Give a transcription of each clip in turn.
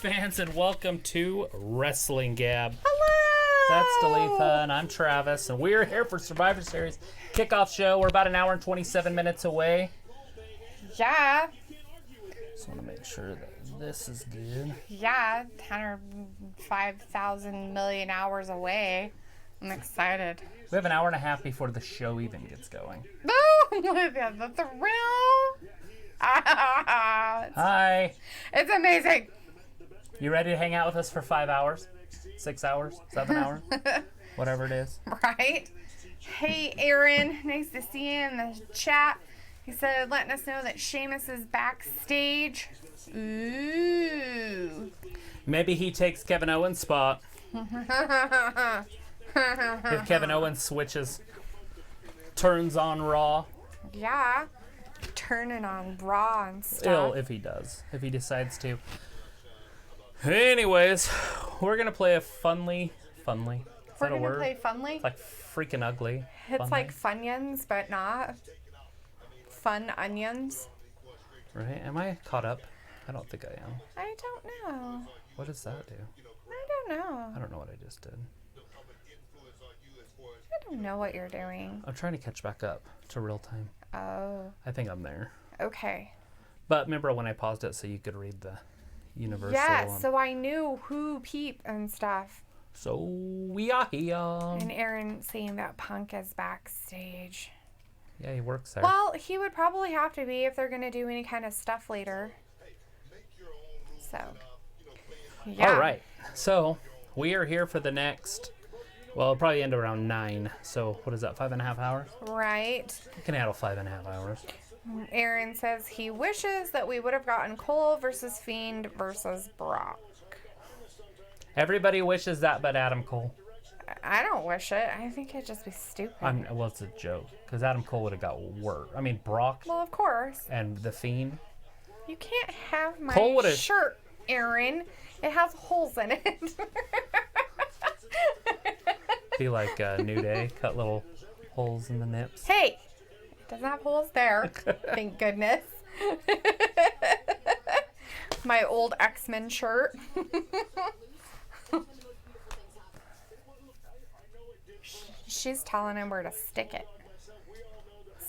fans, and welcome to Wrestling Gab. Hello! That's Dalitha, and I'm Travis, and we're here for Survivor Series kickoff show. We're about an hour and 27 minutes away. Yeah. Just want to make sure that this is good. Yeah, 105,000 million hours away. I'm excited. We have an hour and a half before the show even gets going. Oh, the thrill. Hi. It's amazing. You ready to hang out with us for 5 hours? 6 hours? 7 hours? Whatever it is. Right? Hey, Aaron. Nice to see you in the chat. He said, letting us know that Sheamus is backstage. Ooh. Maybe he takes Kevin Owens' spot. If Kevin Owens switches, turns on Raw. Yeah. Turning on Raw and stuff. Still, if he does. If he decides to. Anyways, we're going to play a funly. Is We're that a going to word? play Funly. Like freaking ugly. It's Funly. like Funyuns, but not. Fun onions. Right? Am I caught up? I don't think I am. I don't know. What does that do? I don't know. I don't know what I just did. I don't know what you're doing. I'm trying to catch back up to real time. Oh, I think I'm there. okay. But remember when I paused it so you could read the universal? Yeah, so I knew who Peep and stuff. So we are here. And Aaron saying that Punk is backstage. Yeah, he works there. Well, he would probably have to be if they're going to do any kind of stuff later. So, yeah. All right. So we are here for the next. Well, it'll probably end around 9. So what is that? 5.5 hours? Right. You can handle 5.5 hours. Aaron says he wishes that we would have gotten Cole versus Fiend versus Brock. Everybody wishes that, but Adam Cole. I don't wish it. I think it'd just be stupid. Well, it's a joke because Adam Cole would have got worse. I mean, Brock Well, of course. and the Fiend. You can't have my Cole would've- shirt, Aaron. It has holes in it. Be like New Day, cut little holes in the nips. Hey, it doesn't have holes there. Thank goodness. My old X-Men shirt. She's telling him where to stick it.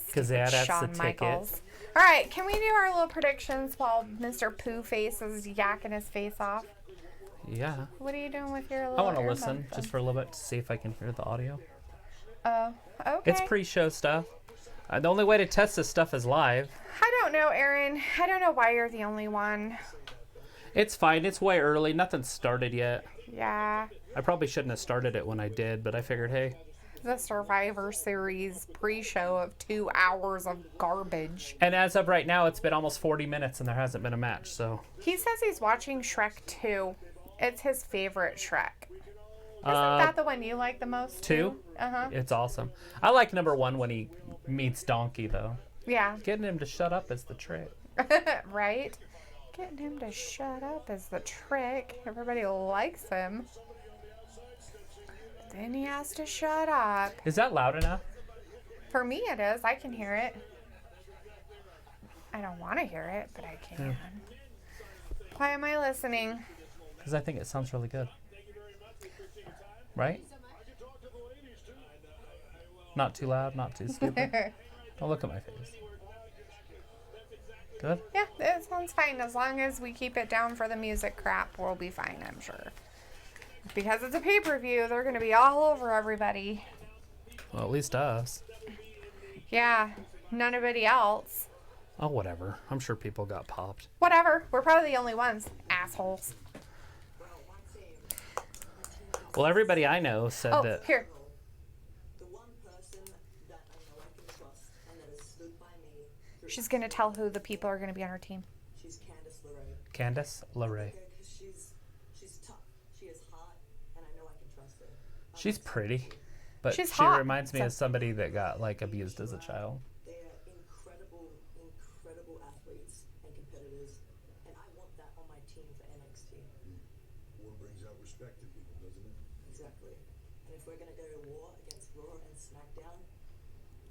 Because that's the Shawn ticket. Michaels. All right, can we do our little predictions while Mr. Pooh Face is yakking his face off? Yeah. What are you doing with your little I want to earbuds listen then? just for a little bit to see if I can hear the audio. Oh, okay. It's pre-show stuff. The only way to test this stuff is live. I don't know, Aaron. I don't know why you're the only one. It's fine. It's way early. Nothing's started yet. Yeah. I probably shouldn't have started it when I did, but I figured, hey. The Survivor Series pre-show of 2 hours of garbage. And as of right now, it's been almost 40 minutes and there hasn't been a match, so. He says he's watching Shrek 2. It's his favorite Shrek. Isn't that the one you like the most? 2? Uh-huh. It's awesome. I like number 1 when he meets Donkey, though. Yeah. Getting him to shut up is the trick. Right? Getting him to shut up is the trick. Everybody likes him. Then he has to shut up. Is that loud enough? For me it is. I can hear it. I don't want to hear it, but I can. Yeah. Why am I listening? Because I think it sounds really good. Right? Not too loud, not too stupid. Don't look at my face. Good? Yeah, it sounds fine. As long as we keep it down for the music crap, we'll be fine, I'm sure. Because it's a pay-per-view, they're going to be all over everybody. Well, at least us. Yeah, none anybody else. Oh, whatever. I'm sure people got popped. Whatever. We're probably the only ones. Assholes. Well, everybody I know said Oh, that. here. The one person that I know I can trust and that has stood by me through She's going to tell who the people are going to be on her team. she's Candice LeRae. Candice LeRae. Because she's tough. She is hot, and I know I can trust her. She's pretty. But She's she hot, reminds me so- of somebody that got, like, abused as a child. They are incredible athletes and competitors, and I want that on my team for NXT. War brings out respect to people, doesn't it? Exactly. And if we're going to go to war against Raw and SmackDown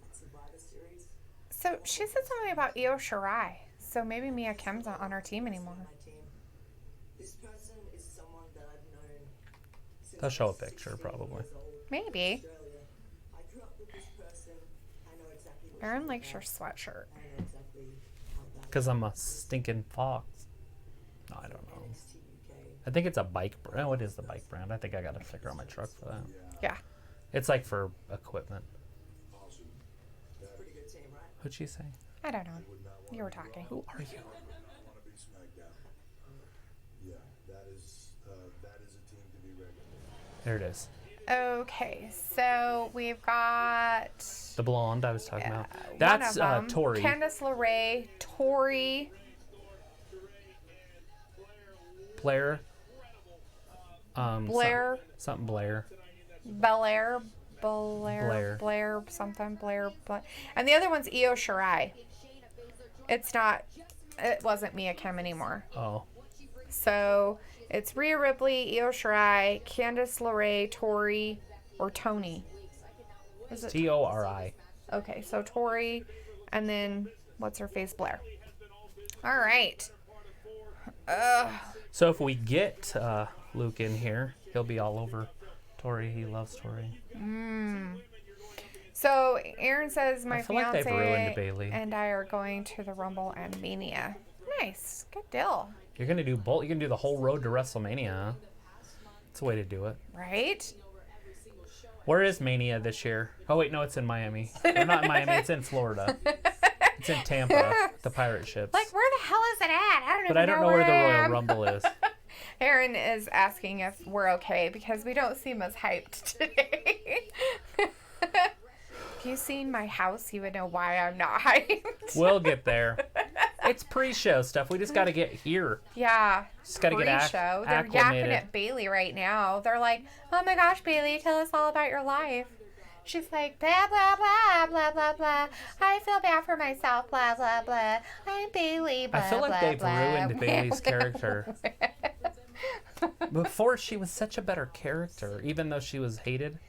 at Survivor Series, So she said something about Io Shirai. So maybe Mia Kim's not on our team anymore. my team. This person They'll show a picture probably. Maybe. Australia. I grew up with this person. I know exactly what Aaron likes your sweatshirt. I know exactly how that Because I'm a stinking fox. No, I don't know. NXT UK. I think it's a bike brand. What is the bike brand? I think I got a sticker on my truck for that. Yeah. It's like for equipment. Awesome. Pretty good team, right? What'd she say? I don't know. You were talking. Who are you? I want to be SmackDown. Yeah, that is a team to be reckoned with. There it is. Okay, so we've got The blonde I was talking yeah, about. That's one of them. Tori. Candice LeRae, Tori. Blair. Blair. Something Blair. Blair, something, Blair, and the other one's Io Shirai. It wasn't Mia Kim anymore. Oh. So it's Rhea Ripley, Io Shirai, Candice LeRae, Tori, or Tony. Is it? Tori. Okay, so Tori, and then what's her face, Blair. All right. So if we get Luke in here, he'll be all over Tori. He loves Tori. So Aaron says my I feel like they've ruined fiance Bailey. and I are going to the Rumble and Mania. Nice, good deal, You're gonna do both. You can do the whole road to WrestleMania. Huh? It's a way to do it. right? Where is Mania this year? Oh wait, no, it's in Miami. Or not in Miami. It's in Florida. It's in Tampa. The pirate ships. Like, where the hell is it at? I don't But even I don't know where where the I Royal am. Rumble is. Aaron is asking if we're okay because we don't seem as hyped today. If you seen my house, you would know why I'm not hyped. We'll get there. It's pre-show stuff. We just got to get here. Yeah. Just got to get Pre-show. They're yapping acclimated. at Bailey right now. They're like, "Oh my gosh, Bailey, tell us all about your life." She's like, blah, blah, blah, blah, blah, blah. I feel bad for myself, blah, blah, blah. I'm Bailey, blah, I feel like blah, they've blah. ruined Bailey's character. Before she was such a better character, even though she was hated.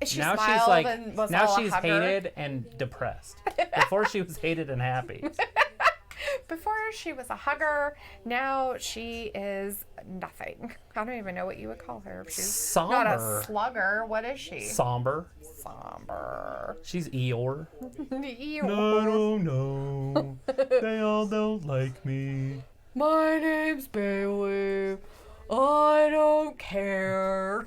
She Now she's smiled like, and was now all a she's hugger. hated and depressed. Before she was hated and happy. Before she was a hugger, now she is nothing. I don't even know what you would call her. She's not Somber. a slugger. What is she? Somber. Somber. She's Eeyore. Eeyore. No, no, they all don't like me. My name's Bailey. I don't care.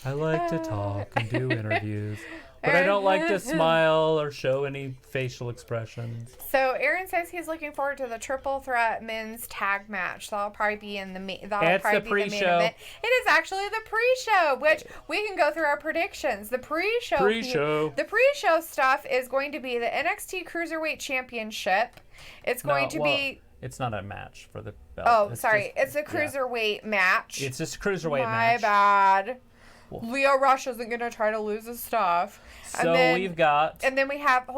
I like to talk and do interviews, but I don't like to smile or show any facial expressions. So Aaron says he's looking forward to the triple threat men's tag match. That'll probably be in the that'll It's probably the be the main pre-show. event. It is actually the pre-show, which we can go through our predictions. The pre-show Pre-show. stuff is going to be the NXT Cruiserweight Championship. It's going to be It's not a match for the belt. oh, It's sorry, just- it's a yeah. cruiserweight match. It's just a cruiserweight My match. bad. Well- Leo Rush isn't gonna try to lose his stuff. So we've got. And then we have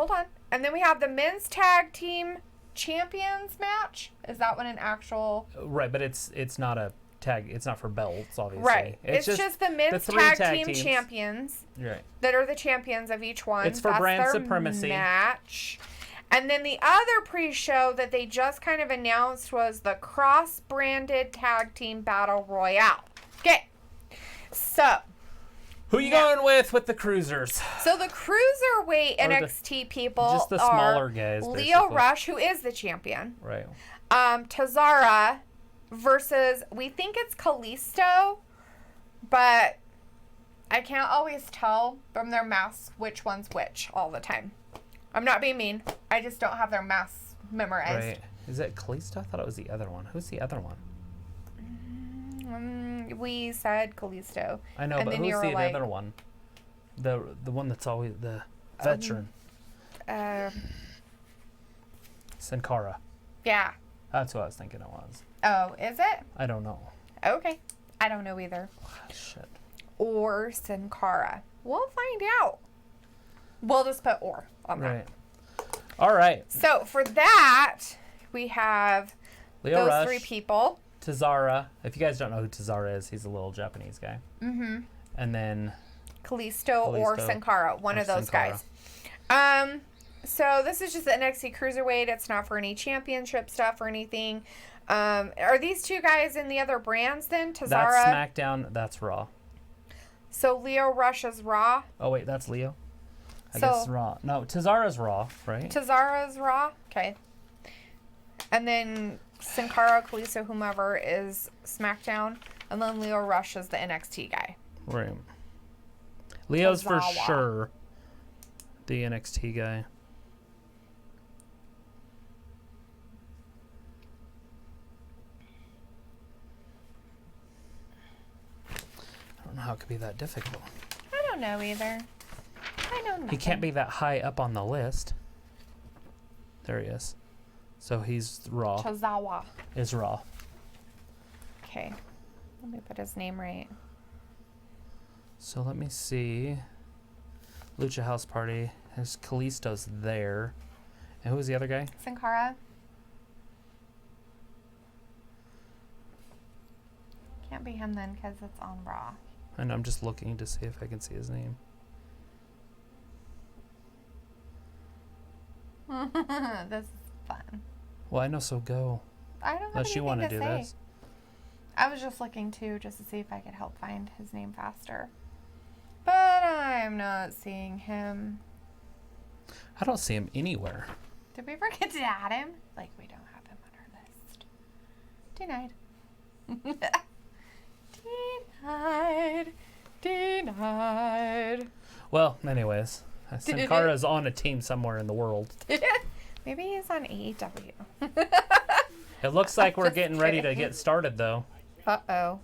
and then we have the men's tag team champions match. Is that one an actual? Right, but it's not a tag. It's not for belts, obviously. Right. It's just the men's three tag tag team teams. champions Right. that are the champions of each one. It's for That's brand their supremacy. match. And then the other pre-show that they just kind of announced was the cross-branded tag team battle royale. Okay. So Who you going with the cruisers? So the cruiserweight Or the- NXT people just the are smaller guys, Leo basically. Rush, who is the champion, Right. Tazara versus we think it's Kalisto, but I can't always tell from their masks which one's which all the time. I'm not being mean. I just don't have their masks memorized. Right. Is it Kalisto? I thought it was the other one. Who's the other one? We said Kalisto. I know, And but then who's you were the like- other one? The one that's always the veteran. Sin Cara. Yeah. That's what I was thinking it was. Oh, is it? I don't know. Okay. I don't know either. Shit. Or Sin Cara. We'll find out. We'll just put or on that. Right. All right. So for that, we have Leo those Rush, three people. Tazara. If you guys don't know who Tazara is, he's a little Japanese guy. Mm-hmm. And then Kalisto or Kalisto Sin Cara, one or of those Sin Cara. guys. So this is just the NXT Cruiserweight. It's not for any championship stuff or anything. Are these two guys in the other brands then? That's Tazara. SmackDown. That's Raw. So Lio Rush is Raw. Oh wait, that's Leo. I So- guess Raw. No, Tazara's Raw, right? Tazara is Raw. Okay. And then Sin Cara, Kalisto, whomever is SmackDown, and then Lio Rush is the NXT guy. Right. Leo's for Tozawa. sure the NXT guy. I don't know how it could be that difficult. I don't know either. I know nothing. He can't be that high up on the list. There he is. So he's Raw. Tozawa. Is Raw. Okay. Let me put his name right. So let me see. Lucha House Party. There's Kalisto's there. And who was the other guy? Sin Cara. Can't be him then because it's on Raw. And I'm just looking to see if I can see his name. This is fun. Well, I know, so go. I don't have Unless you anything want to to do say. this. I was just looking too, just to see if I could help find his name faster. But I'm not seeing him. I don't see him anywhere. Did we forget to add him? Like, we don't have him on our list. Denied. Denied. Denied. Well, anyways. Sin Cara's on a team somewhere in the world. Maybe he's on AEW. It looks like we're Just getting ready to kidding. get started, though. Uh-oh.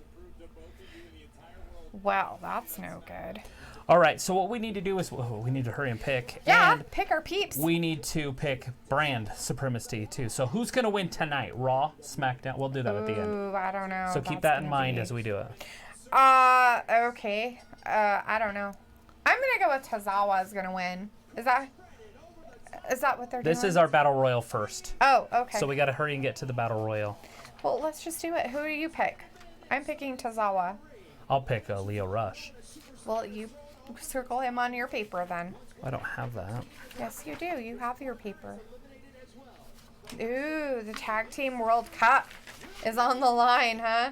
Well, that's no good. All right, so what we need to do is we need to hurry and pick. Yeah, And pick our peeps. we need to pick brand supremacy, too. So who's going to win tonight? Raw? SmackDown? We'll do that at the end. Ooh, I don't know. So keep That's that in gonna mind be- as we do it. Okay. I don't know. I'm gonna go with Tozawa is gonna win. Is that what they're doing? This is our Battle Royal first. Oh, okay. So we got to hurry and get to the Battle Royal. Well, let's just do it. Who do you pick? I'm picking Tozawa. I'll pick Leo Rush. Well, you circle him on your paper then. I don't have that. Yes, you do. You have your paper. Ooh, the Tag Team World Cup is on the line, huh?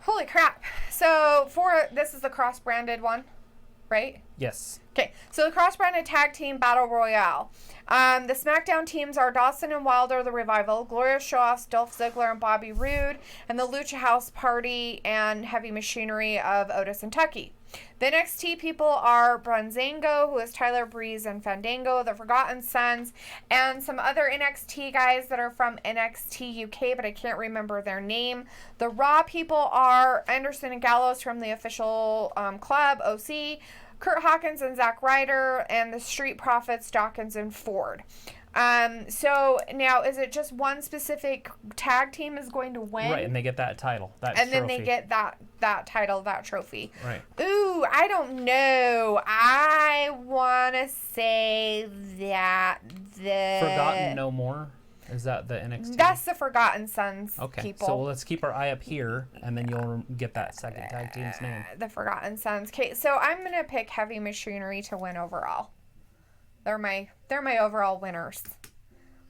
Holy crap. So, this is the cross-branded one, right? Yes. Okay, so the cross-branded tag team battle royale. The SmackDown teams are Dawson and Wilder, the Revival, Gloria Shoff, Dolph Ziggler, and Bobby Roode, and the Lucha House Party and Heavy Machinery of Otis and Tucky. The NXT people are Bronzango, who is Tyler Breeze, and Fandango, the Forgotten Sons, and some other NXT guys that are from NXT UK, but I can't remember their name. The Raw people are Anderson and Gallows from the official club, OC, Kurt Hawkins and Zack Ryder, and the Street Profits, Dawkins and Ford. So now, is it just one specific tag team is going to win? Right, and they get that title, that And then trophy. they get that title, that trophy. Right. Ooh, I don't know. I want to say that the... Forgotten No More? Is that the NXT? That's the Forgotten Sons okay. people. So let's keep our eye up here, and then you'll get that second tag team's name. The Forgotten Sons. Okay, so I'm going to pick Heavy Machinery to win overall. They're my overall winners.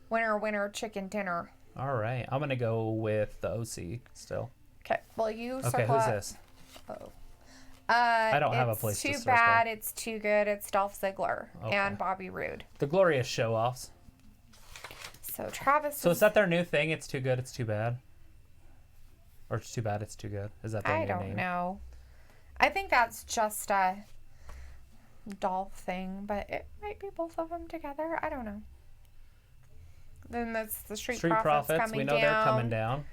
Winner, chicken dinner. All right. I'm going to go with the OC still. Okay, well, you Okay, circle who's up. this? Oh. I don't have a place It's to too circle. bad. It's too good. It's Dolph Ziggler Okay. and Bobby Roode. The Glorious Show-Offs. So Travis. So is that their new thing? It's too good, it's too bad? Or it's too bad, it's too good? Is that their I new don't name? know. I think that's just a Dolph thing, but it might be both of them together. I don't know. Then that's the Street Profits coming we know down. they're coming down.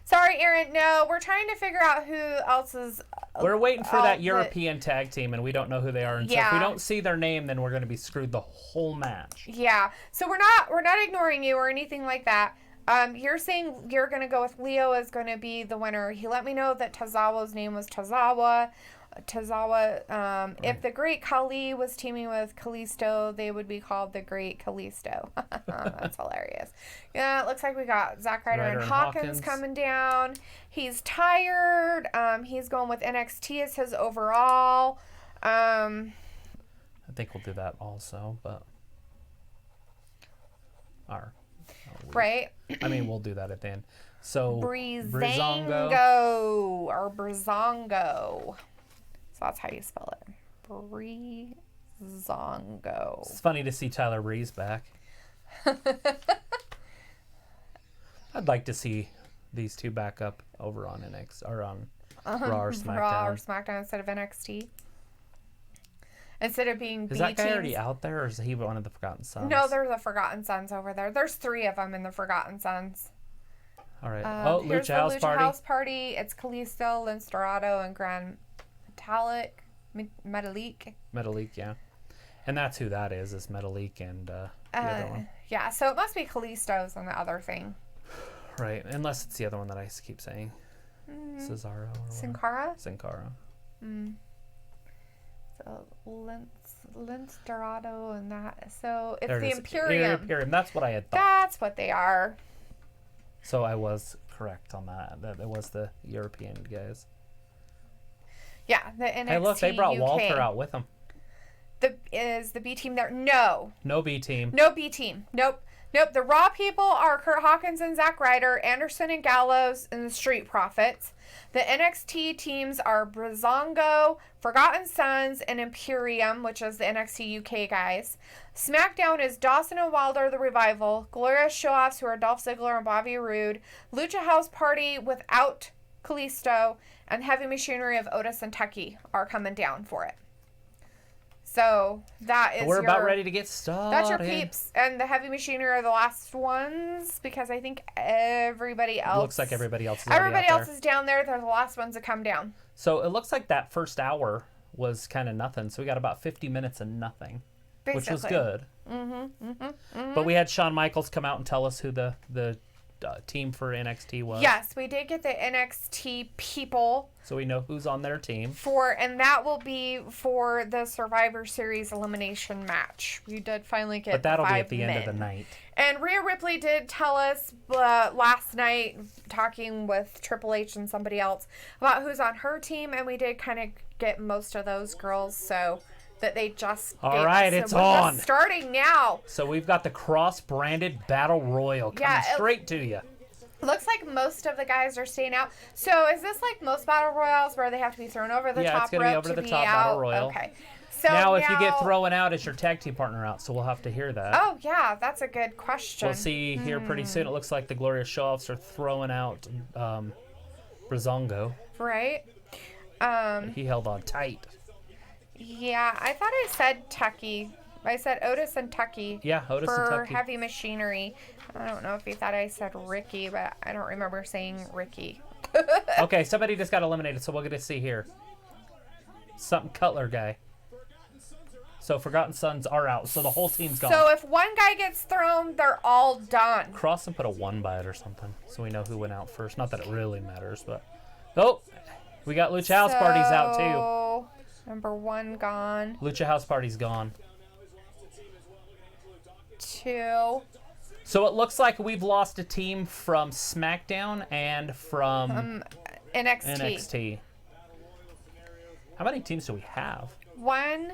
Sorry, Aaron. No, we're trying to figure out who else is. We're waiting for that the- European tag team, and we don't know who they are. And so if we Yeah. don't see their name, then we're going to be screwed the whole match. Yeah. So we're not ignoring you or anything like that. You're saying you're gonna go with Leo is gonna be the winner. He let me know that Tozawa's name was Tozawa. If the Great Khali was teaming with Kalisto, they would be called the Great Kalisto. That's hilarious. Yeah, it looks like we got Zack Ryder and Hawkins coming down. He's tired. He's going with NXT as his overall. I think we'll do that also, but right? I mean, we'll do that at the end. So Breezango or Breezango. So that's how you spell it. Breezango. It's funny to see Tyler Breeze back. I'd like to see these two back up over on NXT or on Raw or SmackDown. Raw or SmackDown instead of NXT. Instead of being Is that guy already out there, or is he one of the Forgotten Sons? No, there's the Forgotten Sons over there. There's 3 of them in the Forgotten Sons. All right. Here's Lucha House the Lucha Party. House Party. It's Kalisto, Lince Dorado, and Grand Metalik. Metalik, yeah. And that's who that is Metalik and the other one. Yeah, so it must be Kalisto's on the other thing. Right, unless it's the other one that I keep saying. Cesaro or Sin Cara? Sin Cara. So Lince Dorado and that. So it's There the it is. Imperium. Imperium. That's what I had thought. That's what they are. So I was correct on that. That it was the European guys. Yeah, the NXT Hey, look, they brought UK. Walter out with them. Is the B team there? No. No B team. No B team. Nope. The Raw people are Kurt Hawkins and Zack Ryder, Anderson and Gallows, and the Street Profits. The NXT teams are Breezango, Forgotten Sons, and Imperium, which is the NXT UK guys. SmackDown is Dawson and Wilder, the Revival, Glorious Show-Offs, who are Dolph Ziggler and Bobby Roode, Lucha House Party without Kalisto, and Heavy Machinery of Otis and Tucky are coming down for it. So that is We're about ready to get started. That's your peeps. And the Heavy Machinery are the last ones because I think everybody else... Looks like everybody else is Everybody already out else there. is down there. They're the last ones to come down. So it looks like that first hour was kind of nothing. So we got about 50 minutes of nothing, which was good. But we had Shawn Michaels come out and tell us who the team for NXT was. Yes, we did get the NXT people So we know who's on their team. and that will be for the Survivor Series elimination match. We did finally get But that'll the be 5 at the end of men. the night. And Rhea Ripley did tell us last night, talking with Triple H and somebody else, about who's on her team, and we did kind of get most of those girls, so that they just... All right, so it's we're on. just starting now. So we've got the cross-branded Battle Royal coming Yeah, straight to you. Looks like most of the guys are staying out. So is this like most Battle Royals where they have to be thrown over the Yeah, top it's gonna be rope over to the be top out? Battle Royal. Okay. So Now, if you get thrown out, is your tag team partner out? So we'll have to hear that. Oh, yeah, that's a good question. We'll see here pretty soon. It looks like the Glorious Show-Offs are throwing out Breezango. Right? He held on tight. Yeah, I thought I said Tucky. I said Otis and Tucky. Yeah, Otis and for Tucky. Heavy Machinery. I don't know if you thought I said Ricky, but I don't remember saying Ricky. Okay, somebody just got eliminated, so we'll get to see here. Something Cutler guy. So Forgotten Sons are out, so the whole team's gone. So if one guy gets thrown, they're all done. Cross and put a 1 by it or something, so we know who went out first. Not that it really matters, but... Oh, we got Lucha House Party's out, too. Number 1 gone. Lucha House Party's gone. 2. So it looks like we've lost a team from SmackDown and from NXT. NXT. How many teams do we have? 1,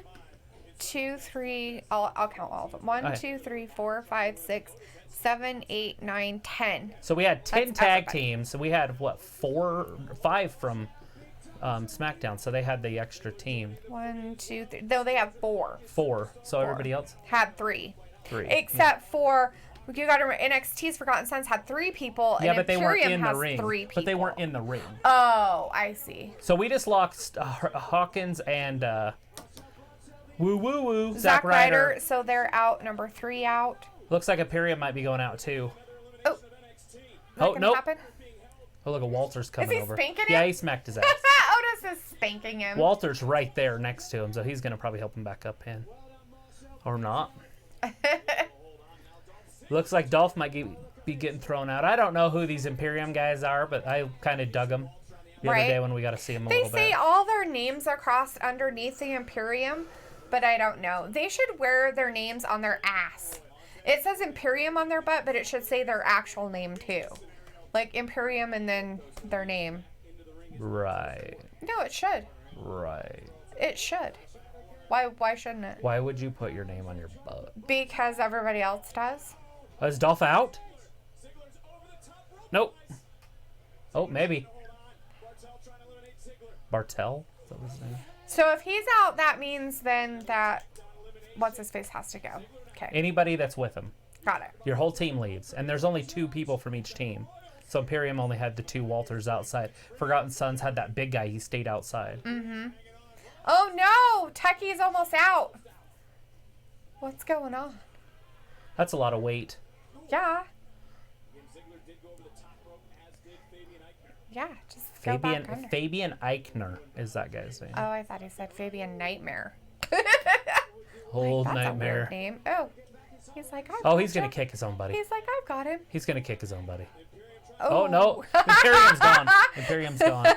2, 3. I'll count all of them. 1, Okay. 2, 3, 4, 5, 6, 7, 8, 9, 10. So we had 10 That's tag everybody. teams. We had, 5 from SmackDown. So they had the extra team. 1, 2, 3. No, they have 4. 4. So everybody else? Had 3. 3. Except for, you got to remember, NXT's Forgotten Sons had 3 people, Yeah, and but they weren't Imperium in the has ring. 3 people. But they weren't in the ring. Oh, I see. So we just lost Hawkins and Zack Zack Ryder. Ryder, so they're out. Number 3 out. Looks like Imperium might be going out too. Oh. Oh, nope. Happen? Oh, look, Walter's coming he over. spanking Yeah, him? he smacked his ass. Otis is spanking him. Walter's right there next to him, so he's going to probably help him back up in. Or not. Looks like Dolph might be getting thrown out. I don't know who these Imperium guys are, but I kind of dug them the Right. other day when we got to see them a They little say bit. all their names are crossed underneath the Imperium, but I don't know. They should wear their names on their ass. It says Imperium on their butt, but it should say their actual name too. Like Imperium and then their name. Right. No, it should. Right. It should. Why shouldn't it? Why would you put your name on your butt? Because everybody else does. Is Dolph out? Nope. Oh, maybe. Bartel? Is that his name? So if he's out, that means then that what's his face has to go. Okay. Anybody that's with him. Got it. Your whole team leaves. And there's only 2 people from each team. So Imperium only had the 2 Walters outside. Forgotten Sons had that big guy. He stayed outside. Oh no! Tucky's almost out. What's going on? That's a lot of weight. Yeah. Yeah, just go back under. Fabian Eichner is that guy's name. Oh, I thought he said Fabian Nightmare. Old That's Nightmare. a weird name. Oh, he's like, Oh, he's going to kick his own buddy. He's like, I've got him. He's going to kick his own buddy. Oh, Oh, no. Imperium's gone. Imperium's gone.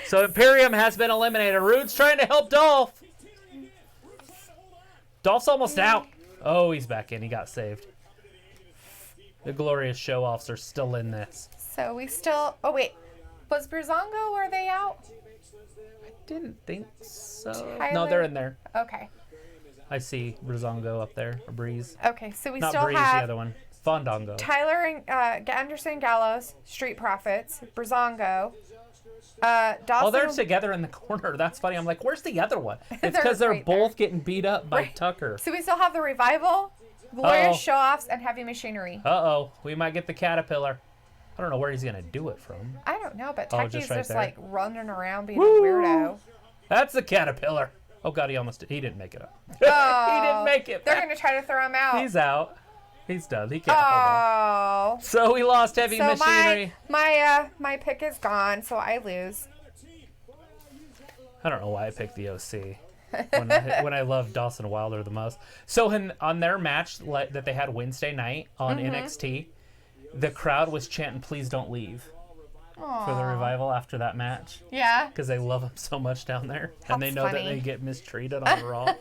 So Imperium has been eliminated. Rude's trying to help Dolph. Dolph's almost out. Oh, he's back in. He got saved. The Glorious Show-Offs are still in this. So we still. Oh wait, was Brizongo? Are they out? I didn't think so. No, Tyler? they're in there. Okay. I see Brizongo up there. Or Breeze. Okay, so we Not still Breeze, the have other one. Fondongo. Tyler and Anderson Gallows, Street Profits, Brizongo, Dawson. Oh, they're together in the corner. That's funny. I'm like, where's the other one? It's because they're right there. both getting beat up by Right. Tucker. So we still have the Revival, Glorious Uh-oh. Show-Offs, and Heavy Machinery. Uh-oh. We might get the Caterpillar. I don't know where he's going to do it from. I don't know, but Oh, Tucky's just right just there. like running around being Woo! a weirdo. That's the Caterpillar. Oh, God, he didn't make it up. Oh, He didn't make it They're back. going to try to throw him out. He's out. He's done. He can't hold on. Oh. So we lost Heavy So Machinery. my pick is gone, so I lose. I don't know why I picked the OC when I love Dawson Wilder the most. So on their match that they had Wednesday night on NXT, the crowd was chanting, "Please don't leave," for the Revival after that match Yeah. because they love him so much down there, and they That's know funny. that they get mistreated on Raw.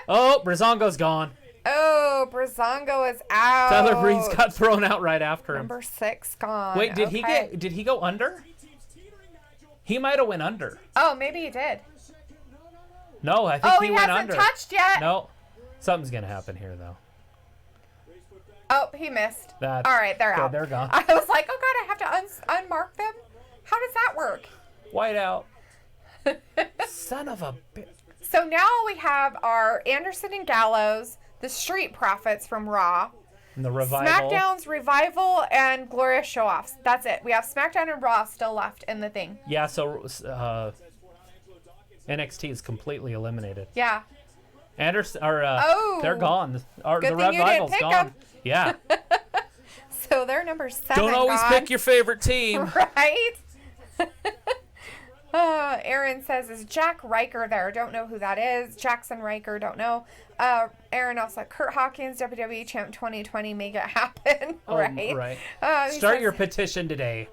Oh, Brizongo's gone. Oh, Brizongo is out. Tyler Breeze got thrown out right after him. Number 6 gone. Wait, did Okay. he go under? He might have went under. Oh, maybe he did. No, I think Oh, he he went hasn't under. touched yet. No, something's gonna happen here though. Oh, he missed. That's All right, they're good, out. they're gone. I was like, oh god, I have to unmark them. How does that work? White out. Son of a bitch. So now we have our Anderson and Gallows, the Street Profits from Raw, And the Revival. SmackDown's Revival, and Glorious Show-Offs. That's it. We have SmackDown and Raw still left in the thing. Yeah, so NXT is completely eliminated. Yeah. Anderson, they're gone. Good The thing you didn't Revival's pick gone. 'em. Yeah. So they're number 7. Don't always gone. pick your favorite team. Right? Aaron says, is Jack Riker there? Don't know who that is. Jackson Riker, don't know. Aaron also, Kurt Hawkins, WWE Champ 2020, make it happen. Right? Right. He Start says- your petition today.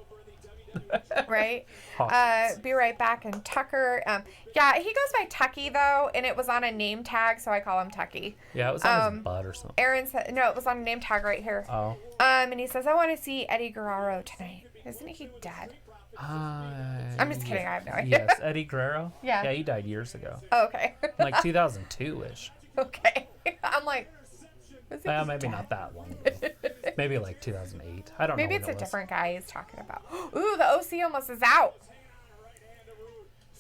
Right? Hawkins. Be right back. And Tucker, yeah, he goes by Tucky, though, and it was on a name tag, so I call him Tucky. Yeah, it was on his butt or something. Aaron said, no, it was on a name tag right here. Oh. And he says, I want to see Eddie Guerrero tonight. Isn't he dead? I'm just kidding. I have no idea. Yes, Eddie Guerrero. Yeah. Yeah, he died years ago, Oh, okay. like 2002-ish. Okay. I'm like, is it Maybe dead? not that long ago. Maybe like 2008. I don't know. Maybe when it's a it was. different guy he's talking about. Ooh, the OC almost is out.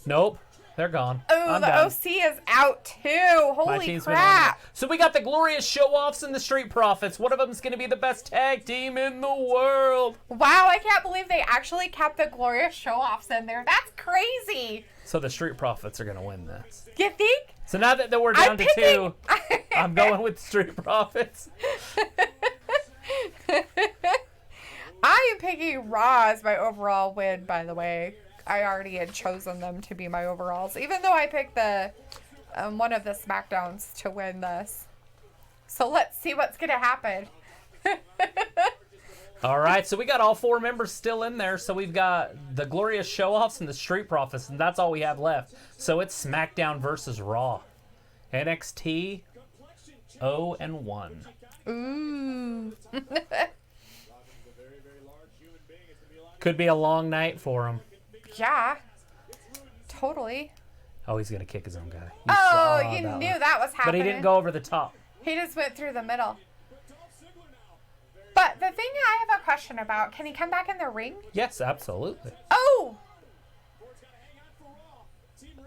Nope, they're gone. Ooh, I'm the done. OC is out too. My Holy team's been crap. eliminated. So we got the Glorious Show-Offs and the Street Profits. One of them's going to be the best tag team in the world. Wow, I can't believe they actually kept the Glorious Show-Offs in there. That's crazy. So the Street Profits are going to win this. You think? So now that we're down I'm to picking- 2, I'm going with the Street Profits. I am picking Raw as my overall win, by the way. I already had chosen them to be my overalls, even though I picked the one of the SmackDowns to win this. So let's see what's going to happen. All right, so we got all 4 members still in there. So we've got the Glorious Show-Offs and the Street Profits, and that's all we have left. So it's SmackDown versus Raw. NXT 0-1. Ooh. Could be a long night for him. Yeah. Totally. Oh, he's going to kick his own guy. You Oh, saw you that knew one. that was happening. But he didn't go over the top. He just went through the middle. But the thing I have a question about, can he come back in the ring? Yes, absolutely. Oh!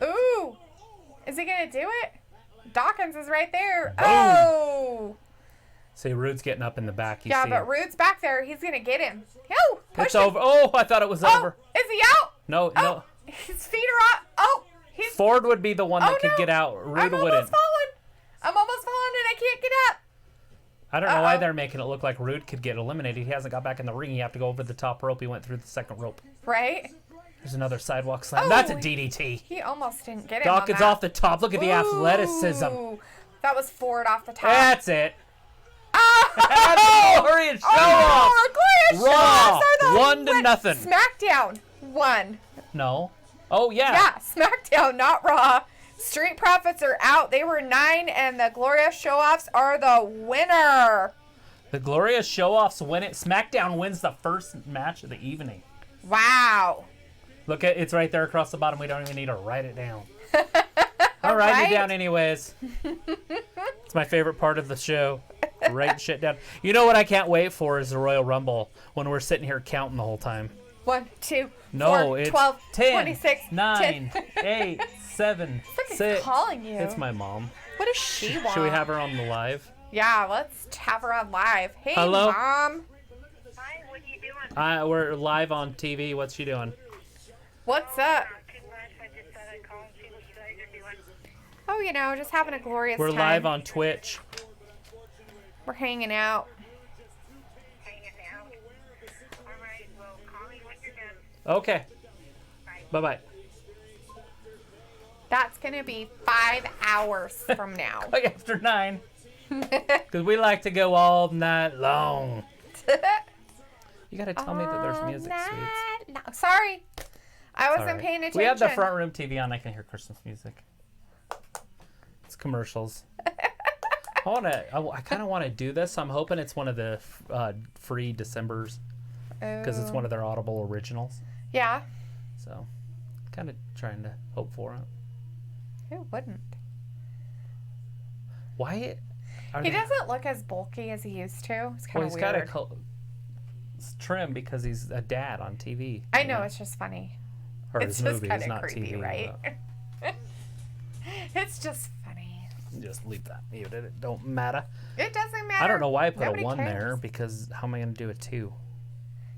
Ooh! Is he going to do it? Dawkins is right there. Boom. Oh! See, Rude's getting up in the back. You Yeah, see but him. Rude's back there. He's going to get him. Oh, push It's him. over. Oh, I thought it was Oh, over. is he out? No, Oh, no. his feet are up. Oh, he's... Ford would be the one that Oh, could no. get out. I'm Rude almost wouldn't. falling. I'm almost falling and I can't get up. I don't know why Uh-oh. they're making it look like Rude could get eliminated. He hasn't got back in the ring. You have to go over the top rope. He went through the second rope. Right? There's another sidewalk slam. Oh, That's a DDT. He almost didn't get him Dawkins on that. off the top. Look at the athleticism. Ooh, that was Ford off the top. That's it. Oh! Glorious show Oh, off. glorious Raw, show-offs are the 1-0. SmackDown won. No. Oh, yeah. Yeah, SmackDown, not Raw. Street Profits are out. They were 9, and the Glorious Show-Offs are the winner. The Glorious Show-Offs win it. SmackDown wins the first match of the evening. Wow. Look at it's right there across the bottom. We don't even need to write it down. I'll write Right? it down anyways. It's my favorite part of the show. Write shit down. You know what I can't wait for is the Royal Rumble when we're sitting here counting the whole time. 1, 2, No, 4, it's 12, 10, 26, 9, 10. 8, 7, Somebody's 6. calling you. It's my mom. What does she want? Should we have her on the live? Yeah, let's have her on live. Hey, Hello? Mom. Hi, what are you doing? We're live on TV. What's she doing? What's up? Not too much. I just thought I'd call and see what you guys are doing. Oh, you know, just having a glorious We're time. live on Twitch. We're hanging out. Hanging out. All right, well, call me when you're done. Okay. Bye-bye. That's going to be 5 hours from now. Like after 9. Because we like to go all night long. You got to tell me that there's music, sweets. No, sorry. I wasn't Alright. paying attention. We have the front room TV on. I can hear Christmas music. It's commercials. I kind of want to do this. I'm hoping it's one of the free Decembers because it's one of their Audible originals. Yeah. So, kind of trying to hope for it. Who wouldn't? Why? He doesn't look as bulky as he used to. It's Well, kind of he's weird. got to trim because he's a dad on TV. I know, it's just funny. Or It's his just movie kind is of not creepy, TV. right? It's just funny. Just leave that. It don't matter. It doesn't matter. I don't know why I put Nobody a 1 cares. there because how am I going to do a 2?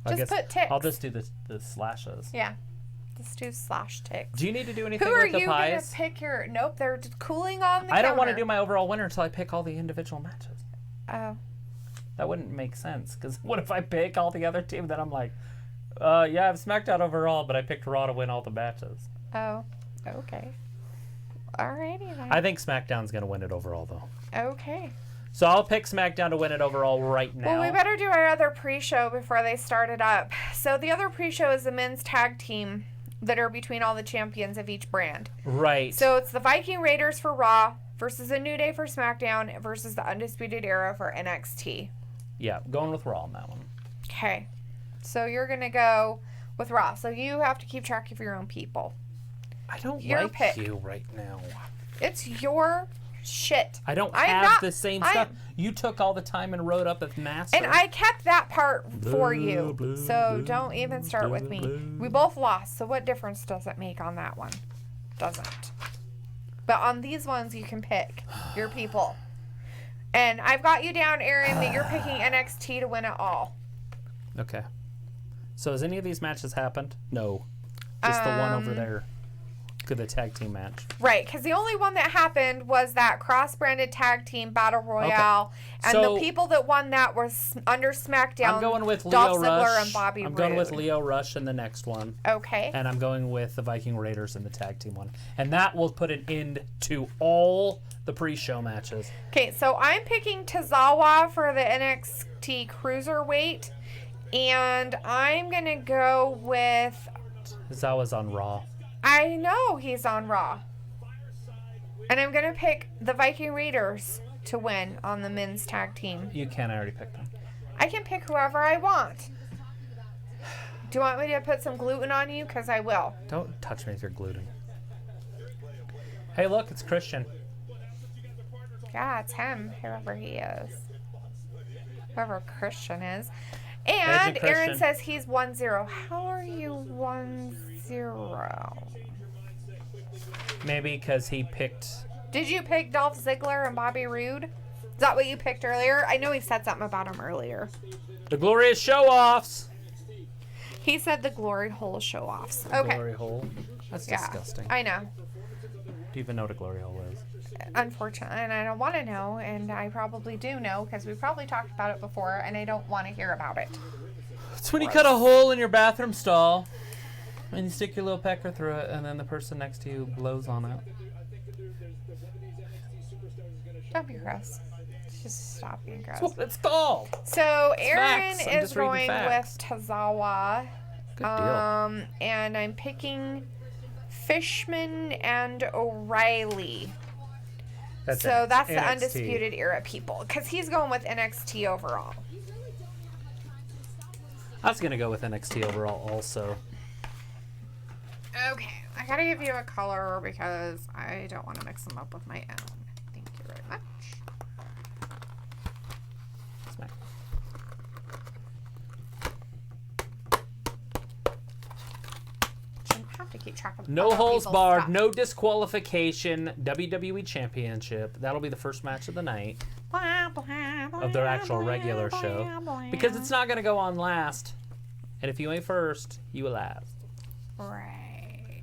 Just put ticks. I'll just do the slashes. Yeah. Just do slash ticks. Do you need to do anything Who are with the you going to pies? pick your... Nope, they're just cooling on the I don't want to counter. do my overall winner until I pick all the individual matches. Oh. That wouldn't make sense because what if I pick all the other team? Then I'm like, yeah, I've SmackDown overall, but I picked Raw to win all the matches. Oh. Okay. Alrighty then. I think SmackDown's going to win it overall, though. Okay. So I'll pick SmackDown to win it overall right now. Well, we better do our other pre-show before they start it up. So the other pre-show is the men's tag team that are between all the champions of each brand. Right. So it's the Viking Raiders for Raw versus the New Day for SmackDown versus the Undisputed Era for NXT. Yeah, going with Raw on that one. Okay. So you're going to go with Raw. So you have to keep track of your own people. I don't Your like pick. you right now. It's your shit. I don't I'm have not- the same I- stuff. You took all the time and wrote up a master. And I kept that part for you. Blue, So blue, don't even start with me. blue. We both lost. So what difference does it make on that one? Doesn't. But on these ones, you can pick your people. And I've got you down, Aaron, that you're picking NXT to win it all. Okay. So has any of these matches happened? No. Just the one over there. Good, the tag team match. Right, because the only one that happened was that cross-branded tag team battle royale, and So- the people that won that was under SmackDown. I'm going with Dolph Leo Ziggler Rush. and Bobby I'm Roode. going with Leo Rush in the next one. Okay. And I'm going with the Viking Raiders in the tag team one. And that will put an end to all the pre-show matches. Okay, so I'm picking Tozawa for the NXT Cruiserweight, and I'm gonna go with. Zawa's on Raw. I know he's on Raw, and I'm gonna pick the Viking Raiders to win on the men's tag team. You can. I already picked them. I can pick whoever I want. Do you want me to put some gluten on you? Because I will. Don't touch me with your gluten. Hey, look, it's Christian. Yeah, it's him, whoever he is. Whoever Christian is. And Christian. Aaron says he's 1-0. How are you 1-0? Maybe because he picked... Did you pick Dolph Ziggler and Bobby Roode? Is that what you picked earlier? I know he said something about him earlier. The glorious show-offs. He said the glory hole show-offs. Okay. Glory hole. That's Yeah, disgusting. I know. Do you even know what a glory hole is? Unfortunately, and I don't want to know, and I probably do know because we probably talked about it before, and I don't want to hear about it. It's when you cut a hole in your bathroom stall, and you stick your little pecker through it, and then the person next to you blows on it. Don't be gross. Just stop being gross. That's what it's called. So Aaron facts. I'm is just reading going facts. with Tozawa. Good deal. And I'm picking Fishman and O'Reilly. That's the NXT. Undisputed Era people. Because he's going with NXT overall. I was going to go with NXT overall also. Okay. I gotta give you a color because I don't want to mix them up with my own. Thank you very much. Smack. Shouldn't have to keep track of No other holds people's barred, stuff. no disqualification, WWE Championship. That'll be the first match of the night of their actual regular show. Because it's not going to go on last. And if you ain't first, you will last. Right.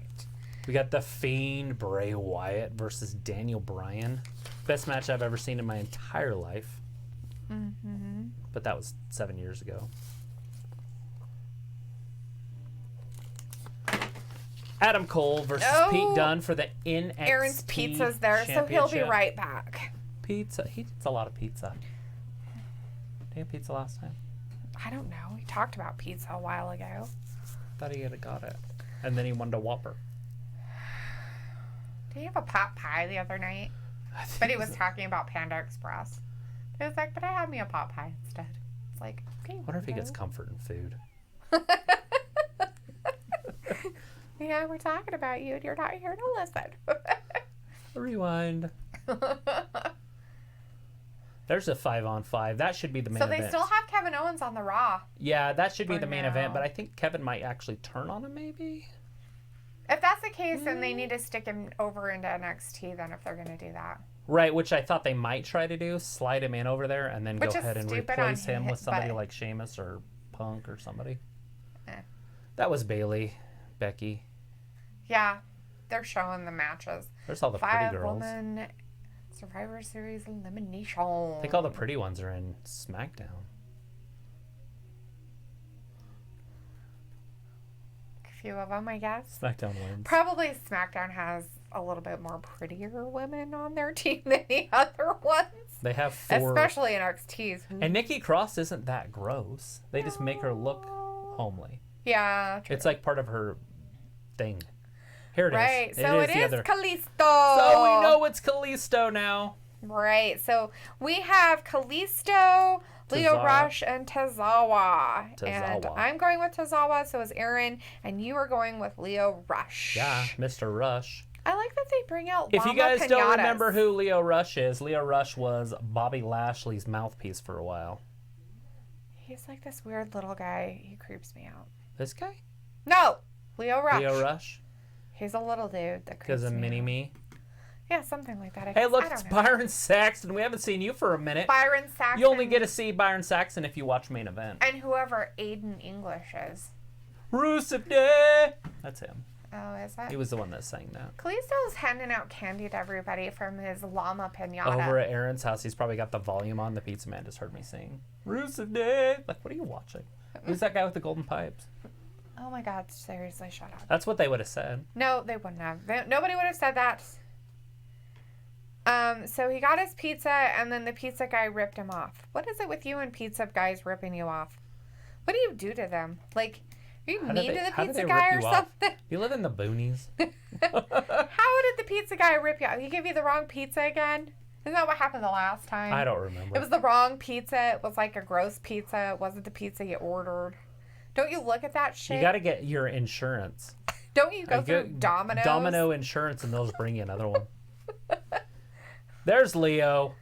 We got The Fiend, Bray Wyatt versus Daniel Bryan. Best match I've ever seen in my entire life. Mm-hmm. But that was 7 years ago. Adam Cole versus Pete Dunne for the NXT Aaron's pizza's there, so he'll be Championship. right back. Pizza. He eats a lot of pizza. Did he have pizza last time? I don't know. We talked about pizza a while ago. Thought he had got it. And then he wanted a Whopper. Did he have a pot pie the other night? But he was talking about Panda Express. He was like, but I had me a pot pie instead. It's like, okay. I wonder if he gets weirdo. comfort in food. Yeah, we're talking about you and you're not here to listen. Rewind. There's a 5-on-5. That should be the main So event. they still have Kevin Owens on the Raw. Yeah, that should be For the main now. event, but I think Kevin might actually turn on him maybe. If that's the case, then they need to stick him over into NXT then if they're going to do that. Right, which I thought they might try to do. Slide him in over there and then Which go is ahead and stupid replace on him with his- somebody but- like Sheamus or Punk or somebody. Eh. That was Bailey, Becky. Yeah, they're showing the matches. There's all the pretty girls. 5-woman Survivor Series elimination. I think all the pretty ones are in SmackDown. A few of them, I guess. SmackDown wins. Probably SmackDown has a little bit more prettier women on their team than the other ones. They have 4. Especially NXT's. And Nikki Cross isn't that gross. They just make her look homely. Yeah, true. It's like part of her thing. Here it is. Right, so it the is other. Kalisto. So we know it's Kalisto now. Right, so we have Kalisto, Leo Tozawa. Rush, and Tozawa. And Tozawa. I'm going with Tozawa, so is Aaron, and you are going with Leo Rush. Yeah, Mr. Rush. I like that they bring out If you llama guys don't pinatas. remember who Leo Rush is, Leo Rush was Bobby Lashley's mouthpiece for a while. He's like this weird little guy. He creeps me out. This guy? No! Leo Rush. Leo Rush? He's a little dude that creeps Because of me out. Mini-Me? Yeah, something like that. I Hey, guess. look, I don't it's know. Byron Saxton. We haven't seen you for a minute. Byron Saxton. You only get to see Byron Saxton if you watch Main Event. And whoever Aiden English is. Rusev Day! That's him. Oh, is that? He was the one that sang that. Kalisto's handing out candy to everybody from his llama pinata. Over at Aaron's house, he's probably got the volume on. The pizza man just heard me sing. Rusev Day! Like, what are you watching? Who's that guy with the golden pipes? Oh my God, seriously, shut up. That's what they would have said. No, they wouldn't have. Nobody would have said that. So he got his pizza, and then the pizza guy ripped him off. What is it with you and pizza guys ripping you off? What do you do to them? Like, are you mean to the how do pizza they guy rip or you off? something? You live in the boonies. How did the pizza guy rip you off? He gave you the wrong pizza again? Isn't that what happened the last time? I don't remember. It was the wrong pizza. It was like a gross pizza. It wasn't the pizza you ordered. Don't you look at that shit? You got to get your insurance. Don't you go I through get Domino's? Domino Insurance, and they'll just bring you another one. There's Leo.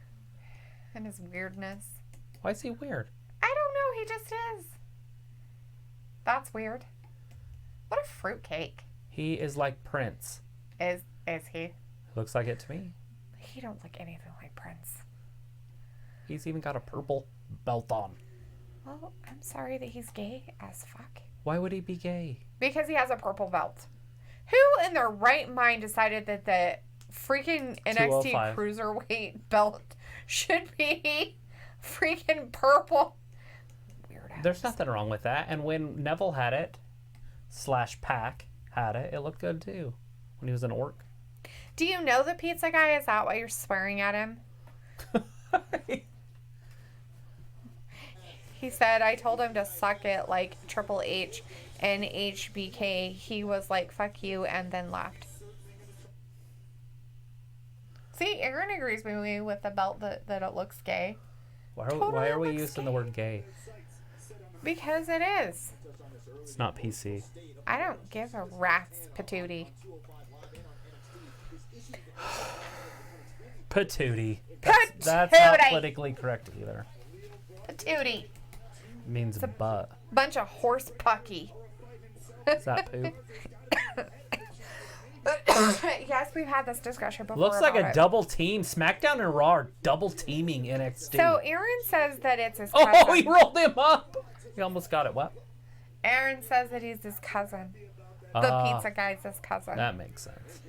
And his weirdness. Why is he weird? he just is. That's weird. What a fruitcake. He is like Prince. Is he? Looks like it to me. He don't look anything like Prince. He's even got a purple belt on. Well, I'm sorry that he's gay as fuck. Why would he be gay? Because he has a purple belt. Who in their right mind decided that the freaking NXT 205. Cruiserweight belt should be freaking purple? Weirdo. There's nothing wrong with that. And when Neville had it, / Pac had it, it looked good too. When he was an orc. Do you know the pizza guy? Is that why you're swearing at him? He said, I told him to suck it like Triple H and HBK. He was like, fuck you, and then left. See, Aaron agrees with me with the belt that it looks gay. Why Totally are we looks using gay. the word gay? Because it is. It's not PC. I don't give a rat's patootie. Patootie. Patootie. That's not politically correct either. Patootie. It means butt. Bunch of horse pucky. Is that poop? Yes, we've had this discussion before. Looks like about a it. double team. SmackDown and Raw are double teaming NXT. So Aaron says that it's his cousin. oh, he rolled him up. He almost got it. What? Aaron says that he's his cousin. The pizza guy's his cousin. That makes sense.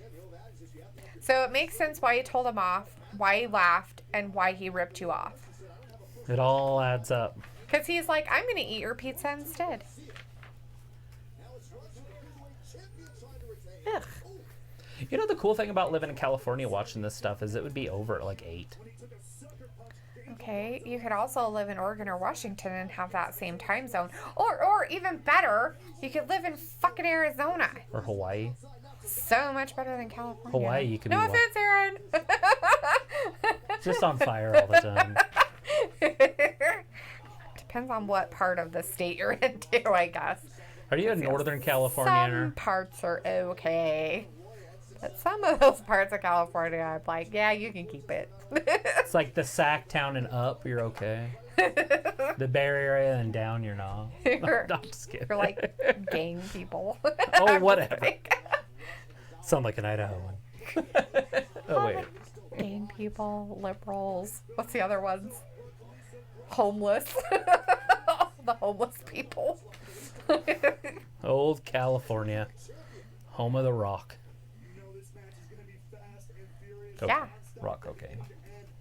So it makes sense why he told him off, why he laughed, and why he ripped you off. It all adds up. Because he's like, I'm going to eat your pizza instead. Ugh. You know, the cool thing about living in California watching this stuff is it would be over at like 8. Okay, you could also live in Oregon or Washington and have that same time zone. Or even better, you could live in fucking Arizona. Or Hawaii. So much better than California. Hawaii, you could No be offense, Aaron. just on fire all the time. Depends on what part of the state you're into, I guess. Are you a Northern California? Some parts are okay. But some of those parts of California, I'm like, yeah, you can keep it. It's like the Sac Town and up, you're okay. The Bay Area and down, you're not. You're- I'm just kidding. You're like gang people. Oh, whatever. Sound like an Idahoan. Oh, wait. Gang people, liberals. What's the other ones? Homeless. The homeless people. Old California. Home of the rock. Yeah. Rock cocaine.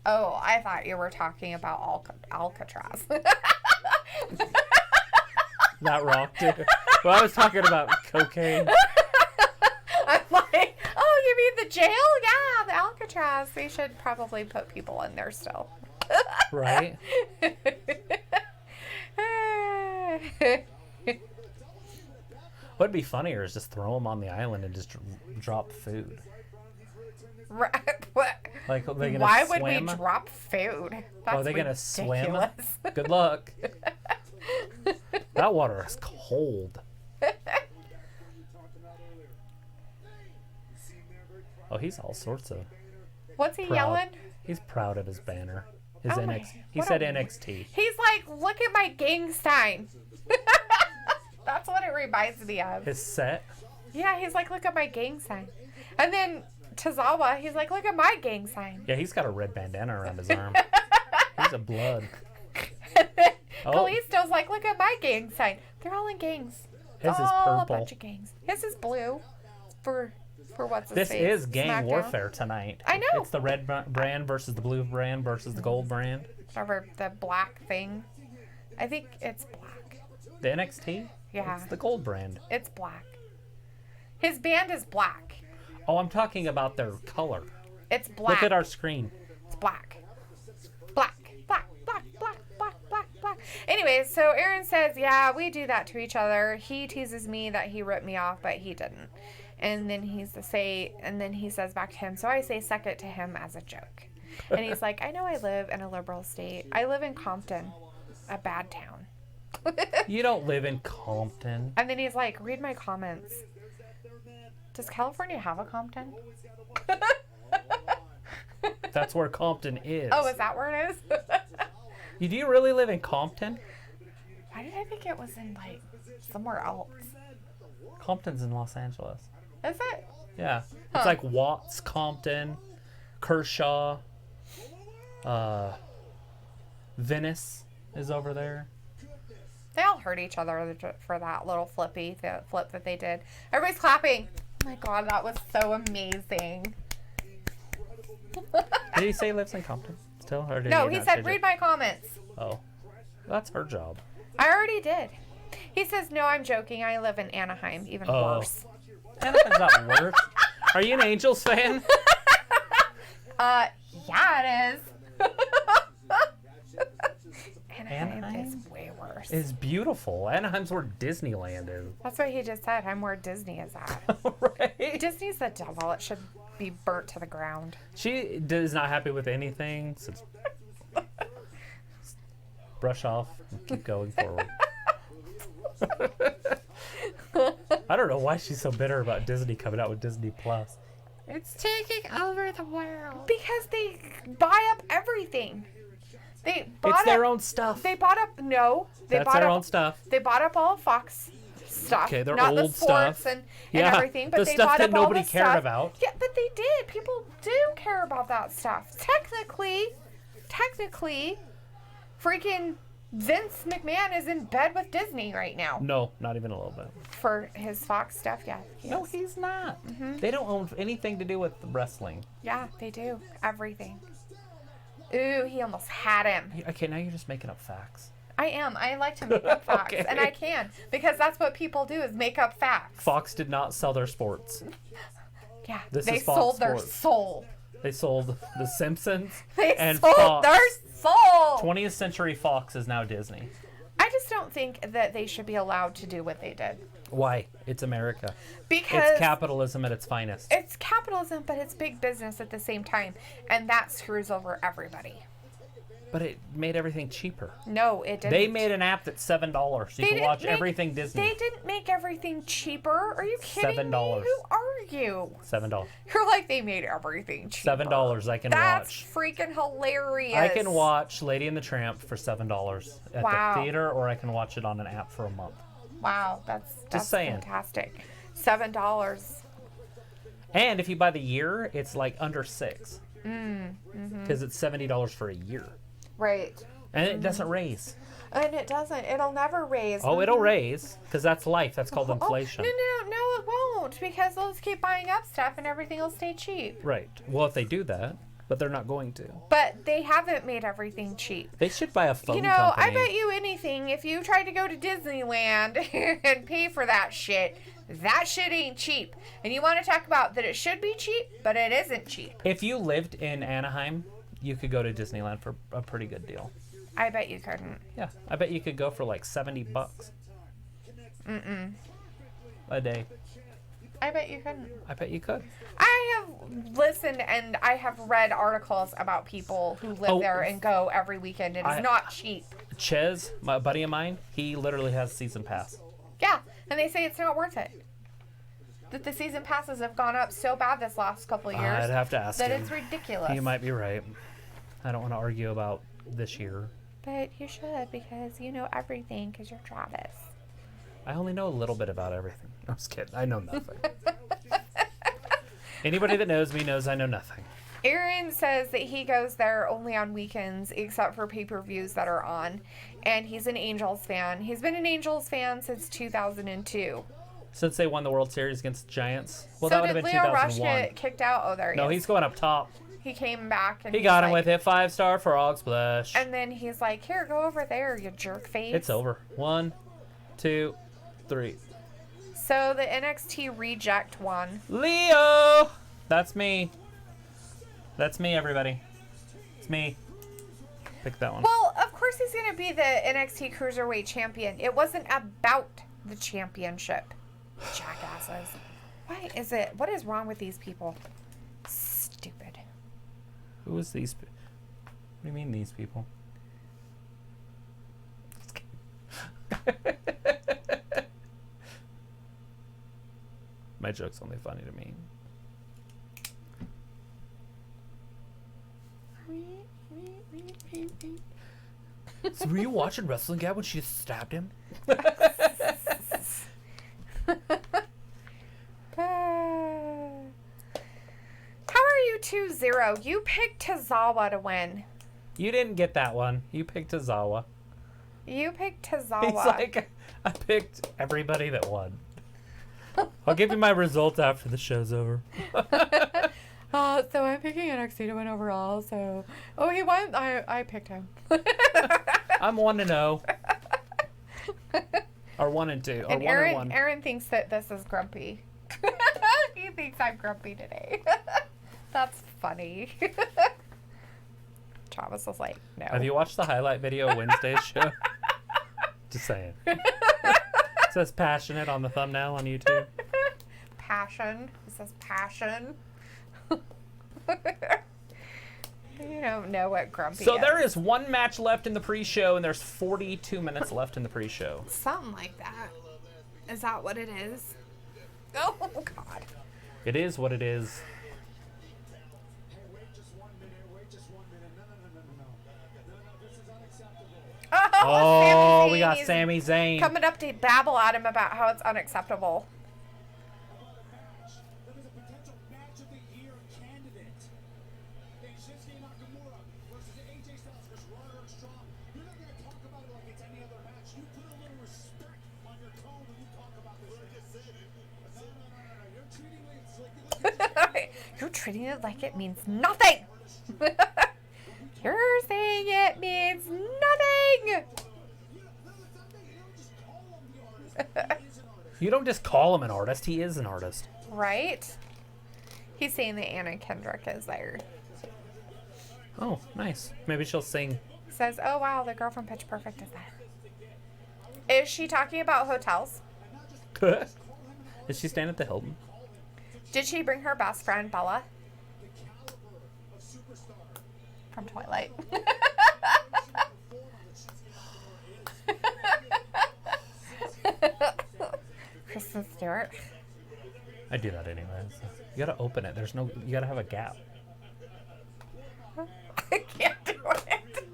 Oh, I thought you were talking about Alcatraz. Not rock, too. Well, I was talking about cocaine. I'm like, oh, you mean the jail? Yeah, the Alcatraz. They should probably put people in there still. Right? What'd be funnier is just throw them on the island and just drop food. Right. What? Like, are they gonna Why would swim? we drop food? That's Are they gonna swim? ridiculous. Good luck. That water is cold. Oh, he's all sorts of What's he proud. yelling? He's proud of his banner. His Oh my- NXT. He what said a- NXT. He's like, look at my gang sign. That's what it reminds me of. His set. Yeah, he's like, look at my gang sign. And then Tozawa, he's like, look at my gang sign. Yeah, he's got a red bandana around his arm. He's a blood. Oh. Kalisto's like, look at my gang sign. They're all in gangs. His is all a purple. bunch of gangs. His is blue. For what's his This face? is gang SmackDown. warfare tonight. I know. It's the red brand versus the blue brand versus the gold brand. Whatever, the black thing. I think it's black. The NXT? Yeah, It's the gold brand. it's black. His band is black. Oh, I'm talking about their color. It's black. Look at our screen. It's black. Black. Black. Black. Black. Black. Black. Black. Anyways, so Aaron says, yeah, we do that to each other. He teases me that he ripped me off, but he didn't. And then he says back to him, so I say suck it to him as a joke. And he's like, I know I live in a liberal state. I live in Compton, a bad town. You don't live in Compton. And then he's like, read my comments. Does California have a Compton? That's where Compton is. Oh, is that where it is? Do you really live in Compton? Why did I think it was in like somewhere else? Compton's in Los Angeles. Is it? Yeah. Huh. It's like Watts, Compton, Kershaw, Venice is over there. They all hurt each other for that little flip that they did. Everybody's clapping. Oh my god, that was so amazing. Did he say he lives in Compton still? Or did No, he he not said, change read it? my comments. Oh. That's her job. I already did. He says, no, I'm joking. I live in Anaheim. Even Oh. worse. Anaheim's not worse. Are you an Angels fan? Yeah, it is. Anaheim Anaheim? is way worse. It's beautiful. Anaheim's where Disneyland is. That's what he just said. I'm where Disney is at. Right? Disney's the devil. It should be burnt to the ground. She is not happy with anything. So brush off and keep going forward. I don't know why she's so bitter about Disney coming out with Disney Plus. It's taking over the world. Because they buy up everything. They bought It's their up, own stuff. They bought up, no. They That's bought their up, own stuff. They bought up all of Fox stuff. Okay, their not the old sports stuff. and Yeah, everything. But the they stuff bought that up all nobody the cared stuff. about. Yeah, but they did. People do care about that stuff. Technically, freaking Vince McMahon is in bed with Disney right now No, not even a little bit. for his Fox stuff. Yeah. he No, is. he's not. They don't own anything to do with wrestling. Yeah, they do. Everything. Ooh, he almost had him. Okay, now you're just making up facts. I am. I like to make up facts. Okay. And I can. Because that's what people do is make up facts. Fox did not sell their sports. Yeah. This they is Fox sold their Sports. soul. They sold The Simpsons They and sold Fox. their soul. 20th Century Fox is now Disney. I just don't think that they should be allowed to do what they did. Why? It's America. Because It's capitalism at its finest. it's capitalism, but it's big business at the same time. And that screws over everybody. But it made everything cheaper. No, it didn't. They made an app that's $7 so you They can didn't watch make- everything Disney. They didn't make everything cheaper. Are you kidding $7. me? Who are you? $7. You're like, they made everything cheaper. $7 I can That's watch. freaking hilarious. I can watch Lady and the Tramp for $7 at Wow. the theater, or I can watch it on an app for a month. Wow, that's saying. fantastic. $7. And if you buy the year, it's like under $6. Because it's $70 for a year. Right. And it doesn't raise. And it doesn't. It'll never raise. Oh, it'll raise, because that's life. That's called inflation. No, it won't. Because they'll just keep buying up stuff and everything will stay cheap. Right. Well, if they do that, but they're not going to. But they haven't made everything cheap. They should buy a phone You know, company. I bet you anything, if you tried to go to Disneyland and pay for that shit ain't cheap. And you want to talk about that it should be cheap, but it isn't cheap. If you lived in Anaheim, you could go to Disneyland for a pretty good deal. I bet you couldn't. Yeah, I bet you could go for like $70 a day. I bet you couldn't. I bet you could. I have listened and I have read articles about people who live Oh. there and go every weekend. It is not cheap. Ches, my buddy of mine, he literally has a season pass. Yeah, and they say it's not worth it. That the season passes have gone up so bad this last couple of years I'd have to ask that him. it's ridiculous. You might be right. I don't want to argue about this year. But you should because you know everything because you're Travis. I only know a little bit about everything. I'm just kidding. I know nothing. Anybody that knows me knows I know nothing. Aaron says that he goes there only on weekends except for pay-per-views that are on. And he's an Angels fan. He's been an Angels fan since 2002. Since they won the World Series against the Giants. Well, so that would did have been Leo Rush 2001. get kicked out? Oh, there he No, is. he's going up top. He came back and He he's got him like- with it. 5-star frog splash. And then he's like, here, go over there, you jerk face. It's over. 1, 2, 3. So the NXT Reject won. Leo! That's me. That's me, everybody. It's me. Pick that one. Well, of course he's going to be the NXT Cruiserweight Champion. It wasn't about the championship. Jackasses. Why is it? What is wrong with these people? Stupid. Who is these? What do you mean these people? My joke's only funny to me. So were you watching Wrestling Gab when she just stabbed him? How are you 2-0? You picked Tozawa to win. You didn't get that one. You picked Tozawa. You picked Tozawa. He's like, I picked everybody that won. I'll give you my results after the show's over. So I'm picking NXT to win overall. So, he won. I picked him. I'm 1-0. Or 1-2. Or And 1-1. Aaron thinks that this is grumpy. He thinks I'm grumpy today. That's funny. Travis was like, no. Have you watched the highlight video of Wednesday's show? Just saying. It says passionate on the thumbnail on YouTube. Passion. It says passion. You don't know what grumpy So is. there is one match left in the pre-show, and there's 42 minutes left in the pre-show. Something like that. Is that what it is? Oh, God. It is what it is. Oh, we got He's Sami Zayn. coming up to babble at him about how it's unacceptable. That is a potential match of the year candidate. Shinsuke Nakamura versus AJ Styles versus Roderick Strong. You're not going to talk about it like it's any other match. You put a little respect on your tone when you talk about this. No. You're treating it You're treating it like it means nothing. You're saying it means nothing. You don't just call him an artist. He is an artist. Right? He's saying that Anna Kendrick is there. Oh, nice. Maybe she'll sing. He says, oh, wow, the girl from Pitch Perfect is there. Is she talking about hotels? Is she staying at the Hilton? Did she bring her best friend, Bella? From Twilight. Kristen Stewart. I do that anyways. You gotta open it. You gotta have a gap. I can't do it.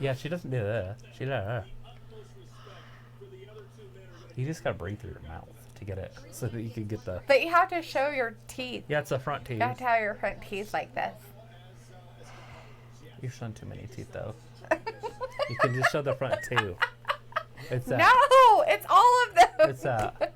Yeah, she doesn't do this. She does. You just gotta breathe through your mouth to get it, so that you can get the. But you have to show your teeth. Yeah, it's the front teeth. You have to have your front teeth like this. You're showing too many teeth, though. You can just show the front two. It's that. No, it's all of them. It's that.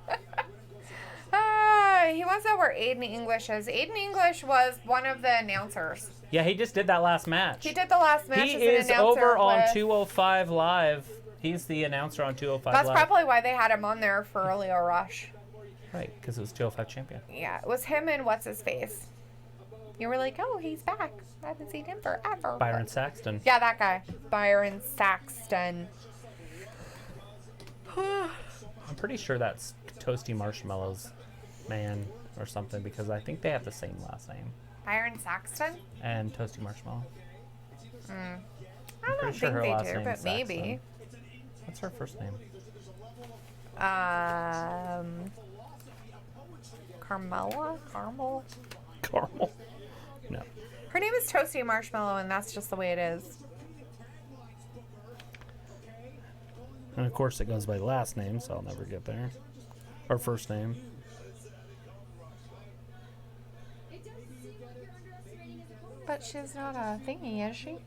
He wants to know where Aiden English is. Aiden English was one of the announcers. Yeah, he just did that last match. He did the last match He as an is announcer over on with- 205 Live. He's the announcer on 205 That's Live. probably why they had him on there for Leo Rush. Right, because it was 205 champion. Yeah, it was him and what's his face. You were like, oh, he's back. I haven't seen him forever. Byron Saxton. Yeah, that guy. Byron Saxton. I'm pretty sure that's Toasty Marshmallow's man or something, because I think they have the same last name. Byron Saxton? And Toasty Marshmallow. I pretty don't sure think her they last do, name but is maybe. What's her first name? Carmela? Carmel? Carmel. No. Her name is Toasty Marshmallow, and that's just the way it is. And of course it goes by last name, so I'll never get there. Or first name. But she's not a thingy, is she?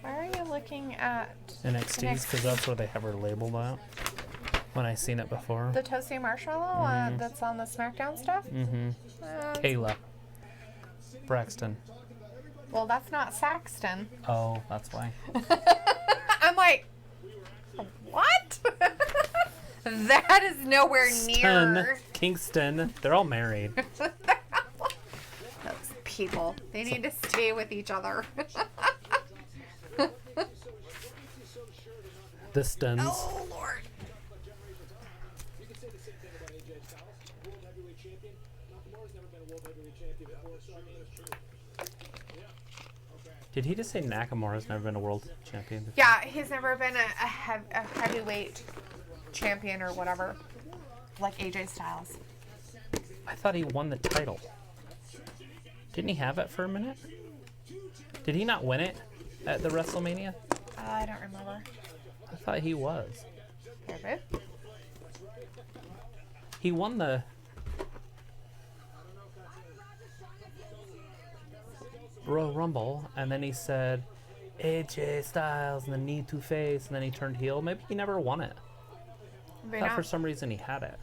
Why are you looking at NXT's, because that's where they have her labeled out. When I seen it before. the Toasty Marshmallow that's on the SmackDown stuff? Mm-hmm. Kayla. Braxton. Well, that's not Saxton. Oh, that's why. I'm like, what? That is nowhere near. Kingston. They're all married. Those people. They need to stay with each other. The Stuns. Oh, Lord. Did he just say Nakamura's never been a world champion before? Yeah, he's never been a heavyweight champion or whatever. Like AJ Styles. I thought he won the title. Didn't he have it for a minute? Did he not win it? at the WrestleMania? I don't remember. I thought he was. Maybe. He won the Royal Rumble, and then he said AJ Styles and the knee to face, and then he turned heel. Maybe he never won it. I thought for some reason he had it.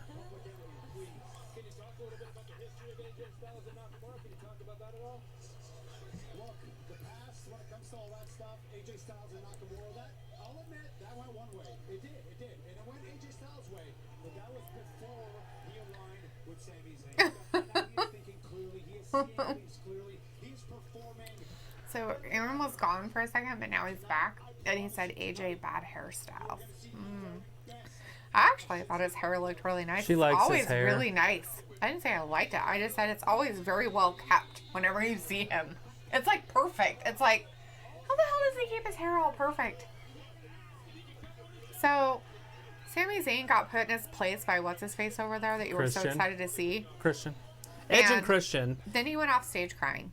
AJ Styles and Nakamura, that I'll admit that went one way. It did. And it went AJ Styles' way. But that was before he aligned with Sami Zayn. Now he is thinking clearly, he is seeing things clearly, he's performing. So Aaron was gone for a second, but now he's back. And he said AJ bad hairstyle. I actually thought his hair looked really nice. She likes it's always his hair. really nice. I didn't say I liked it. I just said it's always very well kept whenever you see him. It's like perfect. It's like, how the hell does he keep his hair all perfect? So, Sami Zayn got put in his place by what's-his-face over there that you were so Christian. excited to see. Christian. Edge and And- Christian. Then he went off stage crying.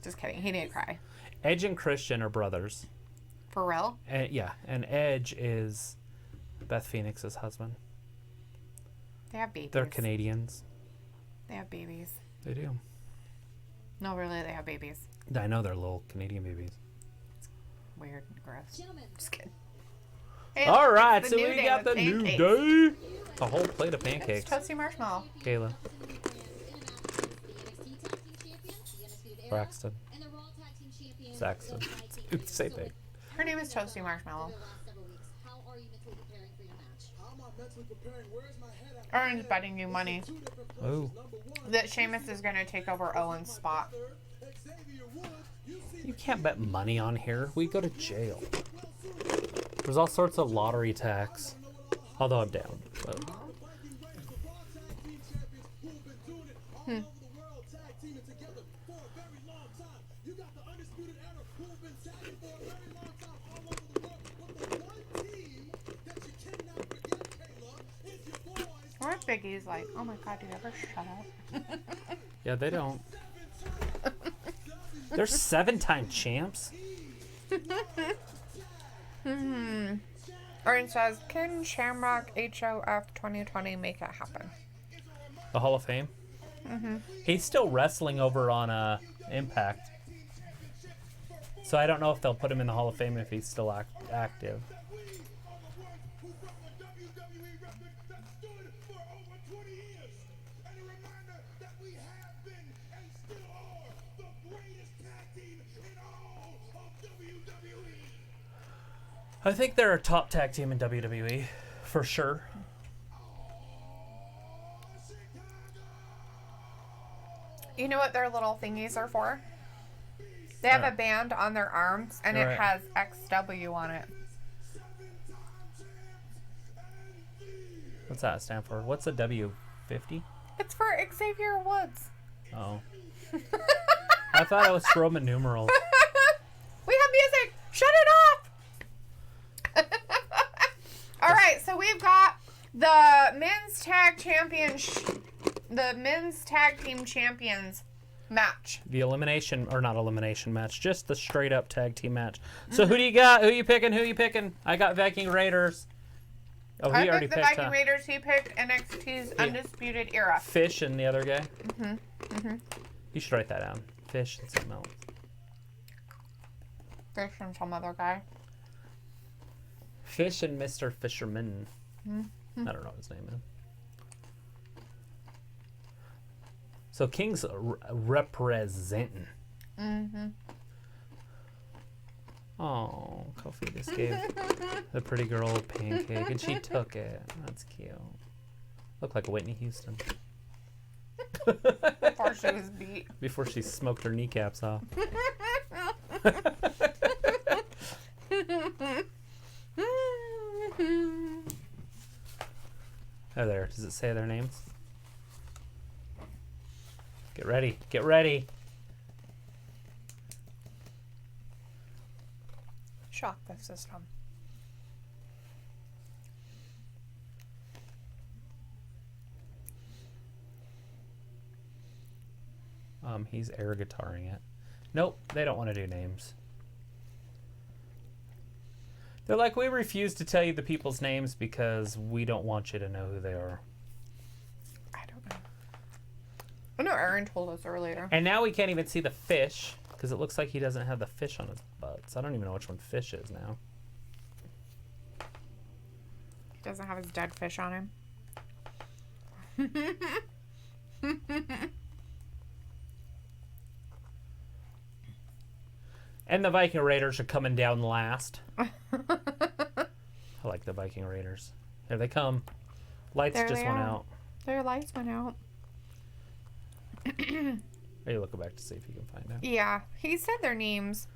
Just kidding. He didn't cry. Edge and Christian are brothers. For real? And, yeah, and Edge is Beth Phoenix's husband. They have babies. They're Canadians. They have babies. They do. No, really, they have babies. I know they're little Canadian babies. Weird and gross. Gentlemen, Just kidding. All right, it's so the new we day got with the new pancakes. day. A whole plate of It's pancakes. toasty marshmallow. Kayla. Braxton. Braxton. Saxton. It's the same thing. Her name is Toasty Marshmallow. How are you mentally preparing for your match? How am I mentally preparing? Where's my head at? Aaron's betting you money Two different places. Oh. Number one, that Sheamus is going to take over Owen's spot. Xavier Woods. You see You can't bet money on here. We go to jail. There's all sorts of lottery tax. Although I'm down. But the Viking Raiders, the Raw Tag Team Champions, who have been doing it all over the world, tag teaming together for a very long time. You got the Undisputed Era, who have been tagging for a very long time all over the world. But the one team that you cannot forget, Kayla, is your boys. Or if Biggie's like, oh my god, do you ever shut up? yeah, they don't. They're 7-time champs. Aaron says, can Shamrock HOF 2020 make it happen? The Hall of Fame. He's still wrestling over on Impact. So I don't know if they'll put him in the Hall of Fame if he's still active. We are the ones who broke a WWE record that stood for over 20 years. And a reminder that we have been and still are the greatest tag team in all of WWE. I think they're a top tag team in WWE, for sure. You know what their little thingies are for? They have a band on their arms, and Right. it has XW on it. What's that stand for? What's a W50? It's for Xavier Woods. Oh. I thought it was Roman numerals. We have music. Shut it off. All right, so we've got the men's tag team champions match. The elimination, or not elimination match, just the straight up tag team match. So who do you got? Who you picking? Who you picking? I got Viking Raiders. Oh, I he already picked the picked, Viking Raiders. He picked NXT's Undisputed Era. Fish and the other guy. You should write that down. Fish and something else. Fish and some other guy. Fish and Mr. Fisherman. I don't know what his name is. So King's representing. Oh, Kofi just gave the pretty girl a pancake, and she took it. That's cute. Looked like Whitney Houston Before she was beat. before she smoked her kneecaps off. Oh, there. Does it say their names? Get ready. Get ready. Shock the system. He's air guitaring it. Nope, they don't want to do names. They're like, we refuse to tell you the people's names because we don't want you to know who they are. I don't know. I know Aaron told us earlier. And now we can't even see the fish because it looks like he doesn't have the fish on his butt. So I don't even know which one fish is now. He doesn't have his dead fish on him. And the Viking Raiders are coming down last. I like the Viking Raiders. Here they come. Lights There just they went are. out. Their lights went out. Maybe look back to see if you can find out. Yeah, he said their names.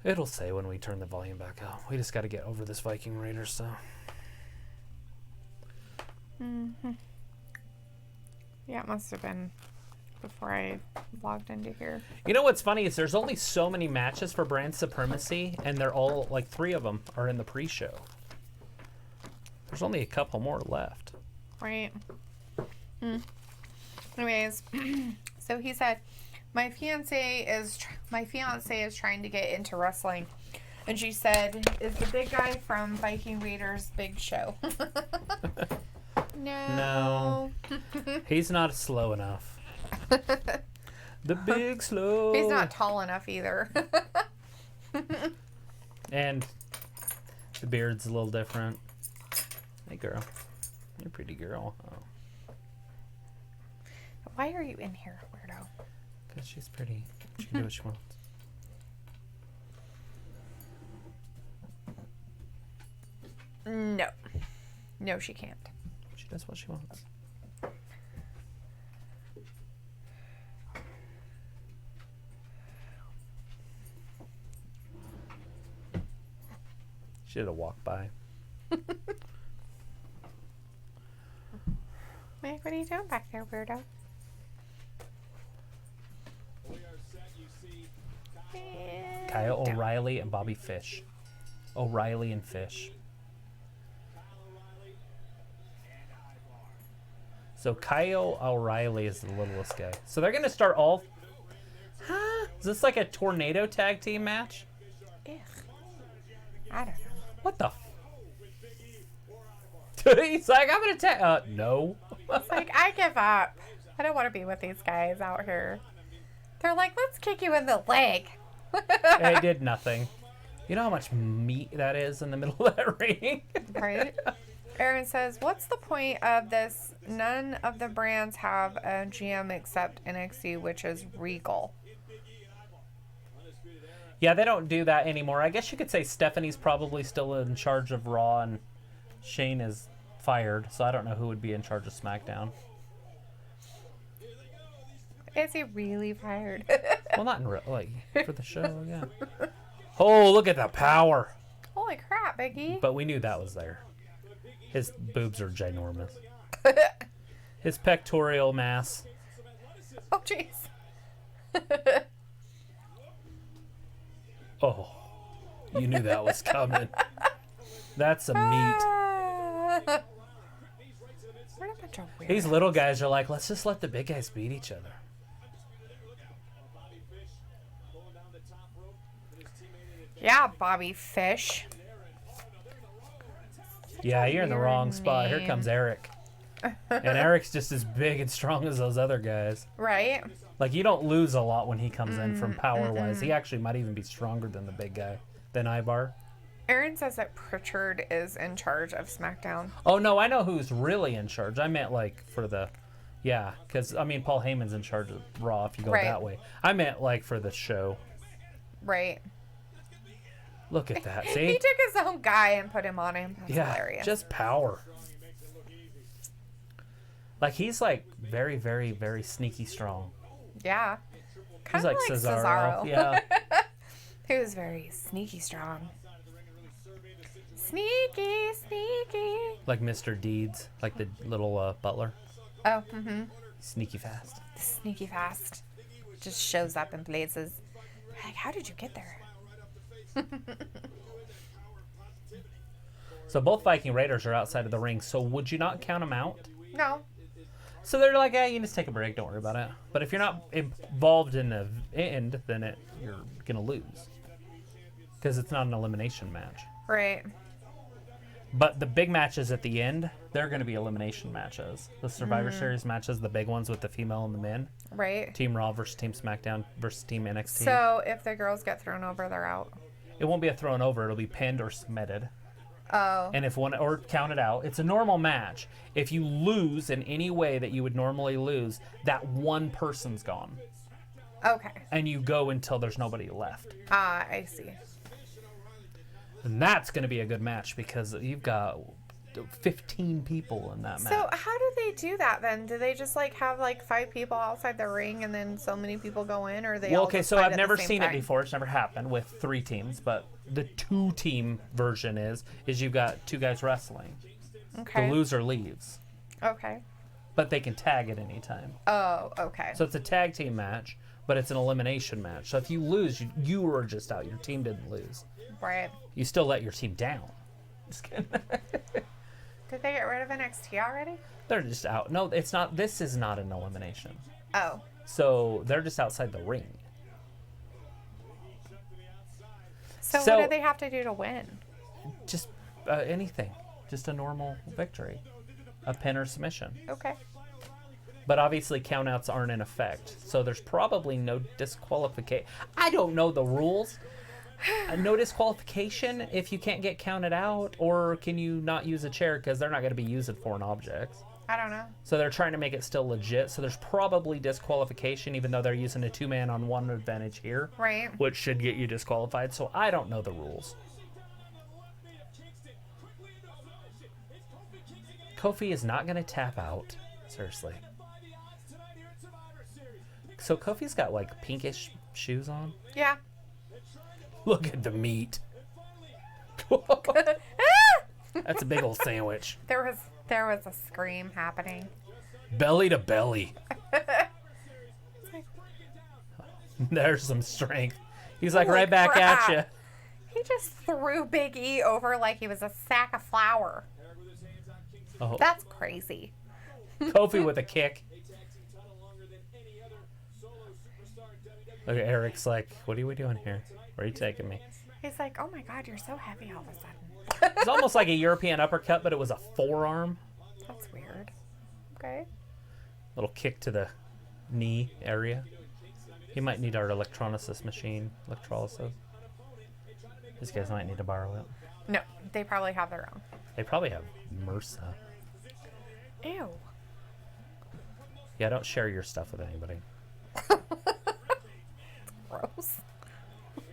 It'll say when we turn the volume back up. We just got to get over this Viking Raiders stuff. Yeah, it must have been before I logged into here. You know what's funny is there's only so many matches for Brand Supremacy, and they're all, like 3 of them are in the pre-show. There's only a couple more left. Right. Anyways, so he said, my fiance is trying to get into wrestling, and she said, is the big guy from Viking Raiders Big Show? No. He's not slow enough. The big slow. He's not tall enough either. And the beard's a little different. Hey, girl. You're a pretty girl. Oh. Why are you in here, weirdo? Because she's pretty. She can do what she wants. No. No, she can't. She does what she wants. She had to walk by. Mike, what are you doing back there, weirdo? Kyle O'Reilly and Bobby Fish. O'Reilly and Fish. So Kyle O'Reilly is the littlest guy. So they're going to start all... Huh? Is this like a tornado tag team match? Ugh. I don't know. What the... He's like, I'm going to tag... no. It's like, I give up. I don't want to be with these guys out here. They're like, let's kick you in the leg. It did nothing. You know how much meat that is in the middle of that ring? Right? Aaron says, what's the point of this? None of the brands have a GM except NXT, which is Regal. Yeah, they don't do that anymore. I guess you could say Stephanie's probably still in charge of Raw and Shane is fired, so I don't know who would be in charge of SmackDown. Is he really fired? Well, not in real, like, for the show, yeah. Oh, look at the power. Holy crap, Biggie. But we knew that was there. His boobs are ginormous. His pectoral mass. Oh, jeez. Oh, you knew that was coming. That's some meat. What a bunch of weird. These little guys are like, let's just let the big guys beat each other. Yeah, Bobby Fish. Yeah, you're in the wrong weird spot. Here name. comes Eric. And Eric's just as big and strong as those other guys. Right? Like, you don't lose a lot when he comes in from power-wise. He actually might even be stronger than the big guy, than Ivar. Aaron says that Pritchard is in charge of SmackDown. Oh, no, I know who's really in charge. I meant, like, for the... Yeah, because, I mean, Paul Heyman's in charge of Raw if you go Right. that way. I meant, like, for the show. Right. Look at that, He see? took his own guy and put him on him. That's Yeah, hilarious. just power. Like, he's, like, very, very, very sneaky strong. Yeah. He's Kind of like like Cesaro. Cesaro. Yeah. He was very sneaky strong. Sneaky, sneaky. Like Mr. Deeds, like the little butler. Oh, mm-hmm. Sneaky fast. Sneaky fast. Just shows up in places. Like, how did you get there? So both Viking Raiders are outside of the ring. So would you not count them out? No. So they're like, you can just take a break. Don't worry about it. But if you're not involved in the end, then you're going to lose. Because it's not an elimination match. Right. But the big matches at the end, they're going to be elimination matches. The Survivor Series matches, the big ones with the female and the men. Right. Team Raw versus Team SmackDown versus Team NXT. So if the girls get thrown over, they're out. It won't be a thrown over. It'll be pinned or submitted. Oh. And if one or counted out, it's a normal match. If you lose in any way that you would normally lose, that one person's gone. Okay. And you go until there's nobody left. Ah, I see. And that's going to be a good match because you've got 15 people in that match. So how do they do that then? Do they just like have like 5 people outside the ring and then so many people go in, or they all okay, just so fight I've at never the same seen time? it before. It's never happened with 3 teams, but the 2-team version is you've got 2 guys wrestling. Okay. The loser leaves, Okay. but they can tag at any time. Oh, okay. So it's a tag team match, but it's an elimination match. So if you lose, you were just out. Your team didn't lose. Right. You still let your team down. Just kidding. Did they get rid of NXT already? They're just out. No, it's not. This is not an elimination. Oh. So they're just outside the ring. So So- what do they have to do to win? Just anything. Just a normal victory. A pin or submission. Okay. But obviously countouts aren't in effect. So there's probably no disqualification. I don't know the rules. No disqualification if you can't get counted out, or can you not use a chair because they're not going to be using foreign objects. I don't know. So they're trying to make it still legit. So there's probably disqualification even though they're using a 2-man on 1 advantage here. Right. Which should get you disqualified. So I don't know the rules. Kofi is not going to tap out. Seriously. So Kofi's got like pinkish shoes on. Yeah. Look at the meat. That's a big old sandwich. There was a scream happening. Belly to belly. There's some strength. He's like Holy right back crap. at you. He just threw Big E over like he was a sack of flour. Oh, That's crazy. Kofi with a kick. Look at Eric's like, what are we doing here? Where are you taking me? He's like, oh my god, you're so heavy all of a sudden. It's almost like a European uppercut, but it was a forearm. That's weird. Okay. Little kick to the knee area. He might need our electrolysis machine. Electrolysis. These guys might need to borrow it. No, they probably have their own. They probably have MRSA. Ew. Yeah, don't share your stuff with anybody. Gross.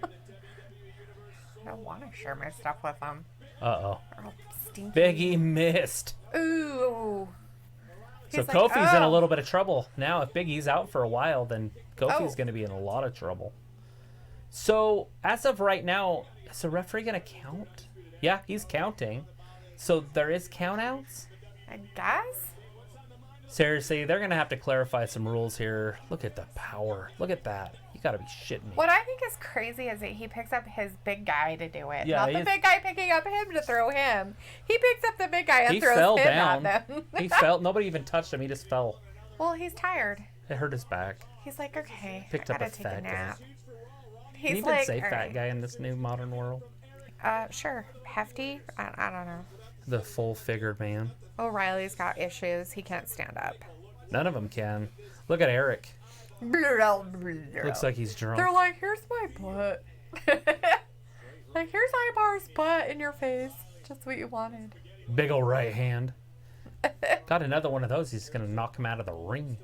I don't want to share my stuff with them. Uh-oh. They're all stinky. Big E missed. Ooh. So He's like, Kofi's in a "Oh." little bit of trouble. Now, if Big E's out for a while, then Kofi's Oh. going to be in a lot of trouble. So, as of right now, is the referee going to count? Yeah, he's counting. So, there is countouts? I guess. Seriously, they're going to have to clarify some rules here. Look at the power. Look at that. You got to be shitting me. What I think is crazy is that he picks up his big guy to do it. Yeah, Not the he's- big guy picking up him to throw him. He picks up the big guy and He throws fell him down. at them. He fell. Nobody even touched him. He just fell. Well, he's tired. It hurt his back. He's like, okay, Picked I up gotta a take a fat guy. nap. Can He's you even like, say "All fat right." guy in this new modern world? Sure. Hefty? I don't know. The full-figured man. O'Reilly's got issues. He can't stand up. None of them can. Look at Eric. Looks like he's drunk. They're like, here's my butt. Like, here's Ibar's butt in your face. Just what you wanted. Big ol' right hand. Got another one of those. He's gonna knock him out of the ring.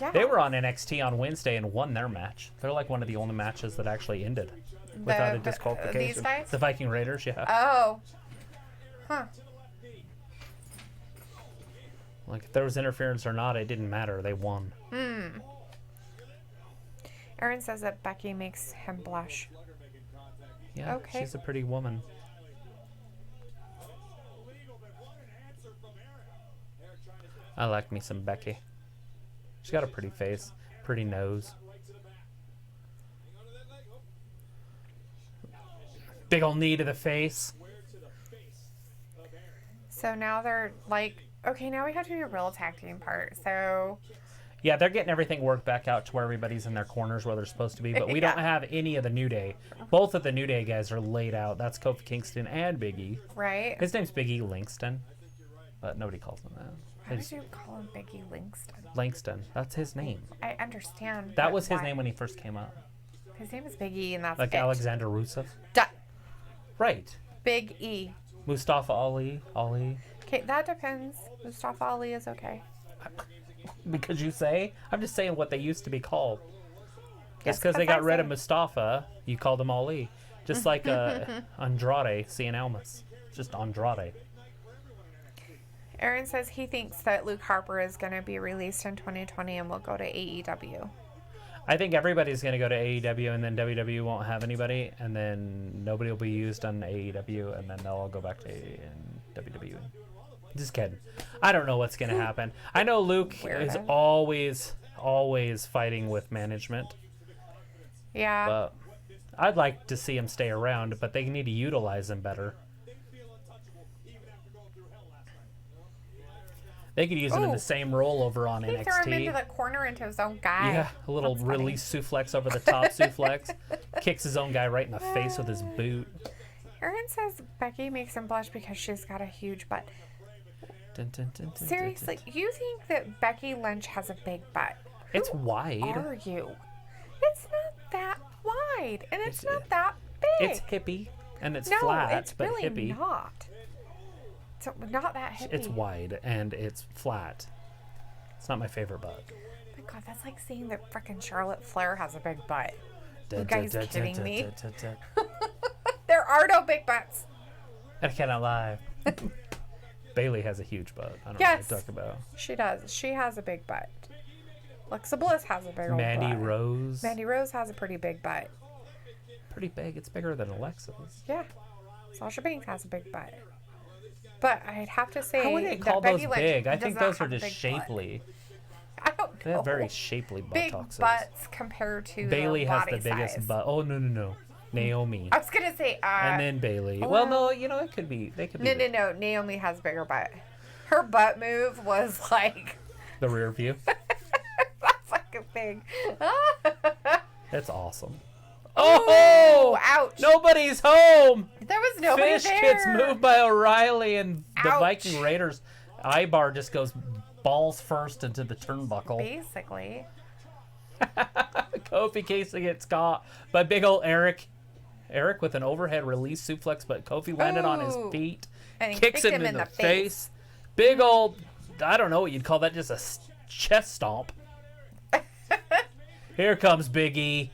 Yeah. They were on NXT on Wednesday and won their match. They're like one of the only matches that actually ended without a disqualification. These guys? The Viking Raiders, yeah. Oh. Huh. Like if there was interference or not, it didn't matter. They won. Aaron says that Becky makes him blush. Yeah, Okay. she's a pretty woman. I like me some Becky. She's got a pretty face, pretty nose. Big ol' knee to the face. So now they're like, okay, now we have to do a real tag team part. So Yeah, they're getting everything worked back out to where everybody's in their corners where they're supposed to be, but we don't have any of the New Day. Both of the New Day guys are laid out. That's Kofi Kingston and Big E. Right? His name's Big E Langston, but nobody calls him that. Why did you call him Biggie Langston? Langston. That's his name. I understand. That but was his why? name when he first came up. His name is Biggie, and that's Like it. Alexander Rusev. Right. Big E. Mustafa Ali. Okay, that depends. Mustafa Ali is okay. Because you say? I'm just saying what they used to be called. Yes, Just because they got I rid say. of Mustafa, you called him Ali. Just like Andrade, Cien Almas. Just Andrade. Aaron says he thinks that Luke Harper is going to be released in 2020 and will go to AEW. I think everybody's going to go to AEW, and then WWE won't have anybody, and then nobody will be used on AEW, and then they'll all go back to WWE. Just kidding. I don't know what's going to happen. I know Luke is always fighting with management, Yeah. but I'd like to see him stay around, but they need to utilize him better. They could use him in Ooh. the same role over on he NXT. threw him into the corner into his own guy. Yeah, a little That's funny. release suplex over the top suplex. Kicks his own guy right in the face with his boot. Aaron says Becky makes him blush because she's got a huge butt. Dun, dun, dun, dun, Seriously, dun, dun. you think that Becky Lynch has a big butt? It's wide. Are you? It's not that wide, and it's It's- not that big. It's hippie and it's no, flat, it's but really hippie. not. It's not that hippie. It's wide and it's flat. It's not my favorite butt. Oh my god, that's like saying that frickin' Charlotte Flair has a big butt. Dun, You dun, guys dun, kidding dun, me? dun, dun, dun, dun. There are no big butts. I cannot lie. Bailey has a huge butt. I don't Yes. know what to talk about. She does. She has a big butt. Alexa Bliss has a big old Mandy butt. Rose. Mandy Rose has a pretty big butt. Pretty big. It's bigger than Alexa's. Yeah. Sasha Banks has a big butt. But I'd have to say How would they that call those Becky Lynch big? I does think not those are have a just big butt. shapely. I don't They know. have very shapely big buttocks. butts compared to Bailey their has body the biggest size. butt. Oh no. Naomi. I was gonna say And then Bailey. well, Well, no, you know, it could be. They could be no. Naomi has a bigger butt. Her butt move was like the rear view. that's fucking big. That's awesome. Oh, Oh, ouch! nobody's home. There was nobody Fish there. gets moved by O'Reilly, and the Ouch. Viking Raiders. Ibar just goes balls first into the turnbuckle. Basically. Kofi Kingston gets caught by big old Eric. Eric with an overhead release suplex, but Kofi landed on his Ooh. feet, And he kicks kicked him him in in the the face. Big old, I don't know what you'd call that, just a chest stomp. Here comes Big E.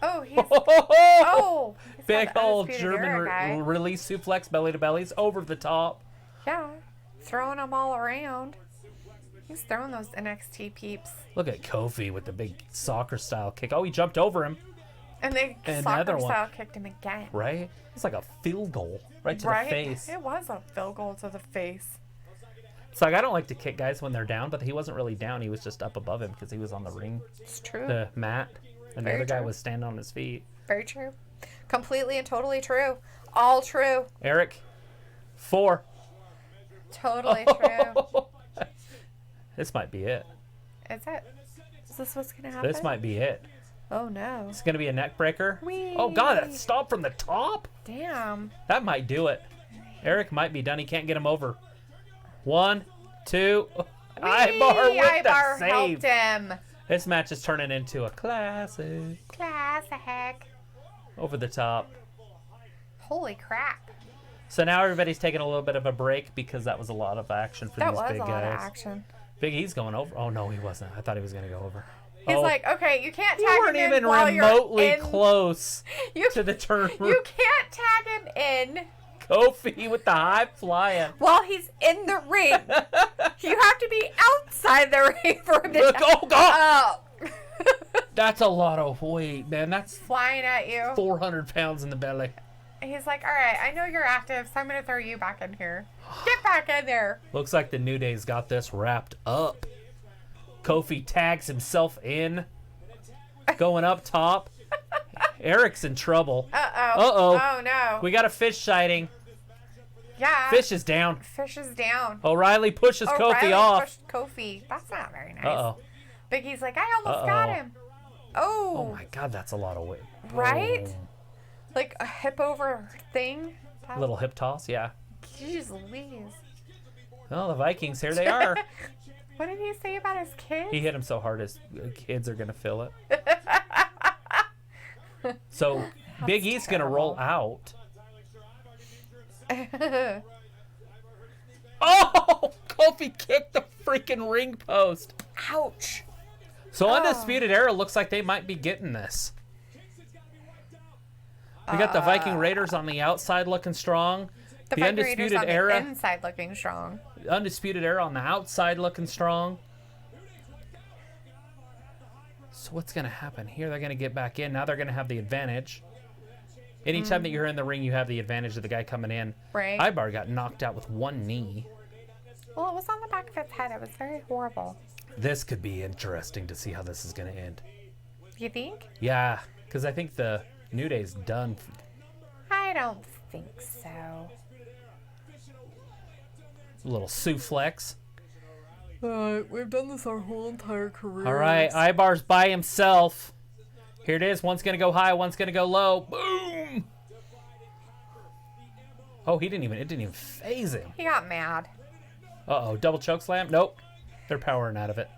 Oh, he's Oh, oh. he's big not the old Undisputed German Era guy. release suplex, belly to bellies, over the top. Yeah, throwing them all around. He's throwing those NXT peeps. Look at Kofi with the big soccer style kick. Oh, he jumped over him, And they Another soccer one. style kicked him again. right? It's like a field goal right to Right? the face. It was a field goal to the face. It's like I don't like to kick guys when they're down, but he wasn't really down. He was just up above him because he was on the ring, It's true. the mat, and the Very other guy true. was standing on his feet. Very true. Completely and totally true. All true. Eric, 4. Totally true. This might be it. Is it? Is this what's gonna happen? This might be it. Oh no. It's gonna be a neck breaker. Whee! Oh God, that stop from the top. Damn. That might do it. Eric might be done. He can't get him over. 1, 2. Ibar with Ibar the save. helped him. This match is turning into a classic. Classic. Over the top. Holy crap. So now everybody's taking a little bit of a break because that was a lot of action for That these was big a lot guys. of action. Big E's going over. Oh no, he wasn't. I thought he was gonna go over. He's Oh, like, okay, you can't you tag weren't him even in while remotely you're in. close You, to the turn. you can't tag him in Kofi with the high flying. while he's in the ring. You have to be outside the ring for him to Look, oh God, Oh. that's a lot of weight, man. That's Flying at you. 400 pounds in the belly. He's like, all right, I know you're active, so I'm going to throw you back in here. Get back in there. Looks like the New Day's got this wrapped up. Kofi tags himself in, going up top. Eric's in trouble. Uh-oh. Uh-oh. Oh, no. We got a fish sighting. Yeah. Fish is down. Fish is down. O'Reilly pushes Kofi O'Reilly off. pushed Kofi. That's not very nice. Uh-oh. Big E's like, I almost got him. Oh Oh. my God, that's a lot of weight. Right? Like a hip over thing. Oh. Little hip toss, yeah. Jeez Louise. Well, the Vikings, here they are. What did he say about his kids? He hit him so hard his kids are going to feel it. So Big E's going to roll out. Oh! Kofi kicked the freaking ring post. Ouch. So Undisputed Era looks like they might be getting this. We got the Viking Raiders on the outside looking strong. The Undisputed on Era. the inside looking strong. Undisputed Era on the outside looking strong. So what's going to happen here? They're going to get back in. Now they're going to have the advantage. Anytime that you're in the ring, you have the advantage of the guy coming in. Right. Ibar got knocked out with one knee. Well, it was on the back of its head. It was very horrible. This could be interesting to see how this is going to end. You think? Yeah, because I think the New Day's done. I don't think so. A little suplex. We've done this our whole entire career. All right, Ibar's by himself. Here it is. One's going to go high, one's going to go low. Boom! Oh, it didn't even phase him. He got mad. Uh-oh, double choke slam? Nope. They're powering out of it.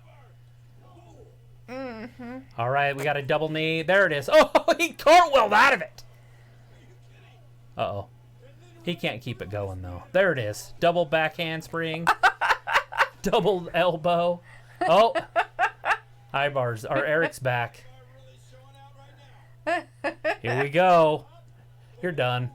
Mm-hmm. All right, we got a double knee. There it is. Oh, he cartwheeled out of it. Uh-oh. He can't keep it going, though. There it is. Double back handspring. Double elbow. Oh. Ibar's, or Eric's back. Here we go. You're done.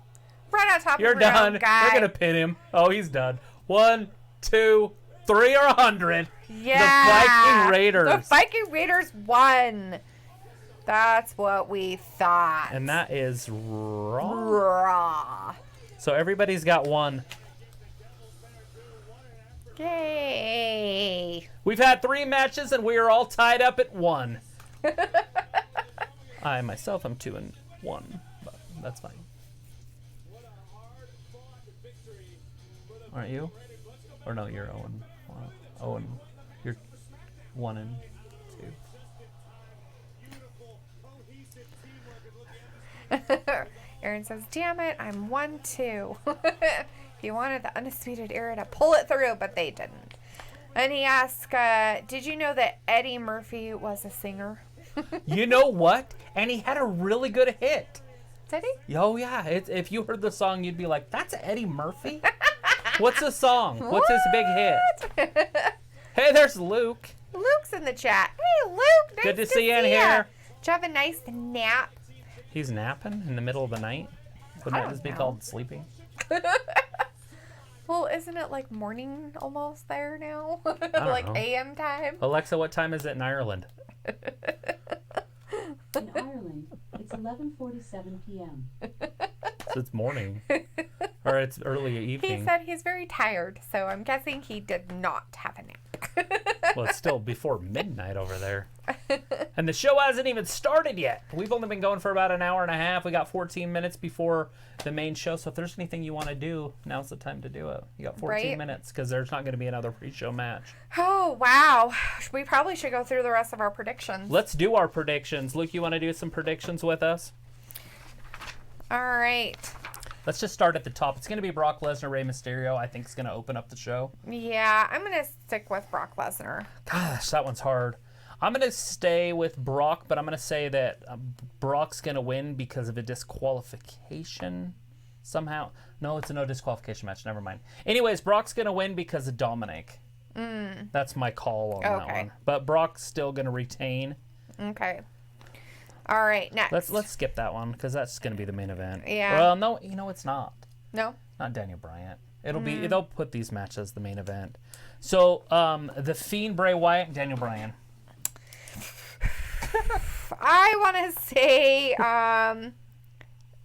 Right on top You're of your done. own guy. They're going to pin him. Oh, he's done. 1, 2, 3 or 100. Yeah. The Viking Raiders. The Viking Raiders won. That's what we thought. And that is wrong. Raw. So everybody's got one. Yay. We've had 3 matches and we are all tied up at 1. I myself am 2-1, but that's fine. Aren't you? Or no, you're 0-1. You're 1-2. Aaron says, damn it, I'm 1-2. He wanted the Undisputed Era to pull it through, but they didn't. And he asked, did you know that Eddie Murphy was a singer? You know what? And he had a really good hit. Did he? Oh, yeah. If you heard the song, you'd be like, that's Eddie Murphy? What's the song? What's his big hit? Hey, there's Luke. Luke's in the chat. Hey, Luke. Nice Good to see you in ya. here. Did you have a nice nap? He's napping in the middle of the night? Wouldn't that just be know. called sleeping? Well, isn't it like morning almost there now? don't Like know. AM time? Alexa, what time is it in Ireland? In Ireland, it's 11:47 p.m. So it's morning. Or it's early He evening. said he's very tired, so I'm guessing he did not have a nap. Well, it's still before midnight over there. And the show hasn't even started yet. We've only been going for about an hour and a half. We got 14 minutes before the main show. So if there's anything you want to do, now's the time to do it. You got 14 Right. minutes because there's not going to be another pre-show match. Oh, wow. We probably should go through the rest of our predictions. Let's do our predictions. Luke, you want to do some predictions with us? All right. Let's just start at the top. It's going to be Brock Lesnar, Rey Mysterio. I think it's going to open up the show. Yeah, I'm going to stick with Brock Lesnar. Gosh, that one's hard. I'm going to stay with Brock, but I'm going to say that Brock's going to win because of a disqualification somehow. No, it's a no disqualification match. Never mind. Anyways, Brock's going to win because of Dominic. That's my call on that Okay. one. But Brock's still going to retain. Okay. All right, next. Let's skip that one because that's going to be the main event. Yeah. Well, no, it's not. No? Not Daniel Bryan. It'll be they'll put these matches as the main event. So, the Fiend, Bray Wyatt, and Daniel Bryan. I want to say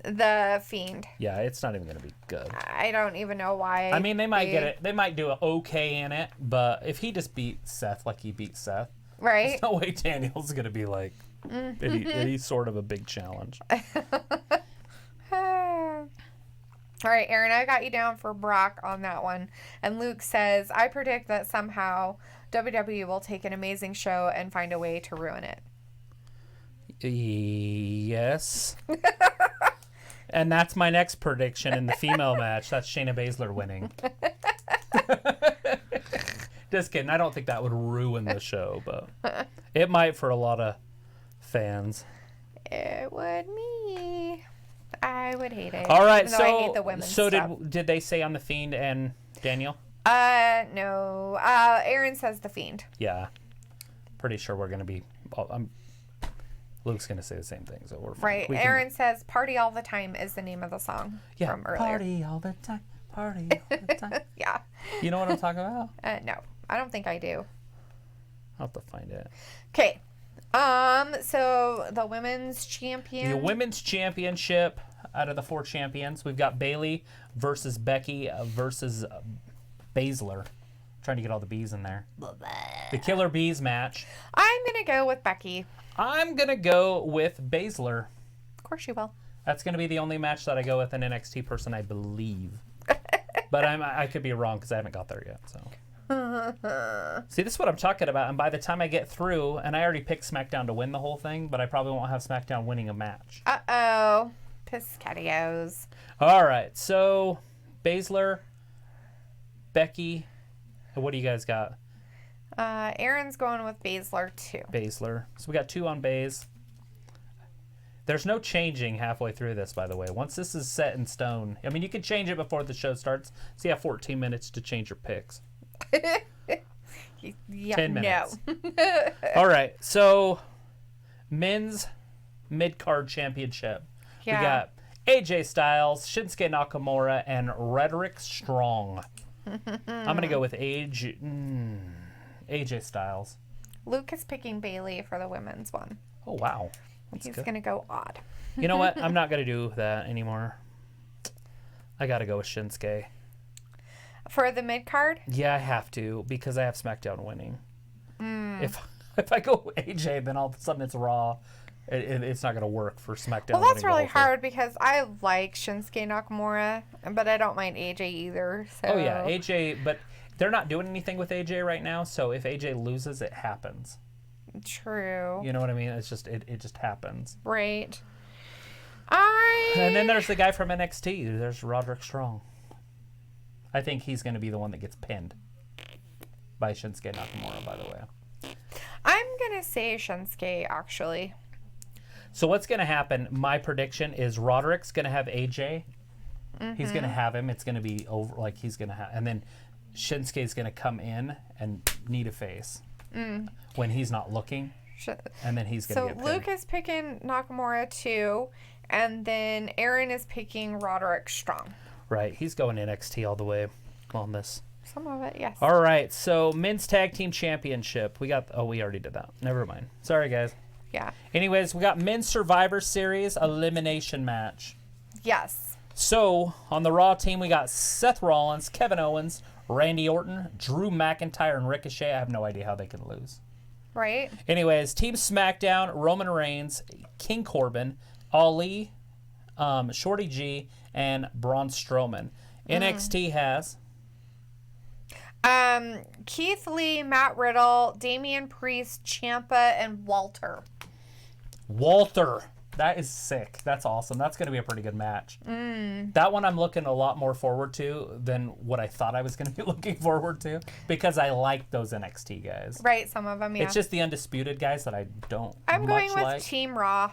the Fiend. Yeah, it's not even going to be good. I don't even know why. I mean, they might get it. They might do an okay in it, but if he just beat Seth like he beat Seth, Right? there's no way Daniel's going to be like any sort of a big challenge. All right, Aaron, I got you down for Brock on that one. And Luke says, I predict that somehow WWE will take an amazing show and find a way to ruin it. Yes. And that's my next prediction in the female match. That's Shayna Baszler winning. Just kidding. I don't think that would ruin the show, but it might for a lot of fans. It would me. I would hate it. All right, even though I hate the women's stuff. did they say on The Fiend and Daniel? No. Aaron says the Fiend. Yeah. Pretty sure we're going to be... Luke's going to say the same thing, so we're fine. Right. Aaron says Party All the Time is the name of the song from earlier. Party all the time. Party all the time. Yeah. You know what I'm talking about? No. I don't think I do. I'll have to find it. Okay. So the women's champion. The women's championship, out of the 4 champions, we've got Bayley versus Becky versus Baszler. Trying to get all the B's in there. The Killer Bees match. I'm going to go with Becky. I'm going to go with Baszler. Of course you will. That's going to be the only match that I go with an NXT person, I believe. But I could be wrong because I haven't got there yet. So see, this is what I'm talking about. And by the time I get through, and I already picked SmackDown to win the whole thing, but I probably won't have SmackDown winning a match. Uh-oh. Piscatios. All right. So Baszler, Becky. What do you guys got? Aaron's going with Baszler too. Baszler. So we got 2 on Baz. There's no changing halfway through this, by the way. Once this is set in stone, I mean, you can change it before the show starts. So you have 14 minutes to change your picks. Yeah, 10 minutes. No. All right. So men's mid-card championship. Yeah. We got AJ Styles, Shinsuke Nakamura, and Roderick Strong. I'm going to go with AJ Styles. Luke is picking Bayley for the women's one. Oh, wow. That's He's good. going to go odd. You know what? I'm not going to do that anymore. I got to go with Shinsuke. For the mid card? Yeah, I have to because I have SmackDown winning. If I go AJ, then all of a sudden it's Raw. It's not going to work for SmackDown. Well, that's winning really the whole hard because I like Shinsuke Nakamura, but I don't mind AJ either. So. Oh, yeah. AJ, but they're not doing anything with AJ right now, so if AJ loses, it happens. True. You know what I mean? It's just it just happens. Right. And then there's the guy from NXT. There's Roderick Strong. I think he's going to be the one that gets pinned by Shinsuke Nakamura, by the way. I'm going to say Shinsuke, actually. So what's going to happen, my prediction is Roderick's going to have AJ. He's going to have him. It's going to be over, like he's going to have, and then Shinsuke's going to come in and need a face when he's not looking, and then he's going to So get pinned. Luke is picking Nakamura too, and then Aaron is picking Roderick Strong. Right, he's going NXT all the way on this. Some of it, yes. All right, so men's tag team championship. We already did that. Never mind. Sorry, guys. Yeah. Anyways, we got men's Survivor Series elimination match. Yes. So, on the Raw team, we got Seth Rollins, Kevin Owens, Randy Orton, Drew McIntyre, and Ricochet. I have no idea how they can lose. Right? Anyways, Team SmackDown, Roman Reigns, King Corbin, Ali, Shorty G, and Braun Strowman. NXT has... Keith Lee, Matt Riddle, Damian Priest, Ciampa, and Walter. That is sick. That's awesome. That's going to be a pretty good match. That one I'm looking a lot more forward to than what I thought I was going to be looking forward to because I like those NXT guys. Right, some of them, yeah. It's just the Undisputed guys that I don't I'm going much with like. Team Raw.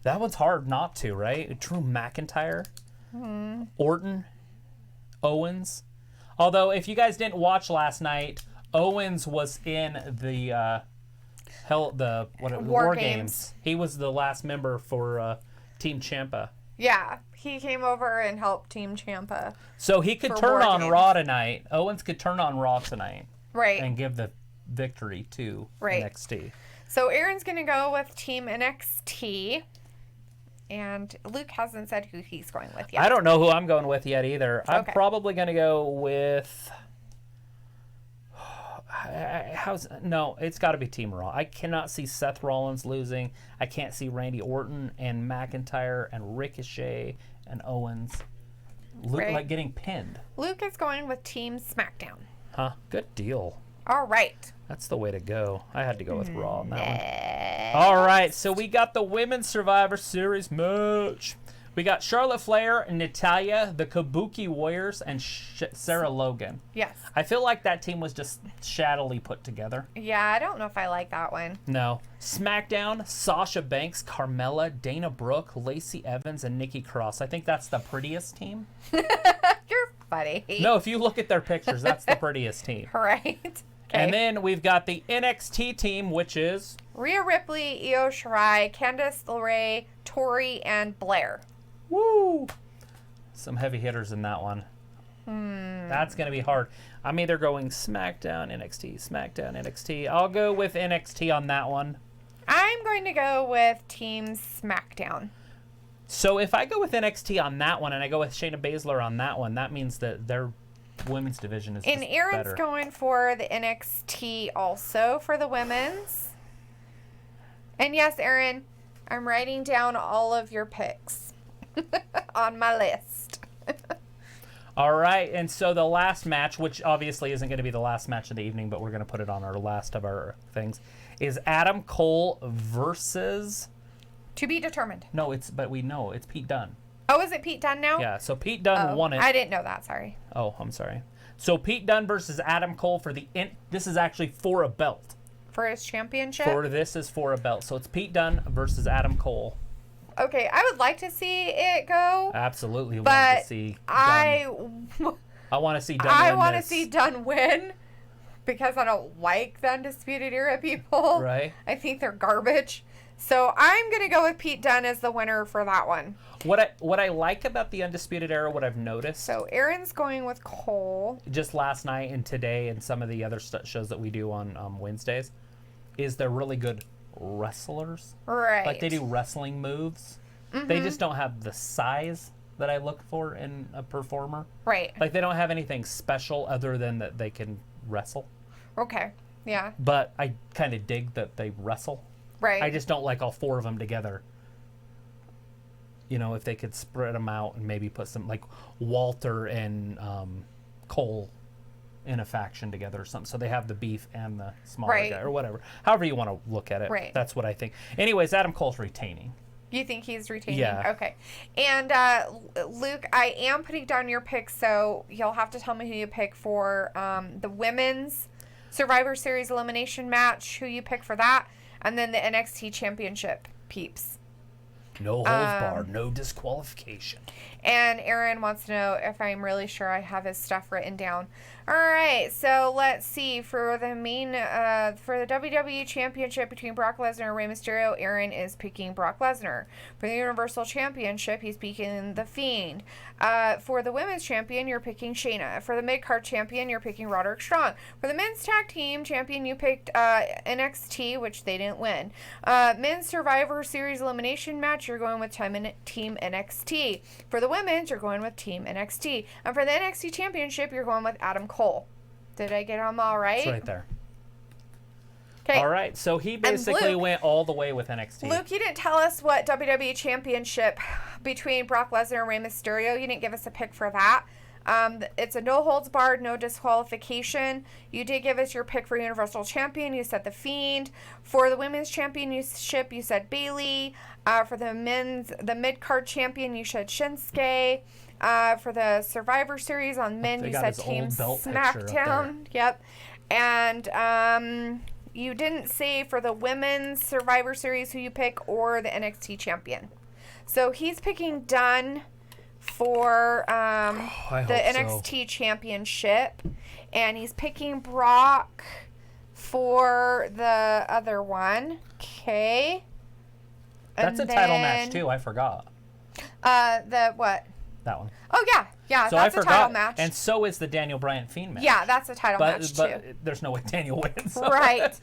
That one's hard not to, right? Drew McIntyre, Orton, Owens. Although, if you guys didn't watch last night, Owens was in the War Games. He was the last member for Team Ciampa. Yeah, he came over and helped Team Ciampa. So he could For turn War on Games. Raw tonight. Owens could turn on Raw tonight. Right. And give the victory to NXT. So Aaron's going to go with Team NXT. And Luke hasn't said who he's going with yet. I don't know who I'm going with yet either. I'm Okay. probably going to go with... it's got to be Team Raw. I cannot see Seth Rollins losing. I can't see Randy Orton and McIntyre and Ricochet and Owens. Luke Right. like getting pinned. Luke is going with Team SmackDown. Huh? Good deal. All right. That's the way to go. I had to go with Raw on that one. All right, so we got the Women's Survivor Series match. We got Charlotte Flair, Natalya, the Kabuki Warriors, and Sarah Logan. Yes. I feel like that team was just shaddily put together. Yeah, I don't know if I like that one. No. SmackDown, Sasha Banks, Carmella, Dana Brooke, Lacey Evans, and Nikki Cross. I think that's the prettiest team. You're funny. No, if you look at their pictures, that's the prettiest team. Right. Okay. And then we've got the NXT team, which is... Rhea Ripley, Io Shirai, Candice LeRae, Tori, and Blair. Woo! Some heavy hitters in that one. That's going to be hard. I'm either going SmackDown, NXT. I'll go with NXT on that one. I'm going to go with Team SmackDown. So if I go with NXT on that one and I go with Shayna Baszler on that one, that means that their women's division is And just Aaron's better. going for the NXT also for the women's. And yes, Aaron, I'm writing down all of your picks on my list. All right, and so the last match, which obviously isn't going to be the last match of the evening, but we're going to put it on our last of our things, is Adam Cole versus... To be determined. No, but we know it's Pete Dunne. Oh, is it Pete Dunne now? Yeah, so Pete Dunne Oh, won it. I didn't know that. Sorry. Oh, I'm sorry. So Pete Dunne versus Adam Cole for the... This is actually for a belt. For his championship? This is for a belt. So it's Pete Dunne versus Adam Cole. Okay, I would like to see it go. Absolutely want But to see Dunne. I want to see Dunne I win want to this. see Dunne win because I don't like the Undisputed Era people. Right. I think they're garbage. So I'm going to go with Pete Dunne as the winner for that one. What I like about the Undisputed Era, what I've noticed... So Aaron's going with Cole. Just last night and today and some of the other shows that we do on Wednesdays, is they're really good wrestlers. Right. Like they do wrestling moves. They just don't have the size that I look for in a performer. Right. Like they don't have anything special other than that they can wrestle. Okay. Yeah. But I kind of dig that they wrestle. Right. I just don't like all four of them together. You know, if they could spread them out and maybe put some, like Walter and Cole in a faction together or something. So they have the beef and the smaller Right. guy or whatever. However you want to look at it. Right. That's what I think. Anyways, Adam Cole's retaining. You think he's retaining? Yeah. Okay. And Luke, I am putting down your picks, so you'll have to tell me who you pick for the women's Survivor Series elimination match, who you pick for that, and then the NXT Championship peeps. No holds barred, no disqualification. And Aaron wants to know if I'm really sure I have his stuff written down. All right, so let's see. For the for the WWE Championship between Brock Lesnar and Rey Mysterio, Aaron is picking Brock Lesnar. For the Universal Championship, he's picking The Fiend. For the Women's Champion, you're picking Shayna. For the Mid-Card Champion, you're picking Roderick Strong. For the Men's Tag Team Champion, you picked NXT, which they didn't win. Men's Survivor Series Elimination Match, you're going with Team NXT. For the Women's, you're going with Team NXT. And for the NXT Championship, you're going with Adam Cole. Did I get them all right? It's right there. Okay. All right, so he basically Luke- went all the way with NXT. Luke, you didn't tell us what WWE Championship between Brock Lesnar and Rey Mysterio. You didn't give us a pick for that. It's a no holds barred, no disqualification. You did give us your pick for Universal Champion. You said The Fiend. For the Women's Championship, you said Bayley. For the mid card champion, you said Shinsuke. For the Survivor Series on men, They you got said his Team old belt picture up SmackDown. Yep. And you didn't say for the Women's Survivor Series who you pick or the NXT champion. So he's picking Dunne for I the hope so. NXT championship, and he's picking Brock for the other one. Okay. That's a title match too. I forgot The what? that one. Oh yeah, So that's I a forgot, title match. and so is the Daniel Bryan Fiend match. Yeah, that's a title match too. But there's no way Daniel wins. Right.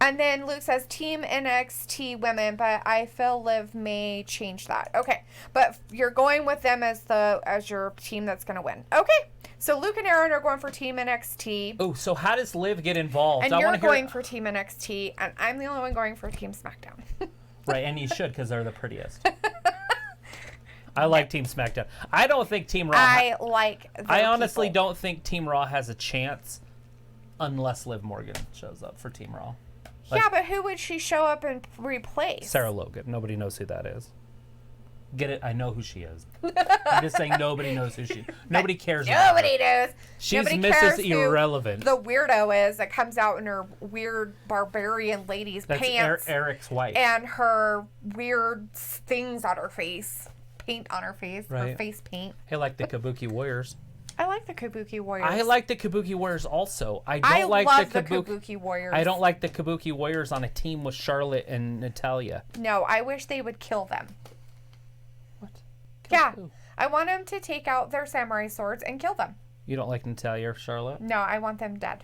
And then Luke says Team NXT women, but I feel Liv may change that. Okay. But you're going with them as your team that's going to win. Okay. So Luke and Aaron are going for Team NXT. Oh, so how does Liv get involved? And I you're wanna going for Team NXT, and I'm the only one going for Team SmackDown. Right, and you should because they're the prettiest. I like Team SmackDown. I don't think Team Raw. I like. I honestly people. don't think Team Raw has a chance unless Liv Morgan shows up for Team Raw. Like, Yeah, but who would she show up and replace? Sarah Logan. Nobody knows who that is. Get it? I know who she is. I'm just saying nobody knows who she. Nobody cares. about Nobody her. knows. She's Nobody Mrs. cares who Irrelevant. The weirdo is that comes out in her weird barbarian lady's That's pants Eric's wife. and her weird things on her face, paint on her face, her Right. face paint. Hey, like the Kabuki Warriors. I like the Kabuki Warriors. I like the Kabuki Warriors also. I I don't like love the the Kabuki. Kabuki Warriors. I don't like the Kabuki Warriors on a team with Charlotte and Natalia. No, I wish they would kill them. What? Yeah. Who? I want them to take out their samurai swords and kill them. You don't like Natalia or Charlotte? No, I want them dead.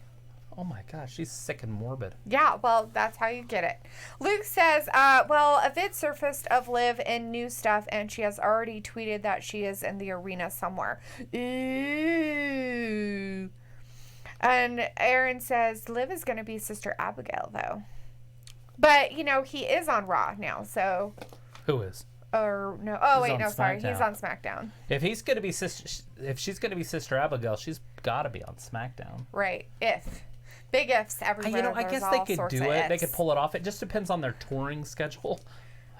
Oh my gosh, she's sick and morbid. Yeah, well, that's how you get it. Luke says, well, a vid surfaced of Liv in new stuff, and she has already tweeted that she is in the arena somewhere. Ooh. And Aaron says, Liv is going to be Sister Abigail, though. But, you know, he is on Raw now, so... Who is? Or, no. Oh, He's wait, on no, sorry. He's SmackDown. on SmackDown. If she's gonna be Sister Abigail, she's got to be on SmackDown. Right. If. Big ifs everywhere. I There's guess they all could sorts do of it. They ifs. could pull it off. It just depends on their touring schedule.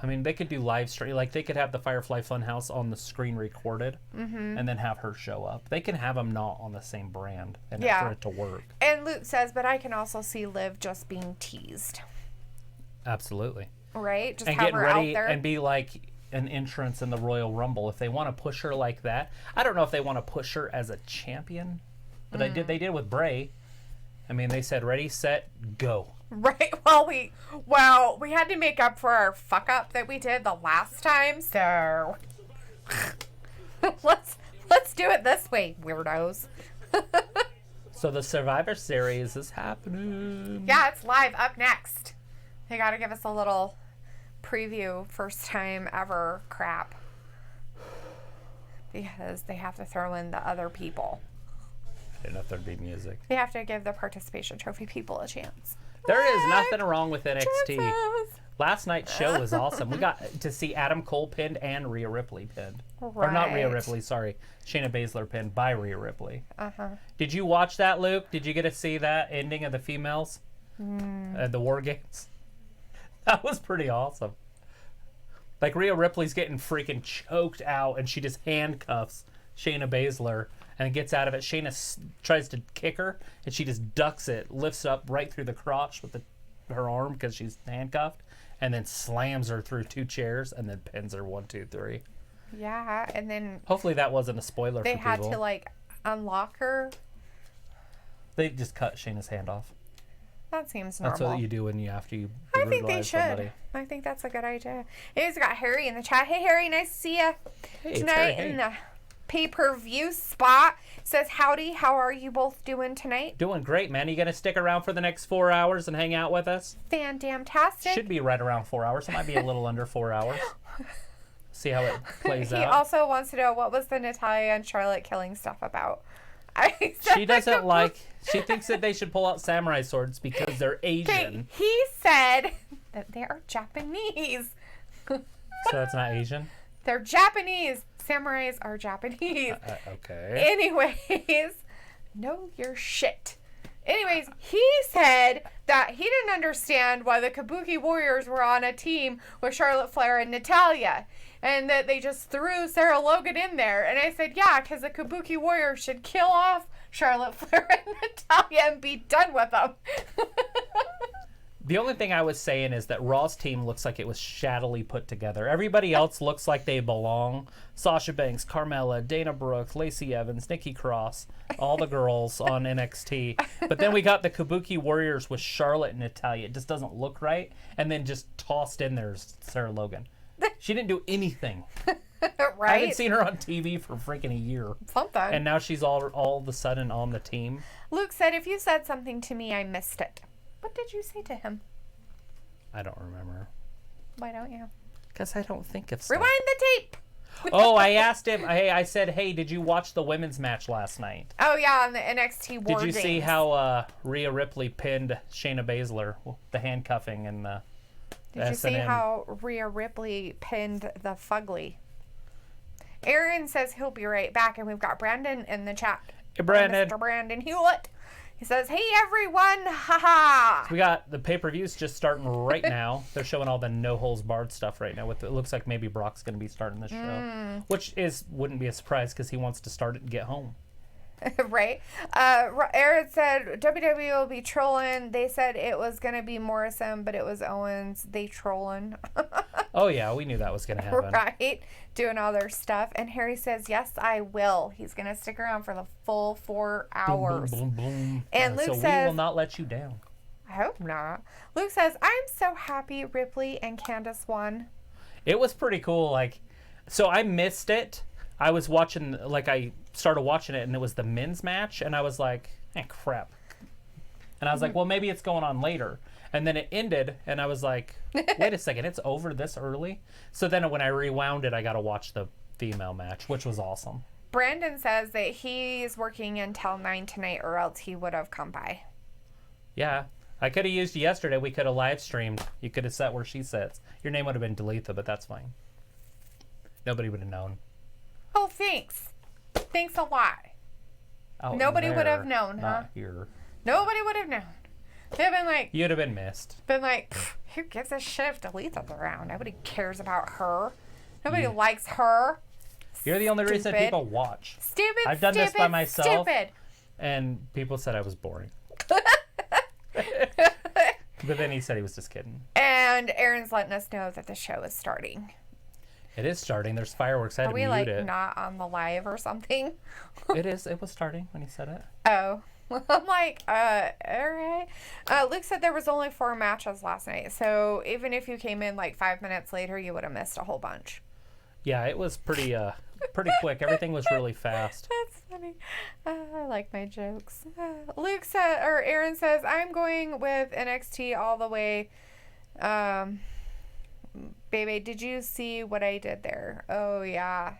I mean, they could do live stream. Like, they could have the Firefly Funhouse on the screen recorded and then have her show up. They can have them not on the same brand and Yeah. for it to work. And Luke says, but I can also see Liv just being teased. Absolutely. Right? Just And have getting her out ready there. and be like an entrance in the Royal Rumble. If they want to push her like that, I don't know if they want to push her as a champion, but they did with Bray. I mean, they said ready, set, go. Right. Well, we had to make up for our fuck up that we did the last time, so let's do it this way, weirdos. So the Survivor Series is happening. Yeah, it's live up next. They got to give us a little preview, first time ever crap. Because they have to throw in the other people. I didn't know if there'd be music. They have to give the participation trophy people a chance. There is nothing wrong with NXT. Chances. Last night's show was awesome. We got to see Adam Cole pinned and Rhea Ripley pinned. Or not Rhea Right. Ripley, sorry. Shayna Baszler pinned by Rhea Ripley. Uh-huh. Did you watch that, Luke? Did you get to see that ending of the females? The War Games? That was pretty awesome. Like, Rhea Ripley's getting freaking choked out, and she just handcuffs Shayna Baszler and gets out of it. Shayna tries to kick her, and she just ducks it, lifts up right through the crotch with her arm because she's handcuffed, and then slams her through 2 chairs, and then pins her 1, 2, 3. Yeah, and then Hopefully that wasn't a spoiler they for had people. to, like, unlock her. They just cut Shayna's hand off. That seems That's normal. what you do after you I think they brutalize should. somebody. I think that's a good idea. Anyways, we got Harry in the chat. Hey, Harry, nice to see you Hey, it's tonight Harry, hey. in the pay-per-view spot. Says, howdy, how are you both doing tonight? Doing great, man. You gonna stick around for the next 4 hours and hang out with us? Fan-damn-tastic. Should be right around 4 hours. It might be a little under 4 hours. See how it plays He out. also wants to know, what was the Natalia and Charlotte killing stuff about? She doesn't like. She thinks that they should pull out samurai swords because they're Okay, Asian. he said that they are Japanese. So that's not Asian. They're Japanese. Samurais are Japanese. Okay. Anyways, know your shit. Anyways, he said that he didn't understand why the Kabuki Warriors were on a team with Charlotte Flair and Natalia, and that they just threw Sarah Logan in there. And I said, yeah, because the Kabuki Warriors should kill off Charlotte Flair and Natalia and be done with them. The only thing I was saying is that Raw's team looks like it was shaddily put together. Everybody else looks like they belong. Sasha Banks, Carmella, Dana Brooke, Lacey Evans, Nikki Cross, all the girls on NXT. But then we got the Kabuki Warriors with Charlotte and Natalia. It just doesn't look right. And then just tossed in there's Sarah Logan. She didn't do anything. I Right? haven't seen her on TV for freaking a year. Something. And now she's all of a sudden on the team. Luke said, if you said something to me, I missed it. What did you say to him? I don't remember. Why don't you? Because I don't think of stuff. Rewind the tape. Oh, I asked him. I said, hey, did you watch the women's match last night? Oh, yeah, on the NXT War Did you see Games. how Rhea Ripley pinned Shayna Baszler? The handcuffing and the Did you see S&M. how Rhea Ripley pinned the Fugly? Aaron says he'll be right back, and we've got Brandon in the chat. Hey, Brandon. Mr. Brandon Hewlett. He says, "Hey everyone, haha." We got the pay-per-views just starting right now. They're showing all the no holds barred stuff right now. With it looks like maybe Brock's going to be starting the show, which wouldn't be a surprise because he wants to start it and get home. Right. Aaron said WWE will be trolling. They said it was going to be Morrison, but it was Owens. They trolling. Oh yeah, we knew that was going to happen. Right. Doing all their stuff. And Harry says, "Yes, I will." He's going to stick around for the full 4 hours. Boom, boom, boom. And Luke so says, we will not let you down. I hope not. Luke says, "I'm so happy Ripley and Candace won." It was pretty cool. Like, so I missed it. I was watching, like, I started watching it, and it was the men's match, and I was like, crap. And I was like, well, maybe it's going on later. And then it ended, and I was like, wait a second, it's over this early? So then when I rewound it, I got to watch the female match, which was awesome. Brandon says that he's working until 9 tonight, or else he would have come by. Yeah. I could have used yesterday. We could have live streamed. You could have sat where she sits. Your name would have been Dalitha, but that's fine. Nobody would have known. Oh, thanks. Thanks a lot. Out Nobody would there, have known, huh? not here. Nobody would have known. They'd have been like, You'd have been missed. who gives a shit if Dalitha's around? Nobody cares about her. Nobody likes her. You're the only reason Stupid. people watch. Stupid, I've done this by myself. Stupid. And people said I was boring. But then he said he was just kidding. And Aaron's letting us know that the show is starting. It is starting. There's fireworks. I had Are to we mute like it. not on the live or something? It is. It was starting when he said it. Oh. I'm like, all right. Luke said there was only 4 matches last night. So even if you came in like 5 minutes later, you would have missed a whole bunch. Yeah, it was pretty quick. Everything was really fast. That's funny. I like my jokes. Luke said, or Aaron says, "I'm going with NXT all the way." Baby, did you see what I did there? Oh, yeah.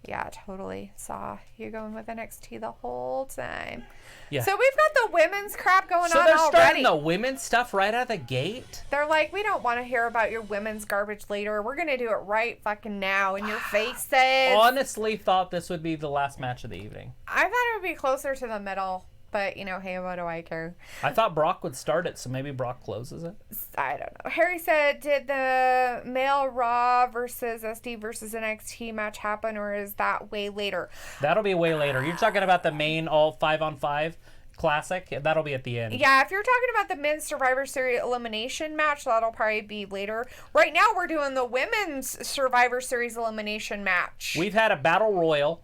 Yeah, totally saw you going with NXT the whole time. Yeah. So we've got the women's crap going So on they're already. starting the women's stuff right out of the gate? They're like, we don't want to hear about your women's garbage later. We're going to do it right fucking now in your faces. Honestly thought this would be the last match of the evening. I thought it would be closer to the middle. But, you know, hey, what do I care? I thought Brock would start it, so maybe Brock closes it. I don't know. Harry said, did the male Raw versus SD versus NXT match happen, or is that way later? That'll be way later. You're talking about the main all 5-on-5 classic? That'll be at the end. Yeah, if you're talking about the men's Survivor Series elimination match, that'll probably be later. Right now, we're doing the women's Survivor Series elimination match. We've had a battle royal.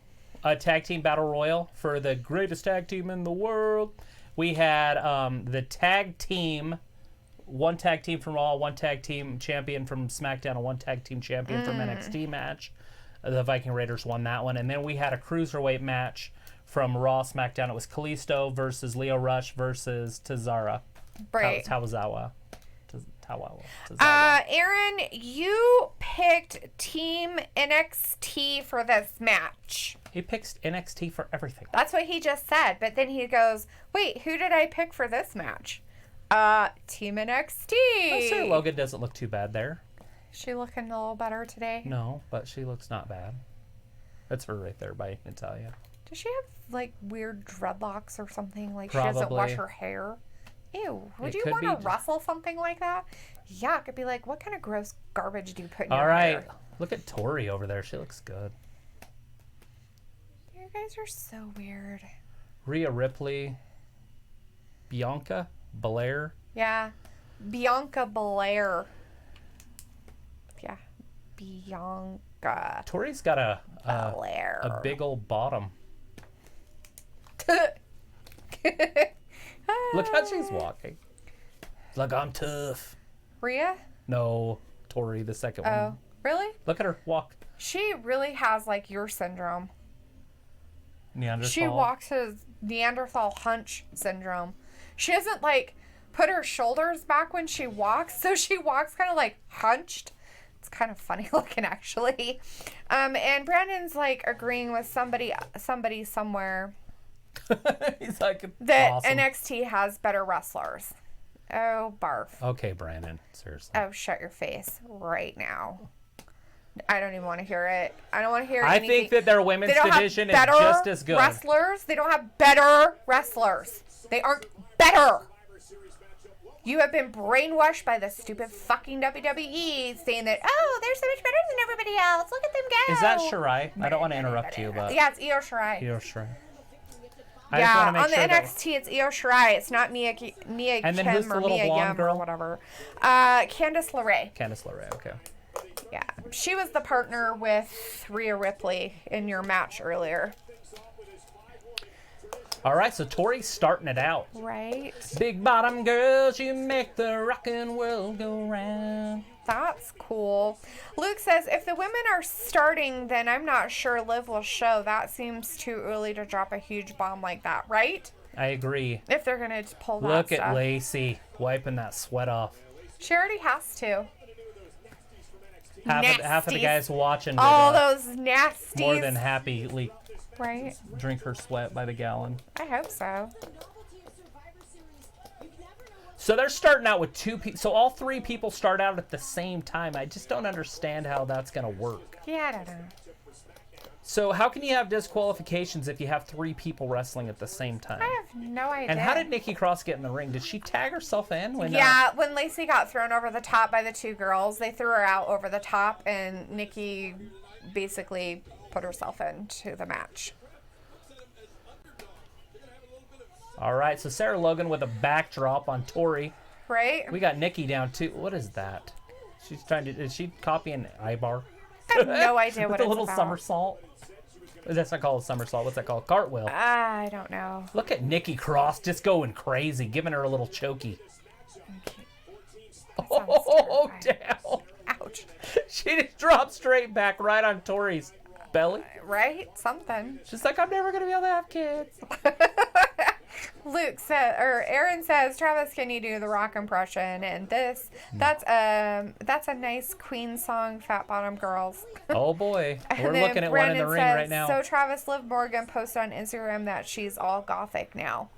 A tag team battle royal for the greatest tag team in the world. We had the tag team, one tag team from Raw, one tag team champion from SmackDown, and one tag team champion from NXT match. The Viking Raiders won that one. And then we had a cruiserweight match from Raw, SmackDown. It was Kalisto versus Leo Rush versus Tazara. Right. Tawazawa. Aaron, you picked Team NXT for this match. He picks NXT for everything. That's what he just said. But then he goes, wait, who did I pick for this match? Team NXT. Sarah Logan doesn't look too bad there. She looking a little better today? No, but she looks not bad. That's her right there by Natalia. Does she have, like, weird dreadlocks or something? Like, Probably. she doesn't wash her hair? Ew. Would It you could want to be- rustle something like that? Yeah, it could be like, what kind of gross garbage do you put in All your right. hair? Look at Tori over there. She looks good. You guys are so weird. Rhea Ripley. Bianca Belair. Yeah. Bianca Belair. Yeah. Bianca Tori's got a Belair. big old bottom. Look how she's walking. Like, I'm tough. Rhea? No, Tori, the second Oh, one. really? Look at her walk. She really has, like, your syndrome. Neanderthal. She walks as Neanderthal hunch syndrome. She doesn't, like, put her shoulders back when she walks, so she walks kind of, like, hunched. It's kind of funny looking, actually. And Brandon's, like, agreeing with somebody somewhere He's like, that awesome. NXT has better wrestlers. Oh, barf. Okay, Brandon. Seriously. Oh, shut your face right now. I don't even want to hear it. I don't want to hear I anything. think that their women's They don't have division is better just as good. wrestlers. They don't have better wrestlers. They aren't better. You have been brainwashed by the stupid fucking WWE saying that, oh, they're so much better than everybody else. Look at them go. Is that Shirai? I don't want to interrupt you, but Yeah, it's Io Shirai. Io Shirai. Yeah, on the NXT, it's Io Shirai. It's not Mia And then Kim who's the or little Mia blonde Yim girl? or whatever. Candice LeRae. Candice LeRae, okay. Yeah, she was the partner with Rhea Ripley in your match earlier. All right, so Tori's starting it out. Right. Big bottom girls, you make the rockin' world go round. That's cool. Luke says, if the women are starting, then I'm not sure Liv will show. That seems too early to drop a huge bomb like that, right? I agree. If they're going to pull that Look stuff. at Lacey wiping that sweat off. She already has to. Half of the Nasties. guys watching would, All those nasties. more than happily Right. drink her sweat by the gallon. I hope so. So they're starting out with two people. So all three people start out at the same time. I just don't understand how that's going to work. Yeah, I don't know. So how can you have disqualifications if you have three people wrestling at the same time? I have no idea. And how did Nikki Cross get in the ring? Did she tag herself in? When, Yeah, when Lacey got thrown over the top by the two girls, they threw her out over the top, and Nikki basically put herself into the match. All right, so Sarah Logan with a backdrop on Tori. Right? We got Nikki down too. What is that? She's trying to. Is she copying Ibar? I have no idea With what a it's little about. somersault. That's not called a somersault. What's that called? Cartwheel. I don't know. Look at Nikki Cross just going crazy, giving her a little chokey. Oh, down. Ouch. She just dropped straight back right on Tori's belly. Right? Something. She's like, I'm never gonna be able to have kids. Luke said, or Aaron says, Travis, can you do the rock impression? And that's a nice Queen song, Fat Bottom Girls. Oh boy, we're And then looking at one in Brandon the ring says, right now. So Travis, Liv Morgan posted on Instagram that she's all gothic now.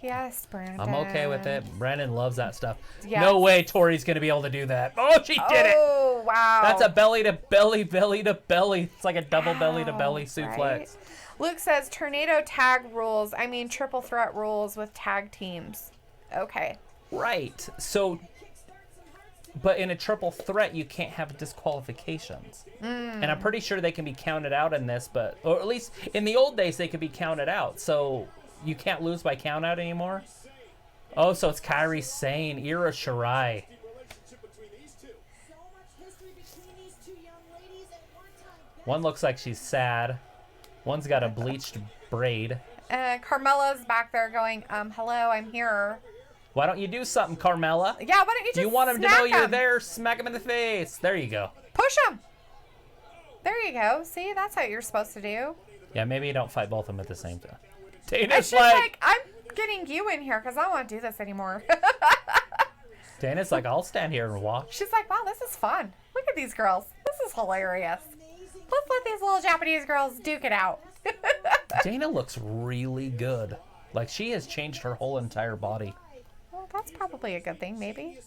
Yes, Brandon. I'm okay with it. Brandon loves that stuff. Yes. No way Tori's gonna be able to do that. Oh, she did it. Oh, wow. That's a belly to belly, belly to belly. It's like a double belly to belly suplex. Right? Luke says tornado tag rules. I mean triple threat rules with tag teams. Okay. Right. So, but in a triple threat, you can't have disqualifications. And I'm pretty sure they can be counted out in this, but, or at least in the old days, they could be counted out. So you can't lose by count out anymore. Oh, so it's Kairi Sane, Ira Shirai. One looks like she's sad. One's got a bleached braid. Carmella's back there going, hello, I'm here. Why don't you do something, Carmella? Yeah, why don't you just You want him to smack know you're him? there? Smack him in the face. There you go. Push him. There you go. See, that's how you're supposed to do. Yeah, maybe you don't fight both of them at the same time. It's Dana's just like, I'm getting you in here because I don't want to do this anymore. Dana's like, I'll stand here and watch. She's like, wow, this is fun. Look at these girls. This is hilarious. Let's let these little Japanese girls duke it out. Dana looks really good. Like, she has changed her whole entire body. Well, that's probably a good thing, maybe.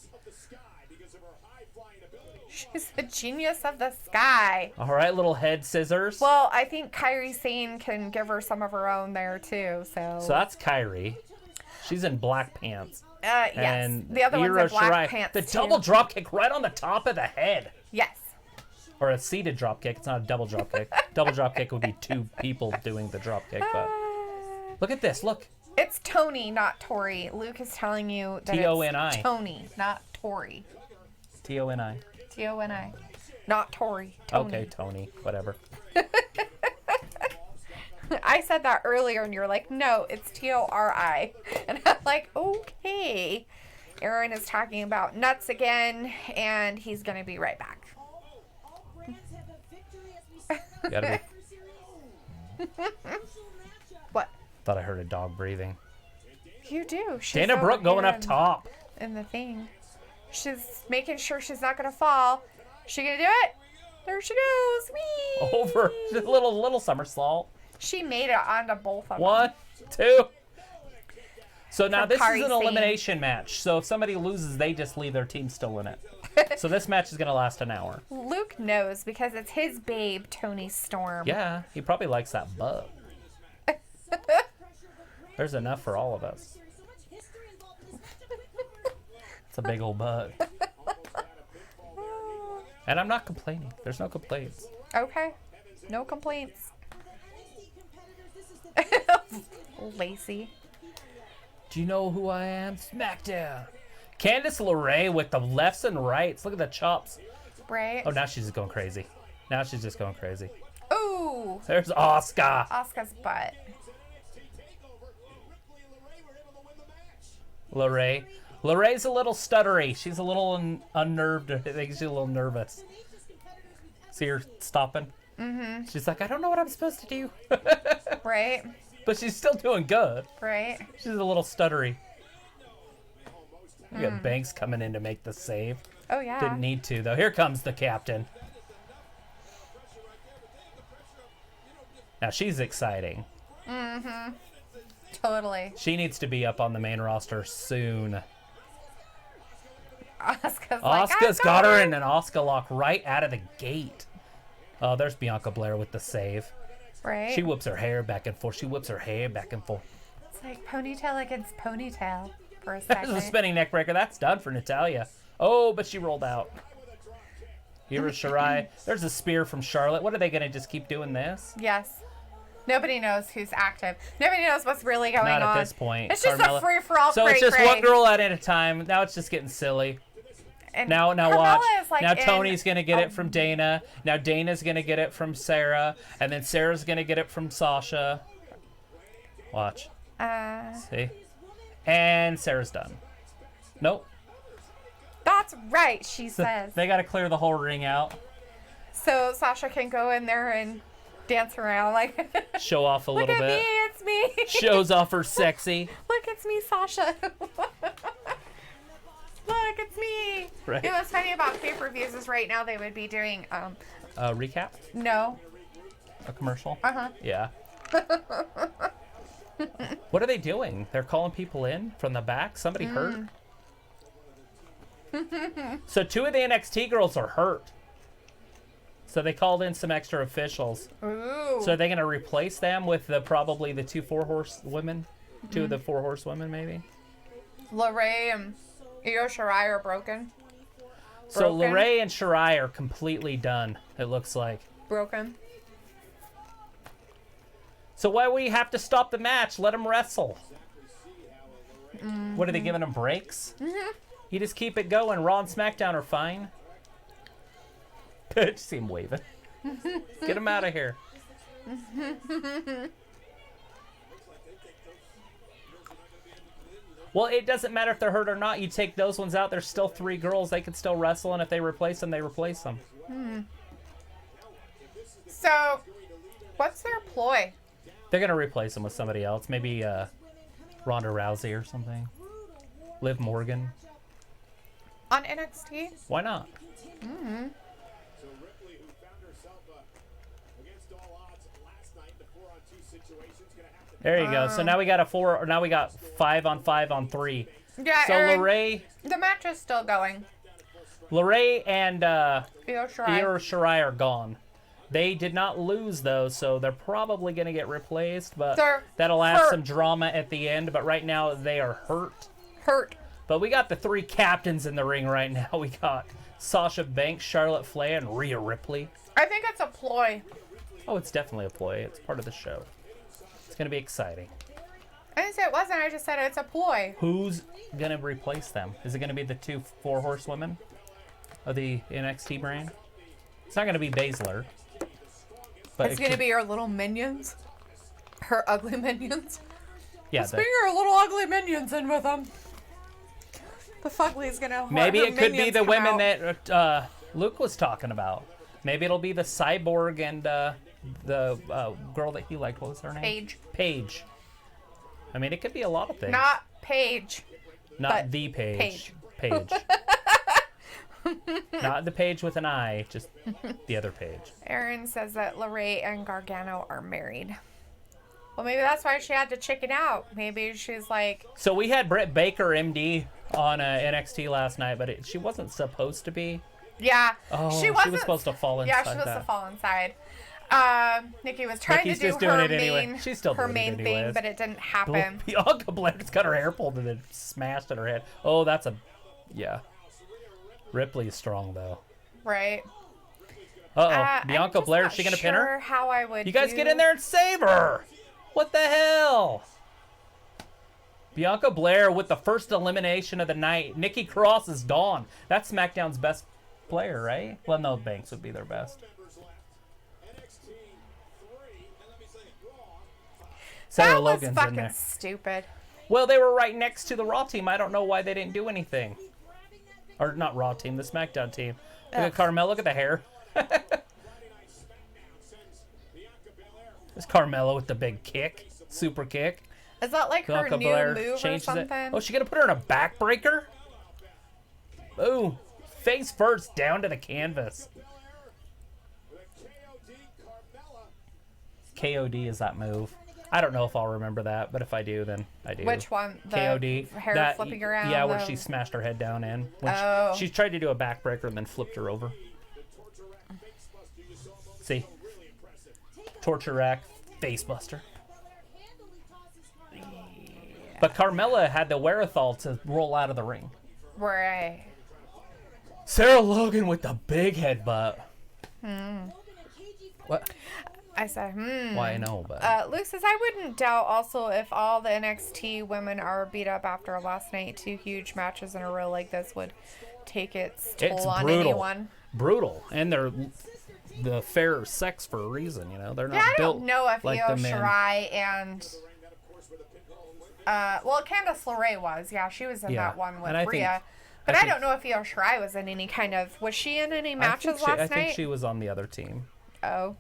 She's the genius of the sky. All right, little head scissors. Well, I think Kairi Sane can give her some of her own there, too. So that's Kairi. She's in black pants. yes. And The other one's Ira in black Shirai, pants, the too. double drop kick right on the top of the head. Yes. Or a seated drop kick. It's not a double drop kick. Double drop kick would be two people doing the drop kick. But look at this. Look. It's Tony, not Tori. Luke is telling you that T-O-N-I. it's Tony, not Tori. T-O-N-I. T-O-N-I. Not Tori. Tony. Okay, Tony. Whatever. I said that earlier and you're like, no, it's T-O-R-I. And I'm like, okay. Aaron is talking about nuts again, and he's going to be right back. Gotta be. What? Thought I heard a dog breathing. You do. She's Dana over Brooke going here up top. in the thing. She's making sure she's not going to fall. She going to do it? There she goes. Whee! Over. Just a little somersault. She made it onto both of them. 1, 2. So now From this Kairi is an Sane. elimination match. So if somebody loses, they just leave their team still in it. So this match is going to last an hour. Luke knows because it's his babe, Tony Storm. Yeah, he probably likes that butt. There's enough for all of us. It's a big old butt. And I'm not complaining. There's no complaints. Okay. No complaints. Lacey. Do you know who I am? SmackDown. Candice LeRae with the lefts and rights. Look at the chops. Right. Oh, now she's just going crazy. Now she's just going crazy. Ooh. There's Asuka. Asuka's butt. LeRae. LeRae's a little stuttery. She's a little unnerved. I think she's a little nervous. See her stopping? Mm-hmm. She's like, I don't know what I'm supposed to do. Right. But she's still doing good. Right. She's a little stuttery. We got Banks coming in to make the save. Oh, yeah. Didn't need to, though. Here comes the captain. Now, she's exciting. Mm-hmm. Totally. She needs to be up on the main roster soon. Asuka's got her in an Asuka lock right out of the gate. Oh, there's Bianca Belair with the save. Right. She whips her hair back and forth. She whips her hair back and forth. It's like ponytail against ponytail for a That's second. a spinning neck breaker. That's done for Natalya. Oh, but she rolled out. Io Shirai. There's a spear from Charlotte. What are they going to just keep doing this? Yes. Nobody knows who's active. Nobody knows what's really going on. Not at this point. It's just Carmella. a free-for-all. So it's just one girl at a time. Now it's just getting silly. And Now Carmella watch. is like Now in Tony's going to get it from Dana. Now Dana's going to get it from Sarah. And then Sarah's going to get it from Sasha. Watch. See? And Sarah's done. Nope. That's right, she says. They got to clear the whole ring out. So Sasha can go in there and dance around like Show off a look little at bit. me, it's me. Shows off her sexy. Look, it's me, Sasha. Look, it's me. Right. You know what's funny about pay-per-views is right now they would be doing Recap? no. A commercial? Uh-huh. Yeah. What are they doing? They're calling people in from the back? Somebody hurt? So 2 of the NXT girls are hurt. So they called in some extra officials. Ooh. So are they going to replace them with probably the 2 4-horse women? 2 of the 4-horse women, maybe? LeRae and Io Shirai are broken. So Broken. LeRae and Shirai are completely done, it looks like. Broken. So why we have to stop the match? Let them wrestle. What are they giving them breaks? You just keep it going. Raw and SmackDown are fine. Just see him waving. Get him out of here. Well, it doesn't matter if they're hurt or not. You take those ones out. There's still 3 girls. They can still wrestle, and if they replace them, they replace them. So, what's their ploy? They're going to replace them with somebody else. Maybe Ronda Rousey or something. Liv Morgan. On NXT? Why not? So Ripley, who found herself against all odds last night in the 4-on-2 situation, is going to have to. There you go. So now we got a 4. Or now we got 5-on-5-on-3. Yeah, So Aaron, LeRae the match is still going. and Io Shirai. Io Shirai are gone. They did not lose though, so they're probably going to get replaced. But They're that'll add hurt. some drama at the end. But right now they are hurt. Hurt. But we got the 3 captains in the ring right now. We got Sasha Banks, Charlotte Flair, and Rhea Ripley. I think it's a ploy. Oh, it's definitely a ploy. It's part of the show. It's going to be exciting. I didn't say it wasn't. I just said it's a ploy. Who's going to replace them? Is it going to be the 2 4-horsewomen of the NXT brand? It's not going to be Baszler. But It's it going to could- be her little minions. Her ugly minions. yeah. Let's bring her little ugly minions in with them. The Fugly's going to Maybe it could be the women that Luke was talking about. Maybe it'll be the Cyborg and the girl that he liked. What was her name? Paige. Paige. I mean, it could be a lot of things. Not Paige. Not but the Paige. Paige. Paige. Not the Page with an I, just the other Page. Aaron says that LeRae and Gargano are married. Well, maybe that's why she had to chicken out. Maybe she's like, So we had Britt Baker, MD, on NXT last night, but she wasn't supposed to be. yeah. Oh, she was supposed to fall inside Yeah, she was that. to fall inside. Nikki was trying Nikki's to do just doing her it anyway. main, She's still her doing it main thing, anyways. but it didn't happen. Bianca Blair's got her hair pulled and then smashed at her head. Oh, that's a... Yeah. Ripley's strong, though. Right. Uh-oh. Bianca I'm just Blair, not is she going to pin her? sure how I would You guys do... get in there and save her! What the hell? Bianca Blair with the first elimination of the night. Nikki Cross is gone. That's SmackDown's best player, right? Well, no, Banks would be their best. Sarah That was Logan's in fucking there. stupid. Well, they were right next to the Raw team. I don't know why they didn't do anything. Or not Raw team, the SmackDown team. Look at Carmella. Look at the hair. There's Carmella with the big kick. Super kick. Is that like her Bianca new Blair move or changes it. something? Oh, she gonna put her in a backbreaker? Boom. Face first down to the canvas. KOD is that move. I don't know if I'll remember that, but if I do, then I do. Which one? The KOD. hair flipping around? Yeah, where she smashed her head down in. When Oh. she tried to do a backbreaker and then flipped her over. See? Torture rack, face buster. But Carmella had the wherewithal to roll out of the ring. Right. Sarah Logan with the big headbutt. What? I said, Why, I know, but... Luke says, I wouldn't doubt also if all the NXT women are beat up after last night, 2 huge matches in a row like this would take its toll It's on brutal. anyone. Brutal. And they're the fairer sex for a reason, you know? They're not Yeah, I built don't know if like Io the men. Shirai and... well, Candice LeRae was. Yeah, she was in Yeah, that one with and I think- Rhea. But I I think- don't know if Io Shirai was in any kind of... Was she in any matches last I night? think she was on the other team. Oh.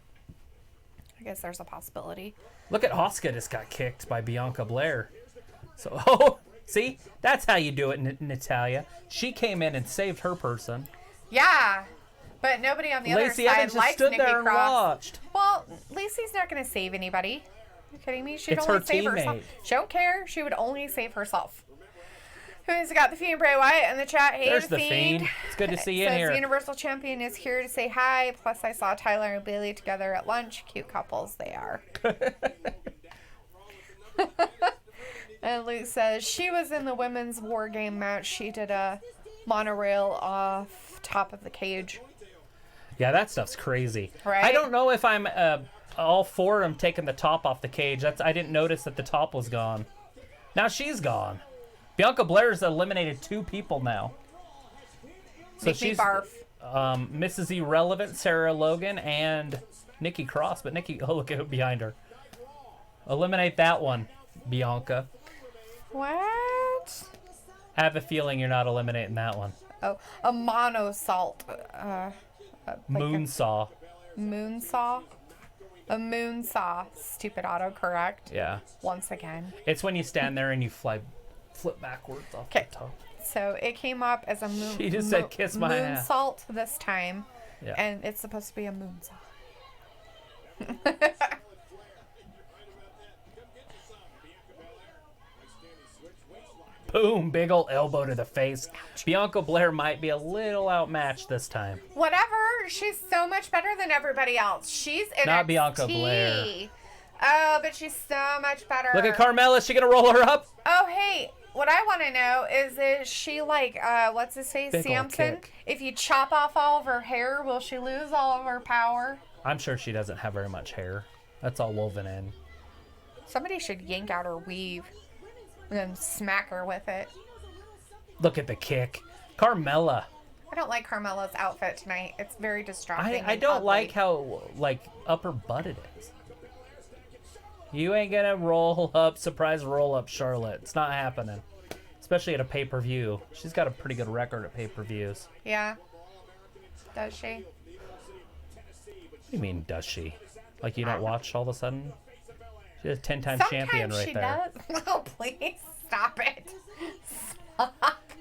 I guess there's a possibility. Look at Asuka just got kicked by Bianca Blair. So, oh, see? That's how you do it, Natalia. She came in and saved her person. Yeah. But nobody on the Lacey other Evans side just likes stood Nikki there and Cross. watched. Well, Lacey's not going to save anybody. Are you kidding me? She'd It's only her save herself. teammate. She don't care. She would only save herself. Who's got the Fiend Bray Wyatt in the chat? Hey, There's the the Fiend. It's good to see you in Says here. the Universal Champion is here to say hi. Plus, I saw Tyler and Bailey together at lunch. Cute couples they are. And Luke says she was in the women's war game match. She did a monorail off top of the cage. Yeah, that stuff's crazy. Right? I don't know if I'm all for them taking the top off the cage. I didn't notice that the top was gone. Now she's gone. Bianca Blair's eliminated 2 people now. So Make me barf. Mrs. Irrelevant, Sarah Logan, and Nikki Cross. But Nikki, oh, look at it behind her. Eliminate that one, Bianca. What? I have a feeling you're not eliminating that one. Oh, a monosalt. Moonsaw. Moonsaw? A moonsaw. Stupid autocorrect. Yeah. Once again. It's when you stand there and you flip backwards off the 'Kay. top. So it came up as a moon. She just said, "Kiss my ass." Moonsault this time. Yeah. And it's supposed to be a moonsaw. Boom, big ol' elbow to the face. Bianca Blair might be a little outmatched this time. Whatever. She's so much better than everybody else. She's NXT. Not Bianca Blair. Oh, but she's so much better. Look at Carmella. Is she going to roll her up? Oh, hey. What I want to know is she like, what's his face, Big ol' Samson? kick. If you chop off all of her hair, will she lose all of her power? I'm sure she doesn't have very much hair. That's all woven in. Somebody should yank out her weave and then smack her with it. Look at the kick. Carmella. I don't like Carmella's outfit tonight. It's very distracting. I and don't ugly. like how, like, upper butted it is. You ain't going to roll up, surprise roll up Charlotte. It's not happening. Especially at a pay-per-view. She's got a pretty good record at pay-per-views. Yeah. Does she? What do you mean, does she? Like, you don't watch all of a sudden? She's a 10-time Sometimes champion right she there. does. Oh, please stop it. Stop.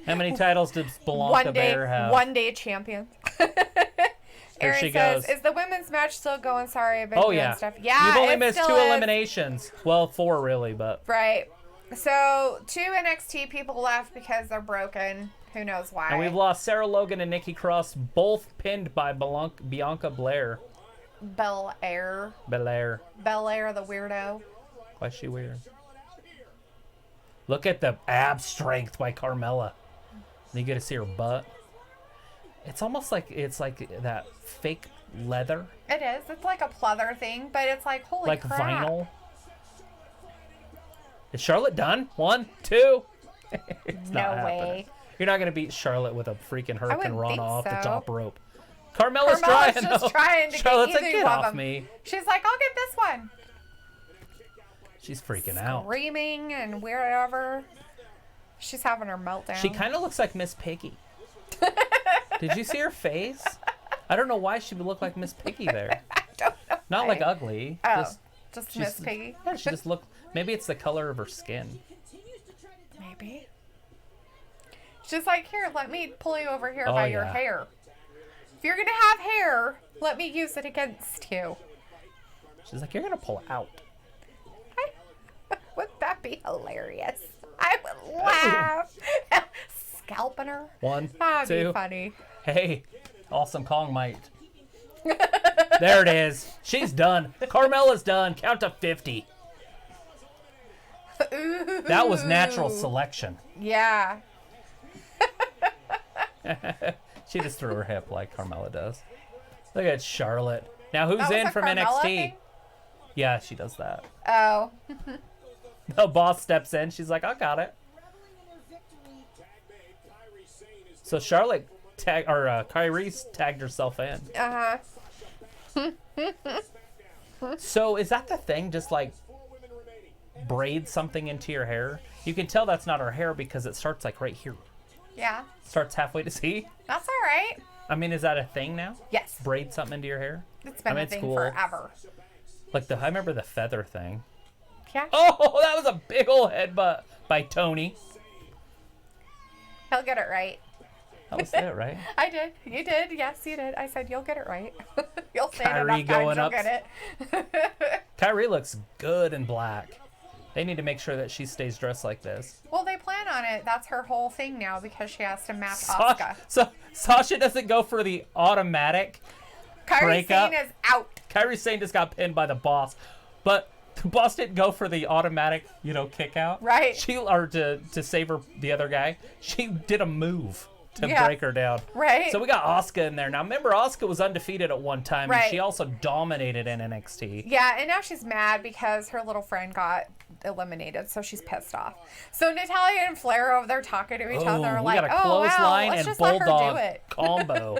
How many titles does Blanca Bear have? One day champion. Here Aaron she says, goes. "Is the women's match still going? Sorry, I've been Oh doing yeah. stuff." Yeah, You've only it missed still 2 is. eliminations. Well, 4 really, but Right. So 2 NXT people left because they're broken. Who knows why? and we've lost Sarah Logan and Nikki Cross, both pinned by Bianca Belair. Belair Belair. the weirdo. Why is she weird? Look at the ab strength by Carmella. And you get to see her butt. It's almost like it's like that fake leather, It is. It's like a pleather thing, but it's like holy like crap. vinyl. Is Charlotte done? 1, 2. It's No not happening. way. You're not gonna beat Charlotte with a freaking Hurricane wouldn't Rana think off the so. top rope. Carmella's Carmella's trying. just though. trying to get Charlotte's like, either get one of off them." me. She's like, I'll get this one. She's freaking out. Screaming and whatever. She's having her meltdown. She kind of looks like Miss Piggy. Did you see her face? I don't know why she would look like Miss Piggy there. I don't know. Not why. like ugly. Oh, just she's- Miss Piggy. Yeah, she just look. Maybe it's the color of her skin. Maybe. She's like, here, let me pull you over here Oh, by your yeah. hair. If you're gonna have hair, let me use it against you. She's like, you're gonna pull out. Wouldn't that be hilarious? I would laugh. Scalping her. 1, That'd 2. be funny. Hey, awesome Kong might. There it is. She's done. Carmella's done. Count to 50. That was natural selection. Yeah. She just threw her hip like Carmella does. Look at Charlotte. Now who's That was in a from Carmella NXT? thing? Yeah, she does that. Oh. The boss steps in. She's like, I got it. So Charlotte Kyrie's tagged herself in. Uh-huh. So is that the thing? Just like braid something into your hair? You can tell that's not her hair because it starts like right here. Yeah. Starts halfway to see. That's all right. I mean, is that a thing now? Yes. Braid something into your hair? It's been I mean, a it's thing cool. forever. Like I remember the feather thing. Yeah. Oh, that was a big old headbutt by Tony. He'll get it right. That was it, right? I did. You did. Yes, you did. I said you'll get it right. You'll say it Kyrie enough going times, up. you'll get it. Kyrie looks good in black. They need to make sure that she stays dressed like this. Well, they plan on it. That's her whole thing now because she has to match Sasha, Asuka. so Sasha doesn't go for the automatic. Kyrie breakup. Sane is out. Kyrie Sane just got pinned by the boss, but the boss didn't go for the automatic, kick out. Right. To save her, the other guy. She did a move to Yeah. break her down. Right. So we got Asuka in there now. Remember, Asuka was undefeated at one time, and Right. she also dominated in NXT. Yeah, and now she's mad because her little friend got eliminated, so she's pissed off. So Natalya and Flair over there talking to each other, we like, got a "Oh wow, clothesline let's and just let her do bulldog it." combo.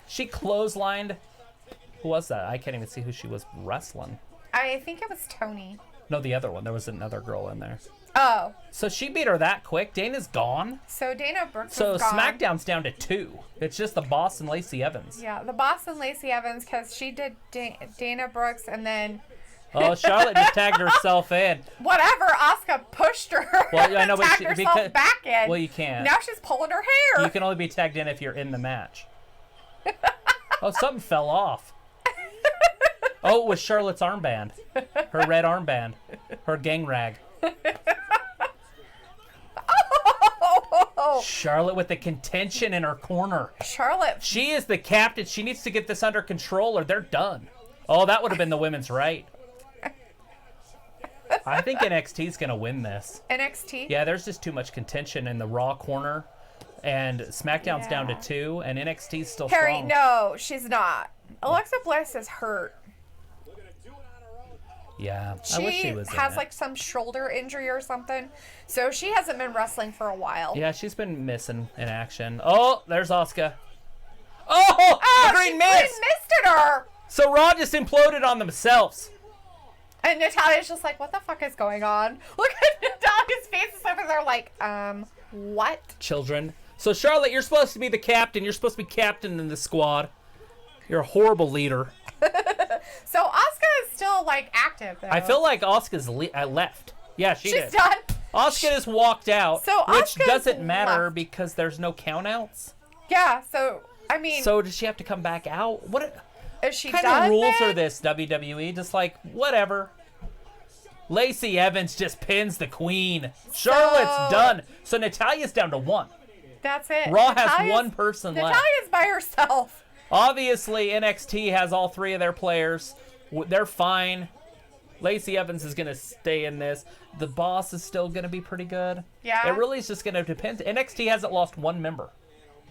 She clotheslined. Who was that? I can't even see who she was wrestling. I think it was Tony. No, the other one. There was another girl in there. Oh, So she beat her that quick. Dana's gone. so Dana Brooks So is gone. SmackDown's down to 2. It's just the boss and Lacey Evans. Yeah, the boss and Lacey Evans because she did Dana Brooks and then Oh, Charlotte just tagged herself in. whatever. Asuka pushed her. Well, I know, but tagged she- herself because- back in. well, you can't. Now she's pulling her hair. You can only be tagged in if you're in the match. Oh, something fell off. Oh, it was Charlotte's armband. Her red armband. Her gang rag. Oh, Charlotte with the contention in her corner. Charlotte. She is the captain. She needs to get this under control or they're done. Oh, that would have been the women's right. I think NXT's going to win this. NXT. Yeah, there's just too much contention in the Raw corner. And SmackDown's down to Yeah. 2, and NXT's still Harry, strong. no, she's not. Alexa Bliss is hurt. Yeah, I She wish she was in has it. like some shoulder injury or something, so she hasn't been wrestling for a while. Yeah, she's been missing in action. Oh, there's Asuka. Oh, the green mist! Green misted her. So Raw just imploded on themselves. And Natalia's just like, what the fuck is going on? Look at Natalia's face is over there like, what? Children. So Charlotte, you're supposed to be the captain. You're supposed to be captain in the squad. You're a horrible leader. So Asuka is still like active though. I feel like Asuka's left. Yeah, she's did. done. Asuka just walked out, So which Asuka's doesn't matter left. because there's no countouts. Yeah, so I mean, So does she have to come back out? What is she kind done of rules then? are this, WWE? Just like, whatever. Lacey Evans just pins the queen. Charlotte's done. So Natalia's down to 1. That's it. Raw has Natalia's- one person left. Natalia's by herself. Obviously, NXT has all 3 of their players. They're fine. Lacey Evans is going to stay in this. The Boss is still going to be pretty good. Yeah. It really is just going to depend. NXT hasn't lost 1 member.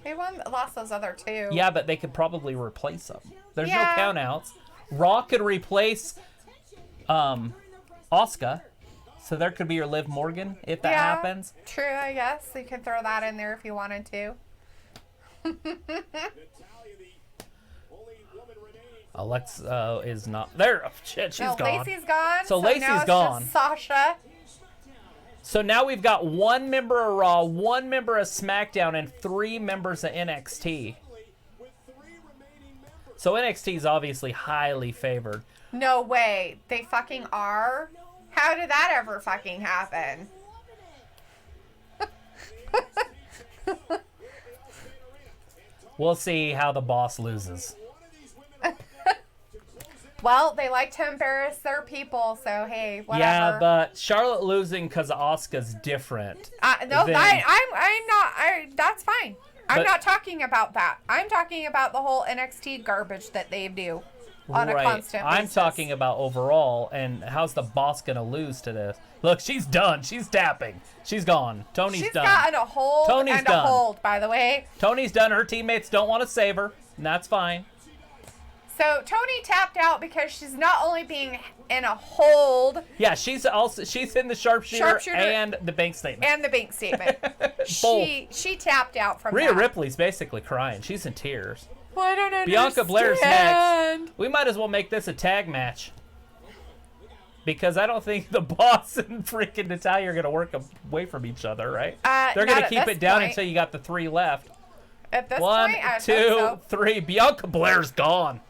They lost those other 2. Yeah, but they could probably replace them. There's Yeah. no countouts. Raw could replace Asuka. So there could be your Liv Morgan if that happens. True, I guess. You could throw that in there if you wanted to. Alexa is not there. Oh, shit, she's No, gone. Lacey's gone. So now Lacey's it's gone. Just Sasha. So now we've got 1 member of Raw, 1 member of SmackDown, and 3 members of NXT. So NXT is obviously highly favored. No way. They fucking are? How did that ever fucking happen? We'll see how the Boss loses. Well, they like to embarrass their people, so hey, whatever. Yeah, but Charlotte losing because Asuka's different. No, then- I'm not. That's fine. I'm But- not talking about that. I'm talking about the whole NXT garbage that they do on a constant I'm basis. talking about overall, and how's the Boss gonna lose to this? Look, she's done. She's tapping. She's gone. Tony's She's done. gotten a hold Tony's and done. a hold, by the way. Tony's done. Her teammates don't want to save her, and that's fine. So Tony tapped out because she's not only being in a hold Yeah, she's in the sharpshooter, Sharpshooter. and the bank statement. and the bank statement. Both. she tapped out from Rhea that. Ripley's basically crying. She's in tears. Well, I don't understand. Bianca Blair's next. We might as well make this a tag match. Because I don't think the Boss and freaking Natalya are going to work away from each other, right? They're going not to at keep this it down point. until you got the 3 left. At this 1, point, I 2, think so. 3. Bianca Blair's gone.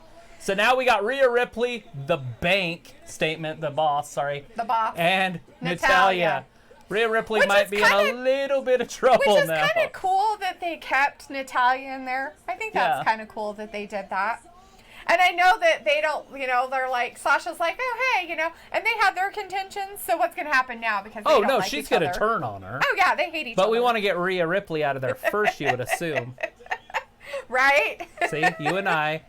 So now we got Rhea Ripley, the bank statement, the Boss, sorry. The Boss. And Natalya. Natalia. Rhea Ripley Which might is be in a kinda- little bit of trouble Which is now. kind of cool that they kept Natalia in there. I think that's Yeah. kind of cool that they did that. And I know that they don't, they're like, Sasha's like, oh, hey, and they have their contentions. So what's going to happen now? Because they Oh, don't no, like she's each going to other. turn on her. Oh, yeah, they hate each other. But we want to get Rhea Ripley out of there first, you would assume. Right? See, you and I,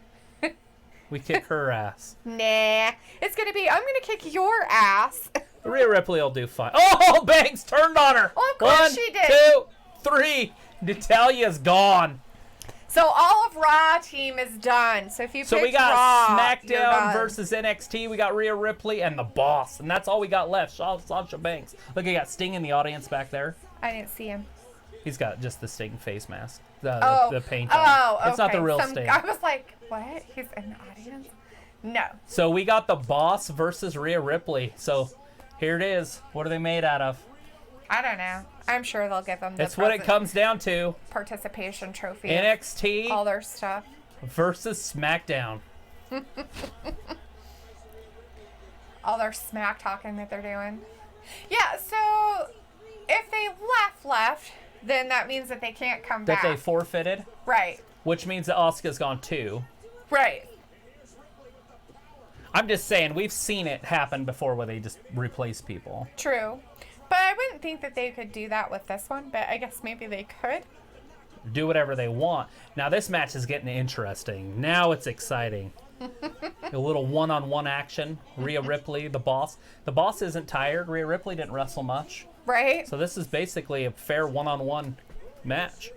we kick her ass. Nah. It's going to be, I'm going to kick your ass. Rhea Ripley will do fine. Oh, Banks turned on her. Well, of course 1, she did. 2, 3. Natalia's gone. So all of Raw team is done. So if you So picked we got Raw, you're SmackDown done. versus NXT. We got Rhea Ripley and the Boss. And that's all we got left. Sasha Banks. Look, you got Sting in the audience back there. I didn't see him. He's got just the Sting face mask. Oh, The paint on. Oh, It's not the okay. real Sting. I was like, what? He's in the audience? No. So we got the Boss versus Rhea Ripley. So here it is. What are they made out of? I don't know. I'm sure they'll give them the That's what it comes down to. participation trophy. NXT all their stuff. versus SmackDown. All their smack talking that they're doing. Yeah, so if they left, then that means that they can't come That back. they forfeited, Right. which means that Asuka's gone too. Right. I'm just saying, we've seen it happen before where they just replace people. True. But I wouldn't think that they could do that with this one, but I guess maybe they could. Do whatever they want. Now this match is getting interesting. Now it's exciting. A little one-on-one action. Rhea Ripley, the Boss. The Boss isn't tired. Rhea Ripley didn't wrestle much. Right? So this is basically a fair one-on-one match.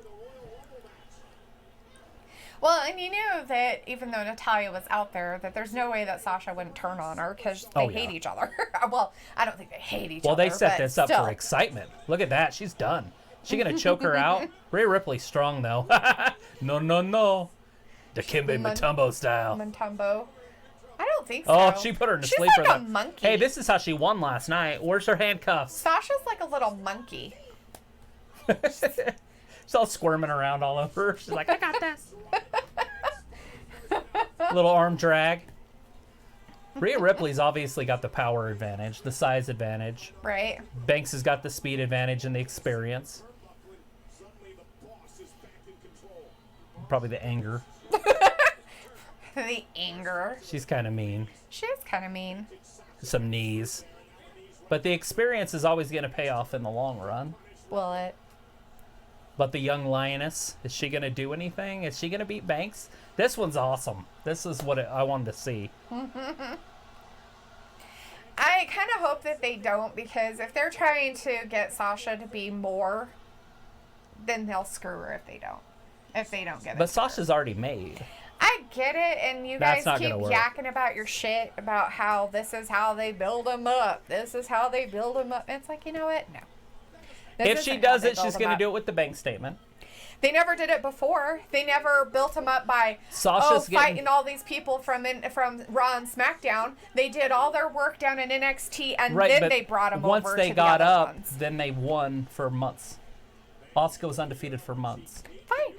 Well, and you knew that even though Natalya was out there, that there's no way that Sasha wouldn't turn on her because they Oh, hate yeah. each other. Well, I don't think they hate each Well, other. they set but this up still. for excitement. Look at that. She's done. She gonna choke her out? Rhea Ripley's strong, though. No, no, no. The Kimbe Mutombo style. Mutombo. I don't think so. Oh, she put her in a She's sleeper. like a though. monkey. Hey, this is how she won last night. Where's her handcuffs? Sasha's like a little monkey. She's all squirming around all over. She's like, I got this. Little arm drag. Rhea Ripley's obviously got the power advantage, the size advantage. Right. Banks has got the speed advantage and the experience. Probably the anger. The anger. She's kind of mean. She is kind of mean. Some knees. But the experience is always going to pay off in the long run. Will it? But the young lioness, is she going to do anything? Is she going to beat Banks? This one's awesome. This is what I wanted to see. I kind of hope that they don't, because if they're trying to get Sasha to be more, then they'll screw her if they don't. If they don't get it. But Sasha's already made. I get it, and you That's guys not keep gonna work. yakking about your shit about how this is how they build them up. This is how they build them up. It's like, you know what? No. If she does it, she's going to do it with the bank statement. They never did it before. They never built them up by Sasha's fighting all these people from Raw and SmackDown. They did all their work down in NXT, and Right, then but they brought them once over they to got the other up, ones. then they won for months. Asuka was undefeated for months. Fine.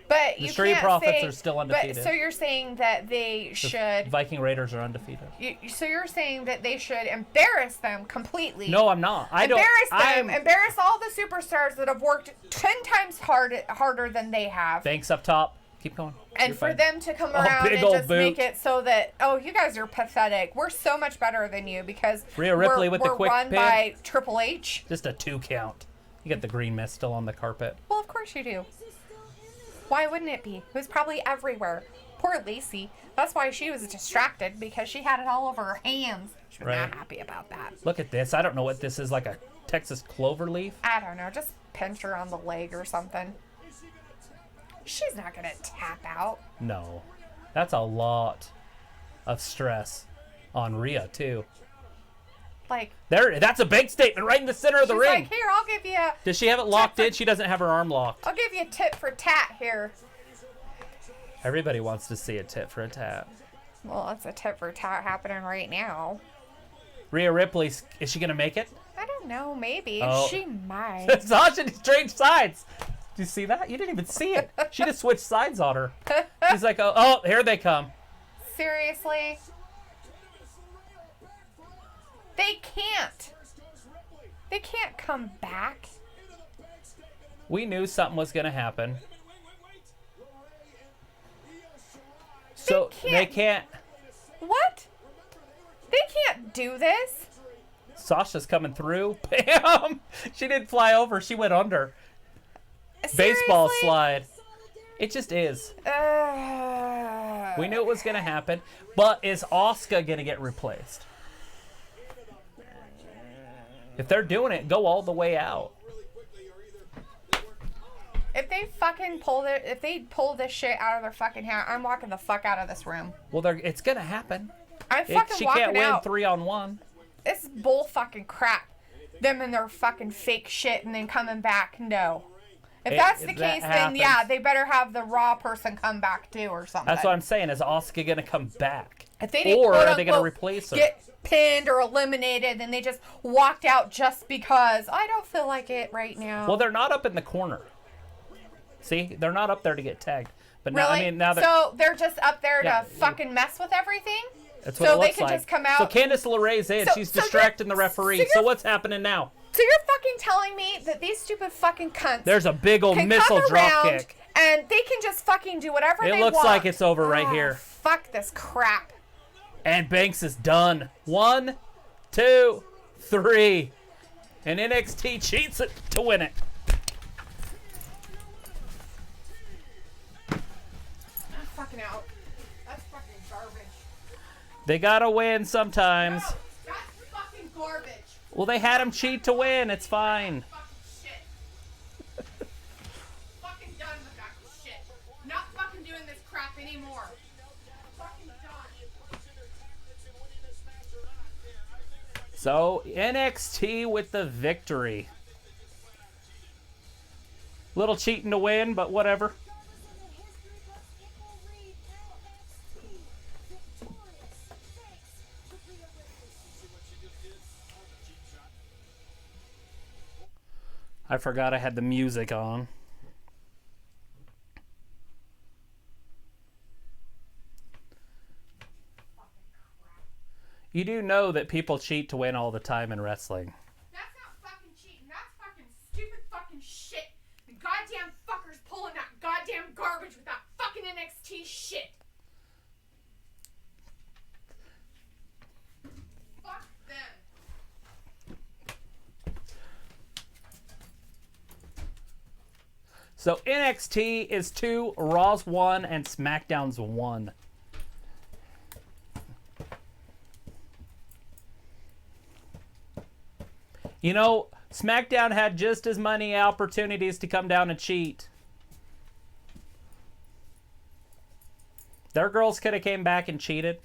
But The you Street can't Profits say, are still undefeated. But, so you're saying that they should... Viking Raiders are undefeated. So you're saying that they should embarrass them completely. No, I'm not. I don't. Embarrass them. Embarrass all the superstars that have worked 10 times harder than they have. Banks up top. Keep going. And You're for fine. them to come around big and old just boot. make it so that, oh, you guys are pathetic. We're so much better than you because Rhea Ripley we're, with the we're quick run pin. by Triple H. Just a 2 count. You got the green mist still on the carpet. Well, of course you do. Why wouldn't it be? It was probably everywhere. Poor Lacey. That's why she was distracted, because she had it all over her hands. She was Right. not happy about that. Look at this. I don't know what this is, like a Texas clover leaf. I don't know. Just pinch her on the leg or something. She's not going to tap out. No. That's a lot of stress on Rhea, too. Like, That's a bank statement right in the center of the she's ring. like, here, I'll give you a... Does she have it locked in? She doesn't have her arm locked. I'll give you a tit for tat here. Everybody wants to see a tit for a tat. Well, it's a tit for tat happening right now. Rhea Ripley, is she going to make it? I don't know. Maybe. Oh. She might. Sasha changed sides. Do you see that? You didn't even see it. She just switched sides on her. She's like, oh, here they come. Seriously? They can't. They can't come back. We knew something was going to happen. So they can't. What? They can't do this. Sasha's coming through. Bam! She didn't fly over. She went under. Baseball Seriously? slide. It just is. We knew it was going to happen. But is Asuka going to get replaced? If they're doing it, go all the way out. If they fucking pull this shit out of their fucking hat, I'm walking the fuck out of this room. Well, it's going to happen. I'm fucking She walking can't win out. 3-on-1. This is bull fucking crap. Them and their fucking fake shit and then coming back. No. If that's the that case, then happens. yeah, they better have the Raw person come back too or something. That's what I'm saying. Is Asuka going to come back? If they didn't, Or quote, are they going to unquote, replace her? get pinned or eliminated, then they just walked out just because I don't feel like it right now. Well, they're not up in the corner. See? They're not up there to get tagged. But now, really? I mean, now that So they're just up there Yeah, to fucking mess with everything? that's what so it they looks can like. just come out. So Candice LeRae's in. So- She's so you're- distracting the referee. so So you're- what's happening now? So you're fucking telling me that these stupid fucking cunts There's a big old can missile come drop around kick. and they can just fucking do whatever It they looks want. like it's over right Oh, here. Fuck this crap. And Banks is done. 1, 2, 3. And NXT cheats it to win it. I'm fucking out. That's fucking garbage. They gotta win sometimes. No, that's fucking garbage. Well, they had him cheat to win. It's fine. Fucking shit. Fucking done with that shit. Not fucking doing this crap anymore. Fucking done. So, NXT with the victory. Little cheating to win, but whatever. I forgot I had the music on. You do know that people cheat to win all the time in wrestling. That's not fucking cheating. That's fucking stupid fucking shit. The goddamn fuckers pulling that goddamn garbage with that So NXT is 2, Raw's 1, and SmackDown's 1. You know, SmackDown had just as many opportunities to come down and cheat. Their girls could have came back and cheated.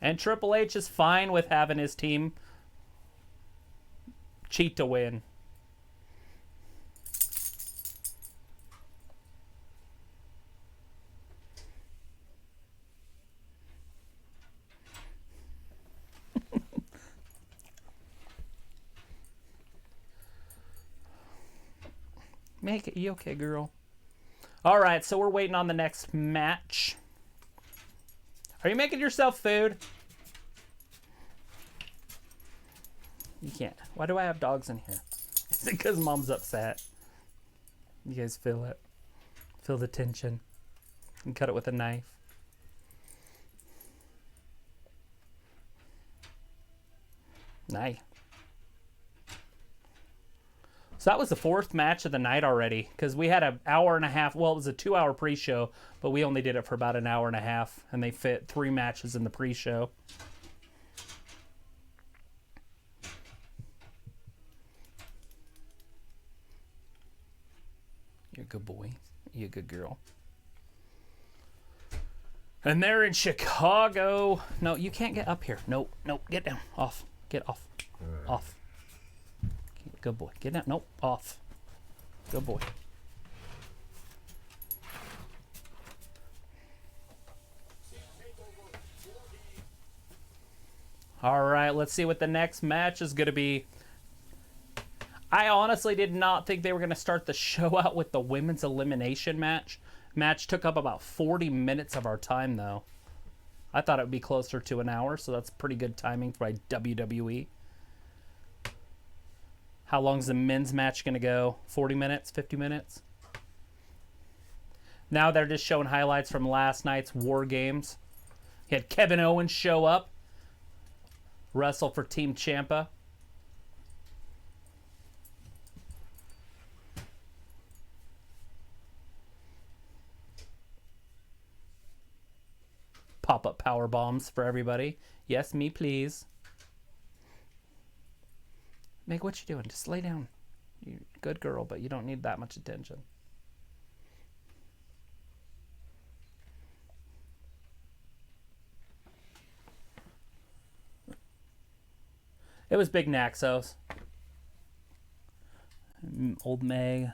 And Triple H is fine with having his team cheat to win. Make it. You okay, girl? All right, so we're waiting on the next match. Are you making yourself food? You can't. Why do I have dogs in here? Is it because Mom's upset? You guys feel it? Feel the tension? And cut it with a knife. Nice. So that was the 4th match of the night already, because we had an hour and a half. Well, it was a 2-hour pre-show, but we only did it for about an hour and a half, and they fit 3 matches in the pre-show. You're a good boy. You're a good girl. And they're in Chicago. No, you can't get up here. Nope, nope. Get down. Off. Get off. Off. Good boy. Get down. Nope. Off. Good boy. All right, let's see what the next match is going to be. I honestly did not think they were going to start the show out with the women's elimination match. Match took up about 40 minutes of our time, though. I thought it would be closer to an hour, so that's pretty good timing by WWE. How long's the men's match going to go? 40 minutes? 50 minutes? Now they're just showing highlights from last night's War Games. You had Kevin Owens show up, wrestle for Team Ciampa. Pop-up power bombs for everybody. Yes, me please. Meg, what you doing? Just lay down. You're a good girl, but you don't need that much attention. It was Big Naxos. Old Meg.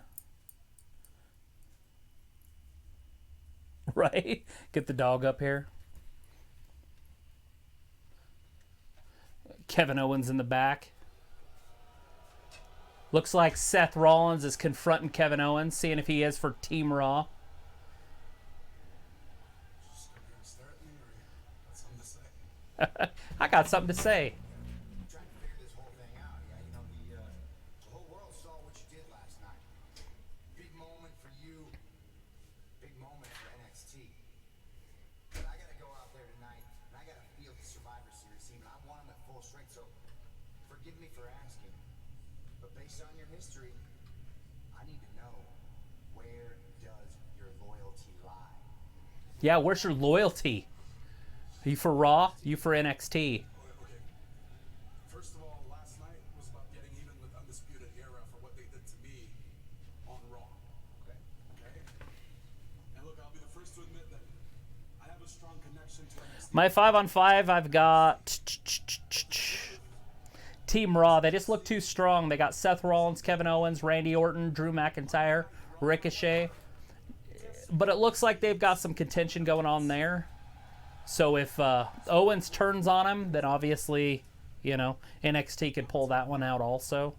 Right? Get the dog up here. Kevin Owens in the back. Looks like Seth Rollins is confronting Kevin Owens, seeing if he is for Team Raw. I got something to say. I'm trying to figure this whole thing out. Yeah, you know, the whole world saw what you did last night. Big moment for you. Big moment for NXT. But I gotta go out there tonight, and I gotta field the Survivor Series team, and I want them at full strength, so forgive me for asking. But based on your history, I need to know, where does your loyalty lie? Yeah, where's your loyalty? Are you for Raw? You for NXT? Okay. First of all, last night was about getting even with Undisputed Era for what they did to me on Raw. Okay? And look, I'll be the first to admit that I have a strong connection to NXT. My 5-on-5, I've got Team Raw. They just look too strong. They got Seth Rollins, Kevin Owens, Randy Orton, Drew McIntyre, Ricochet. But it looks like they've got some contention going on there. So if Owens turns on him, then obviously, you know, NXT could pull that one out also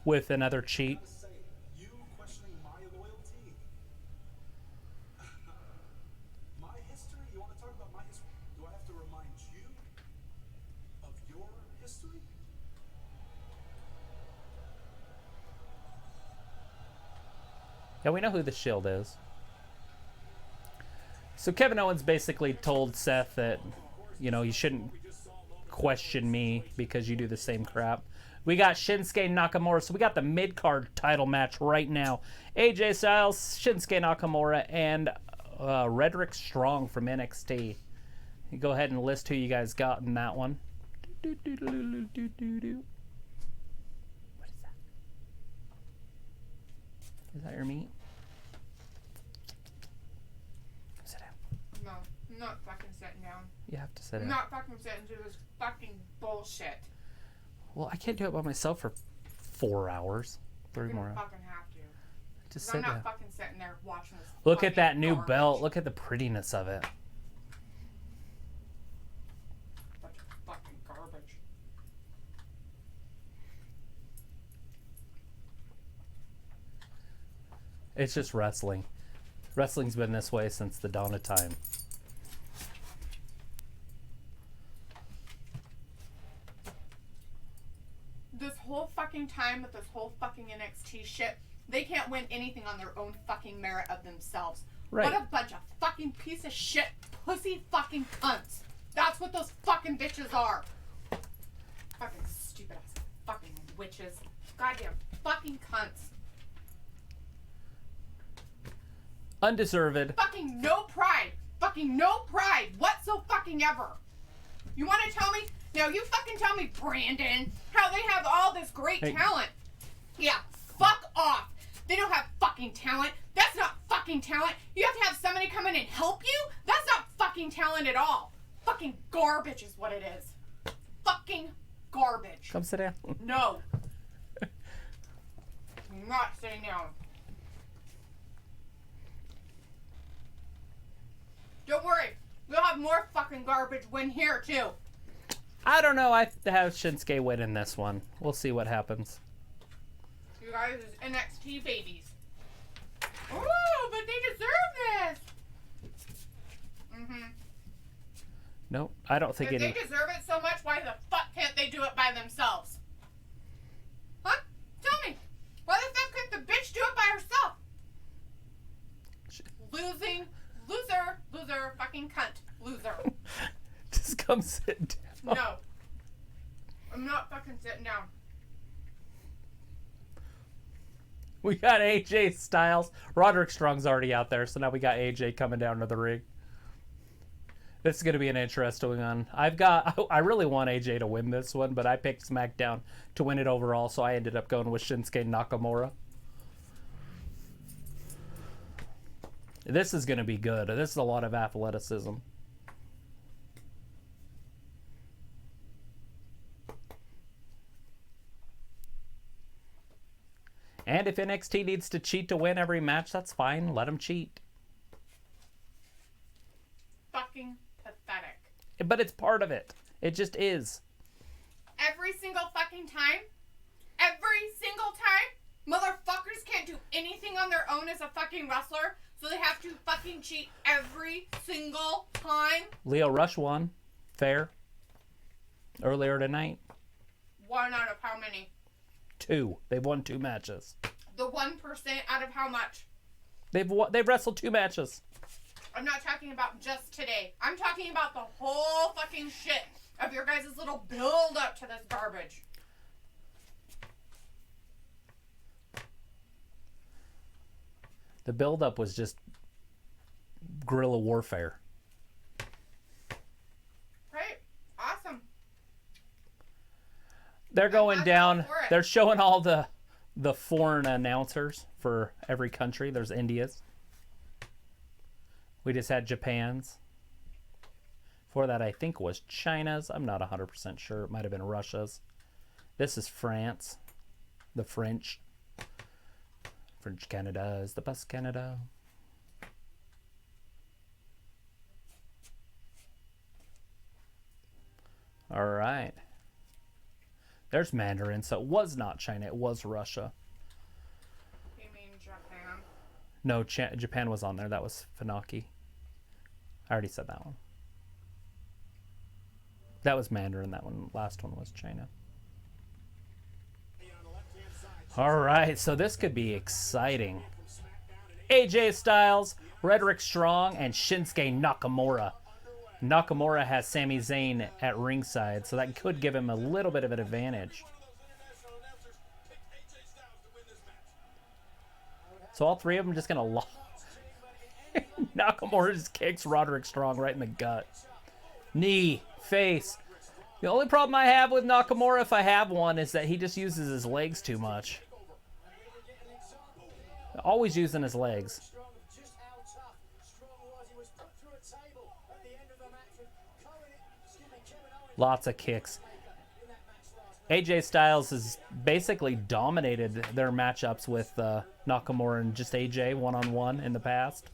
with another cheat. You questioning my loyalty? My history? You want to talk about my history? Do I have to remind you of your history? Yeah, we know who the Shield is. So Kevin Owens basically told Seth that, you know, you shouldn't question me because you do the same crap. We got Shinsuke Nakamura. So we got the mid-card title match right now. AJ Styles, Shinsuke Nakamura, and Roderick Strong from NXT. You go ahead and list who you guys got in that one. What is that? Is that your meat? Sit down. No, I'm not fucking sitting down. You have to sit I'm down. not fucking sitting through this fucking bullshit. Well, I can't do it by myself for 4 hours. 3 You're more gonna hours. fucking have to. Just 'Cause I'm sit not down. fucking sitting there watching this. Look at fucking that new garbage. belt. Look at the prettiness of it. Bunch of fucking garbage. It's just wrestling. Wrestling's been this way since the dawn of time. This whole fucking time with this whole fucking NXT shit, they can't win anything on their own fucking merit of themselves. Right. What a bunch of fucking piece of shit, pussy fucking cunts. That's what those fucking bitches are. Fucking stupid ass fucking witches. Goddamn fucking cunts. Undeserved. Fucking no pride. Fucking no pride whatso fucking ever. You want to tell me? Now you fucking tell me, Brandon, how they have all this great Hey. talent. Yeah, fuck off. They don't have fucking talent. That's not fucking talent. You have to have somebody come in and help you? That's not fucking talent at all. Fucking garbage is what it is. Fucking garbage. Come sit down. No. I'm not sitting down. Don't worry. We'll have more fucking garbage win here, too. I don't know. I have Shinsuke win in this one. We'll see what happens. You guys is NXT babies. Ooh, but they deserve this. Mm-hmm. Nope. I don't think If any. they deserve it so much, why the fuck can't they do it by themselves? Huh? Tell me. Why the fuck couldn't the bitch do it by herself? Loser, fucking cunt, loser. Just come sit down. No. I'm not fucking sitting down. We got AJ Styles. Roderick Strong's already out there, so now we got AJ coming down to the ring. This is going to be an interesting one. I really want AJ to win this one, but I picked SmackDown to win it overall, so I ended up going with Shinsuke Nakamura. This is going to be good. This is a lot of athleticism. And if NXT needs to cheat to win every match, that's fine. Let them cheat. Fucking pathetic. But it's part of it. It just is. Every single fucking time, motherfuckers can't do anything on their own as a fucking wrestler, so they have to fucking cheat every single time. Leo Rush won. Fair. Earlier tonight. 1 out of how many? 2. They've won 2 matches. The 1% out of how much? They've wrestled 2 matches. I'm not talking about just today. I'm talking about the whole fucking shit of your guys' little build up to this garbage. The build-up was just guerrilla warfare. Right? Awesome. They're going I'm down. all for it. They're showing all the foreign announcers for every country. There's India's. We just had Japan's. Before that, I think was China's. I'm not 100% sure. It might have been Russia's. This is France. The French. French Canada is the best Canada. All right. There's Mandarin, so it was not China. It was Russia. You mean Japan? No, Japan was on there. That was Funaki. I already said that one. That was Mandarin. That one, last one was China. All right, so this could be exciting. AJ Styles, Roderick Strong, and Shinsuke Nakamura. Nakamura has Sami Zayn at ringside, so that could give him a little bit of an advantage. So all three of them just going to Nakamura just kicks Roderick Strong right in the gut. Knee, face. The only problem I have with Nakamura, if I have one, is that he just uses his legs too much. Always using his legs. Lots of kicks. AJ Styles has basically dominated their matchups with Nakamura and just AJ one-on-one in the past.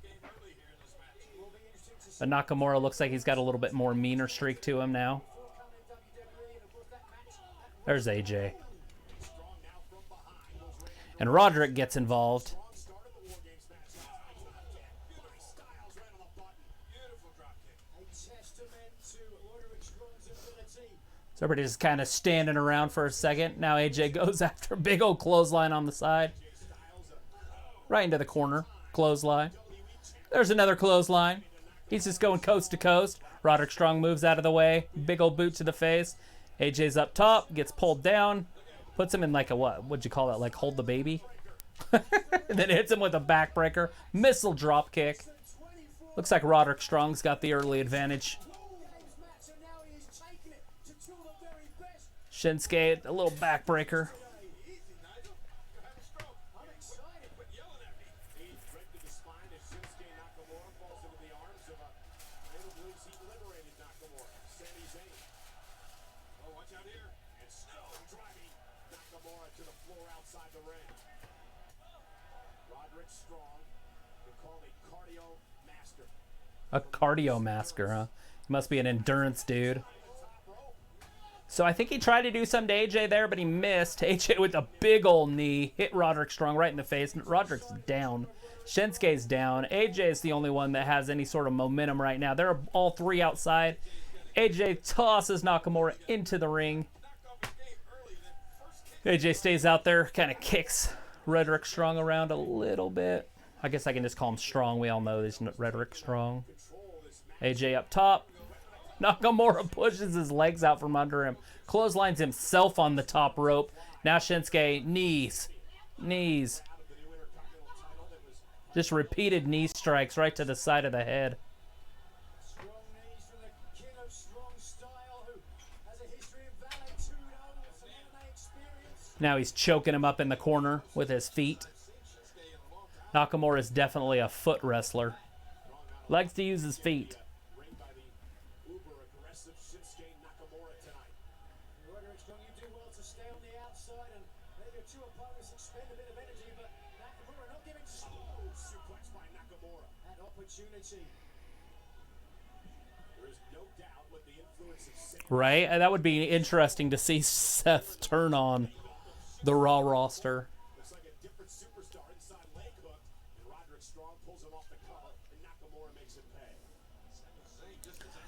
But Nakamura looks like he's got a little bit more meaner streak to him now. There's AJ. And Roderick gets involved. So everybody's just kind of standing around for a second. Now AJ goes after a big old clothesline on the side. Right into the corner. Clothesline. There's another clothesline. He's just going coast to coast. Roderick Strong moves out of the way. Big old boot to the face. AJ's up top. Gets pulled down. Puts him in like a what? What'd you call that? Like hold the baby? And then hits him with a backbreaker. Missile drop kick. Looks like Roderick Strong's got the early advantage. Shinsuke, a little backbreaker. A cardio master, huh? He must be an endurance dude. So I think he tried to do some to AJ there, but he missed. AJ with a big old knee hit Roderick Strong right in the face. Roderick's down. Shinsuke's down. AJ is the only one that has any sort of momentum right now. They're all three outside. AJ tosses Nakamura into the ring. AJ stays out there, kind of kicks Roderick Strong around a little bit. I guess I can just call him Strong. We all know he's Roderick Strong. AJ up top. Nakamura pushes his legs out from under him. Clotheslines himself on the top rope. Now Shinsuke, knees. Knees. Just repeated knee strikes right to the side of the head. Now he's choking him up in the corner with his feet. Nakamura is definitely a foot wrestler. Likes to use his feet. Right? That would be interesting to see Seth turn on the Raw roster.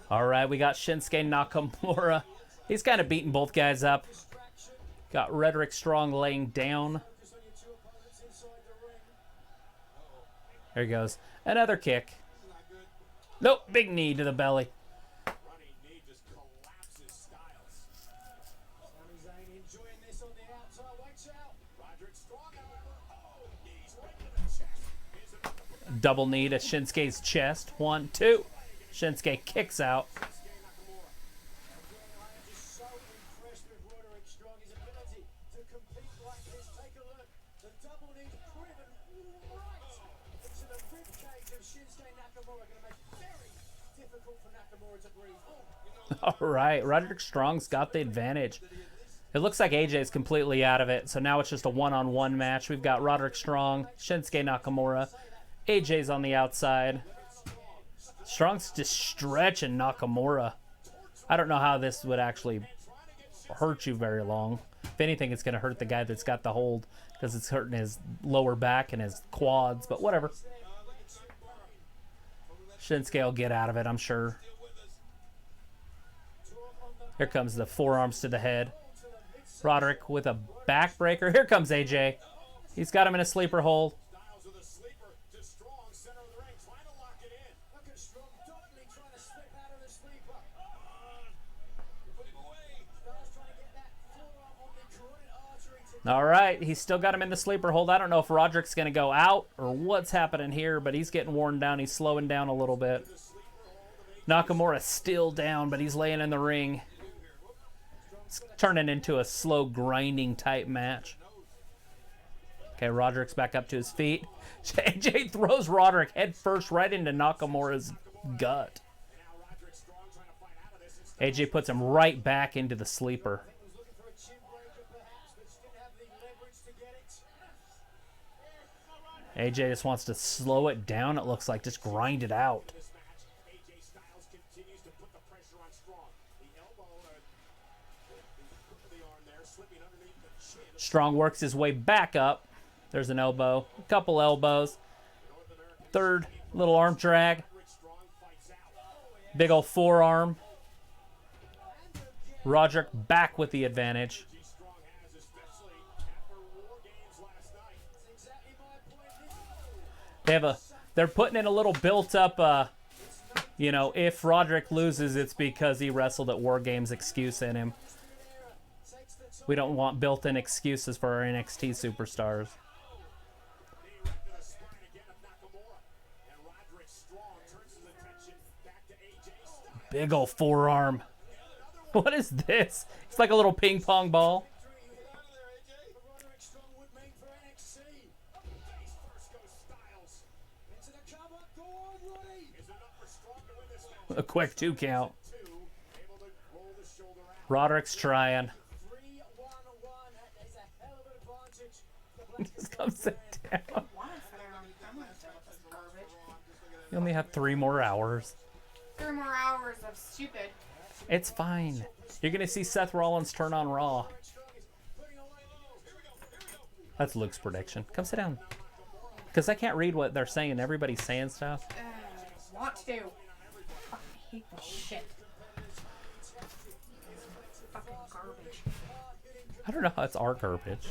All right, we got Shinsuke Nakamura. He's kind of beating both guys up. Got Roderick Strong laying down. There he goes. Another kick. Nope, big knee to the belly. Double knee to Shinsuke's chest. 1, 2. Shinsuke kicks out. All right, Roderick Strong's got the advantage. It looks like AJ's completely out of it, so now it's just a one-on-one match. We've got Roderick Strong, Shinsuke Nakamura. AJ's on the outside. Strong's just stretching Nakamura. I don't know how this would actually hurt you very long. If anything, it's going to hurt the guy that's got the hold because it's hurting his lower back and his quads, but whatever. Shinsuke will get out of it, I'm sure. Here comes the forearms to the head. Roderick with a backbreaker. Here comes AJ. He's got him in a sleeper hold. All right, he's still got him in the sleeper hold. I don't know if Roderick's going to go out or what's happening here, but he's getting worn down. He's slowing down a little bit. Nakamura's still down, but he's laying in the ring. It's turning into a slow, grinding type match. Okay, Roderick's back up to his feet. AJ throws Roderick head first right into Nakamura's gut. AJ puts him right back into the sleeper. AJ just wants to slow it down, it looks like. Just grind it out. Strong works his way back up. There's an elbow. A couple elbows. Third little arm drag. Big old forearm. Roderick back with the advantage. They're putting in a little built up, if Roderick loses, it's because he wrestled at War Games excuse in him. We don't want built-in excuses for our NXT superstars. Big ol' forearm. What is this? It's like a little ping pong ball. A quick 2 count. Roderick's trying. Just come sit down. You only have 3 more hours. 3 more hours of stupid. It's fine. You're going to see Seth Rollins turn on Raw. That's Luke's prediction. Come sit down. Because I can't read what they're saying. Everybody's saying stuff. Want to. Fucking hate this shit. Fucking garbage. I don't know how it's our garbage.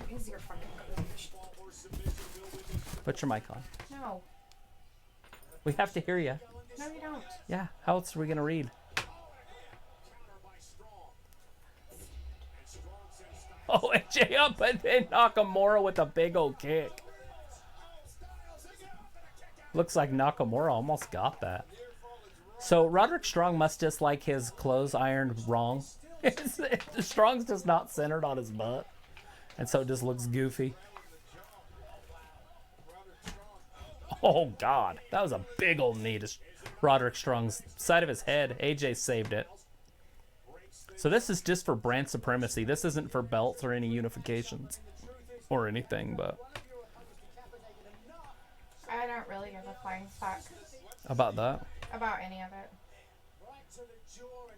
It is your fucking garbage. Put your mic on. No. We have to hear you. No, you don't. Yeah. How else are we going to read? Oh, AJ up and then Nakamura with a big old kick. Looks like Nakamura almost got that. So Roderick Strong must just like his clothes ironed wrong. Strong's just not centered on his butt. And so it just looks goofy. Oh, God. That was a big old knee to Roderick Strong's side of his head. AJ saved it. So this is just for brand supremacy. This isn't for belts or any unifications or anything, but... I don't really give a flying fuck. About that? About any of it.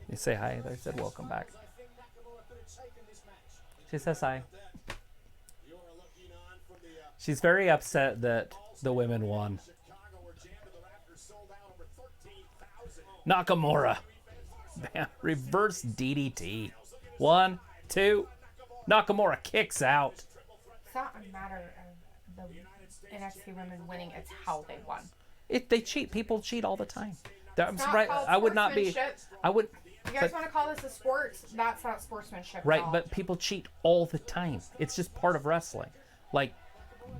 You say hi. They said welcome back. She says hi. She's very upset that the women won. Nakamura. Bam. Reverse DDT. 1, 2. Nakamura kicks out. It's not a matter of the NXT women winning, it's how they won. They cheat. People cheat all the time. I'm It's surprised. not called I would not be. sportsmanship. I would. You guys want to call this a sport? That's not sportsmanship. Right, at all. but people cheat all the time. It's just part of wrestling. Like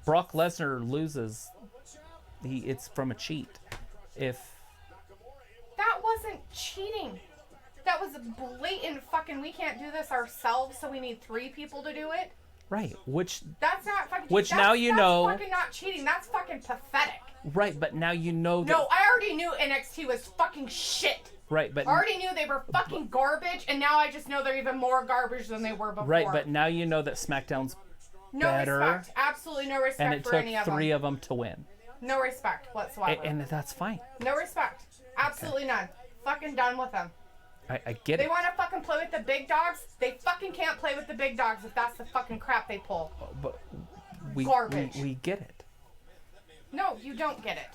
Brock Lesnar loses, it's from a cheat. If that wasn't cheating. That was blatant fucking. We can't do this ourselves, so we need 3 people to do it. right, which That's not fucking. Which that's, now you that's know- Fucking not cheating. That's fucking pathetic. right, but now you know that. No, I already knew NXT was fucking shit. Right, but I already knew they were fucking garbage, and now I just know they're even more garbage than they were before. right, but now you know that SmackDown's no better, respect. Absolutely no respect and it for took any of 3 them. of them to win, No respect whatsoever. and that's fine. No respect. Absolutely none. Fucking done with them. I get They it. want to fucking play with the big dogs. They fucking can't play with the big dogs if that's the fucking crap they pull. But we Garbage. we get it. No, you don't get it.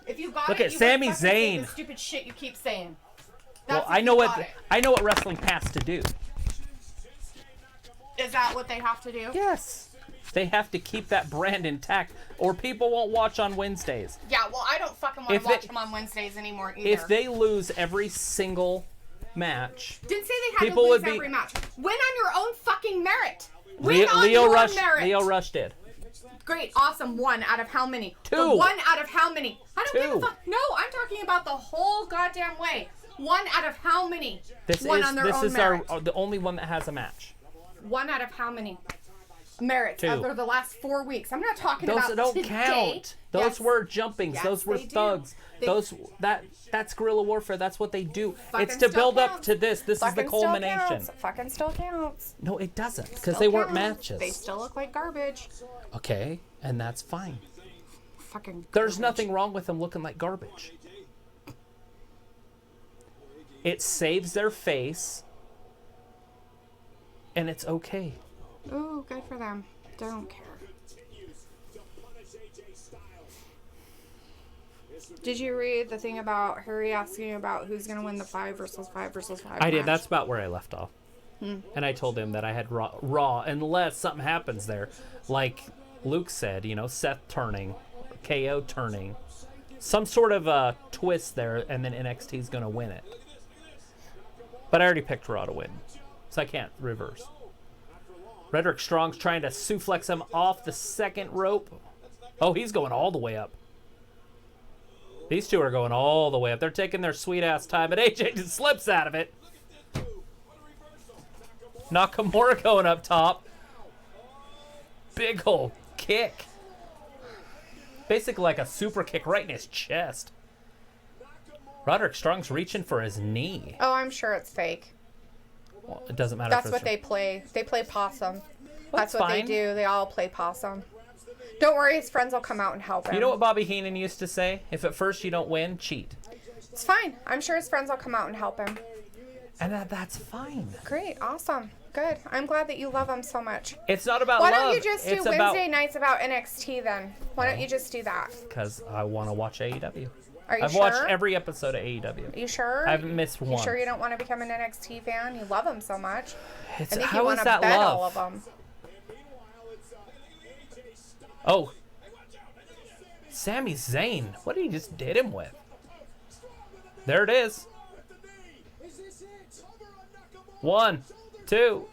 If you got Look it, at you Sami would fucking say Zayn. the stupid shit you keep saying. Well, That's I if know you got it. I know what wrestling has to do. Is that what they have to do? Yes. They have to keep that brand intact, or people won't watch on Wednesdays. Yeah, well, I don't fucking want If to watch they- them on Wednesdays anymore either. If they lose every single match, Didn't say they had people to would lose be- every match. Win on your own fucking merit. Win on Leo your Rush. merit. Leo Rush did. Great, awesome. 1 out of how many? 2. The 1 out of how many? I don't give 2. a fuck. No, I'm talking about the whole goddamn way. 1 out of how many? This One is on their this own is merit. the only one that has a match. 1 out of how many merits 2. over the last 4 weeks? I'm not talking Those about don't today. count. Those Yes. were jumpings. Yes, those were they do. thugs. They- That's guerrilla warfare. That's what they do. Fucking It's to still build up counts. to this. This is the Fucking still culmination. counts. Fucking still counts. No, it doesn't, because Still they weren't counts. matches. They still look like garbage. Okay, and that's fine. Fucking There's garbage. nothing wrong with them looking like garbage. It saves their face, and it's okay. Ooh, good for them. Don't care. Did you read the thing about Harry asking about who's going to win the 5 versus 5 versus 5 I did. match? That's about where I left off. And I told him that I had Raw, unless something happens there. Like Luke said, you know, Seth turning, KO turning. Some sort of twist there, and then NXT's going to win it. But I already picked Raw to win, so I can't reverse. Roderick Strong's trying to suplex him off the second rope. Oh, he's going all the way up. These two are going all the way up. They're taking their sweet-ass time, but AJ just slips out of it. Nakamura going up top. Big ol' kick. Basically like a super kick right in his chest. Roderick Strong's reaching for his knee. Oh, I'm sure it's fake. Well, it doesn't matter. That's if what it's they play. They play possum. That's That's what fine. they do. They all play possum. Don't worry, his friends will come out and help him. You know what Bobby Heenan used to say? If at first you don't win, cheat. It's fine. I'm sure his friends will come out and help him. And that's fine. Great, awesome, good. I'm glad that you love him so much. It's not about Why love. don't you just do it's Wednesday nights about NXT then? Why don't you just do that? Because I want to watch AEW. Are you I've sure? watched every episode of AEW. Are you sure? I haven't missed You one. sure you don't want to become an NXT fan? You love him so much. It's, I think how you is want to that bet love? all of them. Oh. Sami Zayn. What did he just hit him with? There it is. 1, 2.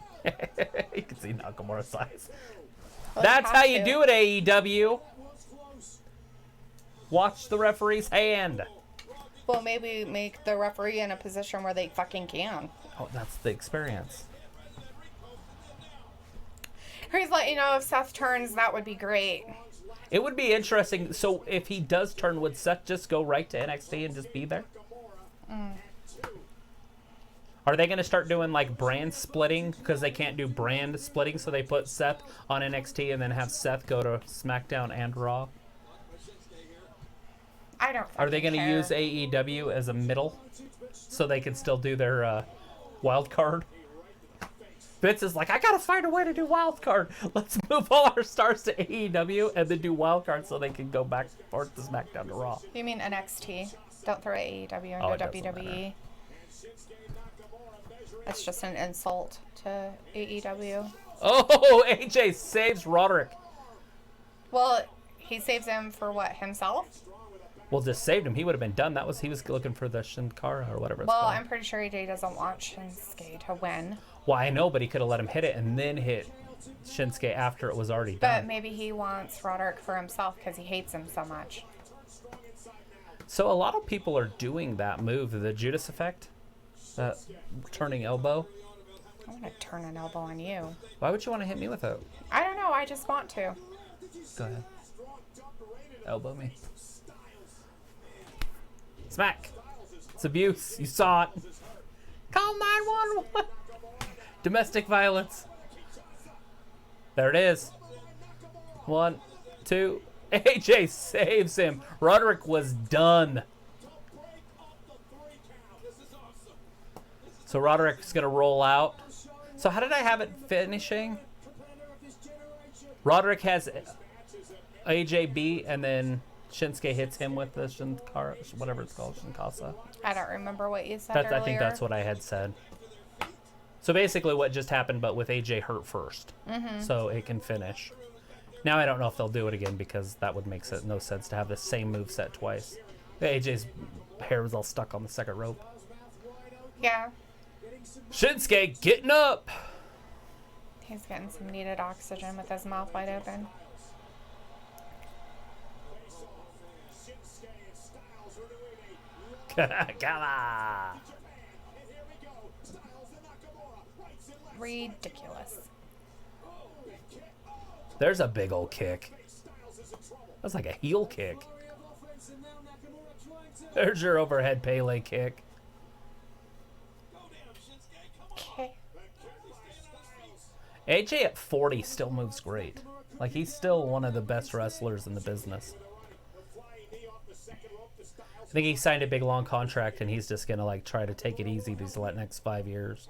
You can see Nakamura's eyes. Well, That's have how you to. do it, AEW. Watch the referee's hand. Well, maybe make the referee in a position where they fucking can. Oh, that's the experience. Please let you know if Seth turns. That would be great. It would be interesting. So if he does turn, would Seth just go right to NXT and just be there? Are they going to start doing like brand splitting because they can't do brand splitting, so they put Seth on NXT and then have Seth go to SmackDown and Raw? I don't. Are they going to care. use AEW as a middle so they can still do their wild card? Vince is like, I got to find a way to do wild card. Let's move all our stars to AEW and then do wild card so they can go back and forth to SmackDown to Raw. You mean NXT? Don't throw AEW Oh, into it doesn't WWE. matter. That's just an insult to AEW. Oh, AJ saves Roderick. Well, he saves him for what, himself? Well, just saved him. He would have been done. He was looking for the Sin Cara or whatever it's Well, called. I'm pretty sure AJ doesn't want Shinsuke to win. Well, I know, but he could have let him hit it and then hit Shinsuke after it was already But done. maybe he wants Roderick for himself because he hates him so much. So a lot of people are doing that move, the Judas effect, that turning elbow. I want to turn an elbow on you. Why would you want to hit me with it? I don't know. I just want to. Go ahead. Elbow me. Smack. It's abuse. You saw it. Call 911. Domestic violence. There it is. 1, 2. AJ saves him. Roderick was done. So Roderick's going to roll out. So how did I have it finishing? Roderick has AJB and then Shinsuke hits him with the Shinkara, whatever it's called, Shinkasa. I don't remember what you said I earlier. think that's what I had said. So basically what just happened, but with AJ hurt first. So it can finish. Now I don't know if they'll do it again because that would make no sense to have the same move set twice. AJ's hair was all stuck on the second rope. Yeah. Shinsuke getting up. He's getting some needed oxygen with his mouth wide open. Come on. Ridiculous. There's a big old kick. That's like a heel kick. There's your overhead Pele kick. Okay. AJ at 40 still moves great. Like, he's still one of the best wrestlers in the business. I think he signed a big long contract and he's just gonna like try to take it easy these next 5 years.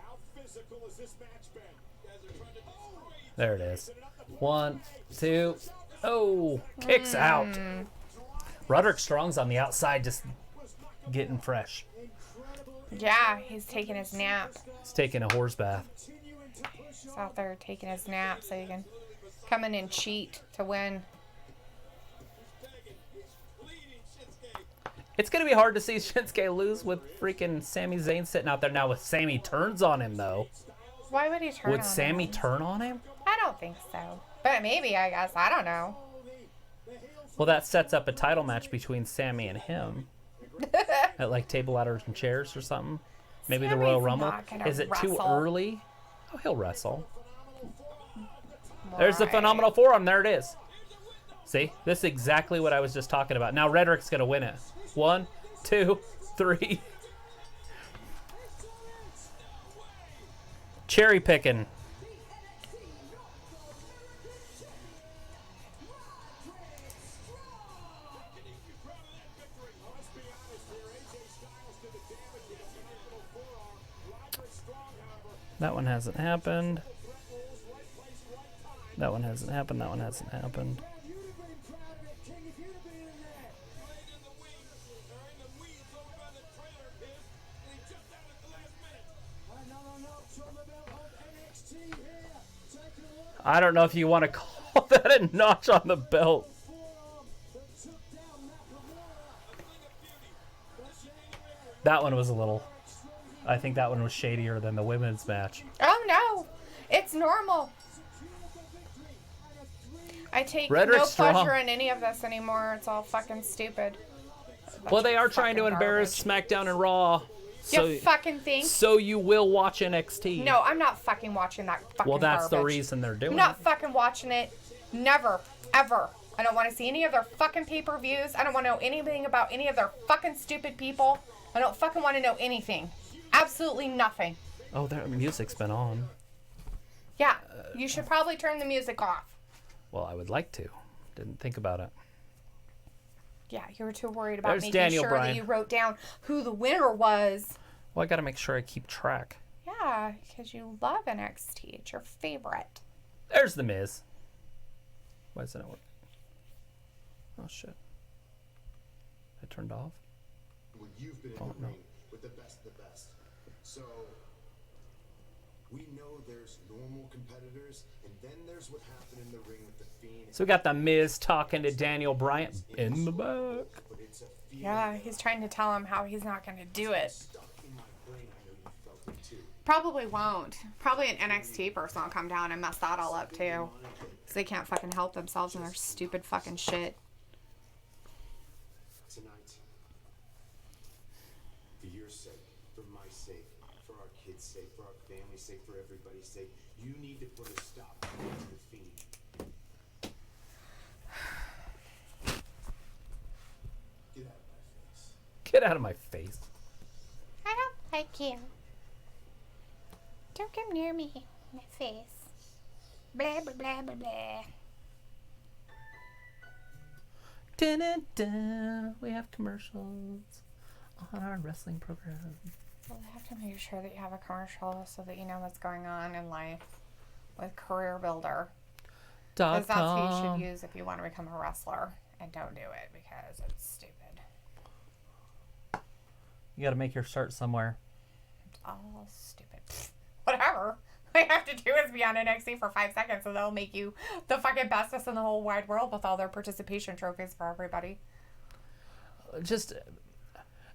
There it is. 1, 2. Oh, kicks out. Roderick Strong's on the outside just getting fresh. Yeah, he's taking his nap. He's taking a horse bath. He's out there taking his nap so he can come in and cheat to win. It's going to be hard to see Shinsuke lose with freaking Sami Zayn sitting out there now with Sami turns on him, though. Why would he turn on Would Sami turn on him? I don't think so. But maybe, I guess. I don't know. Well, that sets up a title match between Sami and him. At like table ladders and chairs or something. Maybe the Royal Sami's Rumble. not gonna Is it too wrestle. early? Oh, he'll wrestle. There's the Phenomenal Forearm. There it is. See? This is exactly what I was just talking about. Now Redrick's going to win it. 1, 2, 3. Cherry picking. That one hasn't happened. That one hasn't happened. That one hasn't happened. I don't know if you want to call that a notch on the belt. That one was a little... I think that one was shadier than the women's match. Oh, no. It's normal. I take Redrick no Strong. pleasure in any of this anymore. It's all fucking stupid. Well, they are trying to Fucking embarrass SmackDown and Raw. You fucking think? So you will watch NXT. No, I'm not fucking watching that fucking Well, that's the garbage. reason they're doing I'm it. not fucking watching it. Never. Ever. I don't want to see any of their fucking pay-per-views. I don't want to know anything about any of their fucking stupid people. I don't fucking want to know anything. Absolutely nothing. Oh, their music's been on. Yeah, you should probably turn the music off. Well, I would like to. Didn't think about it. Yeah, you were too worried about There's making Daniel sure Bryan. that you wrote down who the winner was. Well, I got to make sure I keep track. Yeah, because you love NXT. It's your favorite. There's The Miz. Why isn't it working? Oh, shit. I turned off? Well, you've been in the ring with the best of the best. So, we know there's normal competitors, and then there's what happened in the ring with the Fiend. So we got The Miz talking to Daniel Bryan in the back. But it's a feeling Yeah, he's trying to tell him how he's not going to do it. stuck in my brain. I know you felt it too. Probably won't. Probably an NXT person will come down and mess that all up too. Because they can't fucking help themselves in their stupid fucking shit. Tonight, for your sake, for my sake, for our kids' sake, for our family's sake, for everybody's sake, you need to put a stop to the Fiend. Get out of my face. Get out of my face. I don't like you. Don't come near me. My face. Blah, blah, blah, blah, blah. Dun-dun-dun. We have commercials on our wrestling program. Well, you have to make sure that you have a commercial so that you know what's going on in life with Career Builder. Because that's who you should use if you want to become a wrestler. And don't do it because it's stupid. You got to make your start somewhere. It's all stupid. Whatever. All you have to do is be on NXT for 5 seconds and they'll make you the fucking bestest in the whole wide world with all their participation trophies for everybody. Just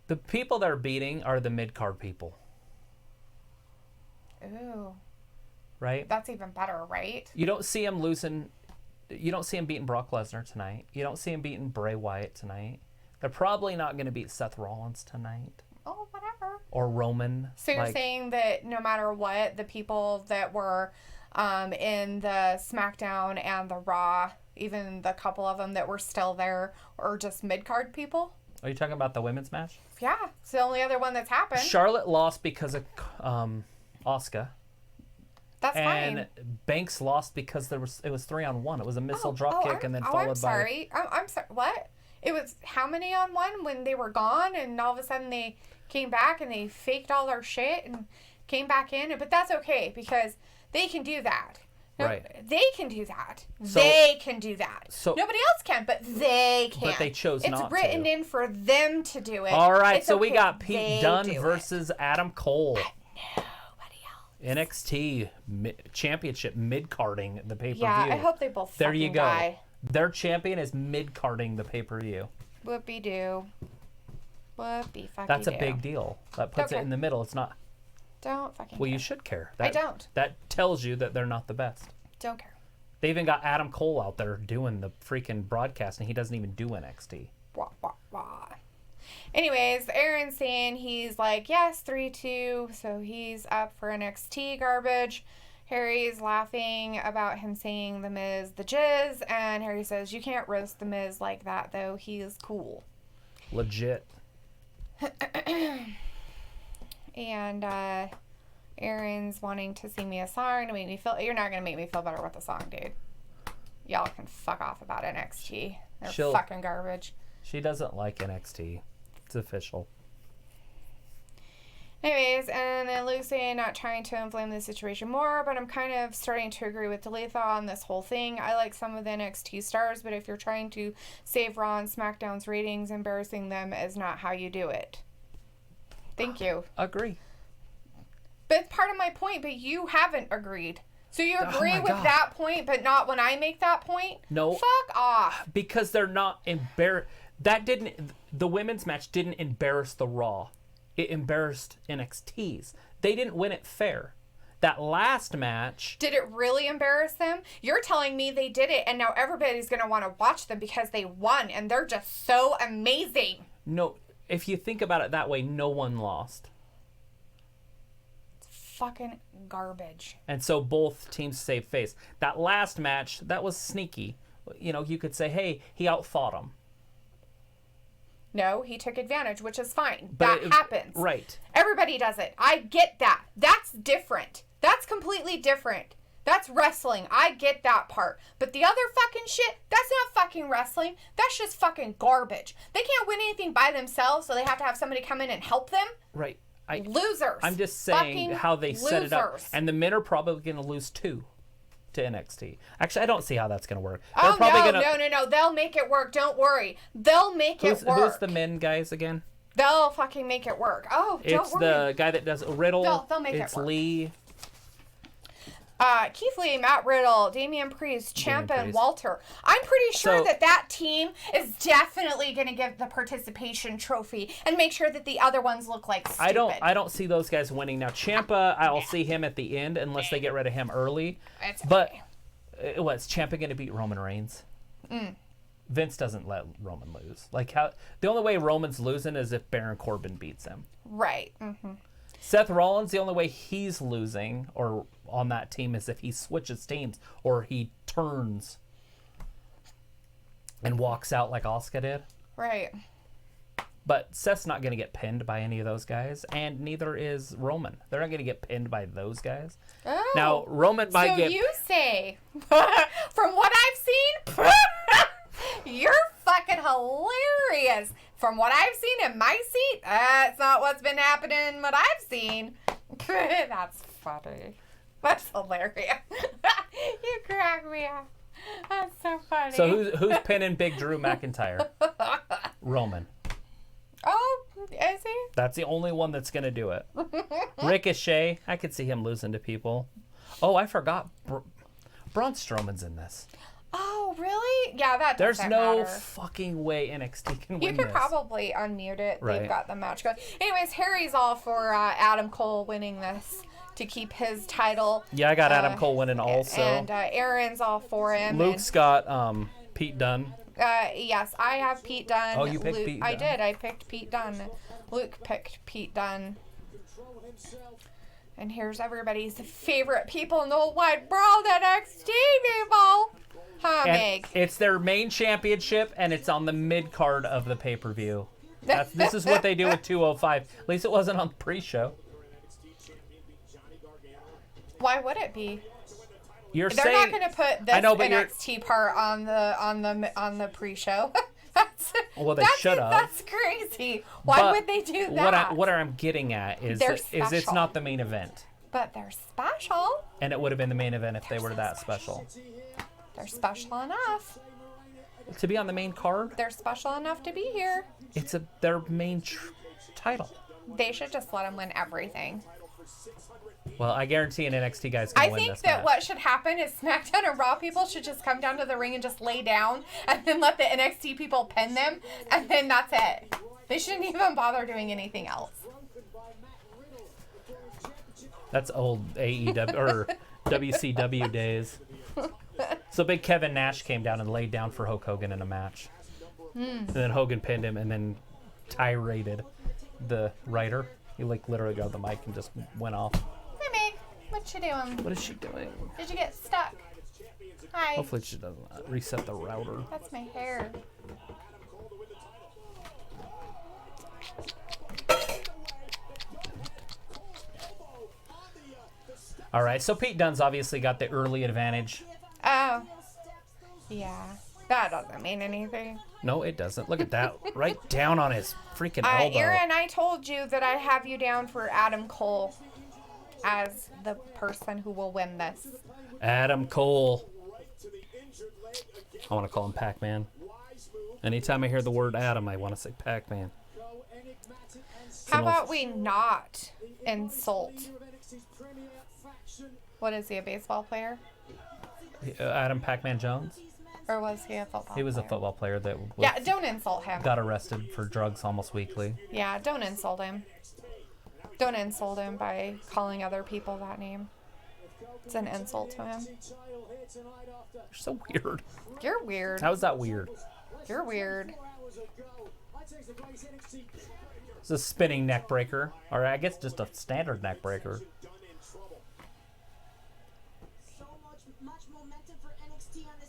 the people they're beating are the mid-card people. Ooh. right? That's even better, right? You don't see him losing. You don't see him beating Brock Lesnar tonight. You don't see him beating Bray Wyatt tonight. They're probably not going to beat Seth Rollins tonight. Oh, whatever. Or Roman. So you're saying that no matter what, the people that were in the SmackDown and the Raw, even the couple of them that were still there, are just mid-card people? Are you talking about the women's match? Yeah, it's the only other one that's happened. Charlotte lost because of Asuka. That's and fine. Banks lost because it was 3-on-1. It was a missile drop kick and then followed I'm sorry. I'm sorry. What? It was how many on one when they were gone and all of a sudden they came back and they faked all their shit and came back in. But that's okay because they can do that. No, right. They can do that. So, they can do that. So, nobody else can, but they can. But they chose not to. It's written in for them to do it. All right, it's so okay. we got Pete Dunne do versus Adam Cole. Nobody else. NXT Championship mid-carding the pay-per-view. Yeah, I hope they both There you go. die. Their champion is mid-carding the pay-per-view. Whoopie-doo. Whoopie-fucking That's a big deal. That puts it in the middle. It's not... Don't fucking Well, care. you should care. I don't. That tells you that they're not the best. Don't care. They even got Adam Cole out there doing the freaking broadcast, and he doesn't even do NXT. Wah, wah, wah. Anyways, Aaron's saying he's like, yes, 3-2, so he's up for NXT garbage. Harry's laughing about him saying The Miz the jizz, and Harry says, you can't roast The Miz like that, though. He is cool. Legit. And Aaron's wanting to sing me a song to make me feel... You're not going to make me feel better with the song, dude. Y'all can fuck off about NXT. They're fucking garbage. She doesn't like NXT. It's official. Anyways, and then Lucy, not trying to inflame the situation more, but I'm kind of starting to agree with Talitha on this whole thing. I like some of the NXT stars, but if you're trying to save Raw and SmackDown's ratings, embarrassing them is not how you do it. Thank you. Agree. But it's part of my point, but you haven't agreed. So you agree with God. that point, but not when I make that point? No. Fuck off. Because they're not embarrassed. The women's match didn't embarrass the Raw. It embarrassed NXT's. They didn't win it fair. That last match... Did it really embarrass them? You're telling me they did it, and now everybody's going to want to watch them because they won, and they're just so amazing. No, if you think about it that way, no one lost. It's fucking garbage. And so both teams saved face. That last match, that was sneaky. You know, you could say, hey, he outfought him. No, he took advantage, which is fine. But that happens. Right. Everybody does it. I get that. That's different. That's completely different. That's wrestling. I get that part. But the other fucking shit, that's not fucking wrestling. That's just fucking garbage. They can't win anything by themselves, so they have to have somebody come in and help them. Right. Losers. I'm just saying how they set it up. Losers. And the men are probably going to lose 2 to NXT. Actually, I don't see how that's going to work. Oh, no. They'll make it work. Don't worry. They'll make it work. Who's the men guys again? They'll fucking make it work. Oh, don't worry. It's the guy that does Riddle. They'll make it work. It's Lee. Keith Lee, Matt Riddle, Damian Priest, Ciampa, and Walter. I'm pretty sure that team is definitely going to give the participation trophy and make sure that the other ones look like stupid. I don't see those guys winning. Now, Ciampa, I'll see him at the end unless they get rid of him early. It's but what's Ciampa going to beat Roman Reigns? Vince doesn't let Roman lose. Like the only way Roman's losing is if Baron Corbin beats him. Right. Mm-hmm. Seth Rollins, the only way he's losing or on that team is if he switches teams or he turns and walks out like Asuka did. Right. But Seth's not going to get pinned by any of those guys, and neither is Roman. They're not going to get pinned by those guys. Oh. Now, Roman might get... So you say, from what I've seen, you're fucking hilarious. From what I've seen in my seat, that's not what's been happening what I've seen. That's funny. That's hilarious. You crack me up. That's so funny. So who's pinning Big Drew McIntyre? Roman. Oh, is he? That's the only one that's going to do it. Ricochet, I could see him losing to people. Oh, I forgot. Braun Strowman's in this. Oh, really? Yeah, that There's doesn't no matter. fucking way NXT can win You could this. probably unmute it. Right. They've got the match going. Anyways, Harry's all for Adam Cole winning this to keep his title. Yeah, I got Adam Cole winning also. And Aaron's all for him. Luke's got Pete Dunne. Yes, I have Pete Dunne. Oh, you picked Luke, Pete I Dunne. did. I picked Pete Dunne. Luke picked Pete Dunne. And here's everybody's favorite people in the whole wide world, NXT people. Huh, And Meg? it's their main championship, and it's on the mid card of the pay-per-view. This is what they do with 205. At least it wasn't on the pre-show. Why would it be? You're They're saying not going to put this I know, but NXT part on the pre-show. Well, they should have. That's crazy. Why would they do that? What I'm getting at is it's special. not the main event, But they're special. and it would have been the main event if they were that special. They're special enough. To be on the main card, They're special enough to be here. it's their main title. They should just let them win everything. Well, I guarantee an NXT guy's gonna I win think this that match. what should happen is SmackDown and Raw people should just come down to the ring and just lay down and then let the NXT people pin them, and then that's it. They shouldn't even bother doing anything else. That's old AEW or WCW days. So Big Kevin Nash came down and laid down for Hulk Hogan in a match. And then Hogan pinned him and then tiraded the writer. He literally got the mic and just went off. Hey, Meg. What you doing? What is she doing? Did you get stuck? Hi. Hopefully she doesn't reset the router. That's my hair. All right, so Pete Dunne's obviously got the early advantage. Oh. Yeah. That doesn't mean anything. No, it doesn't. Look at that. Right down on his freaking elbow. Aaron, I told you that I have you down for Adam Cole as the person who will win this. Adam Cole. I want to call him Pac-Man. Anytime I hear the word Adam, I want to say Pac-Man. How about we not insult? What is he, a baseball player? Adam Pac-Man Jones? Or was he a football player? He was a football player that Yeah, don't insult him. got arrested for drugs almost weekly. Yeah, don't insult him. Don't insult him by calling other people that name. It's an insult to him. You're so weird. You're weird. How is that weird? You're weird. It's a spinning neck breaker. Or I guess just a standard neck breaker.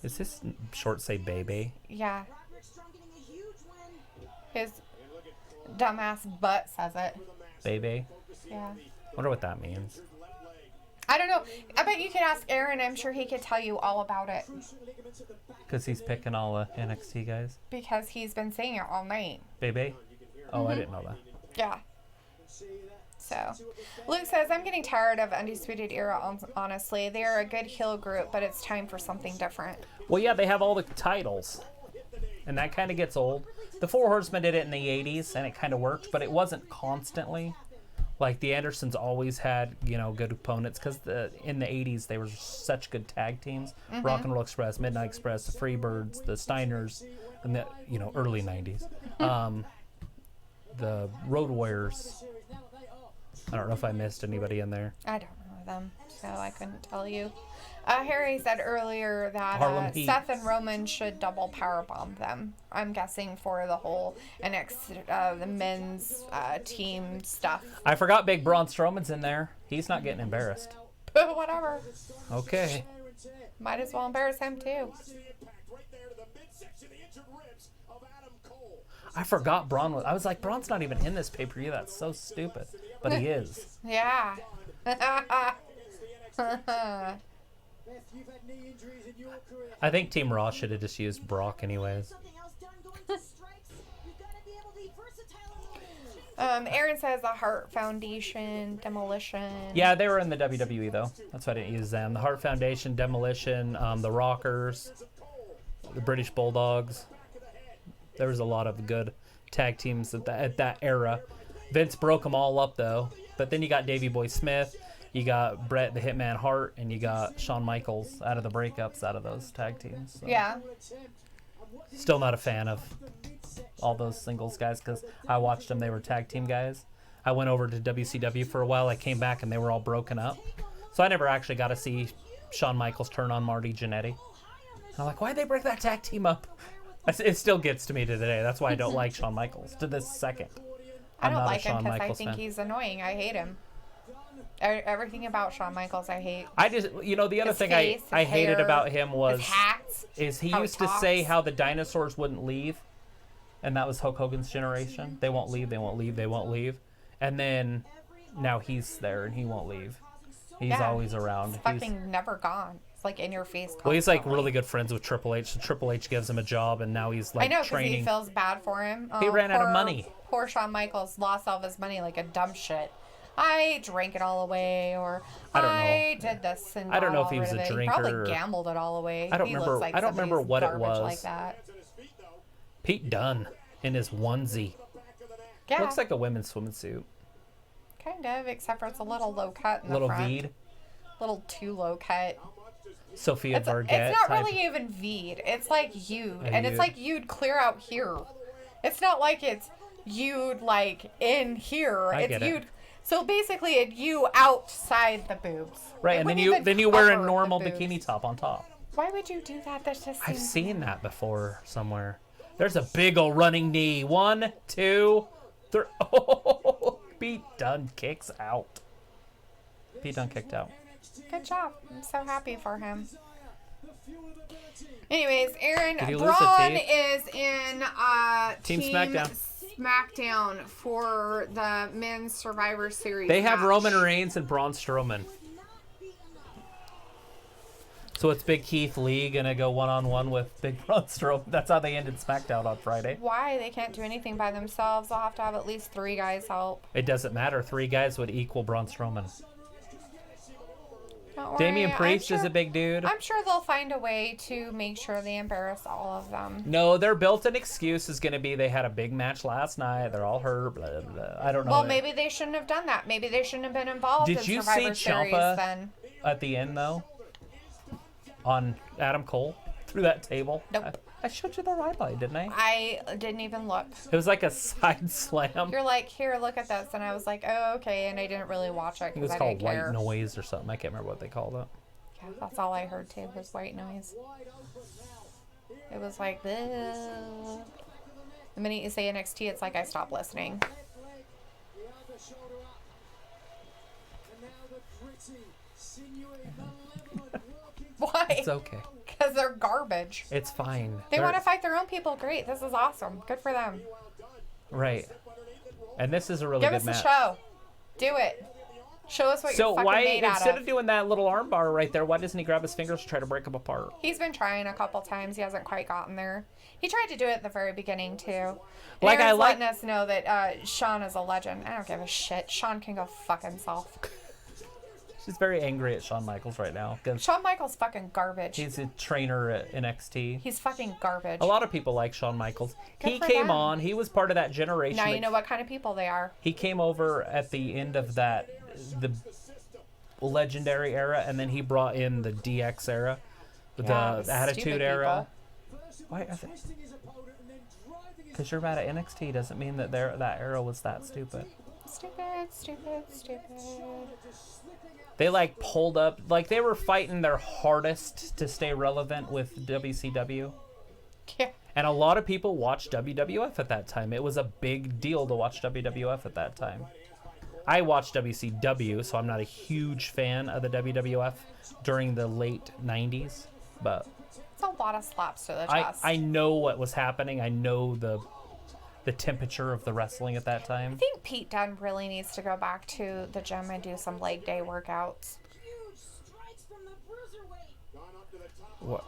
Is this short say baby? Yeah. His dumbass butt says it. Baby? Yeah. Wonder what that means. I don't know. I bet you could ask Aaron. I'm sure he could tell you all about it. Because he's picking all the NXT guys? Because he's been saying it all night. Baby? Oh, I didn't know that. Yeah. So, Luke says, I'm getting tired of Undisputed Era, honestly. They are a good heel group, but it's time for something different. Well, yeah, they have all the titles. And that kind of gets old. The Four Horsemen did it in the 80s, and it kind of worked, but it wasn't constantly. Like, the Andersons always had, good opponents, because in the 80s, they were such good tag teams. Rock and Roll Express, Midnight Express, the Freebirds, the Steiners, and the, early 90s. The Road Warriors. I don't know if I missed anybody in there. I don't know them, so I couldn't tell you. Harry said earlier Harlem that Heat. Seth and Roman should double powerbomb them. I'm guessing for the whole the men's team stuff. I forgot Big Braun Strowman's in there. He's not getting embarrassed. But whatever. Okay. Might as well embarrass him too. I forgot Braun was... I was like, Braun's not even in this pay-per-view. That's so stupid. But he is. Yeah. I think Team Raw should have just used Brock anyways. Aaron says the Hart Foundation, Demolition. Yeah, they were in the WWE, though. That's why I didn't use them. The Hart Foundation, Demolition, the Rockers, the British Bulldogs. There was a lot of good tag teams at that era. Vince broke them all up, though. But then you got Davey Boy Smith, you got Bret the Hitman Hart, and you got Shawn Michaels out of the breakups out of those tag teams. So. Yeah. Still not a fan of all those singles guys because I watched them. They were tag team guys. I went over to WCW for a while. I came back and they were all broken up. So I never actually got to see Shawn Michaels turn on Marty Jannetty. And I'm like, why'd they break that tag team up? It still gets to me to today. That's why I don't like Shawn Michaels to this second. I don't like him because I think he's annoying. I hate him. Everything about Shawn Michaels, I hate. I just, the other thing I hated about him was he used to say how the dinosaurs wouldn't leave, and that was Hulk Hogan's generation. They won't leave. They won't leave. They won't leave. And then now he's there and he won't leave. He's always around. He's fucking never gone. It's like in your face constantly. Well, he's like really good friends with Triple H. So Triple H gives him a job, and now he's like I know, because training. he feels bad for him. He ran out of money. Poor Shawn Michaels lost all of his money like a dumb shit. I drank it all away, or I did this and I don't know if he was a drinker. He probably gambled it all away. I don't remember. Like I don't remember what it was. Like that. Pete Dunne in his onesie. Yeah. Looks like a women's swimsuit. Kind of, except for it's a little low cut in the front. V'd. Little too low cut. Sophia Bargett. It's not really even V'd. It's like U'd. And it's like U'd clear out here. It's not like it's U'd like in here. It's U'd. So basically it's U outside the boobs. Right, and then you wear a normal bikini top on top. Why would you do that? That's just I've seen that before somewhere. There's a big old running knee. 1, 2, 3. Oh, Pete Dunne kicks out. Pete Dunne kicked out. Good job. I'm so happy for him. Anyways, Aaron Braun is in Team SmackDown. SmackDown for the Men's Survivor Series. They have Roman Reigns and Braun Strowman. So it's Big Keith Lee gonna go one-on-one with Big Braun Strowman. That's how they ended SmackDown on Friday. Why? They can't do anything by themselves. They'll have to have at least 3 guys help. It doesn't matter. 3 guys would equal Braun Strowman. Don't worry. Damian Priest is a big dude. I'm sure they'll find a way to make sure they embarrass all of them. No, their built-in excuse is going to be they had a big match last night. They're all hurt. Blah, blah. I don't know. Well, maybe they shouldn't have done that. Maybe they shouldn't have been involved in Survivor Series then. At the end, though? On Adam Cole? Through that table? Nope. I showed you the highlight, didn't I? I didn't even look. It was like a side slam. You're like, here, look at this. And I was like, oh, okay. And I didn't really watch it because I didn't care. It was called white noise or something. I can't remember what they called it. Yeah, that's all I heard, too, was white noise. It was like, ugh. The minute you say NXT, it's like I stop listening. Why? It's okay. Because they're garbage. It's fine. They want to fight their own people. Great. This is awesome. Good for them. Right. And this is a really good match. Give us a show. Do it. Show us what you're fucking made out of. Instead of doing that little arm bar right there, why doesn't he grab his fingers and try to break them apart? He's been trying a couple times. He hasn't quite gotten there. He tried to do it at the very beginning, too. Like, Aaron's letting us know that Shawn is a legend. I don't give a shit. Shawn can go fuck himself. She's very angry at Shawn Michaels right now. Shawn Michaels fucking garbage. He's a trainer at NXT. He's fucking garbage. A lot of people like Shawn Michaels. He came them. on. He was part of that generation. Now you know what kind of people they are. He came over at the end of the legendary era, and then he brought in the DX era, the Attitude era. Why? Because you're mad at NXT doesn't mean that that era was that stupid. Stupid. They like pulled up, like they were fighting their hardest to stay relevant with WCW. Yeah. And a lot of people watched WWF at that time. It was a big deal to watch WWF at that time. I watched WCW, so I'm not a huge fan of the WWF during the late 90s, but it's a lot of slaps to the chest. I know what was happening. I know the temperature of the wrestling at that time. I think Pete Dunne really needs to go back to the gym and do some leg day workouts. What?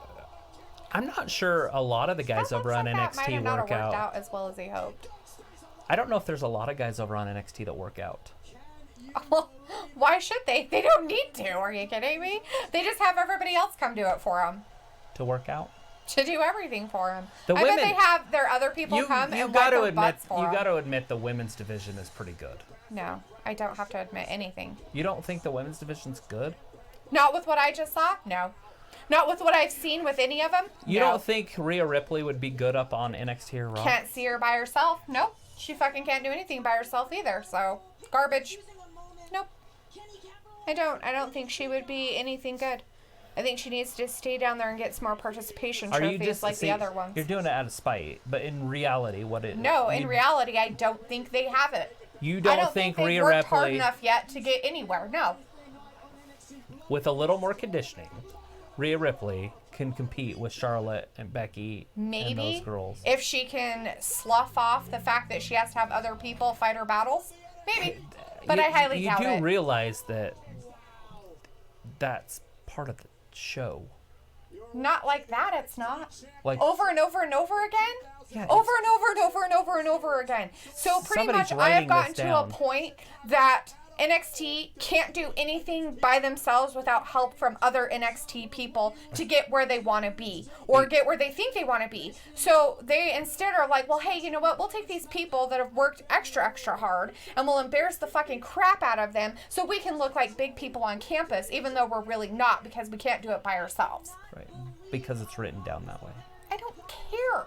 I'm not sure a lot of the guys over on NXT work worked out as well as he hoped. I don't know if there's a lot of guys over on NXT that work out. Well, why should they? They don't need to. Are you kidding me? They just have everybody else come do it for them. To work out? To do everything for them. I bet they have their other people come and wipe their butts for them. You got to admit the women's division is pretty good. No, I don't have to admit anything. You don't think the women's division's good? Not with what I just saw? No. Not with what I've seen with any of them? You don't think Rhea Ripley would be good up on NXT or Raw? Can't see her by herself? Nope. She fucking can't do anything by herself either, so garbage. Nope. I don't think she would be anything good. I think she needs to stay down there and get some more participation trophies like the other ones. You're doing it out of spite, but in reality, in reality, I don't think they have it. You don't think Rhea worked hard Ripley, enough yet to get anywhere? No. with a little more conditioning, Rhea Ripley can compete with Charlotte and Becky and those girls. If she can slough off the fact that she has to have other people fight her battles, maybe. But I highly doubt it. You do realize that that's part of the show. Not like that, it's not. Like over and over and over again? Yeah, over and over and over and over and over again. So pretty Somebody's much I have writing gotten this to a down. point that NXT can't do anything by themselves without help from other NXT people to get where they want to be or get where they think they want to be. So they instead are like, well, hey, you know what? We'll take these people that have worked extra hard and we'll embarrass the fucking crap out of them so we can look like big people on campus, even though we're really not because we can't do it by ourselves. Right. Because it's written down that way. I don't care.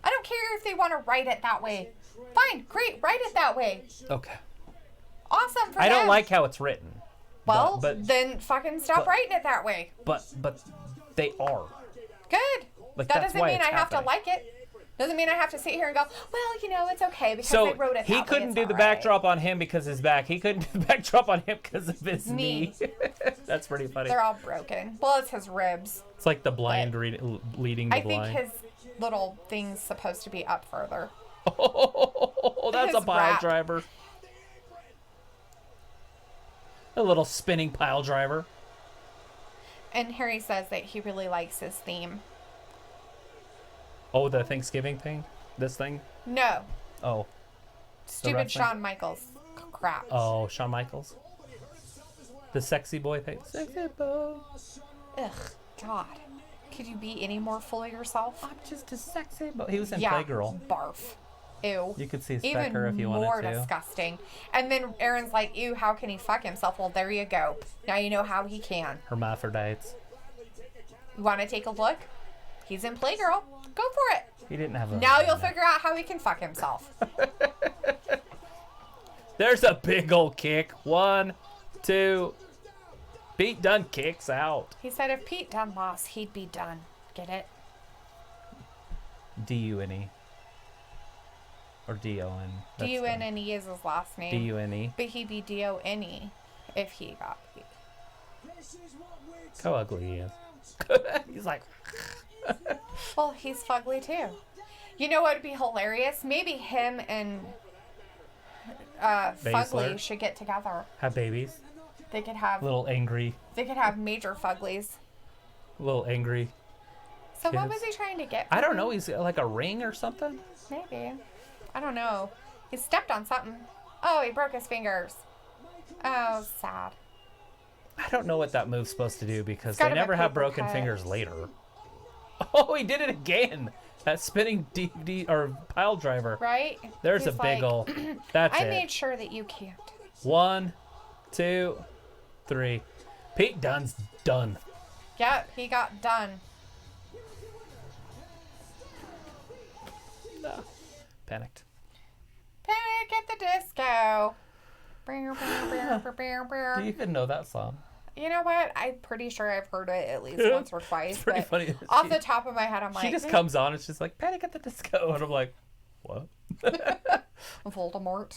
I don't care if they want to write it that way. Fine, great, write it that way. Okay. Awesome for I don't them. like how it's written. Well, but then fucking stop writing it that way. But they are. Good. Like, That that's doesn't why mean it's I have to happening. like it. Doesn't mean I have to sit here and go, well, you know, it's okay because So they wrote it that he way, couldn't it's do the all right. backdrop on him because of his back. He couldn't do the backdrop on him because of his knee. That's pretty funny. They're all broken. Well, it's his ribs. It's like the blind leading the I think blind. his little thing's supposed to be up further. Oh, that's a his pile wrap. driver. A little spinning pile driver. And Harry says that he really likes his theme. Oh, the Thanksgiving thing? This thing? No. Oh. Stupid wrestling? Shawn Michaels crap. Oh, Shawn Michaels? The sexy boy thing. Sexy boy. Ugh, God. Could you be any more full of yourself? I'm just a sexy boy. He was in Yeah, Playgirl. barf. Ew. You could see his Even pecker if you more wanted to. disgusting. And then Aaron's like, ew, how can he fuck himself? Well, there you go. Now you know how he can. Hermaphrodites. You want to take a look? He's in Playgirl. Go for it. He didn't have a... Now you'll figure out how he can fuck himself. There's a big old kick. 1, 2. Pete Dunne kicks out. He said if Pete Dunne lost, he'd be done. Get it? D-U-N-E. Or D-O-N. That's D-U-N-N-E is his last name. D-U-N-E. But he'd be D-O-N-E if he got beat. How ugly he is. He's like... Well, he's fugly too. You know what would be hilarious? Maybe him and Fugly Baszler? should get together. Have babies. They could have Little angry. They could have major Fuglies. Little angry. So what kids. was he trying to get? I from don't him? know. He's got like a ring or something. Maybe. I don't know. He stepped on something. Oh, he broke his fingers. Oh, sad. I don't know what that move's supposed to do because It's gotta they be never have paper broken cut. fingers later. Oh, he did it again. That spinning DVD or pile driver. Right? There's He's a big like, ol'. That's I it. made sure that you can't. 1, 2, 3. Pete Dunne's done. Yep, he got done. Panicked. Panic at the Disco. Do you even know that song? You know what? I'm pretty sure I've heard it at least once or twice. It's pretty but funny. Off the top of my head, I'm like, She just comes on and she's like, Panic at the Disco. And I'm like, what? Voldemort.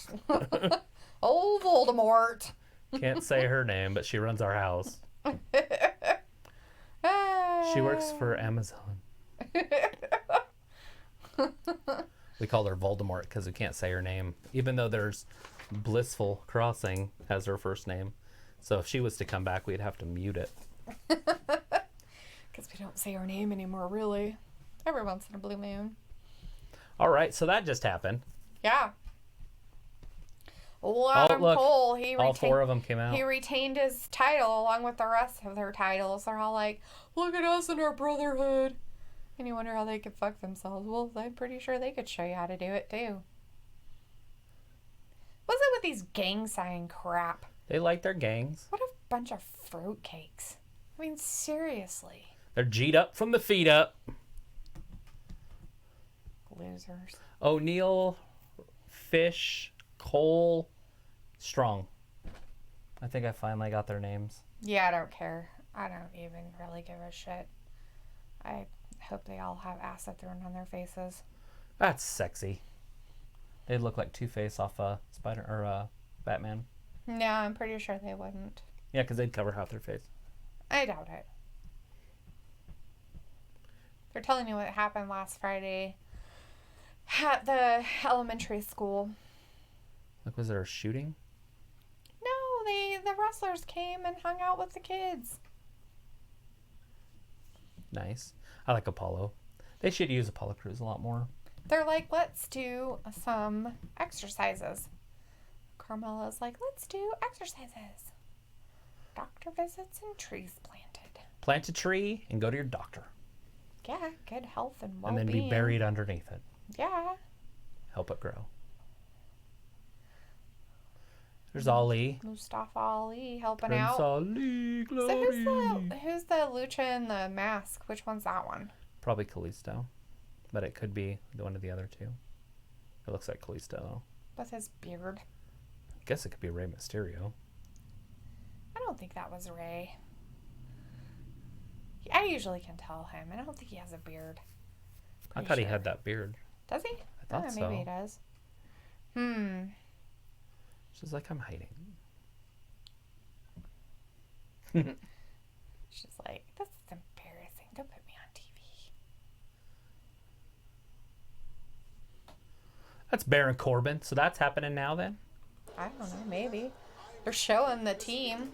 Oh, Voldemort. Can't say her name, but she runs our house. She works for Amazon. We call her Voldemort because we can't say her name, even though there's Blissful Crossing has her first name. So if she was to come back, we'd have to mute it. Because we don't say her name anymore, really. Every once in a blue moon. All right, so that just happened. Yeah. Adam look, Cole, he all 4 of them came out. He retained his title along with the rest of their titles. They're all like, look at us and our brotherhood. And you wonder how they could fuck themselves. Well, I'm pretty sure they could show you how to do it, too. What's it with these gang sign crap? They like their gangs. What a bunch of fruitcakes. I mean, seriously. They're G'd up from the feet up. losers. O'Neal, Fish, Cole, Strong. I think I finally got their names. Yeah, I don't care. I don't even really give a shit. I hope they all have acid thrown on their faces. That's sexy. They look like Two-Face off Spider or Batman. No, I'm pretty sure they wouldn't. Yeah, because they'd cover half their face. I doubt it. They're telling me what happened last Friday at the elementary school. Like, was there a shooting? No, the wrestlers came and hung out with the kids. Nice. I like Apollo. They should use Apollo Crews a lot more. They're like, let's do some exercises. Carmella's like, let's do exercises. Doctor visits and trees planted. Plant a tree and go to your doctor. Yeah, good health and And well-being. then be buried underneath it. Yeah. Help it grow. There's Ali. Mustafa Ali helping Prince out. Ali, glory. So who's the lucha in the mask? Which one's that one? Probably Kalisto. But it could be one of the other two. It looks like Kalisto, though. With his beard. I guess it could be Rey Mysterio. I don't think that was Ray. I usually can tell him. I don't think he has a beard. I thought he had that beard. Does he? I thought so. Maybe he does. She's like, I'm hiding. She's like, this is embarrassing. Don't put me on TV. That's Baron Corbin. So that's happening now then? I don't know. Maybe. They're showing the team. And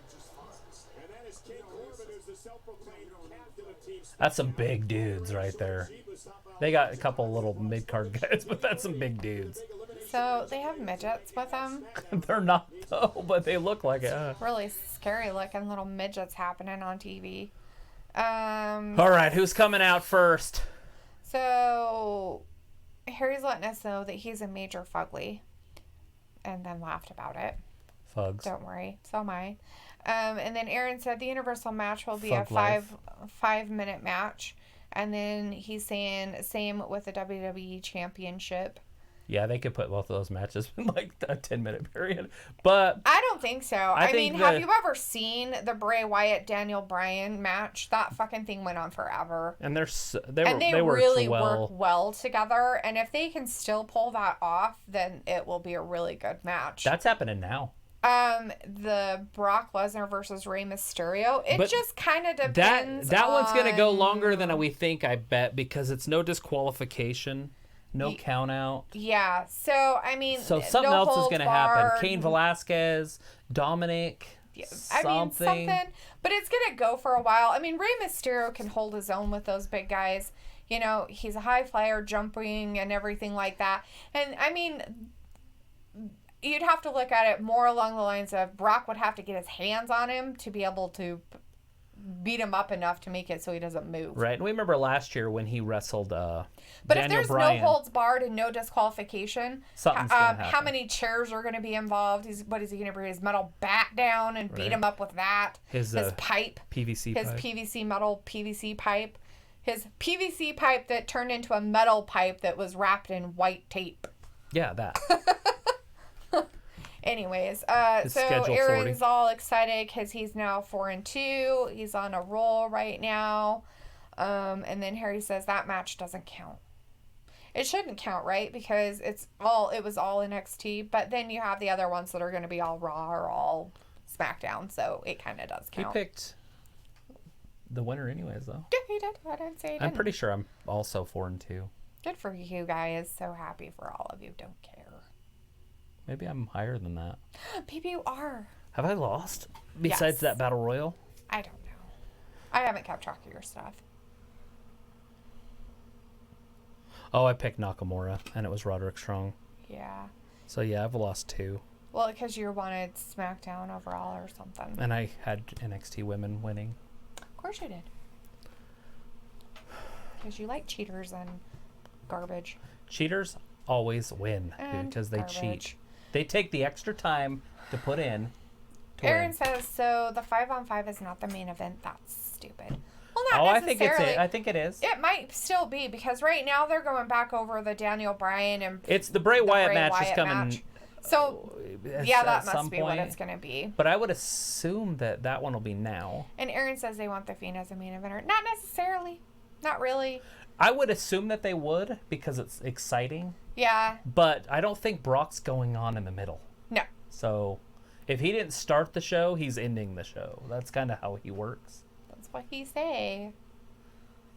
that is King Corbin, who's the self-proclaimed captain of Team SmackDown. That's some big dudes right there. They got a couple little mid-card guys, but that's some big dudes. So they have midgets with them. They're not, though, but they look like it. Really scary looking little midgets happening on TV. All right, who's coming out first? So Harry's letting us know that he's a major fugly. And then laughed about it. Fugs. Don't worry. So am I. And then Aaron said the Universal match will be Fug a 5-minute match. And then he's saying same with the WWE Championship. Yeah, they could put both of those matches in like a 10-minute period. But I don't think so. I mean, think have you ever seen the Bray Wyatt Daniel Bryan match? That fucking thing went on forever. And they really work well together. And if they can still pull that off, then it will be a really good match. That's happening now. The Brock Lesnar versus Rey Mysterio. It just kind of depends. That one's gonna go longer than we think, I bet, because it's no disqualification. No count out. Yeah. So, I mean, so something else is going to happen. Cain Velasquez, Dominic, something. But it's going to go for a while. I mean, Rey Mysterio can hold his own with those big guys. You know, he's a high flyer, jumping and everything like that. And, I mean, you'd have to look at it more along the lines of Brock would have to get his hands on him to be able to beat him up enough to make it so he doesn't move. Right. And we remember last year when he wrestled but Daniel if there's Bryan. no holds barred and no disqualification, something's gonna happen. how many chairs are going to be involved? What is he going to bring his metal bat down and beat him up with that? His pipe. PVC his pipe. PVC pipe. His PVC pipe that turned into a metal pipe that was wrapped in white tape. Yeah, that. Anyways, so Aaron's all excited because he's now 4-2. He's on a roll right now. And then Harry says that match doesn't count. It shouldn't count, right? Because it was all NXT. But then you have the other ones that are going to be all Raw or all SmackDown. So it kind of does count. He picked the winner anyways, though. Yeah, he did. I didn't say he didn't. I'm pretty sure I'm also 4-2. Good for you guys. So happy for all of you. Don't care. Maybe I'm higher than that. Maybe you are. Have I lost? Besides that Battle Royal? I don't know. I haven't kept track of your stuff. Oh, I picked Nakamura, and it was Roderick Strong. Yeah. So, yeah, I've lost 2. Well, because you wanted SmackDown overall or something. And I had NXT women winning. Of course you did. Because you like cheaters and garbage. Cheaters always win because they cheat. They take the extra time to put in. Aaron says, so the 5-on-5 is not the main event. That's stupid. Well, I think necessarily. I think it is. It might still be because right now they're going back over the Daniel Bryan and It's the Bray Wyatt match is Wyatt coming. match. So yeah, that must be what it's gonna be. But I would assume that one will be now. And Aaron says they want the Fiend as a main eventer. Not necessarily. Not really. I would assume that they would because it's exciting. Yeah. But I don't think Brock's going on in the middle. No. So if he didn't start the show, he's ending the show. That's kind of how he works. That's what he say.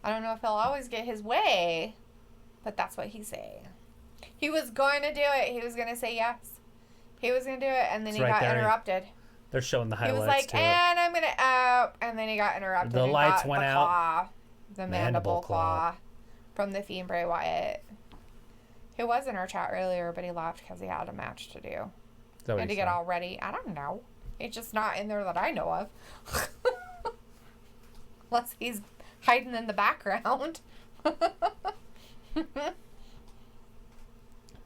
I don't know if he'll always get his way, but that's what he say. He was going to do it. He was going to say yes. He was going to do it, and then he got interrupted. They're showing the highlights. He was like, and I'm going to and then he got interrupted. The lights went out. The mandible claw from the Fiend Bray Wyatt. He was in our chat earlier, but he left because he had a match to do. And to get all ready. I don't know. It's just not in there that I know of. Unless he's hiding in the background.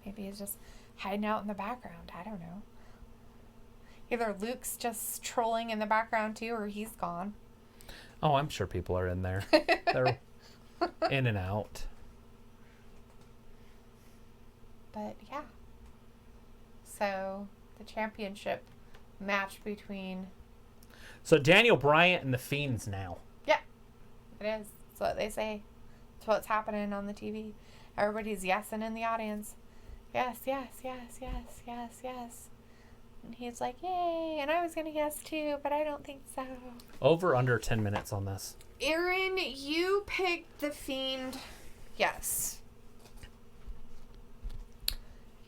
Maybe he's just hiding out in the background. I don't know. Either Luke's just trolling in the background too, or he's gone. Oh, I'm sure people are in there. They're in and out. But yeah. So the championship match between. So Daniel Bryan and the Fiends now. Yeah, it is. That's what they say. That's what's happening on the TV. Everybody's yesing in the audience. Yes, yes, yes, yes, yes, yes. And he's like, yay. And I was going to yes too, but I don't think so. Over under 10 minutes on this. Aaron, you picked the Fiend. Yes.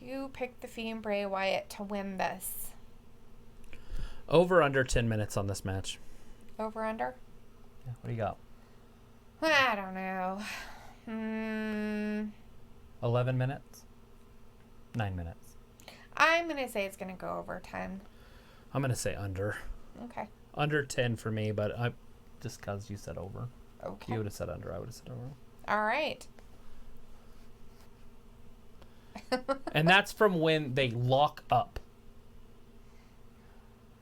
You picked the Fiend Bray Wyatt to win this. Over under 10 minutes on this match. Over under? Yeah, what do you got? I don't know. 11 minutes? 9 minutes. I'm going to say it's going to go over 10. I'm going to say under. Okay. Under 10 for me, but just because you said over. Okay. You would have said under, I would have said over. All right. And that's from when they lock up.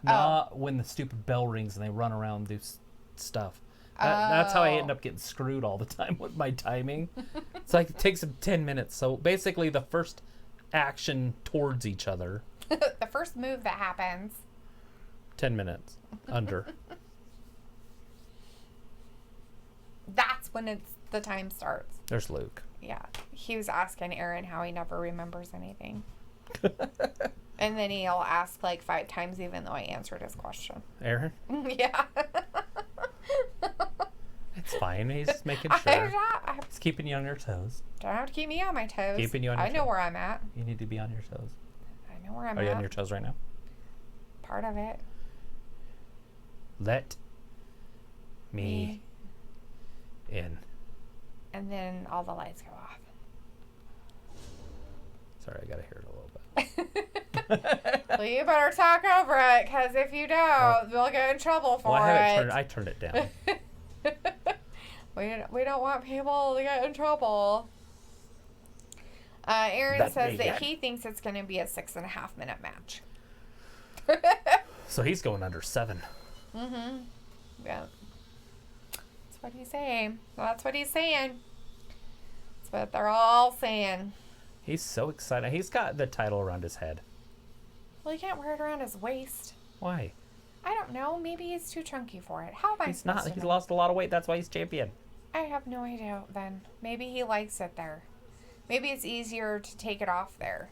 Not when the stupid bell rings and they run around and do stuff. That's how I end up getting screwed all the time with my timing. It's like it takes them 10 minutes. So basically the first action towards each other. The first move that happens. 10 minutes. Under. That's when the time starts. There's Luke. Yeah. He was asking Aaron how he never remembers anything. And then he'll ask like 5 times even though I answered his question. Aaron? Yeah. It's fine. He's just making sure. He's keeping you on your toes. Don't have to keep me on my toes. Keeping you on your I know toes. where I'm at. You need to be on your toes. I know where I'm Are at. you on your toes right now? Part of it. Let me in. And then all the lights go off. Sorry, I gotta hear it a little bit. Well, you better talk over it, because if you don't, we'll get in trouble for it. I turned it down. We don't want people to get in trouble. Aaron says that he thinks it's going to be a 6.5 minute match. So he's going under 7. Mm-hmm. Yeah. That's what he's saying. That's what he's saying. That's what they're all saying. He's so excited. He's got the title around his head. Well, he can't wear it around his waist. Why? I don't know. Maybe he's too chunky for it. How am I He's not. supposed to He's know? lost a lot of weight. That's why he's champion. I have no idea then. Maybe he likes it there. Maybe it's easier to take it off there.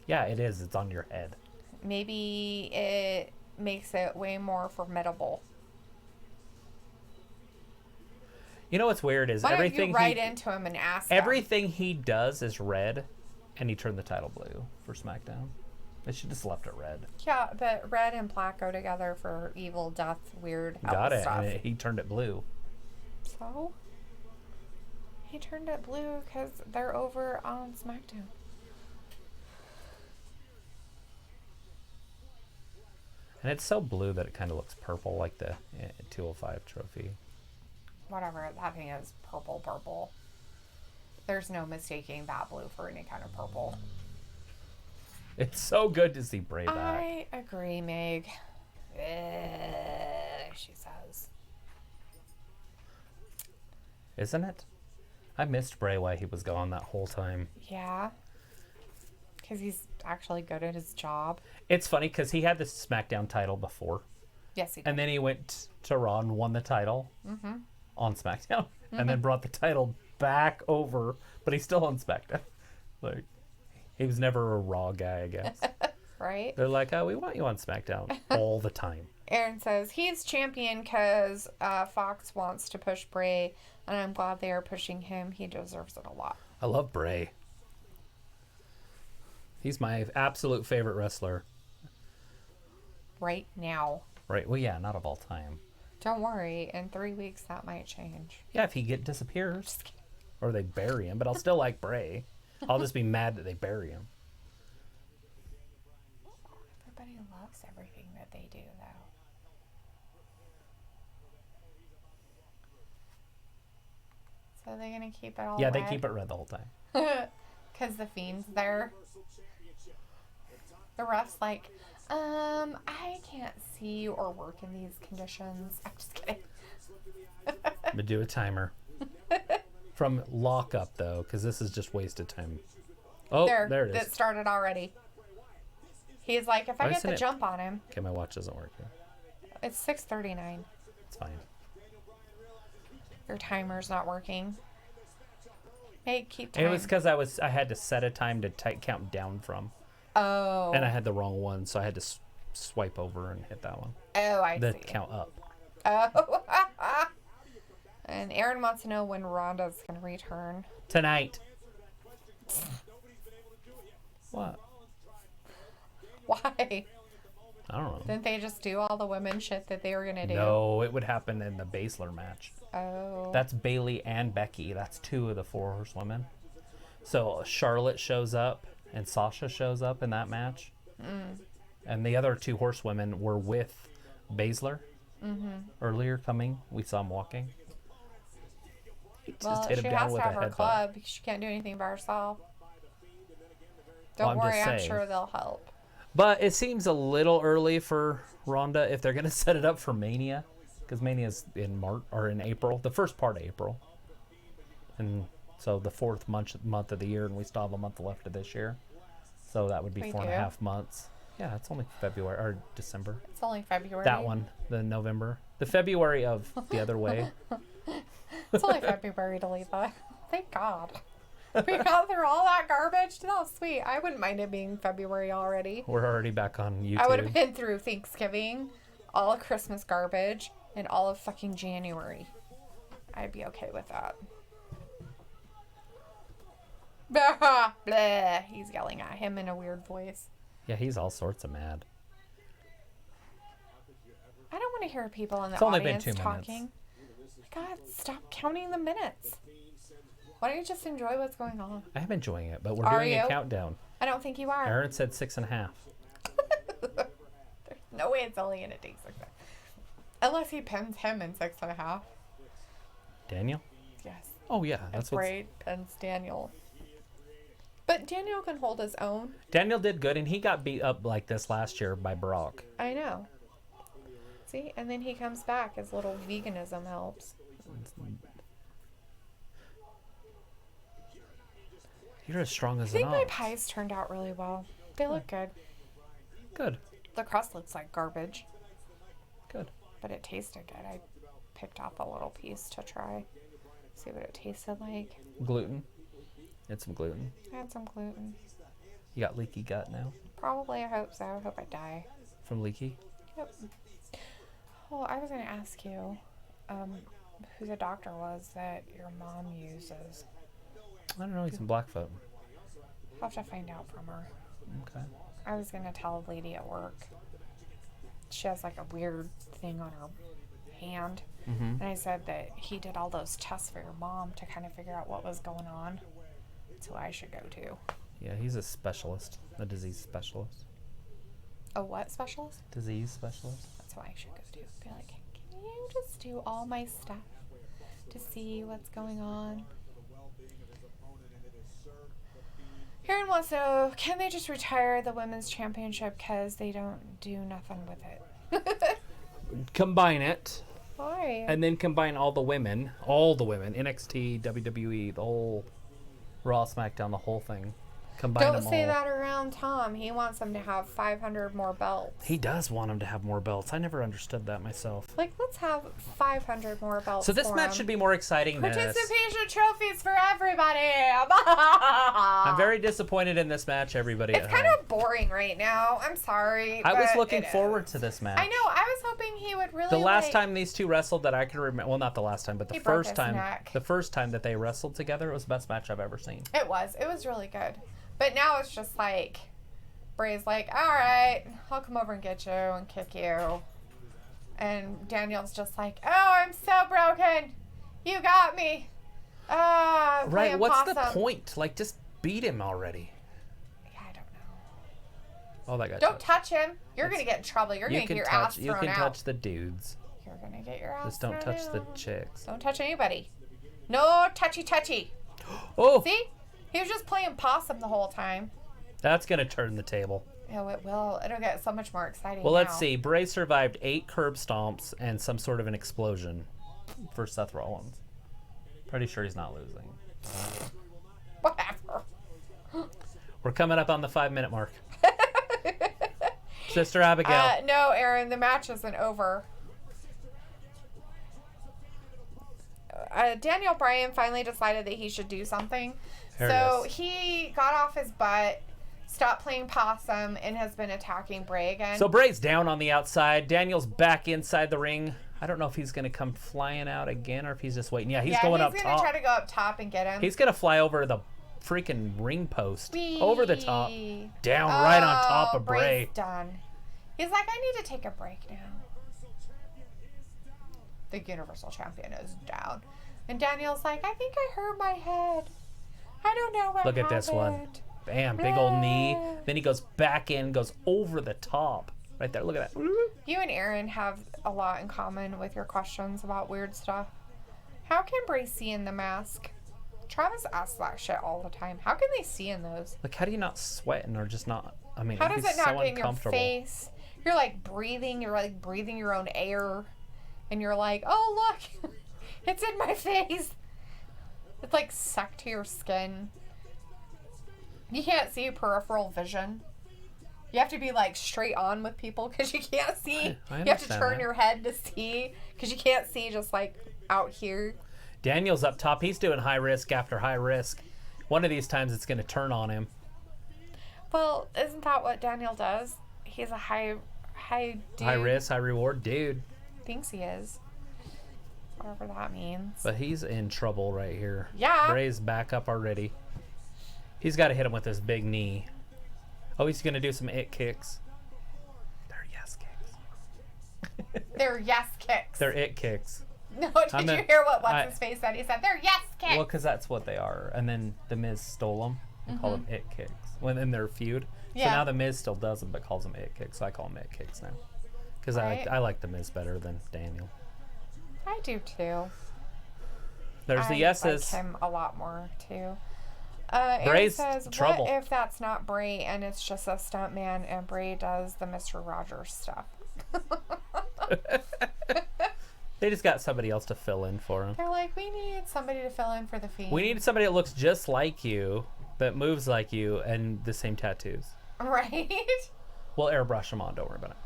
Yeah, it is. It's on your head. Maybe it makes it way more formidable. You know what's weird is Why don't everything you write into him and ask him? everything he does is red, and he turned the title blue for SmackDown. They should just left it red. Yeah, but red and black go together for evil, death, weird Got it, stuff. and he turned it blue. So? He turned it blue because they're over on SmackDown. And it's so blue that it kind of looks purple, like the 205 trophy. Whatever, that thing is purple. There's no mistaking that blue for any kind of purple. It's so good to see Bray back. I agree, Meg. She says. Isn't it? I missed Bray while he was gone that whole time. Yeah. Because he's actually good at his job. It's funny because he had the SmackDown title before. Yes, he did. And then he went to Raw and won the title on SmackDown. And then brought the title back over, but he's still on SmackDown. Like, he was never a Raw guy, I guess. Right? They're like, oh, we want you on SmackDown all the time. Aaron says he's champion because Fox wants to push Bray, and I'm glad they are pushing him. He deserves it a lot. I love Bray. He's my absolute favorite wrestler. Right now. Right. Well, yeah, not of all time. Don't worry. In 3 weeks, that might change. Yeah, if he disappears. Or they bury him. But I'll still like Bray. I'll just be mad that they bury him. Everybody loves everything that they do, though. So they're going to keep it all Yeah, red? they keep it red the whole time. Because the Fiend's there. The ref's like, I can't see or work in these conditions. I'm just kidding. I'm going to do a timer. From lockup, though, because this is just wasted time. Oh, there it is. It started already. He's like, if I get the jump on him. Okay, my watch doesn't work here. It's 6:39. It's fine. Your timer's not working. Hey, keep time. It was because I had to set a time to count down from. Oh. And I had the wrong one, so I had to swipe over and hit that one. Oh, I see. The count up. Oh. And Aaron wants to know when Ronda's going to return. Tonight. What? Why? I don't know. Didn't they just do all the women shit that they were going to do? No, it would happen in the Baszler match. Oh. That's Bailey and Becky. That's 2 of the 4 horsewomen. So Charlotte shows up and Sasha shows up in that match. And the other 2 horsewomen were with Baszler earlier coming. We saw him walking. He just hit him she down has with to a have her headbutt. club because she can't do anything by herself. Well, Don't I'm worry, just I'm saying. sure they'll help. But it seems a little early for Ronda if they're going to set it up for Mania. Because Mania's in March or in April, the first part of April. And so the 4th month of the year, and we still have a month left of this year. So that would be We 4.5 months. Yeah, it's only February or December. It's only February. That one, the November. The February of the other way. It's only February to leave that. Thank God. We got through all that garbage. That was sweet. I wouldn't mind it being February already. We're already back on YouTube. I would have been through Thanksgiving, all of Christmas garbage, and all of fucking January. I'd be okay with that. Blah, blah. He's yelling at him in a weird voice. Yeah, he's all sorts of mad. I don't want to hear people in the It's only been audience 2 minutes. talking. God, stop counting the minutes. Why don't you just enjoy what's going on? I am enjoying it, but we're Are doing you? a countdown. I don't think you are. Aaron said 6.5. There's no way it's only going to take 6.5. Unless he pins him in 6.5. Daniel? Yes. Oh, yeah. That's what Bray pins Daniel. But Daniel can hold his own. Daniel did good, and he got beat up like this last year by Brock. I know. See? And then he comes back. His little veganism helps. You're as strong as I think an my ox. pies turned out really well. They look good. Good. The crust looks like garbage. Good. But it tasted good. I picked off a little piece to try. See what it tasted like. Gluten. It's some gluten. I had some gluten. You got leaky gut now Probably, I hope so. I hope I die. from leaky. Yep. Well, I was going to ask you who the doctor was that your mom uses. I don't know. He's in Blackfoot. I'll have to find out from her. Okay. I was going to tell a lady at work. She has like a weird thing on her hand. And I said that he did all those tests for your mom to kind of figure out what was going on. That's who I should go to. Yeah, he's a specialist. A disease specialist. A what specialist? Disease specialist. That's who I should go to. Be like, can you just do all my stuff to see what's going on? Karen wants to know, can they just retire the women's championship because they don't do nothing with it? Combine it. Why? And then combine all the women, NXT, WWE, the whole Raw, SmackDown, the whole thing. Combine Don't them say all. that around Tom. He wants them to have 500 more belts. He does want him to have more belts. I never understood that myself. Like, let's have 500 more belts. So this for match him. should be more exciting than this. Participation trophies for everybody. I'm very disappointed in this match, everybody It's at kind home. of boring right now. I'm sorry. I was but looking it forward is. to this match. I know. I was hoping he would really. The last like, time these two wrestled that I can remember, well, not the last time, but the He broke first his time, neck. the first time that they wrestled together, it was the best match I've ever seen. It was really good. But now it's just like, Bray's like, all right, I'll come over and get you and kick you. And Daniel's just like, oh, I'm so broken. You got me. Right? playing What's the possum. point? Like, just beat him already. Yeah, I don't know. Oh, that guy. Don't touch him. You're going to get in trouble. You're going to get your ass thrown You can out. touch the dudes. You're going to get your ass Just don't thrown touch the out. chicks. Don't touch anybody. No touchy. Oh, See? He was just playing possum the whole time. that's gonna turn the table. Oh, it will. It'll get so much more exciting Well, let's now. see. Bray survived 8 curb stomps and some sort of an explosion for Seth Rollins. Pretty sure he's not losing. Whatever. We're coming up on the 5-minute mark. Sister Abigail. No, Aaron, the match isn't over. Daniel Bryan finally decided that he should do something. There it So is. he got off his butt, stopped playing possum, and has been attacking Bray again. So Bray's down on the outside. Daniel's back inside the ring. I don't know if he's going to come flying out again or if he's just waiting. Yeah, he's going up he's top. try to go up top and get him. He's going to fly over the freaking ring post. Whee! Over the top. Down right on top of Bray. Bray's done. He's like, I need to take a break now. The Universal Champion is down. And Daniel's like, I think I hurt my head. I don't know what Look at this one. happened." Bam, big old knee. Then he goes back in, goes over the top. Right there, look at that. You and Aaron have a lot in common with your questions about weird stuff. How can Bray see in the mask? Travis asks that shit all the time. How can they see in those? Like, how do you not sweat or just not? I mean, How it'd does be it not so get in your uncomfortable. face? You're like breathing your own air. And you're like, oh, look, it's in my face. It's like stuck to your skin. You can't see peripheral vision. You have to be like straight on with people because you can't see. I You have to understand turn that. your head to see because you can't see just like out here. Daniel's up top. He's doing high risk after high risk. One of these times it's going to turn on him. Well, isn't that what Daniel does? He's a high dude. High risk, high reward dude. Thinks he is. Whatever that means. But he's in trouble right here. Yeah. Bray's back up already. He's got to hit him with his big knee. Oh, he's going to do some it kicks. They're yes kicks. They're yes kicks. They're it kicks. No, did you hear what I- What's-His-Face said? He said, they're yes kicks. Well, because that's what they are. And then The Miz stole them and called them it kicks when in their feud. So Mm-hmm. Yeah. now The Miz still does them, but calls them it kicks. So I call them it kicks now. Because Right. I like The Miz better than Daniel. I do too. There's the I yeses. like him a lot more too. Aaron Bray's says, trouble. what if that's not Bray and it's just a stuntman and Bray does the Mr. Rogers stuff? They just got somebody else to fill in for him. They're like, we need somebody to fill in for the Fiend. We need somebody that looks just like you, that moves like you, and the same tattoos. Right? We'll airbrush them on. Don't worry about it.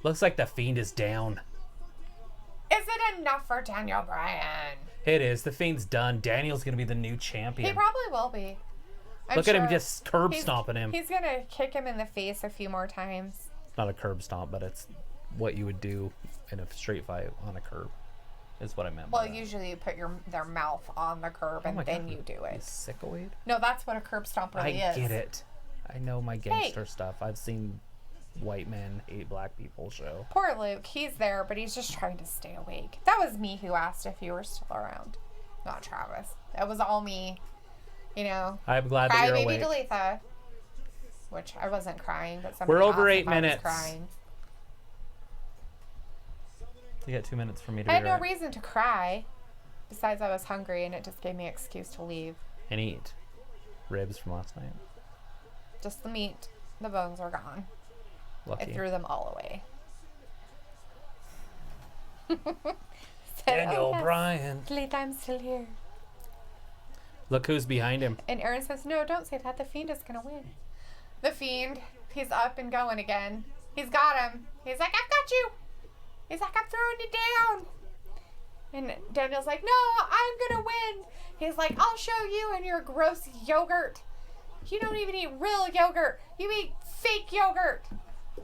Looks like the Fiend is down. Is it enough for Daniel Bryan? It is. The Fiend's done. Daniel's going to be the new champion. He probably will be. I'm Look at him sure. just curb He's- stomping him. He's going to kick him in the face a few more times. Not a curb stomp, but it's what you would do in a street fight on a curb. Is what I meant. Well, by that. usually you put their mouth on the curb and my then God. you do You it. sickoid? No, that's what a curb stomp really I is. get it. I know my gangster stuff. I've seen white men hate black people show. Poor Luke, he's there, but he's just trying to stay awake. That was me who asked if you were still around, not Travis. That was all me, you know. I'm glad that Cry you're baby awake. Dalitha, which I wasn't crying, but somebody We're over asked 8 if I was minutes. crying. You got 2 minutes for me to I be had no right. reason to cry, besides I was hungry and it just gave me an excuse to leave. And eat ribs from last night. Just the meat, the bones are gone. I Lucky. threw them all away. Daniel Bryan. Playtime's still here. Look who's behind him. And Aaron says, no, don't say that. The Fiend is going to win. The Fiend, he's up and going again. He's got him. He's like, I've got you. He's like, I'm throwing you down. And Daniel's like, no, I'm going to win. He's like, I'll show you and your gross yogurt. You don't even eat real yogurt. You eat fake yogurt.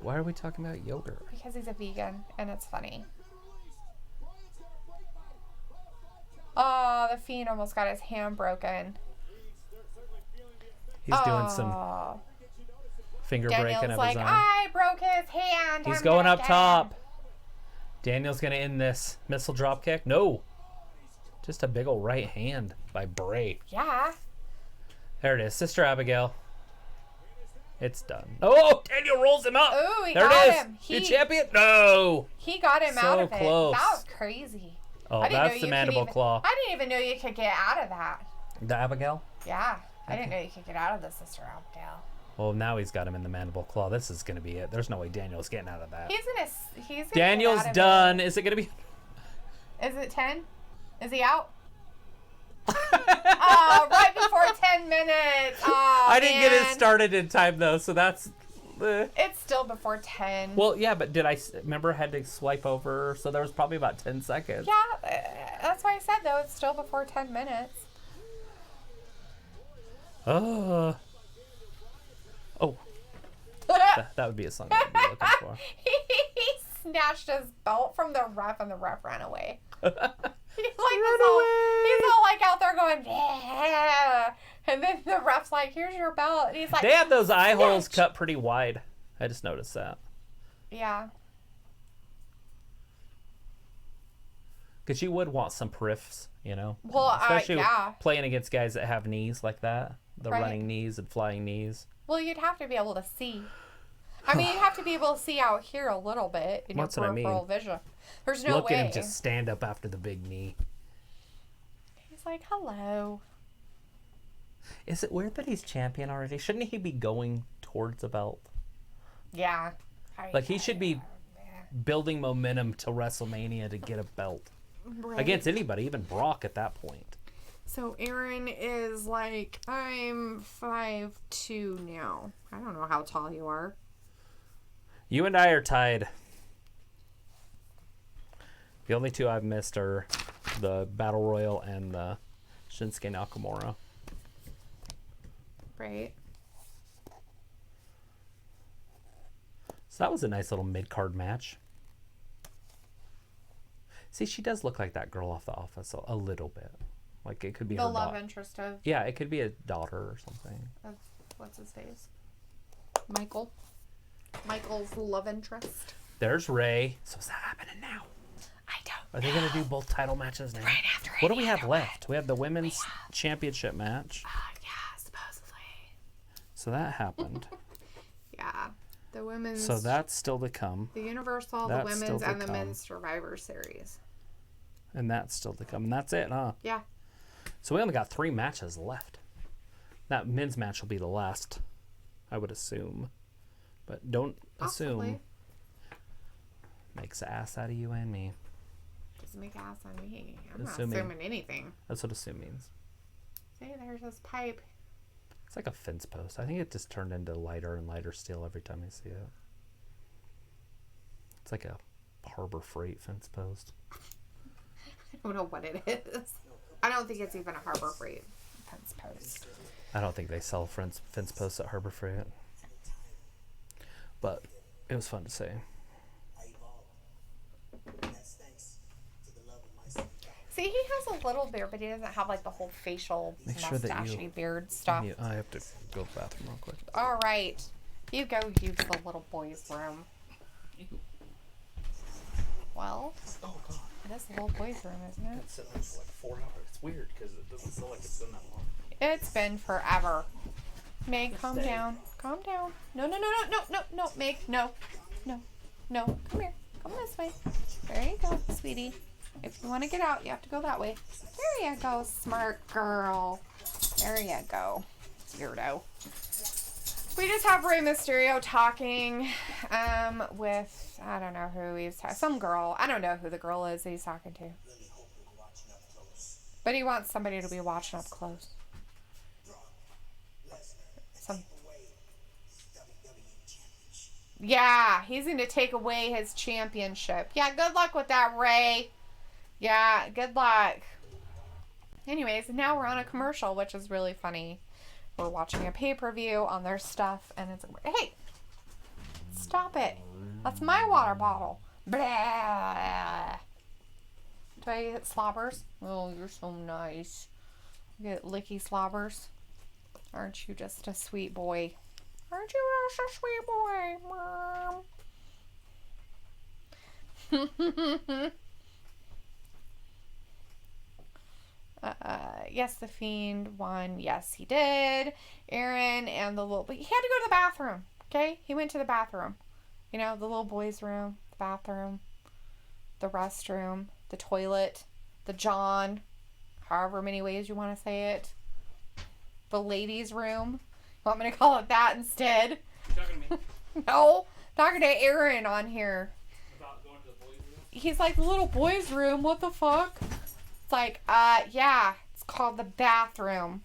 Why are we talking about yogurt? Because he's a vegan and it's funny. Oh, the Fiend almost got his hand broken. He's doing some finger breaking of his like, arm. I broke his hand. He's I'm going up broken." top. Daniel's going to end this missile drop kick. No. Just a big old right hand by Bray. Yeah. There it is. Sister Abigail. It's done. Oh, Daniel rolls him up. Ooh, he there got it is. him. New champion? No. He got him So out of it. close. That was crazy. Oh, I didn't know that's the you mandible could even, claw. I didn't even know you could get out of that. The Abigail? Yeah. I didn't know you could get out of the Sister Abigail. Well, now he's got him in the mandible claw. This is going to be it. There's no way Daniel's getting out of that. He's gonna Daniel's get out of done. Is it going to be? Is it 10? Is he out? Oh, right before 10 minutes. Oh, I didn't get it man. started in time, though, so that's... It's still before 10. Well, yeah, but did I remember I had to swipe over, so there was probably about 10 seconds. Yeah, that's why I said, though, it's still before 10 minutes. Oh, that would be a song I'd be looking for. He snatched his belt from the ref, and the ref ran away. He's all like out there going, yeah. And then the ref's like, here's your belt. And he's like, They have those eye holes cut pretty wide. I just noticed that. yeah. Because you would want some periffs, you know? Well, especially yeah. playing against guys that have knees like that. The Right. running knees and flying knees. Well, you'd have to be able to see. I mean, you'd have to be able to see out here a little bit in That's your what I peripheral mean. vision. There's no Look way. at him just stand up after the big knee. He's like, hello. Is it weird that he's champion already? Shouldn't he be going towards a belt? Yeah. Like, he should be building momentum to WrestleMania to get a belt. Right. Against anybody, even Brock at that point. So Aaron is like, I'm 5'2" now. I don't know how tall you are. You and I are tied. The only two I've missed are the Battle Royal and the Shinsuke Nakamura. Right. So that was a nice little mid-card match. See, she does look like that girl off The Office a little bit. Like, it could be The her love daughter. interest of, Yeah, it could be a daughter or something. what's his face? Michael. Michael's love interest. There's Ray. So what's happening now? I don't Are they going to do both title matches now? Right after What do we any have other left? We have the women's championship match. Yeah, supposedly. So that happened. Yeah. The women's. So that's still to come. The Universal, That's the still women's, to and the come. men's Survivor Series. And that's still to come. And that's it, huh? Yeah. So we only got 3 matches left. That men's match will be the last, I would assume. But don't Possibly. assume. Makes an ass out of you and me. Doesn't make ass on me. I'm Assuming. not assuming anything. That's what assume means. See, there's this pipe. It's like a fence post. I think it just turned into lighter and lighter steel every time I see it. It's like a Harbor Freight fence post. I don't know what it is. I don't think it's even a Harbor Freight fence post. I don't think they sell fence posts at Harbor Freight. But it was fun to say. See, he has a little beard, but he doesn't have like the whole facial Make sure that mustachy you- beard stuff. I have to go to the bathroom real quick. All right. You go use the little boy's room. Well, it is the little boy's room, isn't it? It's sitting there for like 4 hours. It's weird because it doesn't feel like it's been that long. It's been forever. Meg, calm down. Calm down. No, no, no, no, no, no, no, Meg, no. No. No. Come here. Come this way. There you go, sweetie. If you want to get out, you have to go that way. There you go, smart girl. There you go. Weirdo. We just have Rey Mysterio talking with, I don't know who he's talking, some girl. I don't know who the girl is that he's talking to. But he wants somebody to be watching up close. Yeah, he's going to take away his championship. Yeah, good luck with that, Rey. Yeah, good luck. Anyways, now we're on a commercial, which is really funny. We're watching a pay-per-view on their stuff, and it's... Hey! Stop it. That's my water bottle. Blah. Do I get slobbers? Oh, you're so nice. You get licky slobbers. Aren't you just a sweet boy? Aren't you just a sweet boy, Mom? Yes, the Fiend won. Yes, he did. Aaron and the little... But he had to go to the bathroom, okay? He went to the bathroom. You know, the little boy's room, the bathroom, the restroom, the toilet, the John, however many ways you want to say it. The ladies' room. You want me to call it that instead? You talking to me? No, talking to Aaron on here. About going to the boys' room? He's like, the little boys' room, what the fuck? It's like, yeah, it's called the bathroom.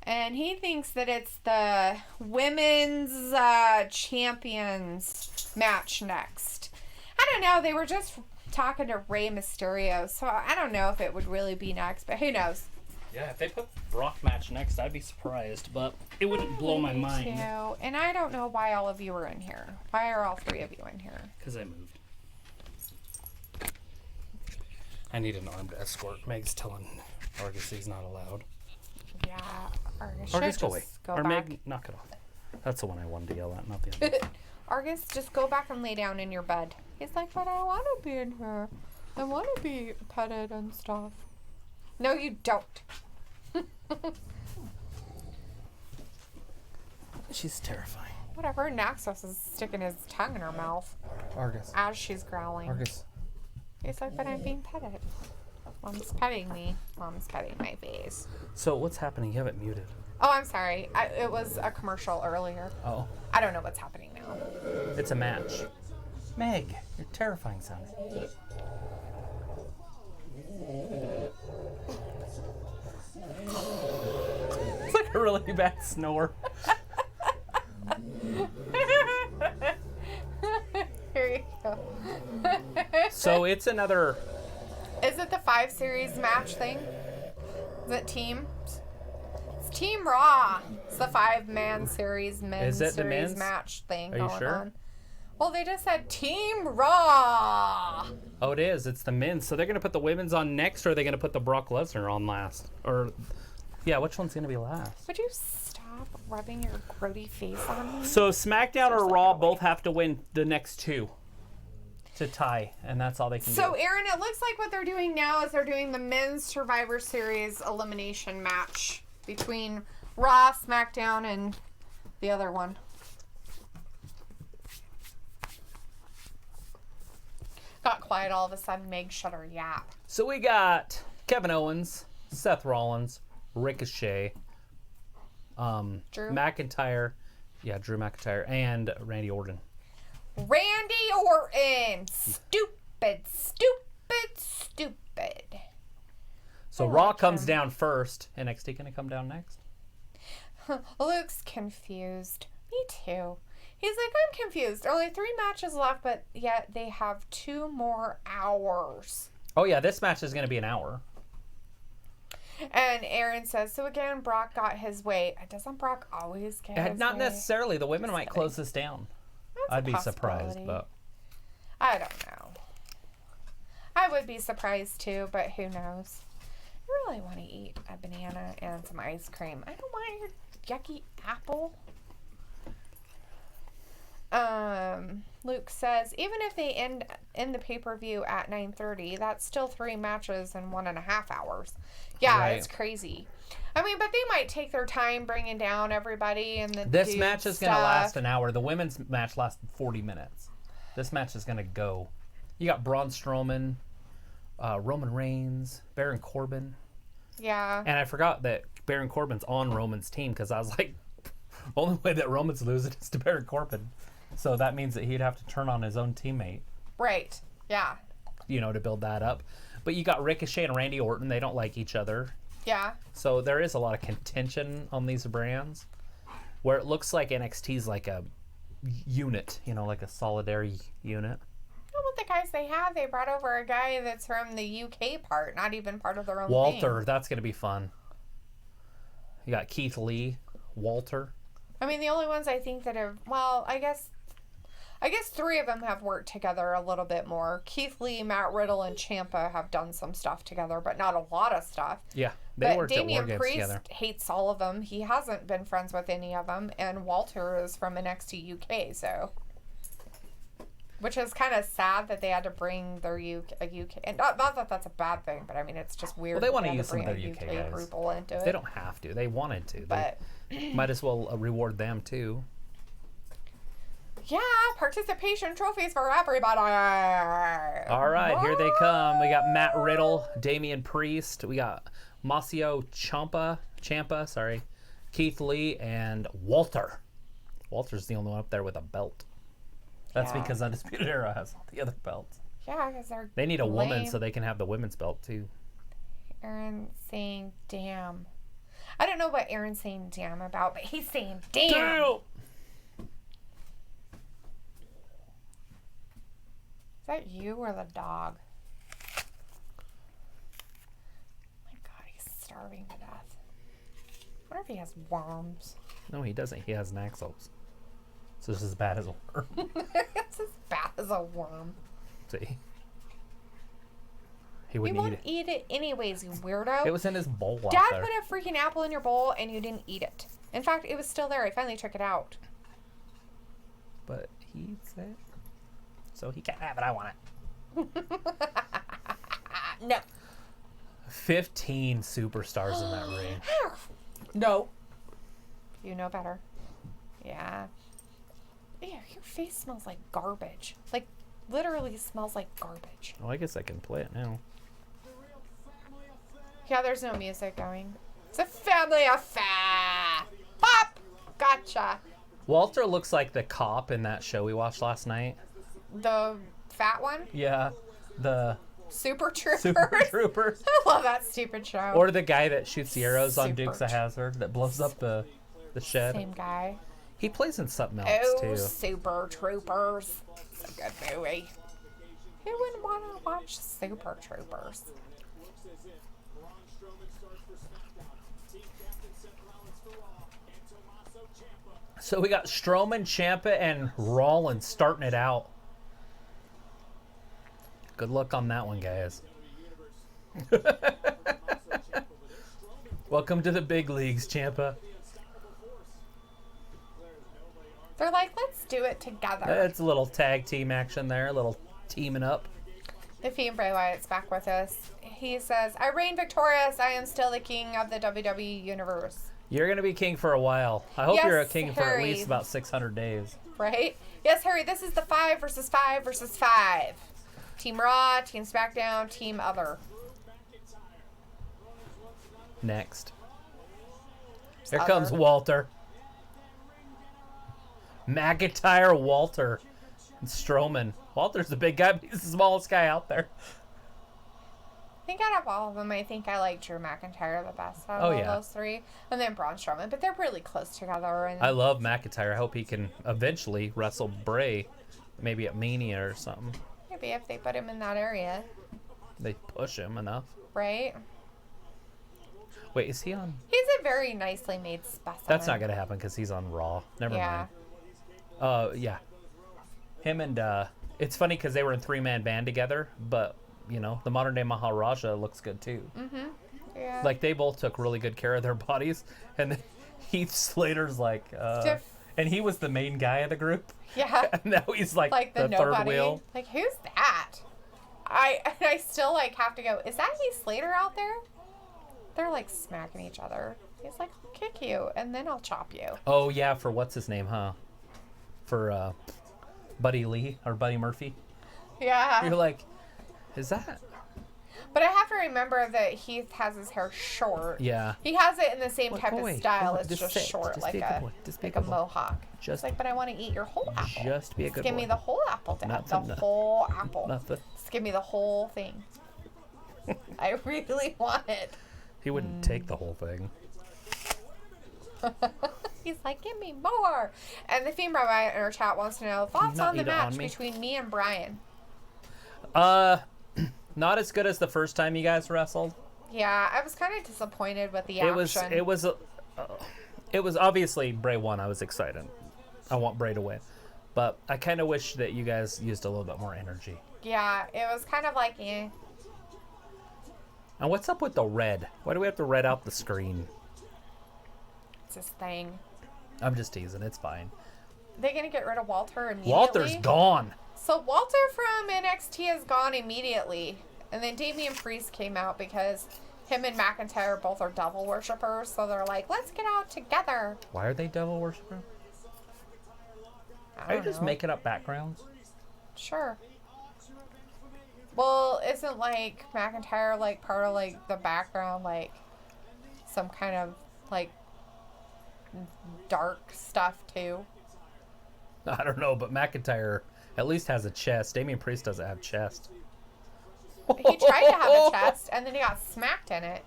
And he thinks that it's the women's champions match next. I don't know, they were just talking to Rey Mysterio, so I don't know if it would really be next, but who knows? Yeah, if they put Brock match next, I'd be surprised, but it wouldn't blow my mind. Me too. And I don't know why all of you are in here. Why are all three of you in here? Because I moved. I need an armed escort. Meg's telling Argus he's not allowed. Yeah, Argus Argus, should go away. just go Or back. Meg, knock it off. That's the one I wanted to yell at, not the other one. Argus, just go back and lay down in your bed. He's like, but I want to be in here. I want to be petted and stuff. No, you don't. She's terrifying. Whatever, Naxos is sticking his tongue in her mouth Argus. as she's growling. Argus. He's like, but I'm being petted. Mom's petting me. Mom's petting my face. So what's happening? You have it muted. Oh, I'm sorry. It was a commercial earlier. Oh. I don't know what's happening now. It's a match. Meg, you're terrifying sounding. It's like a really bad snore. Here you go. So it's another... Is it the 5 series match thing? Is it team? It's Team Raw. It's the 5-man series men's Is it the series men's? match thing Are you going sure? on. Well, they just said Team Raw. Oh, it is. It's the men's. So they're going to put the women's on next, or are they going to put the Brock Lesnar on last? Or, yeah, which one's going to be last? Would you stop rubbing your grody face on me? So SmackDown or Raw both have to win the next 2 to tie, and that's all they can do. So, Aaron, it looks like what they're doing now is they're doing the men's Survivor Series elimination match between Raw, SmackDown, and the other one. Got quiet all of a sudden. Meg shut her yap. So we got Kevin Owens, Seth Rollins, Ricochet, Drew McIntyre, Drew McIntyre, and Randy Orton. Randy Orton. Stupid, stupid, stupid. So Raw comes down first. NXT gonna come down next? Luke's confused. Me too. He's like, I'm confused. Only 3 matches left, but yet they have 2 more hours. Oh yeah, this match is gonna be an hour. And Aaron says, so again, Brock got his way. Doesn't Brock always get his Not way? necessarily. The women might close this down. That's I'd a be surprised, possibility. but I don't know. I would be surprised too, but who knows? I really want to eat a banana and some ice cream. I don't want your yucky apple. Luke says, even if they end the pay-per-view at 9:30, that's still 3 matches in 1.5 hours. Yeah, Right. It's crazy. I mean, but they might take their time bringing down everybody and the this dude match is going to stuff. last an hour. The women's match lasted 40 minutes. This match is going to go. You got Braun Strowman, Roman Reigns, Baron Corbin, Yeah. And I forgot that Baron Corbin's on Roman's team because I was like, only way that Roman's losing is to Baron Corbin. So that means that he'd have to turn on his own teammate. Right. Yeah. To build that up. But you got Ricochet and Randy Orton. They don't like each other. Yeah. So there is a lot of contention on these brands where it looks like NXT's like a unit, like a solidary unit. Well, the guys they brought over a guy that's from the UK part, not even part of their own Walter, thing. that's going to be fun. You got Keith Lee, Walter. I mean, the only ones I think that have, well, I guess 3 of them have worked together a little bit more. Keith Lee, Matt Riddle, and Ciampa have done some stuff together, but not a lot of stuff. Yeah, they worked Damian at War Games Priest together. hates all of them. He hasn't been friends with any of them, and Walter is from NXT UK, so... Which is kind of sad that they had to bring their UK... And not that that's a bad thing, but I mean, it's just weird. Well, they want to had use some of their bring UK a guys. people into it. They don't have to. They wanted to. But... They might as well reward them, too. Yeah, participation trophies for everybody. All right, here they come. We got Matt Riddle, Damian Priest. We got Masio Ciampa, Keith Lee, and Walter. Walter's the only one up there with a belt. That's because Undisputed Era has all the other belts. Yeah, because they need a woman lame. so they can have the women's belt, too. Aaron saying damn. I don't know what Aaron's saying damn about, but he's saying damn. Is that you or the dog? My God, he's starving to death. I wonder if he has worms. No, he doesn't. He has Naxos. So it's as bad as a worm. It's as bad as a worm. See? He You wouldn't won't eat it. eat it anyways, you weirdo. It was in his bowl out Dad there. put a freaking apple in your bowl and you didn't eat it. In fact, it was still there. I finally took it out. But he eats it. So he can't have it. I want it. No. 15 superstars in that ring. No. You know better. Yeah. Ew, your face smells like garbage. Like, literally smells like garbage. Well, I guess I can play it now. Yeah, there's no music going. It's a family affair. Pop! Gotcha. Walter looks like the cop in that show we watched last night. The fat one? Yeah. The Super Troopers. Super Troopers. I love that stupid show. Or the guy that shoots the arrows on Super Dukes of Hazzard that blows up the shed. Same guy. He plays in something else, Oh, too. Super Troopers. It's a good movie. Who wouldn't want to watch Super Troopers? So we got Strowman, Ciampa, and Rollins starting it out. Good luck on that one, guys. Welcome to the big leagues, Ciampa. They're like, let's do it together. It's a little tag team action there, a little teaming up. The Fiend Bray Wyatt's back with us. He says, I reign victorious. I am still the king of the WWE Universe. You're going to be king for a while. I hope Yes, you're a king for at Harry. least about 600 days. Right? Yes, Harry, this is the 5 versus 5 versus 5. Team Raw, Team SmackDown, Team Other. Next. Here Other. comes Walter. McIntyre, Walter, and Strowman. Walter's the big guy, but he's the smallest guy out there. I think out of all of them, I think I like Drew McIntyre the best out of Oh, all yeah. those 3. And then Braun Strowman, but they're really close together. And I love McIntyre. I hope he can eventually wrestle Bray, maybe at Mania or something. maybe if they put him in that area, They push him enough. right? Wait, is he on? He's a very nicely made specimen. That's not going to happen because he's on Raw. Never Yeah. mind. Yeah. Him and, it's funny because they were in 3-man band together, but, the modern day Maharaja looks good too. Mm-hmm. Yeah. Like, they both took really good care of their bodies, and then Heath Slater's like, and he was the main guy of the group. Yeah. And now he's like the third nobody. wheel. Like, who's that? I still have to go, is that Heath Slater out there? They're smacking each other. He's like, I'll kick you and then I'll chop you. Oh yeah, for what's his name, huh? For Buddy Lee or Buddy Murphy. Yeah. You're like, is that? But I have to remember that Heath has his hair short. Yeah. He has it in the same type boy, of style. boy, It's just just say it. short, Just like be a good boy. Just be a good boy. mohawk. Just- It's like, but I want to eat your whole apple. Just be a good Give me boy. the whole apple, Dad. Nothing, the no- whole apple. Nothing. Just give me the whole thing. I really want it. He wouldn't take the whole thing. He's like, give me more. And the female Brian in our chat wants to know thoughts not on the eat it on match me? between me and Brian. Not as good as the first time you guys wrestled. Yeah, I was kind of disappointed with the It action. was obviously Bray won. I was excited. I want Bray to win, but I kind of wish that you guys used a little bit more energy. Yeah, it was kind of like, eh. And what's up with the red? Why do we have to red out the screen? It's this thing. I'm just teasing. It's fine. They're gonna get rid of Walter immediately. Walter's gone. So Walter from NXT is gone immediately, and then Damian Priest came out because him and McIntyre both are devil worshippers. So they're like, let's get out together. Why are they devil worshippers? I Are you don't just know. making up backgrounds? Sure. Well, isn't like McIntyre like part of like the background, like some kind of like dark stuff too? I don't know, but McIntyre at least has a chest. Damian Priest doesn't have chest. He tried to have a chest, and then he got smacked in it.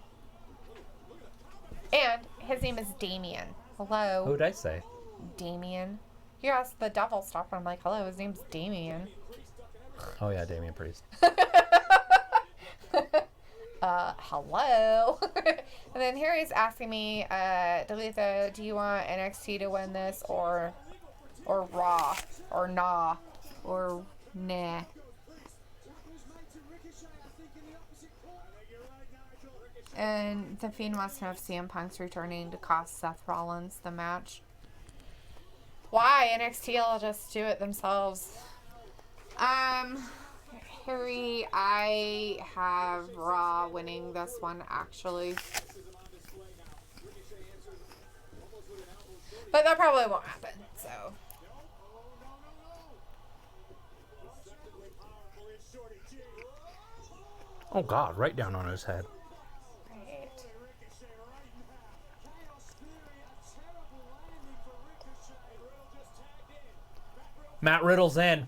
And his name is Damien. Hello, Who'd I say? Damien. You asked the devil stuff, and I'm like, hello, his name's Damien. Oh yeah, Damian Priest. Hello. And then here he's asking me, Dalitha, do you want NXT to win this or Raw or nah or nah? And the Fiend wants to know if CM Punk's returning to cost Seth Rollins the match. Why? NXT will just do it themselves. Harry, I have Raw winning this one, actually. But that probably won't happen, so. Oh God, right down on his head. Right. Matt Riddle's in.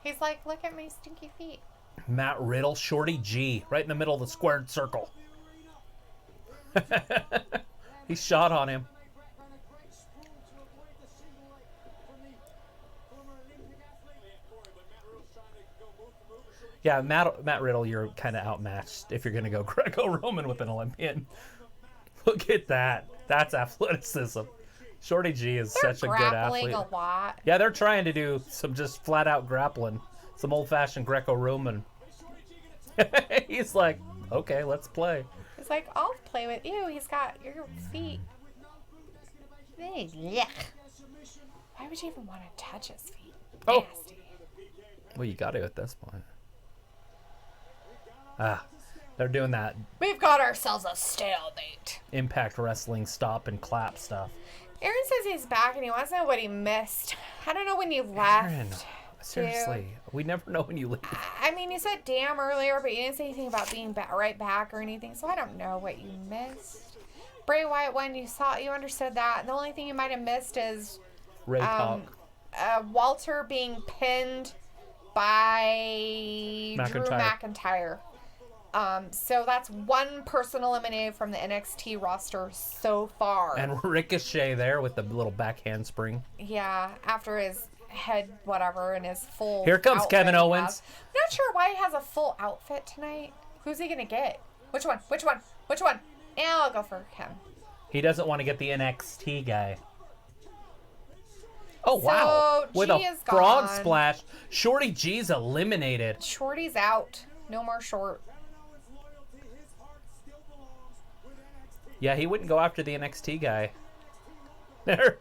He's like, look at my stinky feet. Matt Riddle, Shorty G, right in the middle of the squared circle. He shot on him. Yeah, Matt Riddle, you're kind of outmatched if you're going to go Greco-Roman with an Olympian. Look at that. That's athleticism. Shorty G is They're such a good grappling athlete. a lot. Yeah, they're trying to do some just flat out grappling. Some old fashioned Greco-Roman. He's like, okay, let's play. He's like, I'll play with you. He's got your feet. Yuck. Why would you even want to touch his feet? Oh. Nasty. Well, you got to at this point. They're doing that We've got ourselves a stalemate. Impact Wrestling stop and clap stuff. Aaron says he's back and he wants to know what he missed. I don't know when you left. Aaron, seriously, we never know when you leave. I mean, you said damn earlier, but you didn't say anything about being right back or anything, so I don't know what you missed. Bray Wyatt, when you understood that. The only thing you might have missed is Ray talk. Walter being pinned by Drew McIntyre. So that's one person eliminated from the NXT roster so far. And Ricochet there with the little back handspring. Yeah, after his head whatever and his full Here comes outfit Kevin he Owens. has. I'm not sure why he has a full outfit tonight. Who's he gonna get? Which one? Which one? Which one? Yeah, I'll go for him. He doesn't want to get the NXT guy. Oh, wow. So, With G a is frog gone. splash. Shorty G's eliminated. Shorty's out. No more short. Yeah, he wouldn't go after the NXT guy. There.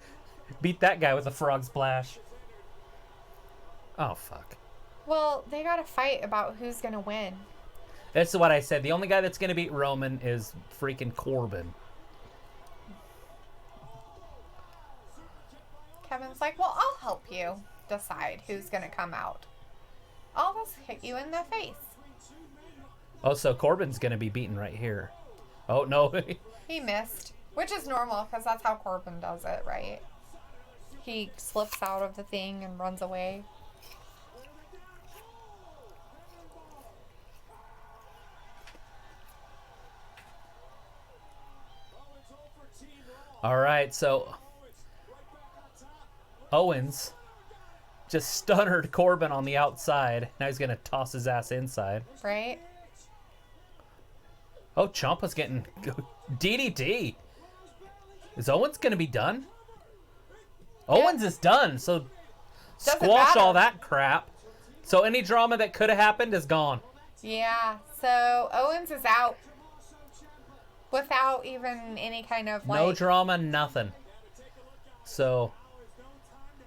Beat that guy with a frog splash. Oh, fuck. Well, they gotta fight about who's gonna win. That's what I said. The only guy that's going to beat Roman is freaking Corbin. Kevin's like, well, I'll help you decide who's gonna come out. I'll just hit you in the face. Oh, so Corbin's going to be beaten right here. Oh, no. He missed, which is normal because that's how Corbin does it, right? He slips out of the thing and runs away. All right, so Owens just stuttered Corbin on the outside. Now he's going to toss his ass inside. Right? Oh, Ciampa's getting DDT. Is Owens going to be done? Owens is done, so squash all that crap. So any drama that could have happened is gone. Yeah, so Owens is out without even any kind of like... No drama, nothing. So,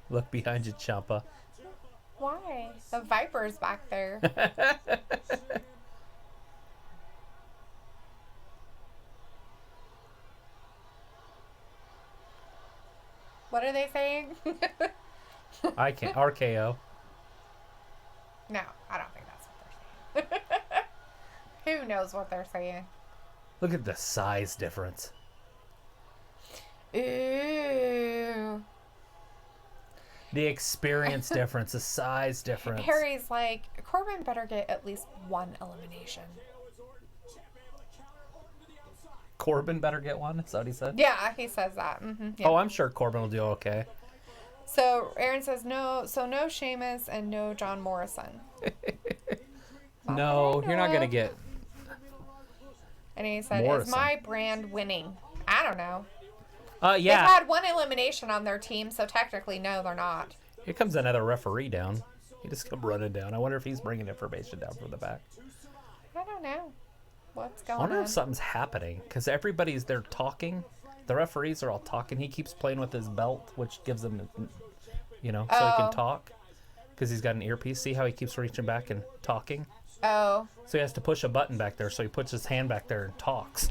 look behind you, Ciampa. Why? The Viper's back there. What are they saying? I can't. RKO. No, I don't think that's what they're saying. Who knows what they're saying? Look at the size difference. Ooh. The experience difference, the size difference. Harry's like, Corbin better get at least one elimination. Corbin better get one? Is that what he said? Yeah, he says that. Yeah. Oh, I'm sure Corbin will do okay. So Aaron says no. So no Sheamus and no John Morrison. No, you're not gonna get. And he said, Morrison. "Is my brand winning?" I don't know. Yeah. They've had one elimination on their team, so technically, no, they're not. Here comes another referee down. He just come running down. I wonder if he's bringing information down from the back. I don't know what's I going wonder on. if something's happening because everybody's there talking. The referees are all talking. He keeps playing with his belt, which gives him, so he can talk because he's got an earpiece. See how he keeps reaching back and talking? Oh. So he has to push a button back there. So he puts his hand back there and talks.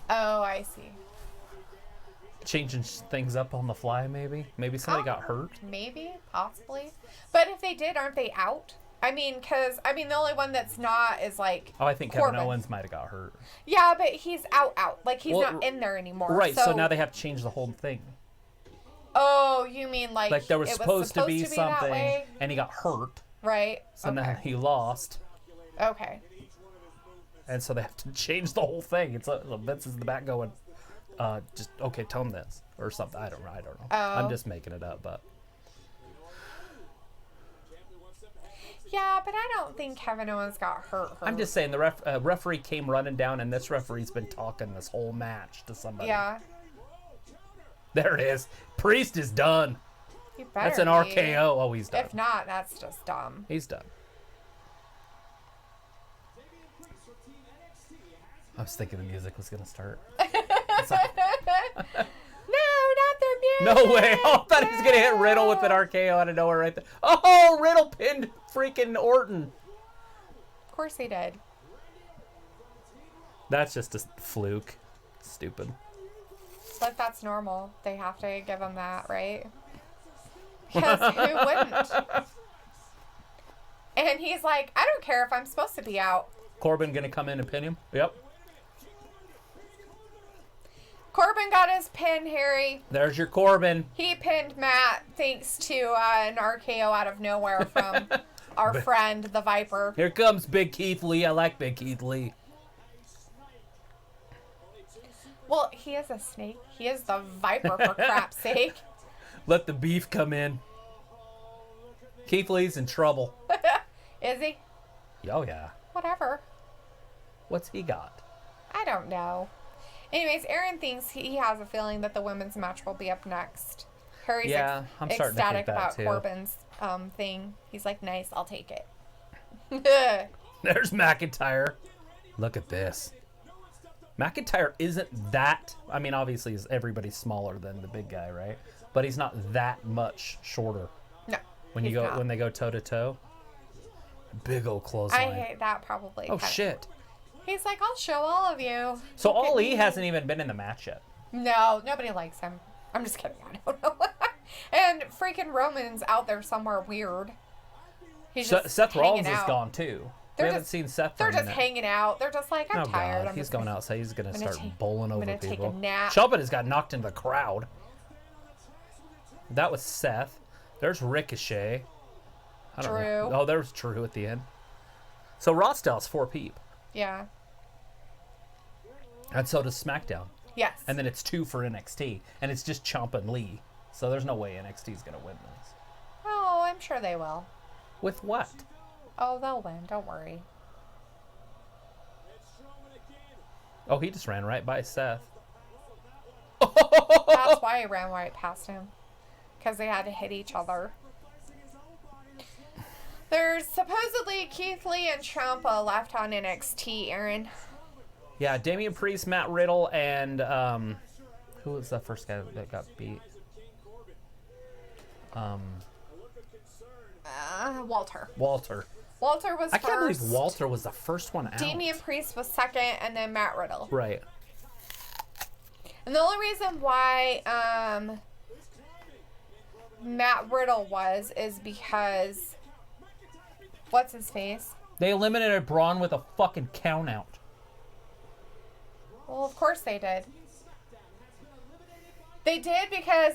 Oh, I see. Changing things up on the fly, maybe. Maybe somebody got hurt. Maybe, possibly. But if they did, aren't they out? The only one that's not is like. Oh, I think Corbin. Kevin Owens might have got hurt. Yeah, but he's out. Like he's Well, not in there anymore. Right. So now they have to change the whole thing. Oh, you mean like there was it supposed to be that something, way? and he got hurt. Right. So okay. then he lost. Okay. And so they have to change the whole thing. It's Vince is in the back going, tell him this or something. I don't know. Oh. I'm just making it up, but. Yeah, but I don't think Kevin Owens got hurt. I'm just saying the referee came running down, and this referee's been talking this whole match to somebody. Yeah. There it is. Priest is done. He better That's an be. RKO. Oh, he's done. If not, that's just dumb. He's done. I was thinking the music was going to start. No, not the music. No way. Oh, I thought he was going to hit Riddle with an RKO out of nowhere right there. Oh, Riddle pinned freaking Orton. Of course he did. That's just a fluke. Stupid. But that's normal. They have to give him that, right? Because who wouldn't? And he's like, I don't care if I'm supposed to be out. Corbin going to come in and pin him? Yep. Corbin got his pin, Harry. There's your Corbin. He pinned Matt thanks to an RKO out of nowhere from our friend, the Viper. Here comes Big Keith Lee. I like Big Keith Lee. Well, he is a snake. He is the Viper, for crap's sake. Let the beef come in. Keith Lee's in trouble. Is he? Oh, yeah. Whatever. What's he got? I don't know. Anyways, Aaron thinks he has a feeling that the women's match will be up next. Harry's Yeah, I'm starting to ecstatic think that about too. Corbin's thing. He's like, nice, I'll take it. There's McIntyre. Look at this. McIntyre isn't that... I mean, obviously, everybody's smaller than the big guy, right? But he's not that much shorter. No, When they go toe-to-toe. Big old clothesline. I hate that probably. Oh, shit. He's like, I'll show all of you. So Look at Ali me. hasn't even been in the match yet. No, nobody likes him. I'm just kidding. I don't know. And freaking Roman's out there somewhere weird. He's just Seth Rollins hanging is out. gone, too. We haven't seen Seth. They're for a just minute. hanging out. They're just like, I'm Oh tired. God, I'm he's just going gonna, outside. He's gonna I'm start take- bowling I'm over gonna take people. a nap. Ciampa just got knocked into the crowd. That was Seth. There's Ricochet. I don't know. Drew. Oh, there's Drew at the end. So Raw still has 4 peep, Yeah. and so does SmackDown. Yes. And then it's 2 for NXT, and it's just Ciampa and Lee. So there's no way NXT's gonna win this. Oh, I'm sure they will. With what? Oh, they'll win. Don't worry. Oh, he just ran right by Seth. That's why I ran right past him. Because they had to hit each other. There's supposedly Keith Lee and Ciampa left on NXT, Aaron. Yeah, Damian Priest, Matt Riddle, and who was the first guy that got beat? Walter. Walter. Walter was I first. can't believe Walter was the first one out. Damian Priest was second, and then Matt Riddle. Right. And the only reason why Matt Riddle is because what's his face? They eliminated Braun with a fucking count out. Well, of course they did. They did because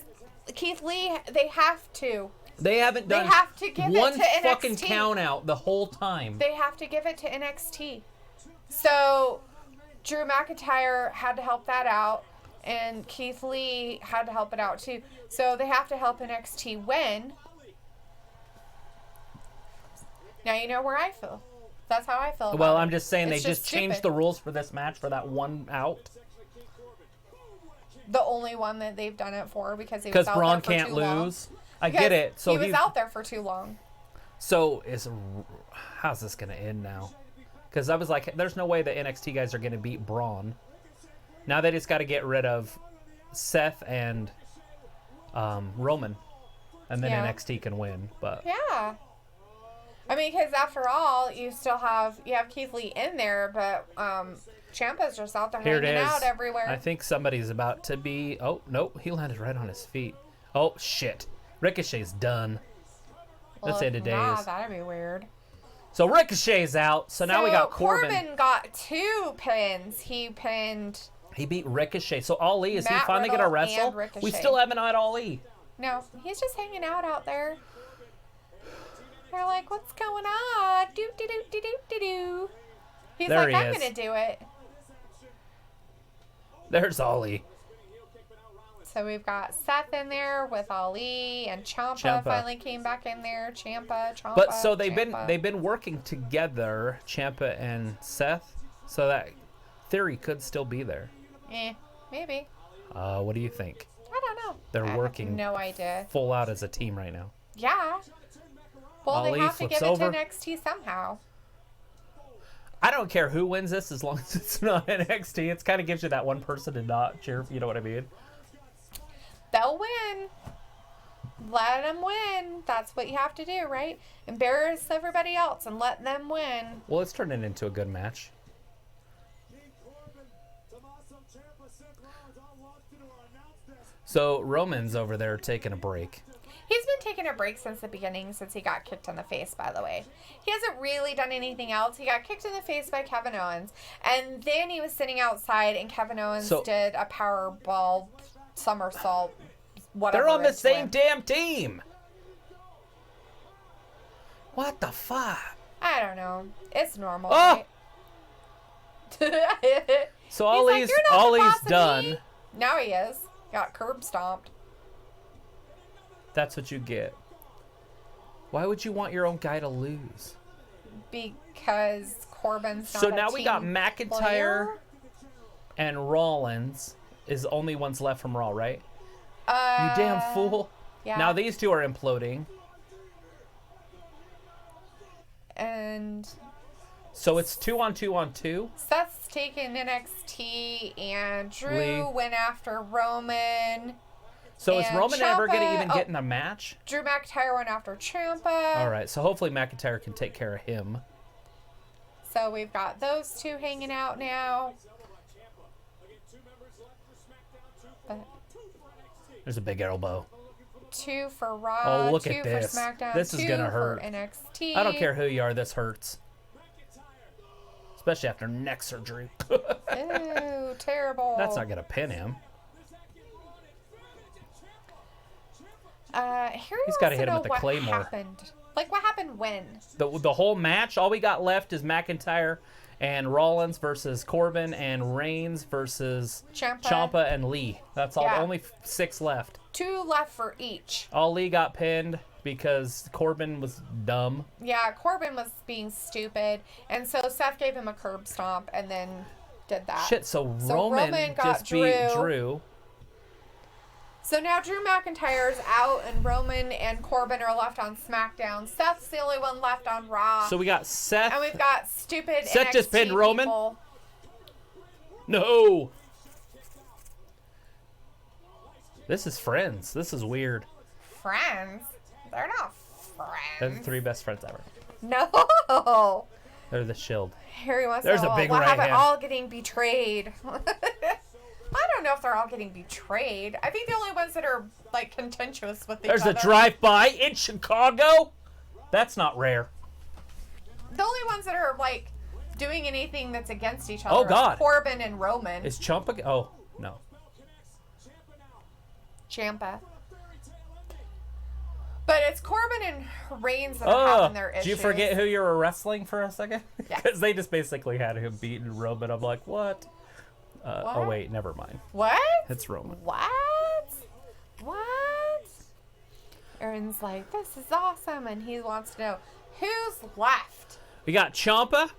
Keith Lee, they have to. They haven't done They have to give it one to NXT. fucking count out the whole time. They have to give it to NXT. So Drew McIntyre had to help that out, and Keith Lee had to help it out too. So they have to help NXT win. Now you know where I feel. That's how I feel about Well, it. I'm just saying It's they just changed stupid. the rules for this match for that one out. The only one that they've done it for because Because out Braun there for can't too long. lose. I Because get it. So he was he's- out there for too long. So how's this gonna end now? Because I was like, there's no way the NXT guys are gonna beat Braun. Now they just got to get rid of Seth and Roman, and then Yeah. NXT can win. But Yeah. I mean, because after all, you have Keith Lee in there, but Ciampa's just out there here it hanging is. out everywhere. I think somebody's about to be. Oh nope, he landed right on his feet. Oh shit, Ricochet's done. Well, That's if end of not, days. that'd be weird. So Ricochet's out. So now we got Corbin. Corbin got 2 pins. He pinned. He beat Ricochet. So Ali, is he Matt finally gonna Riddle wrestle? and Ricochet. We still haven't had Ali. No, he's just hanging out there. They're like, what's going on? Do do do do do do do. He's There like, he I'm is. gonna do it. There's Ali. So we've got Seth in there with Ali, and Ciampa Ciampa. finally came back in there. Ciampa. But so they've Ciampa. been working together, Ciampa and Seth. So that theory could still be there. Maybe. What do you think? I don't know. They're I have working no idea. full out as a team right now. Yeah. Well, Ali they have to flips give it over. to NXT somehow. I don't care who wins this as long as it's not NXT. It kind of gives you that one person to not cheer. You know what I mean? They'll win. Let them win. That's what you have to do, right? Embarrass everybody else and let them win. Well, it's turning into a good match. So Roman's over there taking a break. He's been taking a break since the beginning, since he got kicked in the face, by the way. He hasn't really done anything else. He got kicked in the face by Kevin Owens. And then he was sitting outside, and Kevin Owens did a powerball somersault, whatever. They're on the into same him. damn team. What the fuck? I don't know. It's normal, Oh! right? So He's like, "You're not the Ollie's boss of done. me." Now he is. Got curb stomped. That's what you get. Why would you want your own guy to lose? Because Corbin's not So a now we got team McIntyre player. and Rollins is the only ones left from Raw, right? You Uh, damn fool. yeah. Now these two are imploding. And So it's 2-on-2-on-2. Seth's taken NXT, and Drew Lee. went after Roman. So is And Roman ever going to Ciampa- even get in a match? Drew McIntyre went after Ciampa. All right. So hopefully McIntyre can take care of him. So we've got those two hanging out now. But There's a big elbow. 2 for Raw, Oh, look 2 at for this. SmackDown, This is 2 gonna for hurt. NXT. I don't care who you are. This hurts. especially after neck surgery. Ew, terrible. That's not gonna pin him. He's gotta hit him with the Claymore. Happened. Like, what happened when? The whole match, all we got left is McIntyre and Rollins versus Corbin and Reigns versus Ciampa and Lee. That's all. Yeah. Only 6 left. 2 left for each. Ali got pinned because Corbin was dumb. Yeah, Corbin was being stupid, and so Seth gave him a curb stomp and then did that. Shit, so Roman got just beat Drew. So now Drew McIntyre's out, and Roman and Corbin are left on SmackDown. Seth's the only one left on Raw. So we got Seth. And we've got stupid Seth NXT just pinned Roman? people. No. This is friends. This is weird. Friends? They're not They're the friends. 3 best friends ever. No. They're the Shield. Harry wants There's to a big what right happened? hand. All getting betrayed. I don't know if they're all getting betrayed. I think the only ones that are like contentious with each There's other. a drive-by in Chicago. That's not rare. The only ones that are like doing anything that's against each other. Oh, God. Are Corbin and Roman. Is Ciampa? Oh no. Ciampa. But it's Corbin and Reigns that are having their issues. Did you forget who you were wrestling for a second? Yes. Because they just basically had him beating Roman. I'm like, what? Oh What? wait, never mind. What? It's Roman. What? What? Aaron's like, this is awesome, and he wants to know who's left We got Ciampa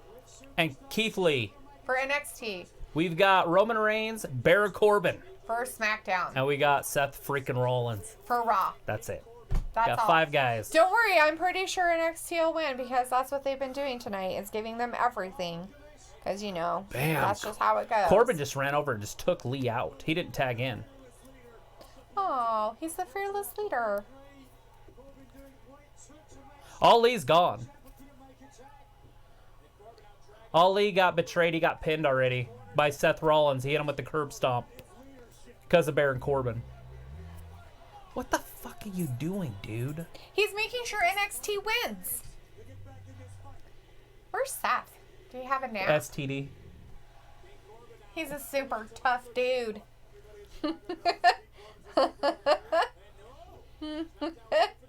and Keith Lee. for NXT We've got Roman Reigns, Baron Corbin, for SmackDown and we got Seth freaking Rollins. for Raw. That's it. That's Got all. 5 guys. Don't worry, I'm pretty sure NXT will win because that's what they've been doing tonight. Is giving them everything. Because, you know, Bam. that's just how it goes. Corbin just ran over and just took Lee out. He didn't tag in. Oh, he's the fearless leader. All Lee's gone. All Lee got betrayed. He got pinned already by Seth Rollins. He hit him with the curb stomp because of Baron Corbin. What the fuck are you doing, dude? He's making sure NXT wins. Where's Seth? Do you have a nap? STD. He's a super tough dude.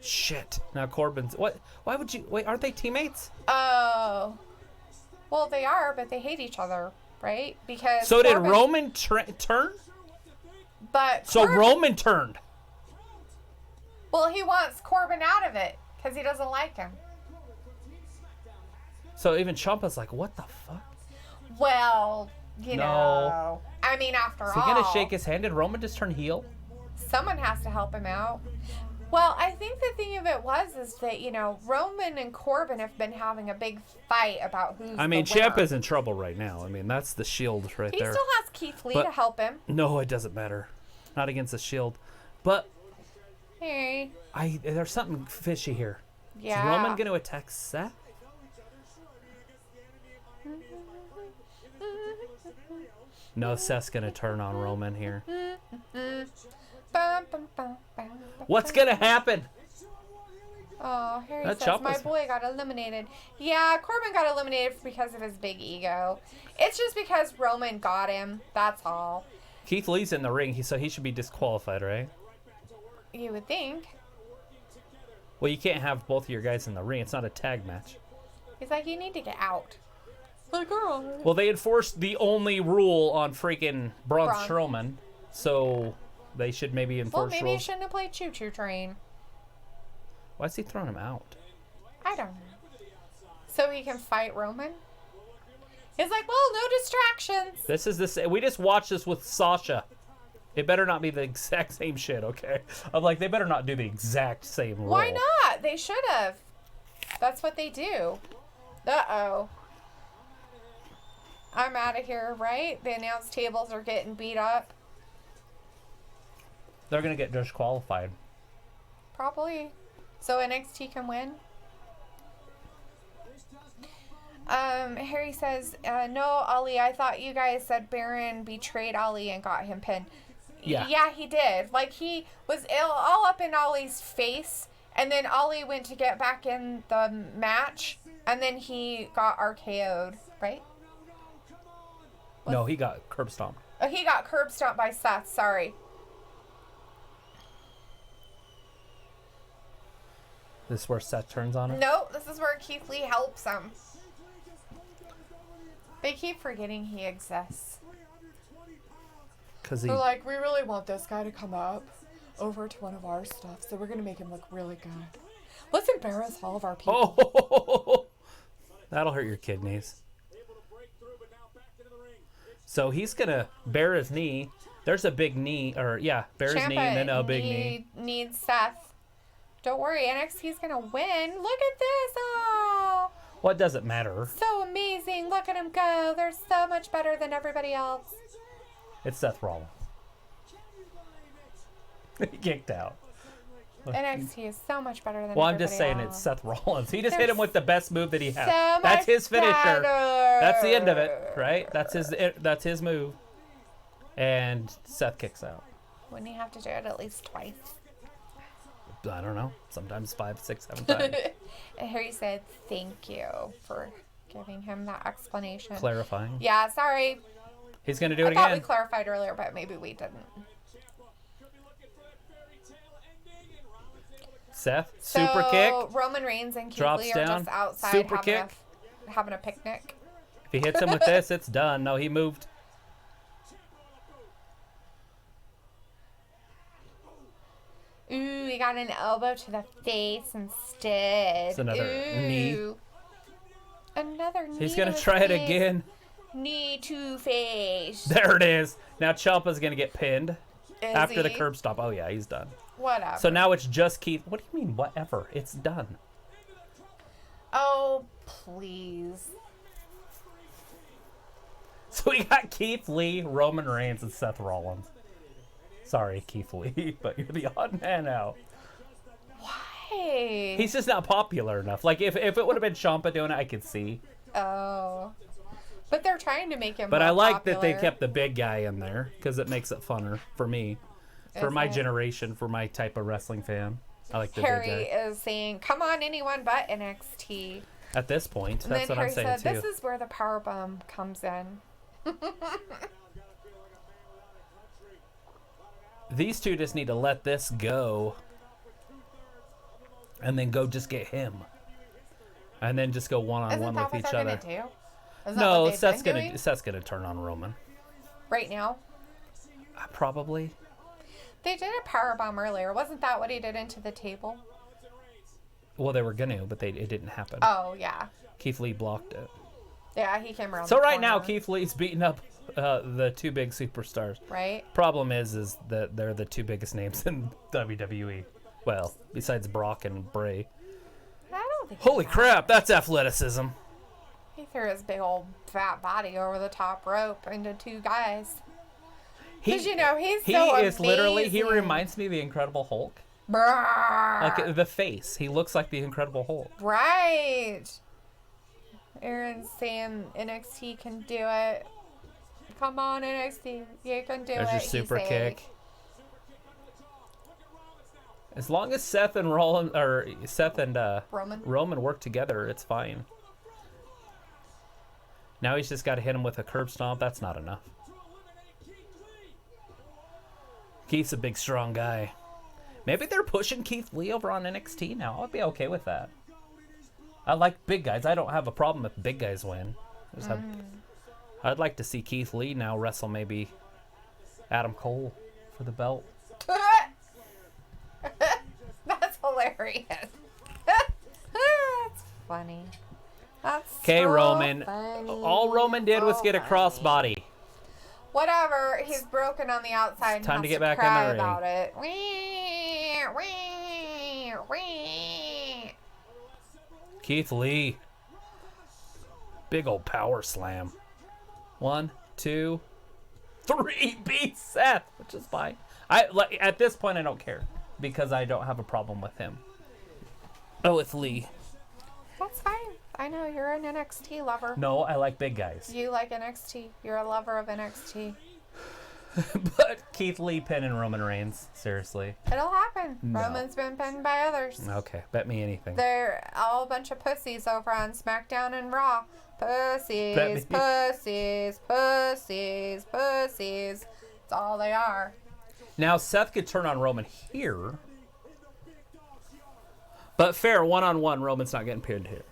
Shit. Now Corbin's... What? Why would you... Wait, aren't they teammates? Oh. Well, they are, but they hate each other, right? Because So did Corbin- Roman turn? But So Corbin- Roman turned. Well, he wants Corbin out of it because he doesn't like him. So even Ciampa's like, what the fuck? Well, you No. know. I mean, after Is he all, gonna shake his hand? Did Roman just turn heel? someone has to help him out. Well, I think the thing of it is that, you know, Roman and Corbin have been having a big fight about who's I mean, the winner. Ciampa's in trouble right now. I mean, that's the Shield right He there. still has Keith Lee But- to help him. No, it doesn't matter. Not against the Shield. But Hey. there's something fishy here. Yeah. Is Roman going to attack Seth? No, Seth's going to turn on Roman here. Bum, bum, bum, bum, bum, What's bum. going to happen? Oh, Harry That says, my Ciampa's- boy got eliminated. Yeah, Corbin got eliminated because of his big ego. It's just because Roman got him. That's all. Keith Lee's in the ring, so he should be disqualified, right? You would think. Well, you can't have both of your guys in the ring. It's not a tag match. He's like, you need to get out. Like, girl. Well, they enforced the only rule on freaking Braun Braun. Strowman, so they should maybe Well, enforce maybe you rules. shouldn't have played Choo Choo Train. Why is he throwing him out? I don't know. So he can fight Roman? He's like, well, no distractions. This is this. We just watched this with Sasha. It better not be the exact same shit, okay? I'm like, they better not do the exact same rule. Why not? They should have. That's what they do. Uh-oh. I'm out of here, right? The announce tables are getting beat up. They're gonna get disqualified. Probably. So NXT can win? Harry says, no, Ali, I thought you guys said Baron betrayed Ali and got him pinned. Yeah. Yeah, he did. Like, he was all up in Ali's face, and then Ali went to get back in the match, and then he got RKO'd, right? No, he got curb stomped. Oh, he got curb stomped by Seth. Sorry. This is where Seth turns on him? No, this is where Keith Lee helps him. They keep forgetting he exists. Because he... They're like, we really want this guy to come up over to one of our stuff, so we're going to make him look really good. Let's embarrass all of our people. Oh! That'll hurt your kidneys. So he's going to bare his knee. There's a big knee, or yeah, bare his knee and then a big knee. Needs Seth. Don't worry, NXT's going to win. Look at this. Oh, What does it matter? so amazing. Look at him go. They're so much better than everybody else. It's Seth Rollins. He kicked out. NXT is so much better than Well, I'm everybody just saying else. it's Seth Rollins. He just They're hit him with the best move that he has. so That's much his finisher. better. That's the end of it, right? That's his move. And Seth kicks out. Wouldn't he have to do it at least twice? I don't know. Sometimes 5, 6, 7 times. And Harry said, thank you for giving him that explanation. Clarifying. Yeah, sorry. He's going to do it I thought we again. clarified earlier, but maybe we didn't. Seth, super kick. Roman Reigns and Keith Drops Lee are down. just outside Super having a picnic. If he hits him with this, it's done. No, he moved. Ooh, he got an elbow to the face instead. It's another knee. Another knee. He's going to to the try it face. again. Knee to face. There it is. Now Ciampa's going to get pinned Is after the he? curb stop. Oh, yeah, he's done. Whatever. So now it's just Keith. What do you mean, whatever? It's done. Oh, please. So we got Keith Lee, Roman Reigns, and Seth Rollins. Sorry, Keith Lee, but you're the odd man out. Why? He's just not popular enough. Like, if it would have been Ciampa doing it, I could see. Oh. But they're trying to make him But more I like popular. that they kept the big guy in there, because it makes it funner for me. For my Isn't it? generation, for my type of wrestling fan. I like the Harry big guy. is saying, come on, anyone but NXT. At this point, And that's then what Harry I'm saying, said, too. this is where the powerbomb comes in. These two just need to let this go. And then go just get him. And then just go one-on-one Isn't that with what each they're other. going to do? Isn't that No, what they've been doing? Seth's gonna turn on Roman. Right now? Probably. They did a powerbomb earlier. Wasn't that what he did into the table? Well, they were gonna, but it didn't happen. Oh, yeah. Keith Lee blocked it. Yeah, he came around So the right now, corner. Keith Lee's beating up the two big superstars. Right? Problem is that they're the two biggest names in WWE. Well, besides Brock and Bray. I don't think Holy he crap, that's athleticism. He threw his big old fat body over the top rope into two guys. Because, you know, he's so is literally, he amazing. reminds me of the Incredible Hulk. Brrr. Like the face. He looks like the Incredible Hulk. Right. Aaron's saying NXT can do it. Come on, NXT. You can do There's it. your he's super saying. kick. As long as Seth and Roman work together, it's fine. Now he's just got to hit him with a curb stomp. That's not enough. Keith's a big, strong guy. Maybe they're pushing Keith Lee over on NXT now. I'd be okay with that. I like big guys. I don't have a problem if big guys win. I'd like to see Keith Lee now wrestle maybe Adam Cole for the belt. That's hilarious. That's funny. That's Okay, so Roman. funny. All Roman did was So get a funny. crossbody. Whatever. He's broken on the outside. It's time and to has get back in cry the ring. about it. Wee, wee, wee. Keith Lee. Big old power slam. 1, 2, 3. Beat Seth, which is fine. At this point, I don't care because I don't have a problem with him. Oh, with Lee. That's fine. I know you're an NXT lover. No, I like big guys. You like NXT. You're a lover of NXT. But Keith Lee pinning Roman Reigns. Seriously. It'll happen. No. Roman's been pinned by others. Okay, bet me anything. They're all a bunch of pussies over on SmackDown and Raw. Pussies, Bet me. pussies, pussies, pussies. That's all they are. Now, Seth could turn on Roman here. But fair, one-on-one, Roman's not getting pinned here.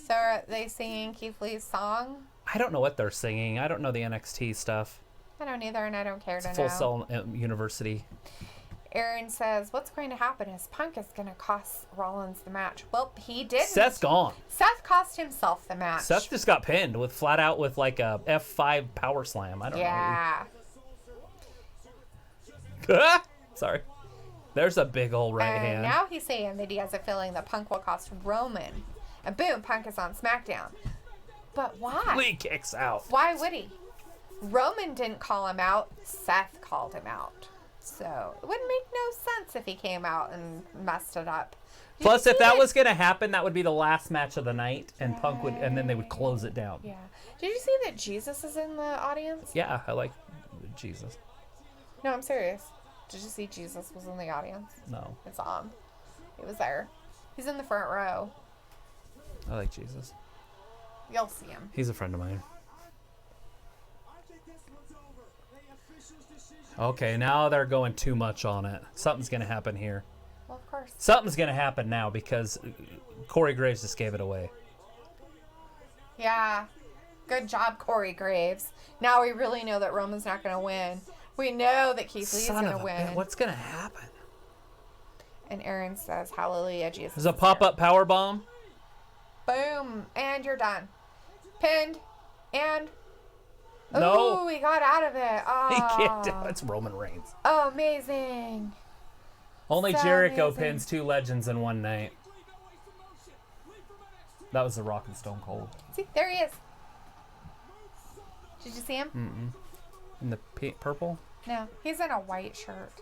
So are they singing Keith Lee's song? I don't know what they're singing. I don't know the NXT stuff. I don't either, and I don't care to know. Full Sail University. Aaron says, what's going to happen is Punk is going to cost Rollins the match. Well, he didn't. Seth's gone. Seth cost himself the match. Seth just got pinned with flat out with like a F5 power slam. I don't know. Sorry. There's a big old right And hand. now he's saying that he has a feeling that Punk will cost Roman. And boom, Punk is on SmackDown. But why? Lee kicks out. Why would he? Roman didn't call him out. Seth called him out. So it wouldn't make no sense if he came out and messed it up. Did Plus, you if see that was going to happen, that would be the last match of the night, and Punk would, and then they would close it down. Yeah. Did you see that Jesus is in the audience? Yeah, I like Jesus. No, I'm serious. Did you see Jesus was in the audience? No, It's on. He was there. He's in the front row. I like Jesus. You'll see him. He's a friend of mine. Okay, now they're going too much on it. Something's going to happen here. Well, of course. Something's going to happen now because Corey Graves just gave it away. Yeah. Good job, Corey Graves. Now we really know that Roman's not going to win. We know that Keith Lee's Son going of to a win. bitch, what's going to happen? And Aaron says, hallelujah, Jesus. There's a is here." pop-up power bomb. Boom. And you're done. Pinned. And. No. Ooh, he got out of it. Oh. He kicked out. It's Roman Reigns. Oh, amazing. Only So Jericho amazing. pins two legends in one night. That was The Rock and Stone Cold. See, there he is. Did you see him? In the purple? No, he's in a white shirt.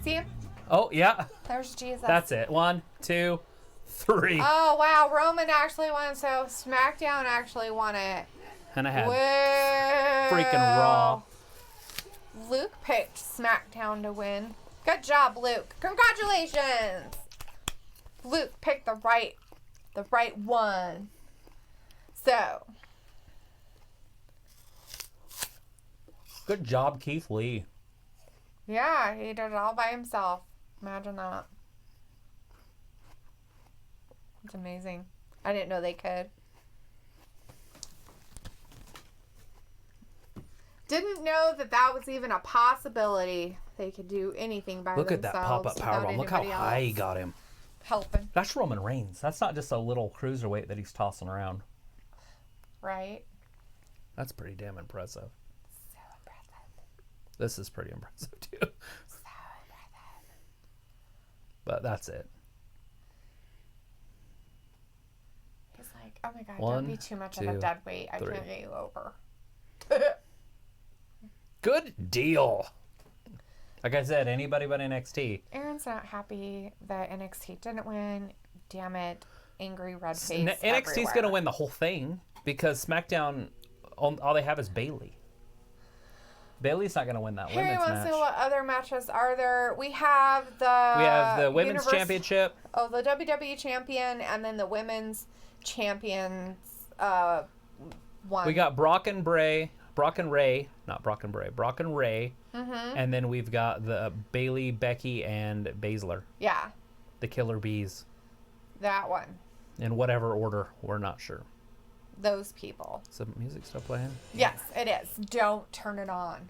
See him? Oh, yeah. There's Jesus. That's it. 1, 2, 3. Oh, wow. Roman actually won, so SmackDown actually won it. And I had Well, freaking Raw. Luke picked SmackDown to win. Good job, Luke. Congratulations. Luke picked the right one. So, Good job, Keith Lee. yeah, he did it all by himself. Imagine that. It's amazing. I didn't know they could. Didn't know that was even a possibility. They could do anything by Look at themselves. that pop-up without powerbomb. Look how anybody high he else got him. helping, That's Roman Reigns. That's not just a little cruiserweight that he's tossing around. right? That's pretty damn impressive. So impressive. This is pretty impressive, too. So impressive. But that's it. He's like, oh my god, 1, don't be too much of a 2, dead weight. I 3. can't get you over. Good deal. Like I said, anybody but NXT. Aaron's not happy that NXT didn't win. Damn it. Angry red face. NXT's going to win the whole thing because SmackDown, all they have is Bayley. Bayley's not going to win that Harry women's wants match. to know what other matches are there. We have the women's championship. Oh, the WWE champion and then the women's champions one. We got Brock and Ray, and then we've got the Bayley, Becky, and Baszler, Yeah, the Killer Bees, that one. in whatever order, we're not sure. Those people. Is the music still playing? Yes, it is. Don't turn it on.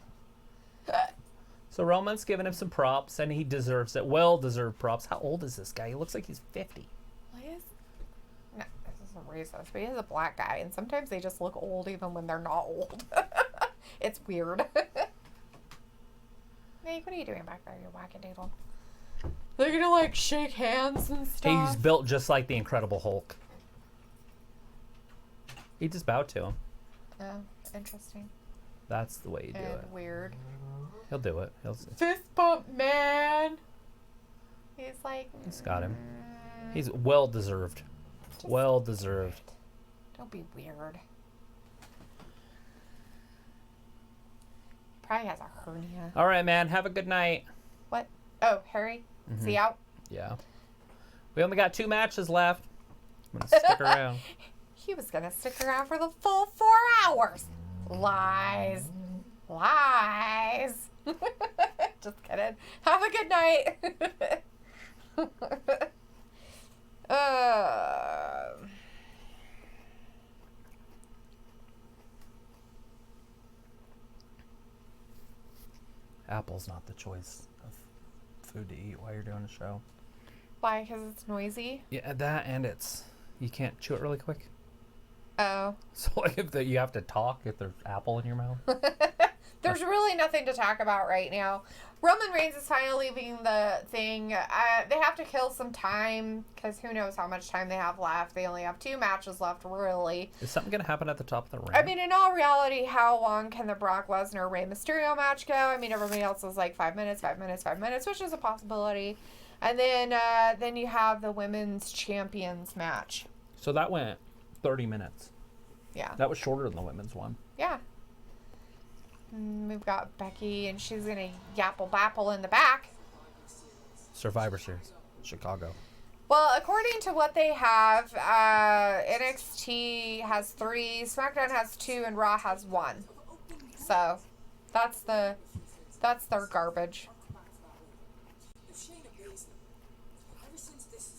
So Roman's giving him some props, and he deserves it. Well-deserved props. How old is this guy? He looks like he's 50. Well, he is. No, this isn't racist, but he is a black guy, and sometimes they just look old even when they're not old. It's weird. Nick, what are you doing back there, you wackadoodle? They're gonna like shake hands and stuff. He's built just like the Incredible Hulk. He just bowed to him. Oh, interesting. That's the way you do And it. weird. He'll do it. Fist bump, man. He's like. He's got him. He's well-deserved. Well-deserved. Don't be weird. Probably has a hernia. All right, man. Have a good night. What? Oh, Harry? Is he out? Yeah. We only got 2 matches left. I'm going to stick around. He was going to stick around for the full 4 hours. Lies. Lies. Just kidding. Have a good night. Apple's not the choice of food to eat while you're doing a show. Why? Because it's noisy? Yeah, that and you can't chew it really quick. Oh. So like if you have to talk if there's apple in your mouth. There's really nothing to talk about right now. Roman Reigns is finally leaving the thing. They have to kill some time because who knows how much time they have left. They only have 2 matches left, really. Is something going to happen at the top of the ring? I mean, in all reality, how long can the Brock Lesnar Rey Mysterio match go? I mean, everybody else is like 5 minutes, 5 minutes, 5 minutes, which is a possibility. And then you have the women's champions match. So that went 30 minutes. Yeah. That was shorter than the women's one. Yeah. We've got Becky, and she's going to yapple bapple in the back. Survivor Series, Chicago. Well, according to what they have, NXT has 3, SmackDown has 2, and Raw has 1. So, that's their garbage.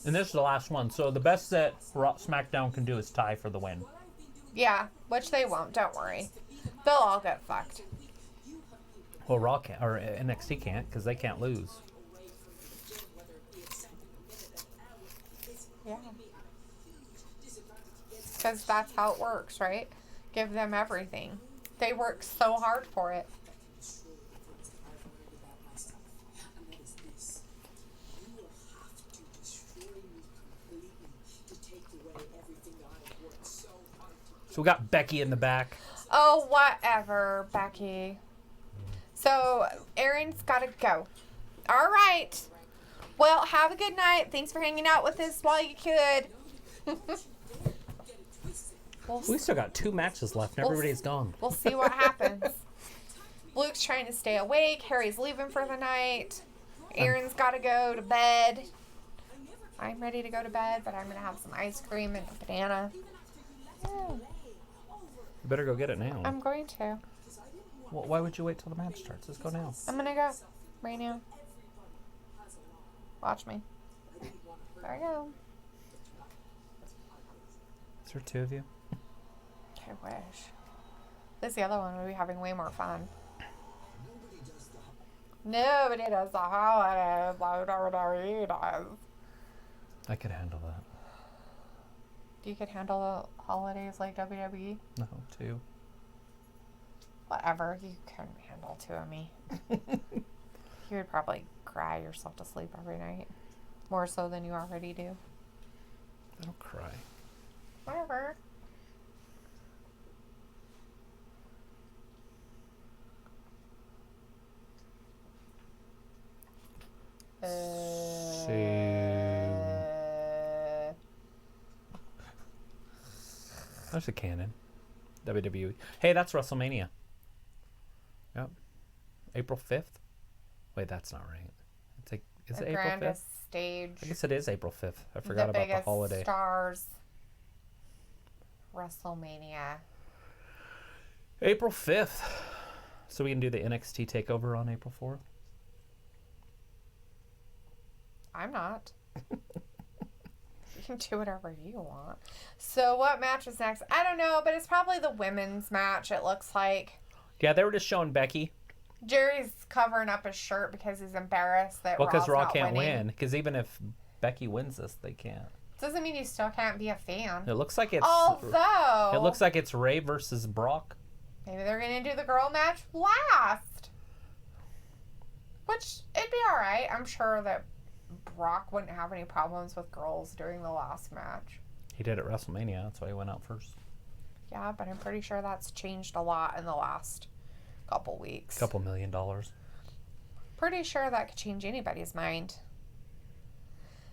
And this is the last one. So the best that SmackDown can do is tie for the win. Yeah, which they won't. Don't worry. They'll all get fucked. Well, Raw can't, or NXT can't, because they can't lose. Yeah. Because that's how it works, right? Give them everything. They work so hard for it. So we got Becky in the back. Oh, whatever, Becky. So, Aaron's got to go. All right. Well, have a good night. Thanks for hanging out with us while you could. We still got 2 matches left and everybody's gone. We'll see what happens. Luke's trying to stay awake. Harry's leaving for the night. Aaron's got to go to bed. I'm ready to go to bed, but I'm going to have some ice cream and a banana. Yeah. You better go get it now. I'm going to. Well, why would you wait till the match starts? Let's go now. I'm going to go right now. Watch me. There I go. Is there 2 of you? I wish. This the other one would be having way more fun. Nobody does the holidays like WWE does. I could handle that. You could handle the holidays like WWE? No, 2. Whatever. You couldn't handle 2 of me. You would probably cry yourself to sleep every night. More so than you already do. I don't cry. Whatever. There's a cannon. WWE. Hey, that's WrestleMania. Yep. April 5th? Wait, that's not right. It's like, is it April 5th? Grandest stage. I guess it is April 5th. I forgot about the holiday. Stars. WrestleMania. April 5th. So we can do the NXT takeover on April 4th? I'm not. You can do whatever you want. So what match is next? I don't know, but it's probably the women's match, it looks like. Yeah, they were just showing Becky. Jerry's covering up his shirt because he's embarrassed that because Raw can't winning. win. Because even if Becky wins this, they can't. Doesn't mean you still can't be a fan. It looks like it's... Although... It looks like it's Ray versus Brock. Maybe they're going to do the girl match last. Which, it'd be alright. I'm sure that Brock wouldn't have any problems with girls during the last match. He did at WrestleMania. That's why he went out first. Yeah, but I'm pretty sure that's changed a lot in the last couple weeks. $2 million. Pretty sure that could change anybody's mind.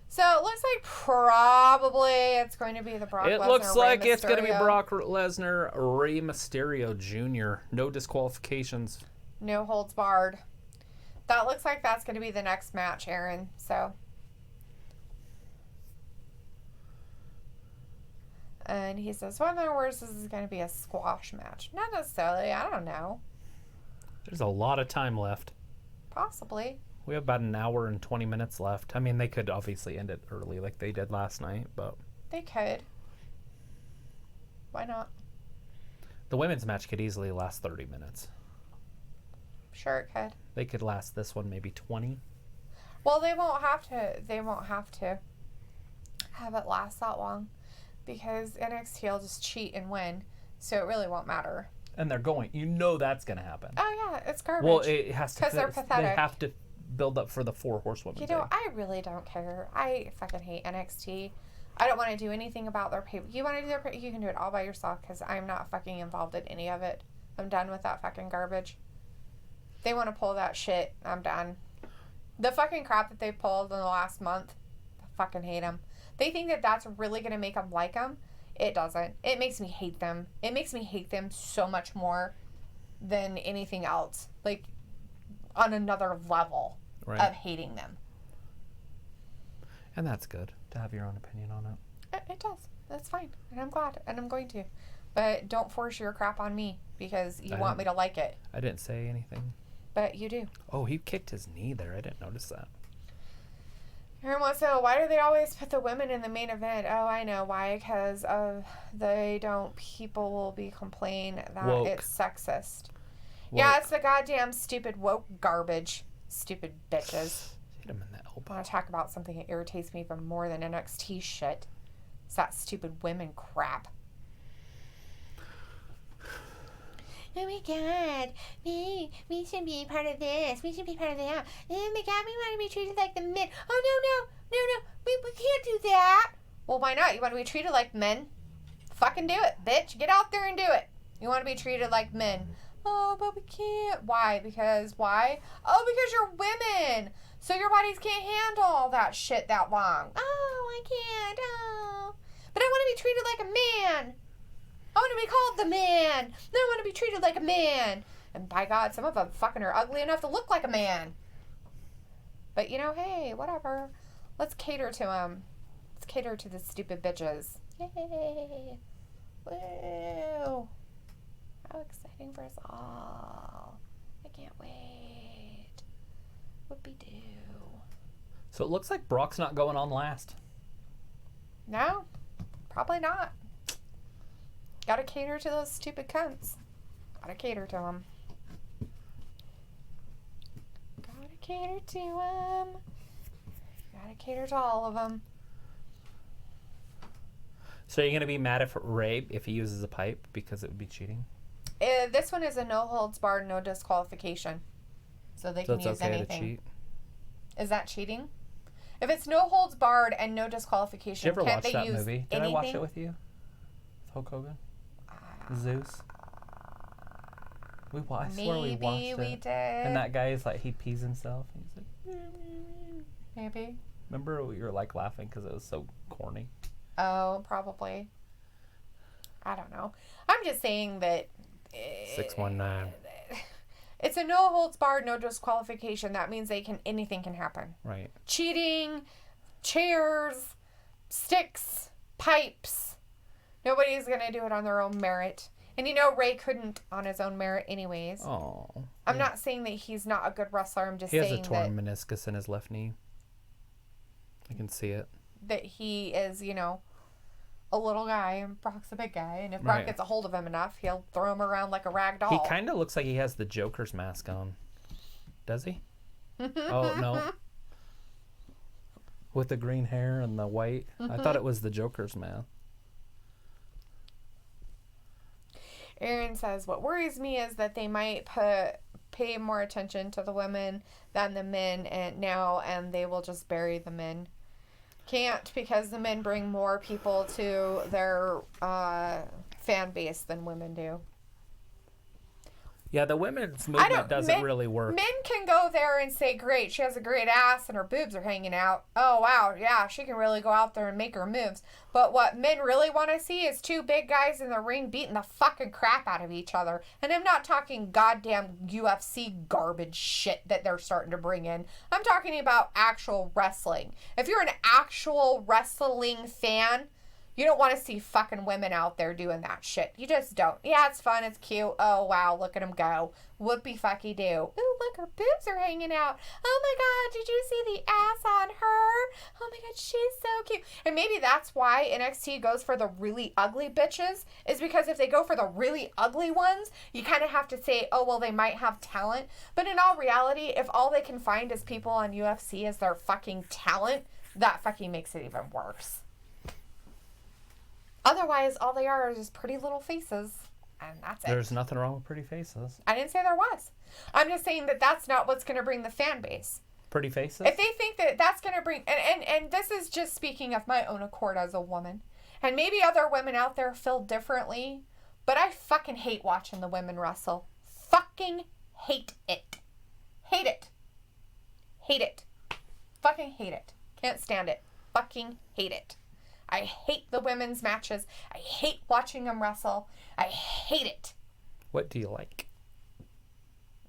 So it looks like probably it's going to be the Brock Lesnar. It looks like it's going to be Mysterio. Brock Lesnar, Rey Mysterio Jr. No disqualifications. No holds barred. That looks like that's going to be the next match, Aaron. So. And he says, well, in other words, this is going to be a squash match. Not necessarily. I don't know. There's a lot of time left. Possibly. We have about an hour and 20 minutes left. I mean, they could obviously end it early like they did last night, but... They could. Why not? The women's match could easily last 30 minutes. Sure it could. They could last this one maybe 20. Well, they won't have to have it last that long because NXT will just cheat and win, so it really won't matter. And they're going. That's going to happen. Oh, yeah. It's garbage. Well, it has to... Because they're pathetic. They have to build up for the 4 horsewomen. You know, I really don't care. I fucking hate NXT. I don't want to do anything about their pay. You want to do their pay? You can do it all by yourself because I'm not fucking involved in any of it. I'm done with that fucking garbage. They want to pull that shit. I'm done. The fucking crap that they pulled in the last month, I fucking hate them. They think that that's really going to make them like them. It doesn't. It makes me hate them. It makes me hate them so much more than anything else. Like, on another level of hating them. And that's good to have your own opinion on it. It does. That's fine. And I'm glad. And I'm going to. But don't force your crap on me because you want me to like it. I didn't say anything. But you do. Oh, he kicked his knee there. I didn't notice that. Everyone wants to know, why do they always put the women in the main event? Oh, I know. Why? Because people will be complaining that Woke. it's sexist. Woke. Yeah, it's the goddamn stupid woke garbage. Stupid bitches. Hit him in the I elbow. want to talk about something that irritates me even more than NXT shit. It's that stupid women crap. Oh my god, we should be part of this. We should be part of that. Oh my god, we want to be treated like the men. Oh no, we can't do that. Well, why not? You want to be treated like men? Fucking do it, bitch. Get out there and do it. You want to be treated like men. Oh, but we can't. Why? Why? Oh, because you're women. So your bodies can't handle all that shit that long. Oh, I can't. Oh. But I want to be treated like a man. I want to be called the man. I want to be treated like a man. And by God, some of them fucking are ugly enough to look like a man. But you know, hey, whatever. Let's cater to them. Let's cater to the stupid bitches. Yay. Woo. How exciting for us all. I can't wait. Whoopie-doo. So it looks like Brock's not going on last. No, probably not. Gotta cater to those stupid cunts. Gotta cater to them. Gotta cater to them. Gotta cater to all of them. So you're going to be mad at Ray if he uses a pipe because it would be cheating? This one is a no holds barred, no disqualification. So they can use anything. To cheat? Is that cheating? If it's no holds barred and no disqualification, did you ever can't watch they that use movie? Did anything? I watch it with you? With Hulk Hogan? Zeus? I swear we watched Maybe we it. did. And that guy is like, he pees himself. And he's like, Maybe. remember we were like laughing because it was so corny? Oh, probably. I don't know. I'm just saying that 619. it's a no holds barred, no disqualification. That means anything can happen. Right. Cheating, chairs, sticks, pipes. Nobody's gonna do it on their own merit. And Ray couldn't on his own merit anyways. Oh. I'm not saying that he's not a good wrestler. I'm just he saying has a torn meniscus in his left knee. I can see it. That he is, a little guy and Brock's a big guy. And if Brock gets a hold of him enough, he'll throw him around like a rag doll. He kind of looks like he has the Joker's mask on. Does he? Oh, no. With the green hair and the white. I thought it was the Joker's mask. Aaron says, what worries me is that they might pay more attention to the women than the men and they will just bury the men. Can't, because the men bring more people to their fan base than women do. Yeah, the women's movement doesn't really work. Men can go there and say, great, she has a great ass and her boobs are hanging out. Oh, wow, yeah, she can really go out there and make her moves. But what men really want to see is two big guys in the ring beating the fucking crap out of each other. And I'm not talking goddamn UFC garbage shit that they're starting to bring in. I'm talking about actual wrestling. If you're an actual wrestling fan, you don't want to see fucking women out there doing that shit. You just don't. Yeah, it's fun. It's cute. Oh, wow. Look at them go. Whoopie fucky do. Ooh, look, her boobs are hanging out. Oh, my God. Did you see the ass on her? Oh, my God. She's so cute. And maybe that's why NXT goes for the really ugly bitches, is because if they go for the really ugly ones, you kind of have to say, oh, well, they might have talent. But in all reality, if all they can find is people on UFC as their fucking talent, that fucking makes it even worse. Otherwise, all they are is just pretty little faces, and that's it. There's nothing wrong with pretty faces. I didn't say there was. I'm just saying that that's not what's going to bring the fan base. Pretty faces? If they think that that's going to bring... And this is just speaking of my own accord as a woman. And maybe other women out there feel differently, but I fucking hate watching the women wrestle. Fucking hate it. Hate it. Hate it. Fucking hate it. Can't stand it. Fucking hate it. I hate the women's matches. I hate watching them wrestle. I hate it. What do you like?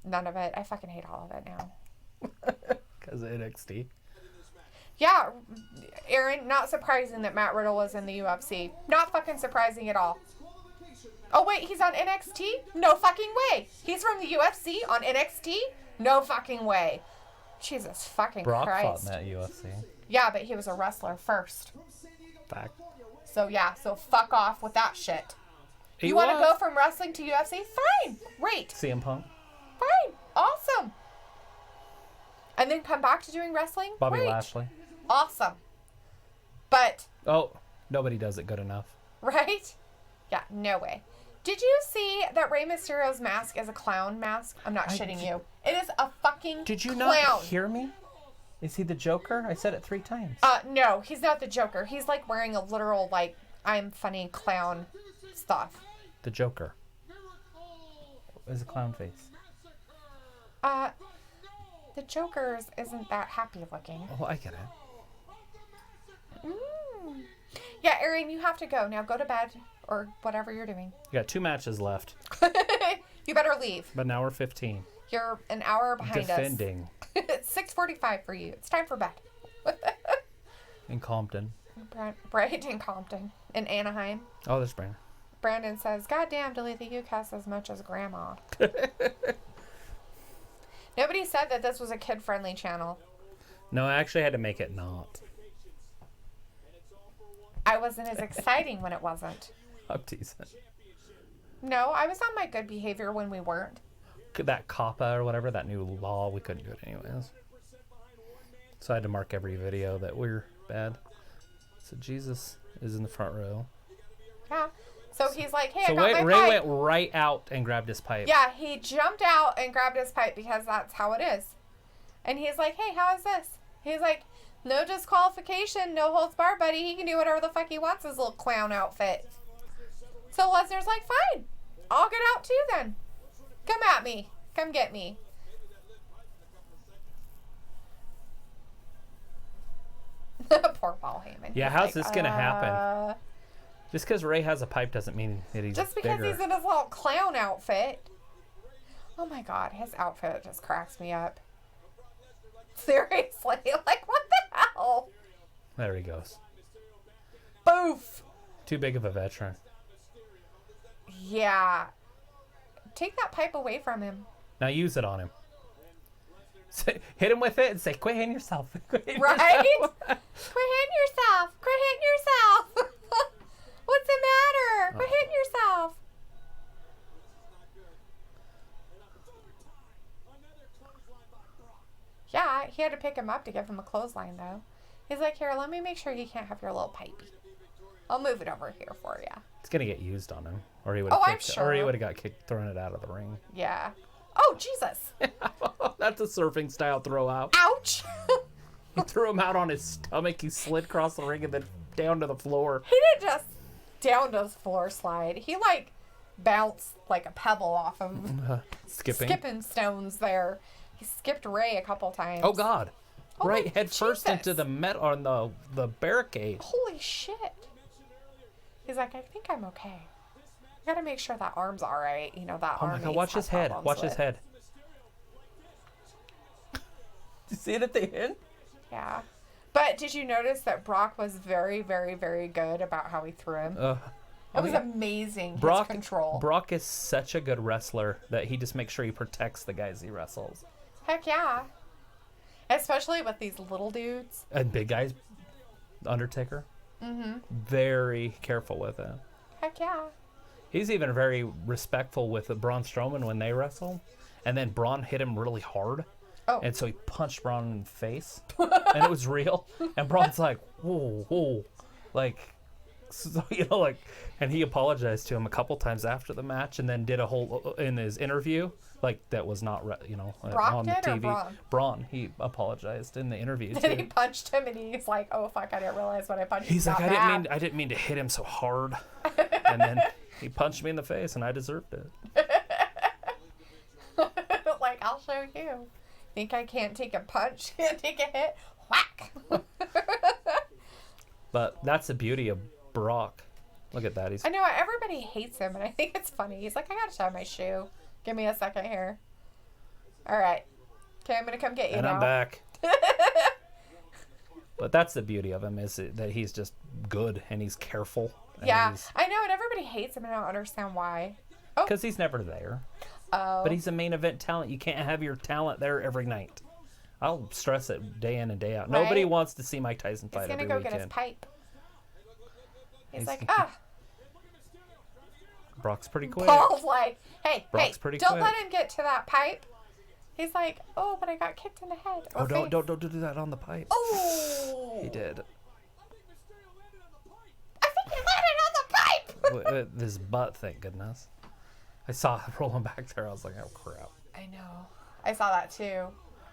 None of it. I fucking hate all of it now. Because of NXT? Yeah, Aaron, not surprising that Matt Riddle was in the UFC. Not fucking surprising at all. Oh, wait, he's on NXT? No fucking way. He's from the UFC on NXT? No fucking way. Jesus fucking Brock Christ. fought in that UFC. Yeah, but he was a wrestler first. Fact. So, yeah, so fuck off with that shit. He You want to was. go from wrestling to UFC? Fine. Great. CM Punk? Fine. Awesome. And then come back to doing wrestling? Bobby Great. Lashley? Awesome. But, Oh, nobody does it good enough. right? Yeah, no way. Did you see that Rey Mysterio's mask is a clown mask? I'm not shitting you. It is a fucking Did you clown. not hear me? Is he the Joker? I said it 3 times. No, he's not the Joker. He's like wearing a literal, like, I'm funny clown stuff. The Joker. Is a clown face. The Joker's isn't that happy looking. Oh, I get it. Yeah, Erin, you have to go. Now go to bed or whatever you're doing. You got 2 matches left, You better leave. but now we're 15. You're an hour behind Defending us. It's 6:45 for you. It's time for bed. in Compton. Right in Compton. In Anaheim. Oh, there's Brandon. Brandon says, God damn, delete the UCAS as much as grandma. Nobody said that this was a kid-friendly channel. No, I actually had to make it not. I wasn't as exciting when it wasn't. I'm teasing. No, I was on my good behavior when we weren't. That COPPA or whatever, that new law, we couldn't do it anyways. So I had to mark every video that we're bad. So Jesus is in the front row. Yeah. So he's like, hey, So I got my Ray pipe. went right out and grabbed his pipe. Yeah, he jumped out and grabbed his pipe because that's how it is. And he's like, hey, how is this? He's like, no disqualification, no holds barred, buddy. He can do whatever the fuck he wants, his little clown outfit. So Lesnar's like, fine, I'll get out too then. Come at me. Come get me. Poor Paul Heyman. Yeah, He's how's this gonna happen? happen? Just because Ray has a pipe doesn't mean that he's Just because bigger. he's in his little clown outfit. Oh my god, his outfit just cracks me up. Seriously, like what the hell? There he goes. Boof. Too big of a veteran. Yeah. Take that pipe away from him. Now use it on him. Say, hit him with it and say, quit hitting yourself. Quit hitting Right? yourself. Quit hitting yourself. Quit hitting yourself. What's the matter? Quit hitting yourself. Yeah, he had to pick him up to give him a clothesline, though. He's like, here, let me make sure you can't have your little pipey. I'll move it over here for you. It's gonna get used on him, or he would. Oh, I'm Or he sure. would have got kicked, thrown it out of the ring. Yeah. Oh, Jesus. That's a surfing style throw out. Ouch. He threw him out on his stomach. He slid across the ring and then down to the floor. He didn't just down to the floor slide. He, like, bounce like a pebble off of Skipping stones there. He skipped Ray a couple times. Oh God! Oh Right my head first into Jesus. the on the barricade. Holy shit. He's like, I think I'm okay. I gotta make sure that arm's all right. You know, that Oh arm. my God! he's Watch had his head. problems Watch his with. head. You see it at the end? Yeah. But did you notice that Brock was very, very, very good about how he threw him? It was amazing. His control. Brock is such a good wrestler that he just makes sure he protects the guys he wrestles. Heck yeah. Especially with these little dudes. And big guys, Undertaker. Very careful with it. Heck yeah. He's even very respectful with Braun Strowman when they wrestle. And then Braun hit him really hard. Oh. And so he punched Braun in the face. And it was real. And Braun's like, whoa, whoa. Like, so, you know, like, and he apologized to him a couple times after the match and then did a whole, in his interview, like, that was not, you know, Brock on the did or TV. Braun? Braun, he apologized in the interview, too. Then he punched him and he's like, oh fuck, I didn't realize what I punched. He's like, Not I didn't mean to hit him so hard. And then he punched me in the face and I deserved it. Like, I'll show you. Think I can't take a punch? Can't take a hit? Whack! But that's the beauty of Brock. Look at that. He's I know everybody hates him, and I think it's funny. He's like, I gotta tie my shoe. Give me a second here. All right. Okay, I'm gonna come get you and now. I'm back. But that's the beauty of him is that he's just good and he's careful. Yeah, I know, and everybody hates him, and I don't understand why. Oh, Because he's never there. oh. But he's a main event talent. You can't have your talent there every night. I'll stress it day in and day out. Nobody Right? wants to see Mike Tyson He's fight gonna every go weekend. get his pipe. He's He's- like, ah. Brock's pretty quick. Paul's like, hey, Brock's hey, pretty don't quick. let him get to that pipe. He's like, oh, but I got kicked in the head. Oh, or don't face. don't do that on the pipe. Oh. He did. I think he landed on the pipe. With his butt, thank goodness. I saw it rolling back there. I was like, oh crap. I know. I saw that too.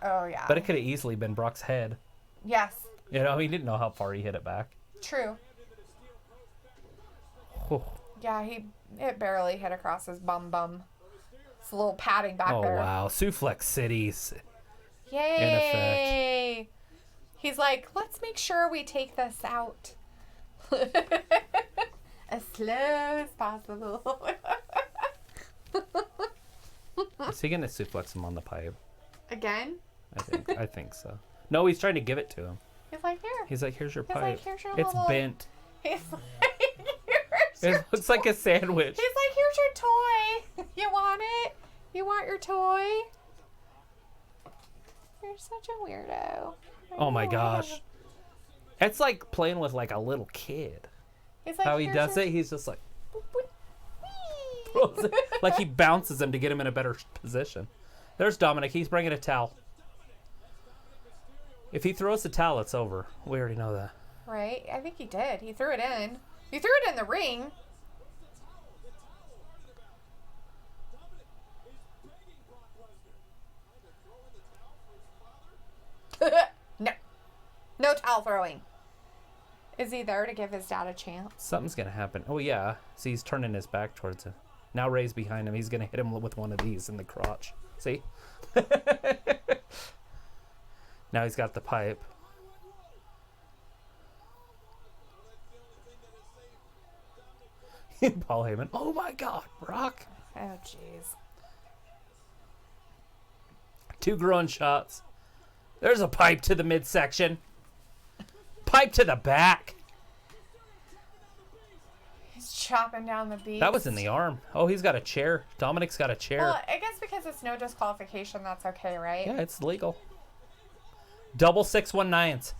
Oh yeah. But it could have easily been Brock's head. Yes. You know, he didn't know how far he hit it back. True. Oh, Yeah, it barely hit across his bum. It's a little padding back there. Wow. Suplex City's. Yay! He's like, let's make sure we take this out as slow as possible. Is he gonna suplex him on the pipe? Again? I think so. No, he's trying to give it to him. He's like, here. He's like, here's your He's pipe. like, here's your It's little- bent. He's like, here's It looks like a sandwich. He's like, here's your toy. You want it? You want your toy? You're such a weirdo. Oh my know. gosh. It's like playing with like a little kid. He's like, How he "Here's does your- it, he's just like Whee!" throws it, like he bounces him to get him in a better position. There's Dominic. He's bringing a towel. If he throws the towel, it's over. We already know that. Right? I think he did. He threw it in. He threw it in the ring. No. No towel throwing. Is he there to give his dad a chance? Something's gonna happen. Oh yeah. See, he's turning his back towards him. Now Ray's behind him. He's gonna hit him with one of these in the crotch. See? Now he's got the pipe. Paul Heyman. Oh my God, Brock. Oh, jeez. 2 groin shots. There's a pipe to the midsection. Pipe to the back. He's chopping down the beast. That was in the arm. Oh, he's got a chair. Dominic's got a chair. Well, I guess because it's no disqualification, that's okay, right? Yeah, it's legal. Double 619s.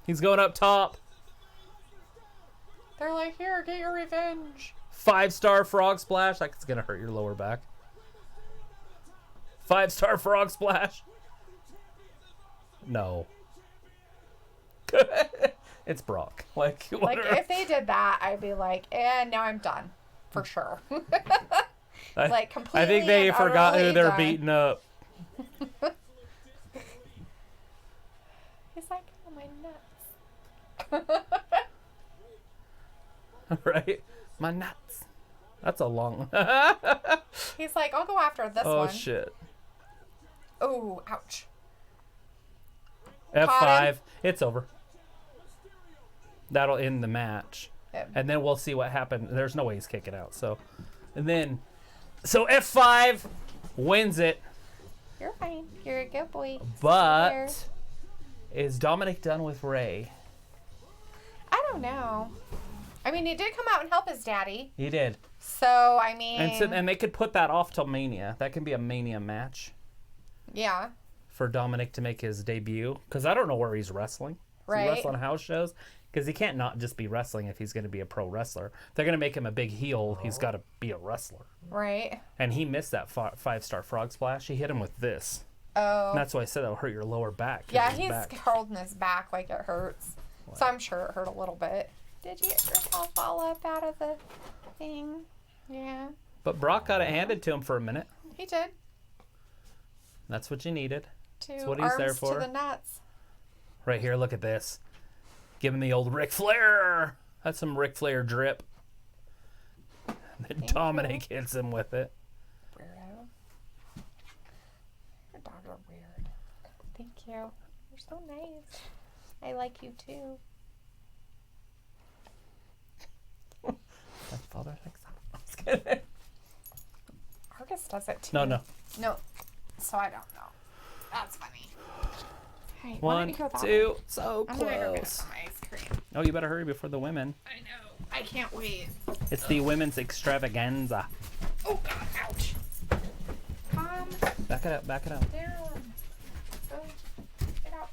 He's going up top. They're like, here, get your revenge. 5-star frog splash. That's gonna hurt your lower back. 5-star frog splash. No. It's Brock. Like If they did that, I'd be like, now I'm done. For sure. Like, completely I think they and forgot who utterly they're done. beating up. He's like, oh, my nuts. Right? My nuts. That's a long. He's like, I'll go after this Oh, one. shit. Oh, ouch. F5. Caught him. It's over. That'll end the match. Yep. And then we'll see what happened. There's no way he's kicking out. So F5 wins it. You're fine. You're a good boy. But is Dominic done with Ray? I don't know. I mean, he did come out and help his daddy. He did. So, I mean. And they could put that off till Mania. That can be a Mania match Yeah. for Dominic to make his debut. Because I don't know where he's wrestling. Is Right. he wrestling house shows? Because he can't not just be wrestling if he's going to be a pro wrestler. If they're going to make him a big heel, he's got to be a wrestler. Right. And he missed that 5-star frog splash. He hit him with this. Oh. And that's why I said that'll hurt your lower back. Yeah, his he's back. holding his back like it hurts. So I'm sure it hurt a little bit. Did you get yourself all up out of the thing? Yeah. But Brock got it handed to him for a minute. He did. That's what you needed. Two what he's arms there for. to the nuts. Right here, look at this. Give him the old Ric Flair. That's some Ric Flair drip. And then Dominic hits him with it. Weirdo. Your dogs are weird. Thank you. You're so nice. I like you too. My father thinks so. I'm just kidding. Argus does it too. No. No. So I don't know. That's funny. Hey, why don't One, you go that two, way? so I'm gonna go get close. some ice cream. Oh, you better hurry before the women. I know. I can't wait. It's the women's extravaganza. Oh God! Ouch. Calm Back it up, back it up. down. Go. Get out.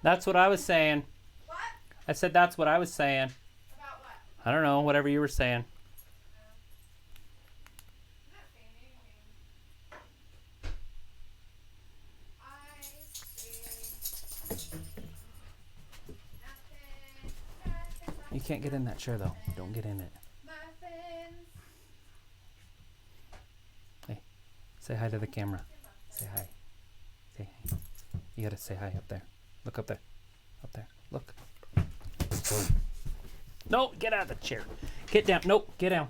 That's what I was saying. What? I said that's what I was saying. About what? I don't know, whatever you were saying. I'm not saying anything. I say nothing. You can't get in that chair though. Don't get in it. Muffins. Hey, say hi to the camera. Say hi. Say hi. You gotta say hi up there. Look up there. Up there. Look. No, get out of the chair. Get down. Nope, get down.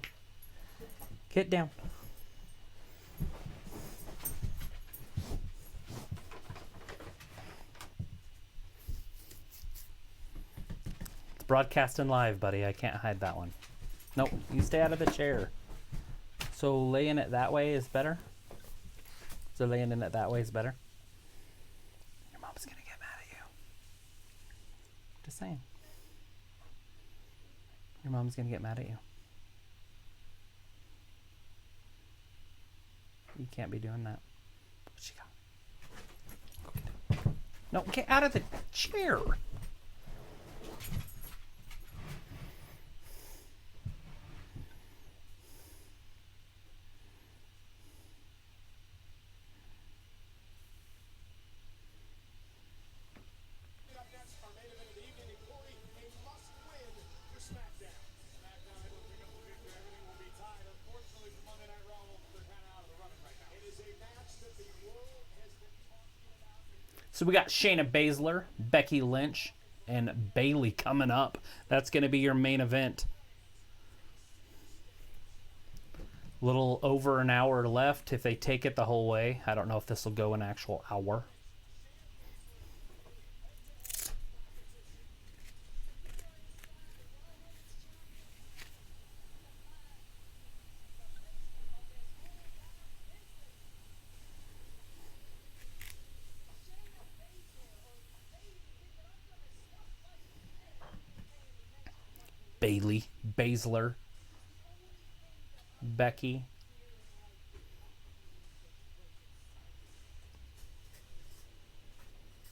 Get down. It's broadcasting live, buddy. I can't hide that one. Nope, you stay out of the chair. So laying it that way is better? So laying in it that way is better? Your mom's gonna get mad at you. Just saying. Your mom's gonna get mad at you. You can't be doing that. What she got? Go get it. No, get out of the chair. Up next, our main event of the evening, and Corey, a must-win for SmackDown. SmackDown able to pick up the victory. Everything will be tied. Unfortunately for Monday Night Raw, they're kind of out of the running right now. It is a match that the world has been talking about. So we got Shayna Baszler, Becky Lynch, and Bayley coming up. That's going to be your main event. Little over an hour left if they take it the whole way. I don't know if this will go an actual hour. Bayley, Baszler, Becky.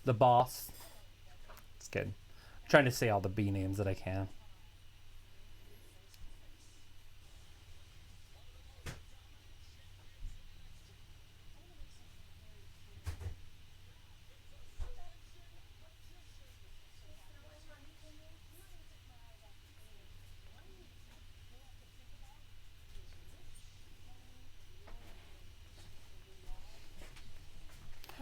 The Boss. It's good. I'm trying to say all the B names that I can.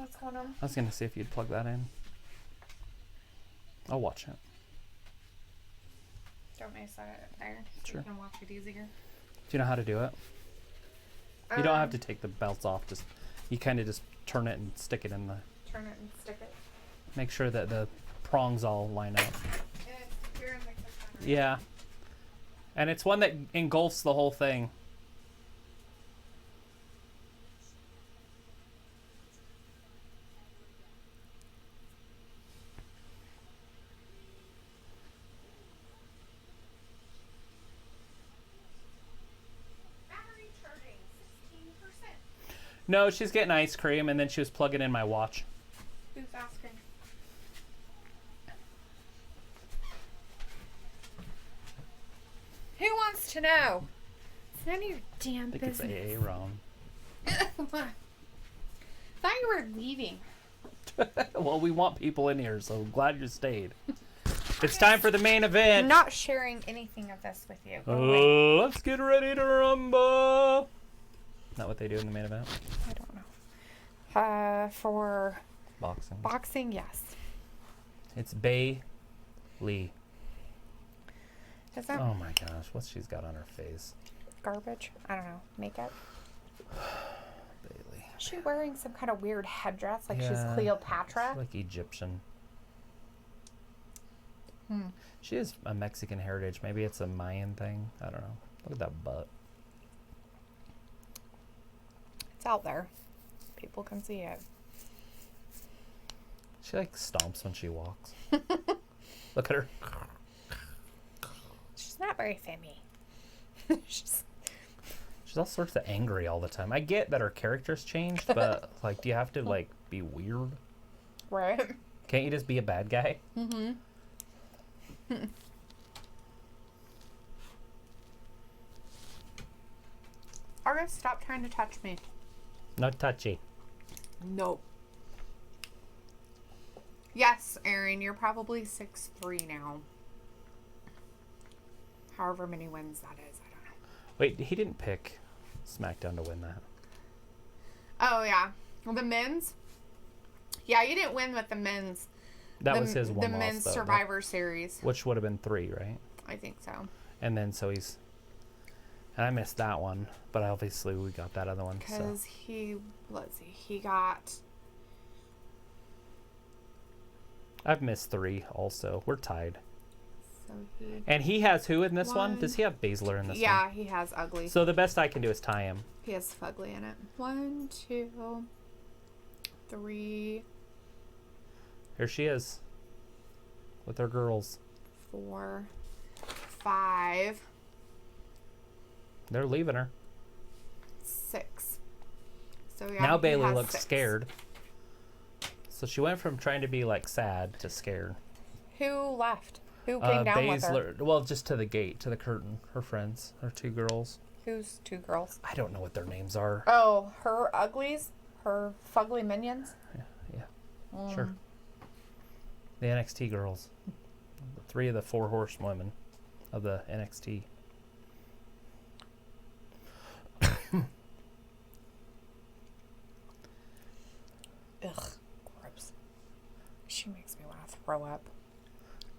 What's going on? I was gonna see if you'd plug that in. I'll watch it. Don't I set it there so Sure. you can watch it easier? Do you know how to do it? You don't have to take the belts off. Just you kind of just turn it and stick it in the. Turn it and stick it. Make sure that the prongs all line up. And it's here in the kitchen. Right? Yeah. And it's one that engulfs the whole thing. Battery charging 16%. No, she's getting ice cream, and then she was plugging in my watch. Who's asking? Who wants to know? It's none of your damn I think it's business. Aaron. Thought you were leaving. Well, we want people in here, so glad you stayed. It's time for the main event. I'm not sharing anything of this with you. Go away. Let's get ready to rumble. Not what they do in the main event. I don't know. For Boxing. boxing, yes. It's Bay Lee. Is that Oh my gosh, what she's got on her face. garbage? I don't know. Makeup? Bailey. Is she wearing some kind of weird headdress like she's Yeah, Cleopatra? she's like Egyptian. She is a Mexican heritage. Maybe it's a Mayan thing. I don't know. Look at that butt. It's out there. People can see it. She like stomps when she walks. Look at her. She's not very femmy. She's She's all sorts of angry all the time. I get that her character's changed, but like, do you have to like be weird? right. Can't you just be a bad guy? August, stop trying to touch me. No touchy. Nope. Yes, Aaron, you're probably 6'3" now. However many wins that is, I don't know. Wait, he didn't pick SmackDown to win that. Oh, yeah. The men's? Yeah, you didn't win with the men's. That was his one The loss, men's though, Survivor Series. which would have been 3, right? I think so. And then so he's, and I missed that one, but obviously we got that other one. So Because let's see, he got, I've missed 3 also. We're tied. so he, And he has who in this one? One. Does he have Baszler in this one? yeah, he has Ugly. So the best I can do is tie him. He has Fugly in it. 1, 2, 3, Here she is. With her girls. 4, 5, They're leaving her. 6. So yeah, Now he Bailey has looks 6. scared. So she went from trying to be like sad to scared. Who left? Who came down with her? Baszler, well, just to the gate, to the curtain. Her friends, her 2 girls. Who's 2 girls? I don't know what their names are. Oh, her Uglies? Her Fugly minions? Yeah, sure. The NXT girls. 3 of the 4 horsewomen of the NXT. Ugh, gross. She makes me want to throw up.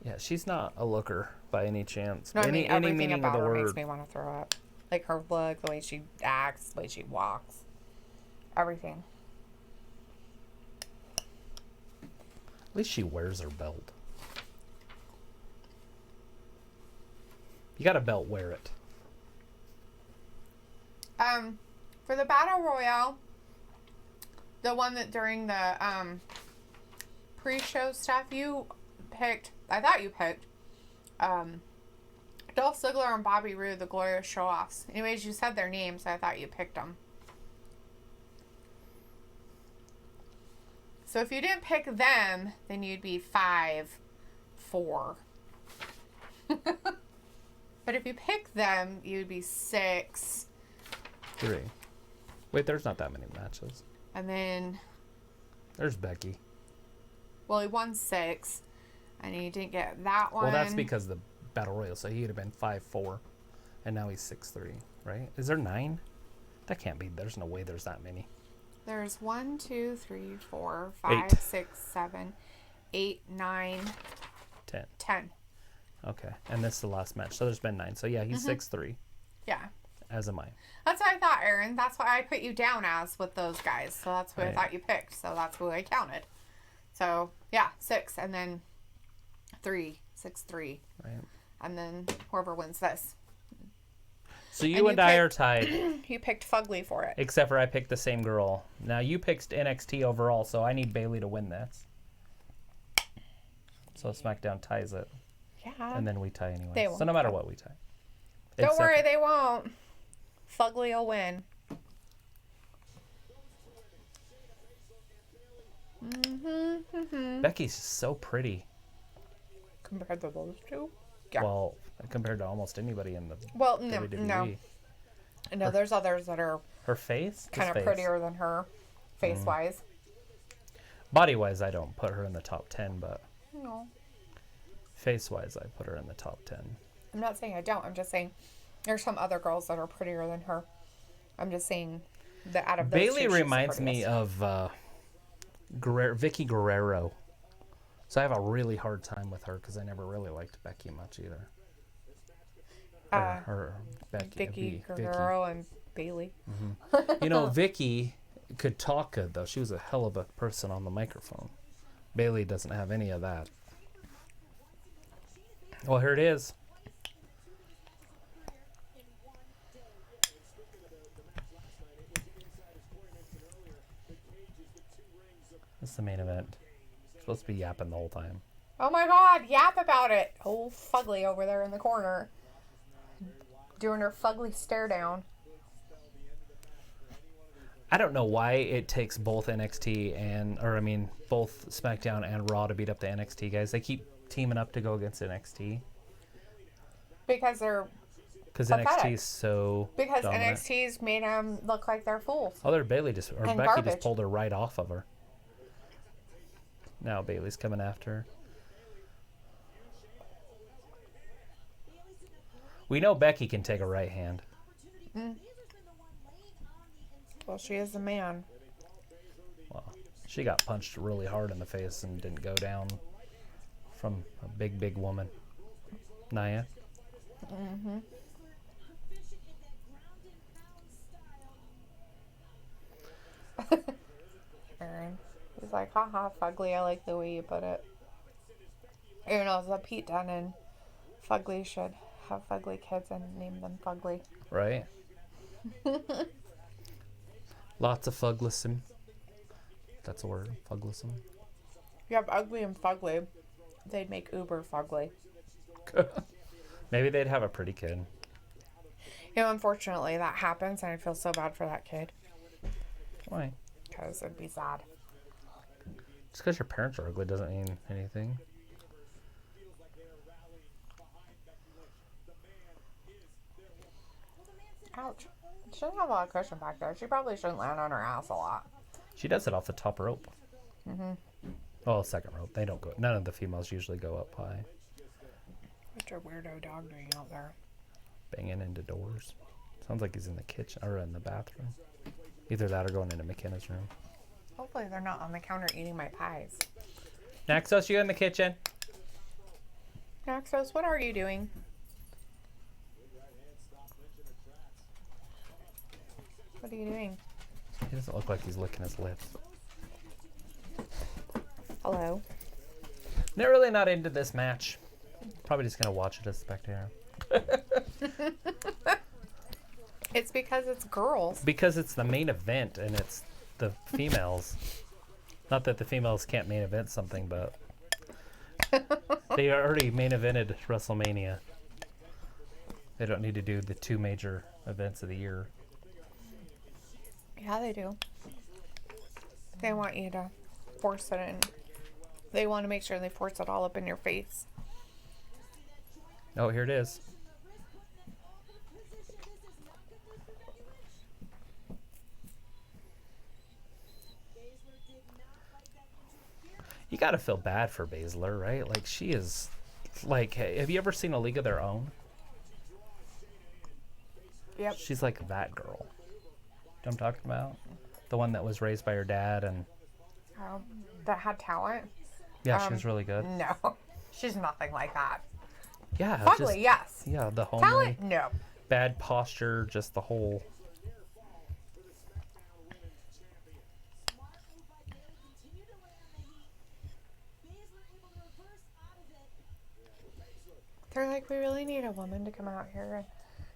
Yeah, she's not a looker by any chance. No, I any mean, everything meaning about of the her word. makes me want to throw up. Like her look, the way she acts, the way she walks. Everything. At least she wears her belt. You got a belt, wear it. For the Battle Royale, the one that during the pre-show stuff, you picked, I thought you picked, Dolph Ziggler and Bobby Roode, the Glorious Show-Offs. Anyways, you said their names, so I thought you picked them. So if you didn't pick them, then you'd be 5-4. But if you pick them, you'd be 6. 3. Wait, there's not that many matches. And then, There's Becky. well, he won 6. And he didn't get that one. Well, that's because the Battle Royal, so he'd have been 5-4. And now he's 6-3, right? Is there 9? That can't be. There's no way there's that many. There's 1, 2, 3, 4, 5, 8. 6, 7, 8, 9, 10. 10. Okay. And this is the last match. So there's been 9. So yeah, he's 6'3", Yeah. as am I. That's what I thought, Aaron. That's what I put you down as with those guys. So that's who I Right. thought you picked. So that's who I counted. So, yeah, 6 and then 3, 6, 3. Right. And then whoever wins this. So you and I are picked- tied, You picked Fugly for it. except for I picked the same girl. Now you picked NXT overall, so I need Bailey to win this. So SmackDown ties it, Yeah. and then we tie anyway. They So won't no matter tie. what, we tie. Don't Except worry, for- they won't. Fugly will win. Becky's so pretty. Compared to those two? Yeah. Well, compared to almost anybody in the Well, no, WWE. no. No, there's others that are Her face? kind Just of face. prettier than her, face-wise. Body-wise, I don't put her in the top 10, but No. face-wise, I put her in the top 10. I'm not saying I don't. I'm just saying there's some other girls that are prettier than her. I'm just saying that out of those Bailey two, she's the reminds me prettiest. of Vicky Guerrero. So I have a really hard time with her because I never really liked Becky much either. Or Becky. Vicky Guerrero and Bailey. You know, Vicky could talk good, though. She was a hell of a person on the microphone. Bailey doesn't have any of that. Well, here it is. This is the main event. Supposed to be yapping the whole time. Oh my God! Yap about it. Oh, Fugly over there in the corner, doing her Fugly stare down. I don't know why it takes both NXT both SmackDown and Raw to beat up the NXT guys. They keep teaming up to go against NXT Because they're because pathetic. NXT is so because dominant. NXT's made them look like they're fools. Oh, Becky just And Becky just garbage. pulled her right off of her. Now Bailey's coming after her. We know Becky can take a right hand. Well, she is a man. Well, she got punched really hard in the face and didn't go down from a big, big woman. Nia. Aaron. He's like, haha, Fugly, I like the way you put it. Even though it's a Pete Dunne and Fugly should have Fugly kids and name them Fugly. Right? Lots of fuglism. That's a word. Fuglism. If you have Ugly and Fugly, they'd make Uber Fugly. Maybe they'd have a pretty kid. You know, unfortunately, that happens, and I feel so bad for that kid. Why? Because it'd be sad. Just because your parents are ugly doesn't mean anything. Ouch. She doesn't have a lot of cushion back there. She probably shouldn't land on her ass a lot. She does it off the top rope. Well, second rope. They don't go. None of the females usually go up high. What's your weirdo dog doing out there? Banging into doors. Sounds like he's in the kitchen or in the bathroom. Either that or going into McKenna's room. Hopefully they're not on the counter eating my pies. Naxos, you in the kitchen? Naxos, what are you doing? What are you doing? He doesn't look like he's licking his lips. Hello. They're really not into this match. Probably just gonna watch it as a spectator. It's because it's girls. Because it's the main event and it's the females. Not that the females can't main event something, but they already main evented WrestleMania. They don't need to do the 2 major events of the year. Yeah, they do. They want you to force it in. They want to make sure they force it all up in your face. Oh, here it is. You gotta feel bad for Baszler, right? Like, she is, like, have you ever seen A League of Their Own? Yep. She's like that girl. You know what I'm talking about? The one that was raised by her dad and that had talent. yeah, she was really good. No, she's nothing like that. Yeah, Fugly, yes. Yeah, the homely, Talent, no. bad posture, just the whole. They're like, we really need a woman to come out here and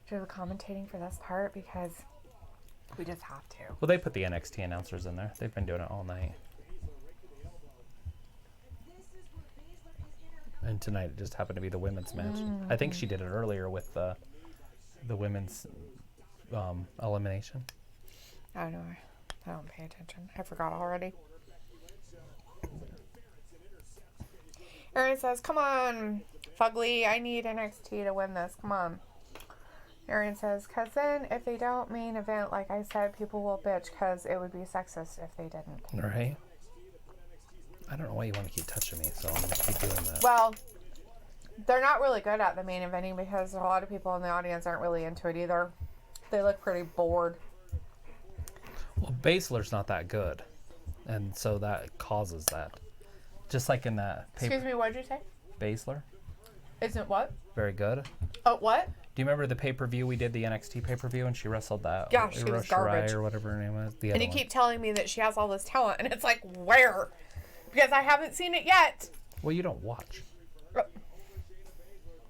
do the commentating for this part because we just have to. Well, they put the NXT announcers in there. They've been doing it all night. And tonight it just happened to be the women's match. I think she did it earlier with the women's elimination. I don't know. I don't pay attention. I forgot already. Erin says, come on, Fugly. I need NXT to win this. Come on. Erin says, because then if they don't main event, like I said, people will bitch because it would be sexist if they didn't. Right. I don't know why you want to keep touching me, so I'm going to keep doing that. Well, they're not really good at the main eventing because a lot of people in the audience aren't really into it either. They look pretty bored. Well, Baszler's not that good, and so that causes that. Just like in that paper. Excuse me, what did you say? Baszler. Isn't what? Very good. Oh, what? Do you remember the pay-per-view we did, the NXT pay-per-view, and she wrestled that? Yeah, she was garbage. Or whatever her name was. The And other you one. keep telling me that she has all this talent, and it's like, where? Because I haven't seen it yet. Well, you don't watch. You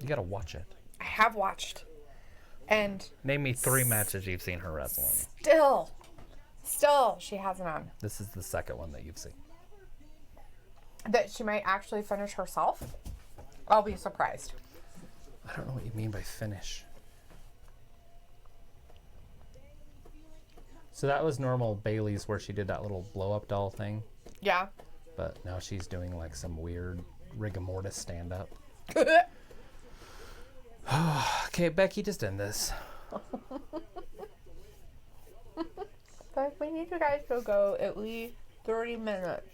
gotta watch it. I have watched. And Name me 3 matches you've seen her wrestle in. still, she hasn't on. This is the second one that you've seen. That she might actually finish herself? I'll be surprised. I don't know what you mean by finish. So that was normal Bailey's where she did that little blow-up doll thing. Yeah. But now she's doing like some weird rigor mortis stand-up. Okay, Becky, just end this. But we need you guys to go at least 30 minutes.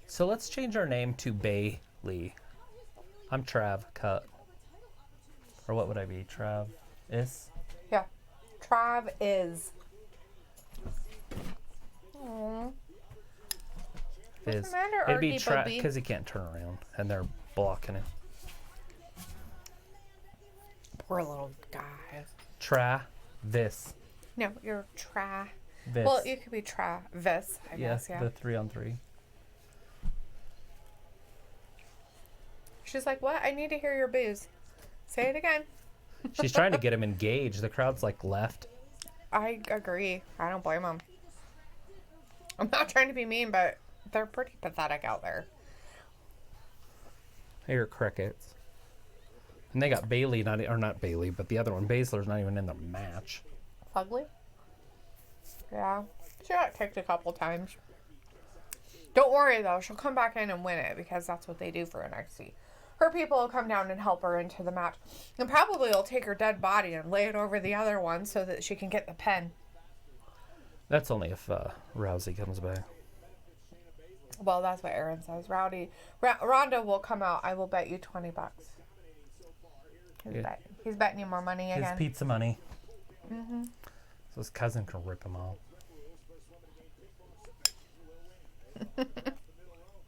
So let's change our name to Bailey. I'm Trav Cut. Or what would I be? Trav is? Yeah. Trav is. Aww. What's the matter, It'd be Arky Trav Bubby? because he can't turn around and they're blocking him. Poor little guy. Travis. No, you're Travis. Vis. Well, you could be Travis, I guess, yeah. The 3-on-3. She's like, what? I need to hear your booze. Say it again. She's trying to get him engaged. The crowd's like left. I agree. I don't blame them. I'm not trying to be mean, but they're pretty pathetic out there. I hear crickets. And they got Bailey, not Bailey, but the other one, Baszler's not even in the match. Fugly? Yeah. She got kicked a couple times. Don't worry, though. She'll come back in and win it because that's what they do for NXT. Her people will come down and help her into the match. And probably will take her dead body and lay it over the other one so that she can get the pin. That's only if Rousey comes back. Well, that's what Aaron says. Ronda will come out. I will bet you $20. He's betting you more money again. His pizza money. Mm-hmm. So his cousin can rip him off.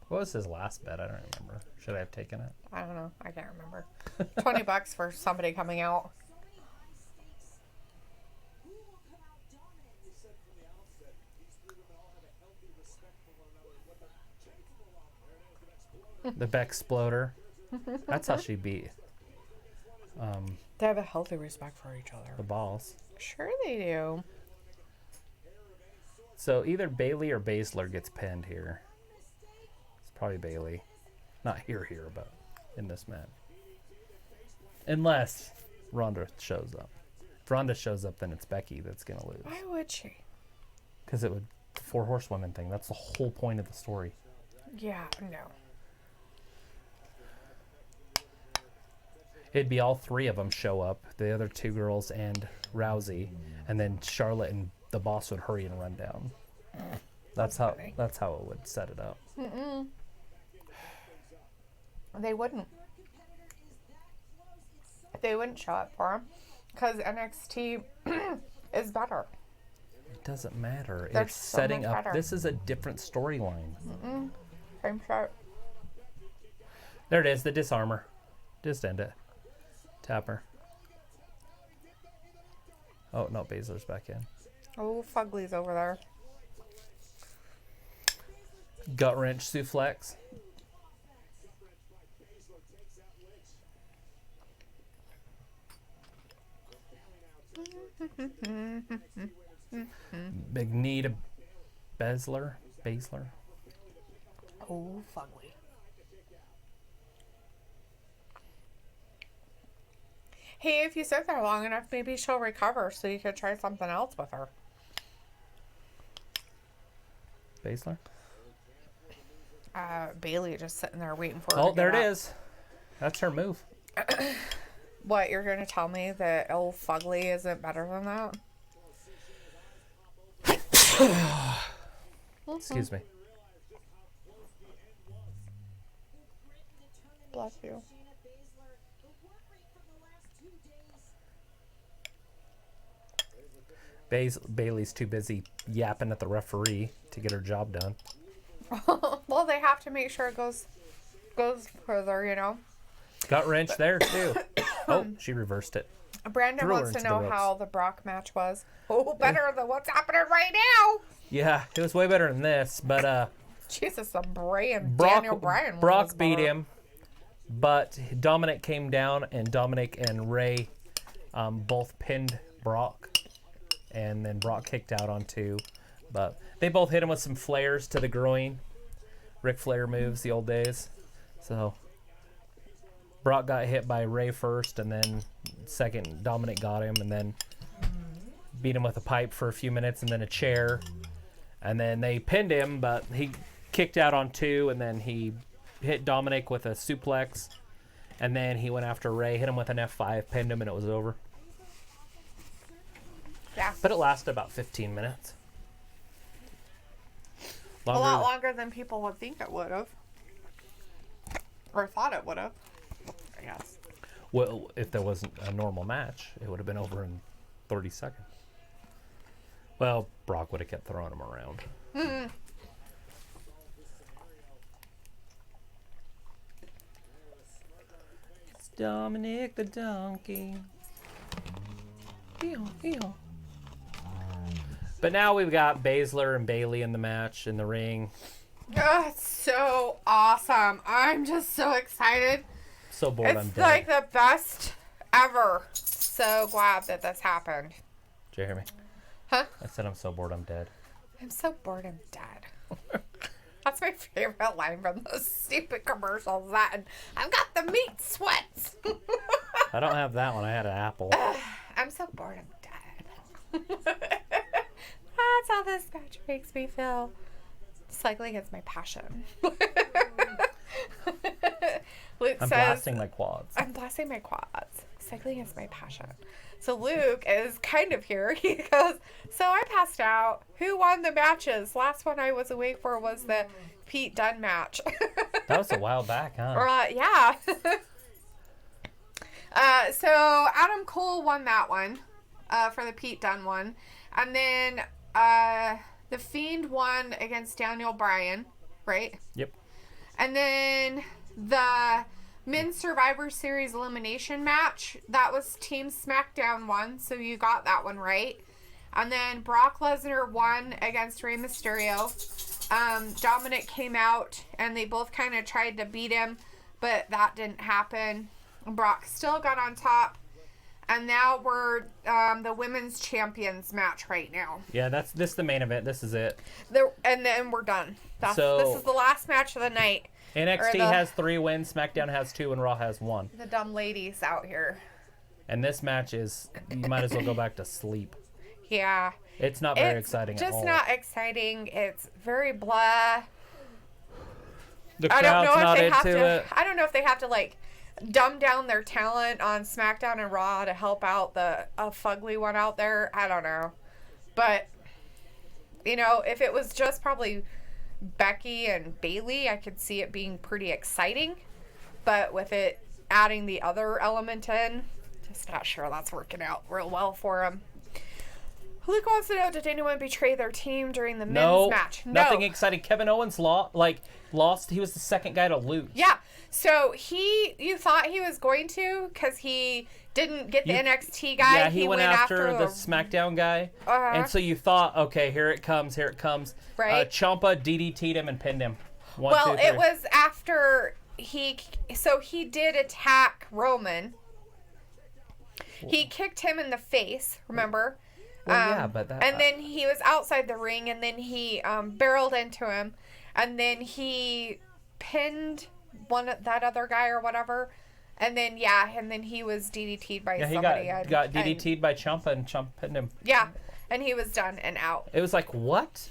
What was his last bet? I don't remember. Should I have taken it? I don't know. I can't remember. $20 for somebody coming out. The Bexploder. That's how she beat They have a healthy respect for each other. the Balls. Sure they do. So either Bailey or Baszler gets pinned here. It's probably Bailey. Not here, but in this match. Unless Ronda shows up. If Ronda shows up, then it's Becky that's going to lose. Why would she? Because it would, the 4 horsewomen thing, that's the whole point of the story. Yeah, no. It'd be all 3 of them show up, the other 2 girls and Rousey, and then Charlotte and the Boss would hurry and run down. That's how it would set it up. They wouldn't. they wouldn't show up for him because NXT is better. It doesn't matter. They're It's so setting much up. better. This is a different storyline. Same shot. There it is. The disarmor. Just end it. Tap her. Oh, no. Baszler's back in. Oh, Fugly's over there. Gut wrench suplex. Big knee to Baszler. Oh, Fugly. Hey, if you sit there long enough, maybe she'll recover so you could try something else with her. Baszler. Bailey just sitting there waiting for her. Oh, to there it get up. is. That's her move. What, you're going to tell me that old Fugly isn't better than that? Excuse me. Bless you. Bailey's too busy yapping at the referee to get her job done. Well, they have to make sure it goes further, you know. Gut wrench there too. Oh, she reversed it. Brandon Threw her wants to into the know ropes. how the Brock match was. Oh, better than what's happening right now. Yeah, it was way better than this, but Jesus, the Daniel Bryan. Brock beat him, but Dominic came down, and Dominic and Ray both pinned Brock, and then Brock kicked out on 2. But they both hit him with some flares to the groin. Ric Flair moves, the old days. So Brock got hit by Ray first, and then second Dominic got him, and then beat him with a pipe for a few minutes, and then a chair. And then they pinned him, but he kicked out on 2, and then he hit Dominic with a suplex. And then he went after Ray, hit him with an F5, pinned him, and it was over. Yeah. But it lasted about 15 minutes. A lot longer than people would think it would have. Or thought it would have, I guess. Well, if there wasn't a normal match, it would have been over in 30 seconds. Well, Brock would have kept throwing him around. It's Dominic the Donkey. Ew. But now we've got Baszler and Bailey in the match, in the ring. Oh, it's so awesome. I'm just so excited. So bored I'm It's dead. like the best ever. So glad that this happened. Did you hear me? Huh? I said I'm so bored I'm dead. I'm so bored I'm dead. That's my favorite line from those stupid commercials. That and I've got the meat sweats. I don't have that one. I had an apple. I'm so bored I'm dead. That's how this match makes me feel. Cycling is my passion. Luke I'm says, blasting my quads. I'm blasting my quads. Cycling is my passion. So Luke is kind of here. He goes, so I passed out. Who won the matches? Last one I was awake for was the Pete Dunne match. That was a while back, huh? Yeah. So Adam Cole won that one for the Pete Dunne one. And then The Fiend won against Daniel Bryan, right? Yep. And then the Men's Survivor Series elimination match, that was Team SmackDown won, so you got that one right. And then Brock Lesnar won against Rey Mysterio. Dominic came out, and they both kind of tried to beat him, but that didn't happen. Brock still got on top. And now we're the women's champions match right now. Yeah, this is the main event. This is it. And then we're done. This So- is the last match of the night. NXT Or the- has 3 wins, SmackDown has 2, and Raw has 1. The dumb ladies out here. And this match is, you might as well go back to sleep. Yeah. It's not very exciting at all. Just not exciting. It's very blah. The I don't crowd's know not if they have into to. it. I don't know if they have to like dumb down their talent on SmackDown and Raw to help out the fugly one out there. I don't know, but you know, if it was just probably Becky and Bailey, I could see it being pretty exciting. But with it adding the other element in, Just not sure that's working out real well for him. Luke wants to know, did anyone betray their team during the men's match? No. Nothing exciting. Kevin Owens lost. He was the second guy to lose. Yeah. So you thought he was going to because he didn't get the NXT guy. Yeah, he went after the SmackDown guy. And so you thought, okay, here it comes. Right. Ciampa DDT'd him and pinned him. It was after he did attack Roman. He kicked him in the face, remember? Well, but that... And then he was outside the ring, and then he barreled into him, and then he pinned that other guy or whatever, and then he was DDT'd by somebody. He got DDT'd by Ciampa, and Ciampa pinned him. Yeah, and he was done and out. It was like, what?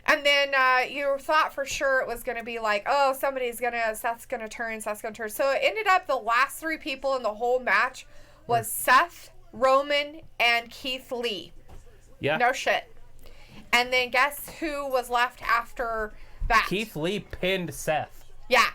And then you thought for sure it was going to be like, oh, Seth's going to turn. So it ended up the last 3 people in the whole match was Seth, Roman, and Keith Lee. Yeah. No shit. And then guess who was left after that? Keith Lee pinned Seth. Yeah.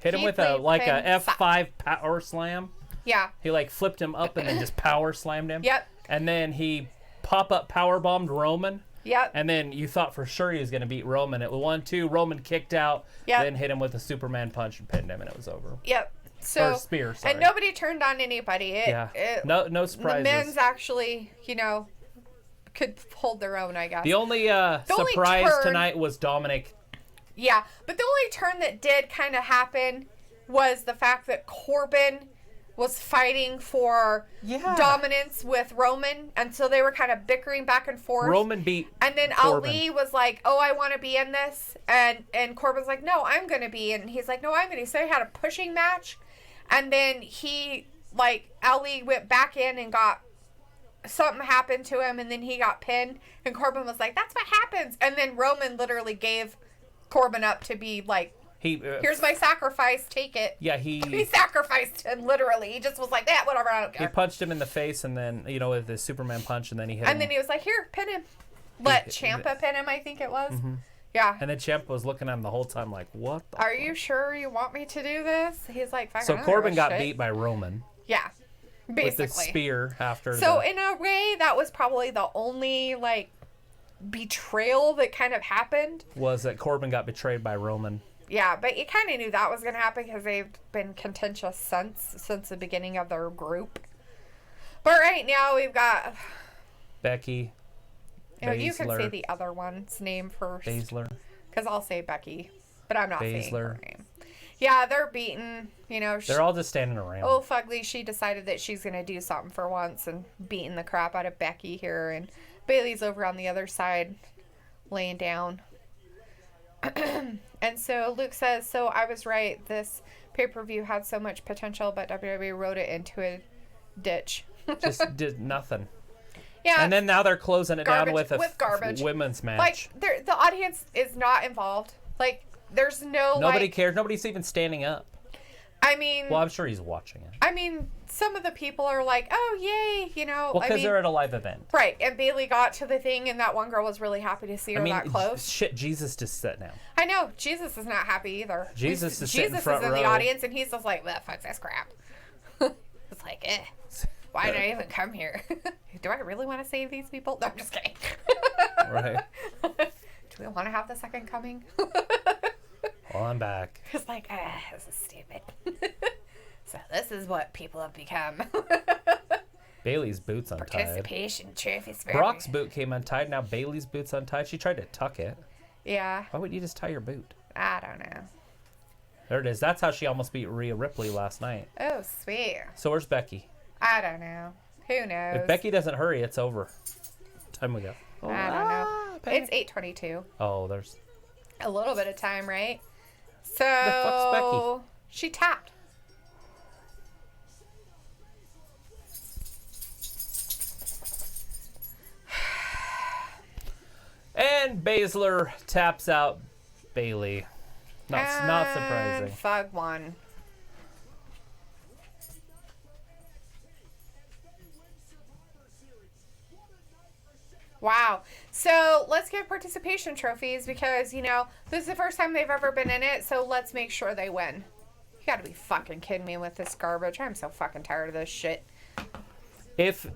Hit him with a F5 power slam. Yeah. He flipped him up and then just power slammed him. Yep. And then he pop-up power bombed Roman. Yep. And then you thought for sure he was going to beat Roman. It was 1-2. Roman kicked out. Yep. Then hit him with a Superman punch and pinned him, and it was over. Yep. So, or spear, sorry. And nobody turned on anybody. No surprises. The men's actually, could hold their own, I guess. The only surprise tonight was Dominic. Yeah, but the only turn that did kind of happen was the fact that Corbin was fighting for dominance with Roman, and so they were kind of bickering back and forth. Roman beat and then Corbin. Ali was like, oh, I want to be in this, and Corbin's like, no, I'm going to be, and he's like, no, I'm going to. So he had a pushing match, and then Ali went back in and something happened to him, and then he got pinned, and Corbin was like, that's what happens, and then Roman literally gave Corbin up to be like, here's my sacrifice, take it. Yeah, he sacrificed him, literally. He just was like, whatever, I don't care. He punched him in the face, and then, with the Superman punch, and then he hit him. And then he was like, here, pin him. Let Ciampa pin him, I think it was. Mm-hmm. Yeah. And then Ciampa was looking at him the whole time like, what the Are you sure you want me to do this? He's like, fine. So Corbin got beat by Roman. Yeah. Basically. With the spear after So in a way, that was probably the only, betrayal that kind of happened. Was that Corbin got betrayed by Roman. Yeah, but you kind of knew that was going to happen because they've been contentious since the beginning of their group. But right now we've got Becky. You can say the other one's name first. Baszler. Because I'll say Becky, but I'm not saying her Baszler. name. Yeah, they're beaten. They're all just standing around. Oh, Fugly, she decided that she's going to do something for once and beating the crap out of Becky here. And Bayley's over on the other side laying down. And so Luke says, so I was right. This pay-per-view had so much potential, but WWE wrote it into a ditch. Just did nothing. Yeah. And then now they're closing it down with a garbage. Women's match. The audience is not involved. There's no Nobody cares. Nobody's even standing up. I mean... Well, I'm sure he's watching it. I mean, some of the people are like, oh, yay, Well, because they're at a live event. Right, and Bayley got to the thing, and that one girl was really happy to see her that close. Shit, Jesus just sat down. I know. Jesus is not happy either. Jesus is sitting front row. Jesus is in the audience, and he's just like, well, fuck this crap. It's like, why did I even come here? Do I really want to save these people? No, I'm just kidding. Right. Do we want to have the second coming? Well, I'm back. It's like, this is stupid. So this is what people have become. Bayley's boot's untied. Participation trophies. Brock's boot came untied. Now Bayley's boot's untied. She tried to tuck it. Yeah. Why would you just tie your boot? I don't know. There it is. That's how she almost beat Rhea Ripley last night. Oh, sweet. So where's Becky? I don't know. Who knows? If Becky doesn't hurry, it's over. Time we go. Oh, I don't know. It's 8:22. Oh, there's a little bit of time, right? So the fuck's Becky? She tapped. And Baszler taps out Bayley. Not surprising. Fug won. Wow. So let's get participation trophies because, this is the first time they've ever been in it, so let's make sure they win. You gotta be fucking kidding me with this garbage. I'm so fucking tired of this shit. If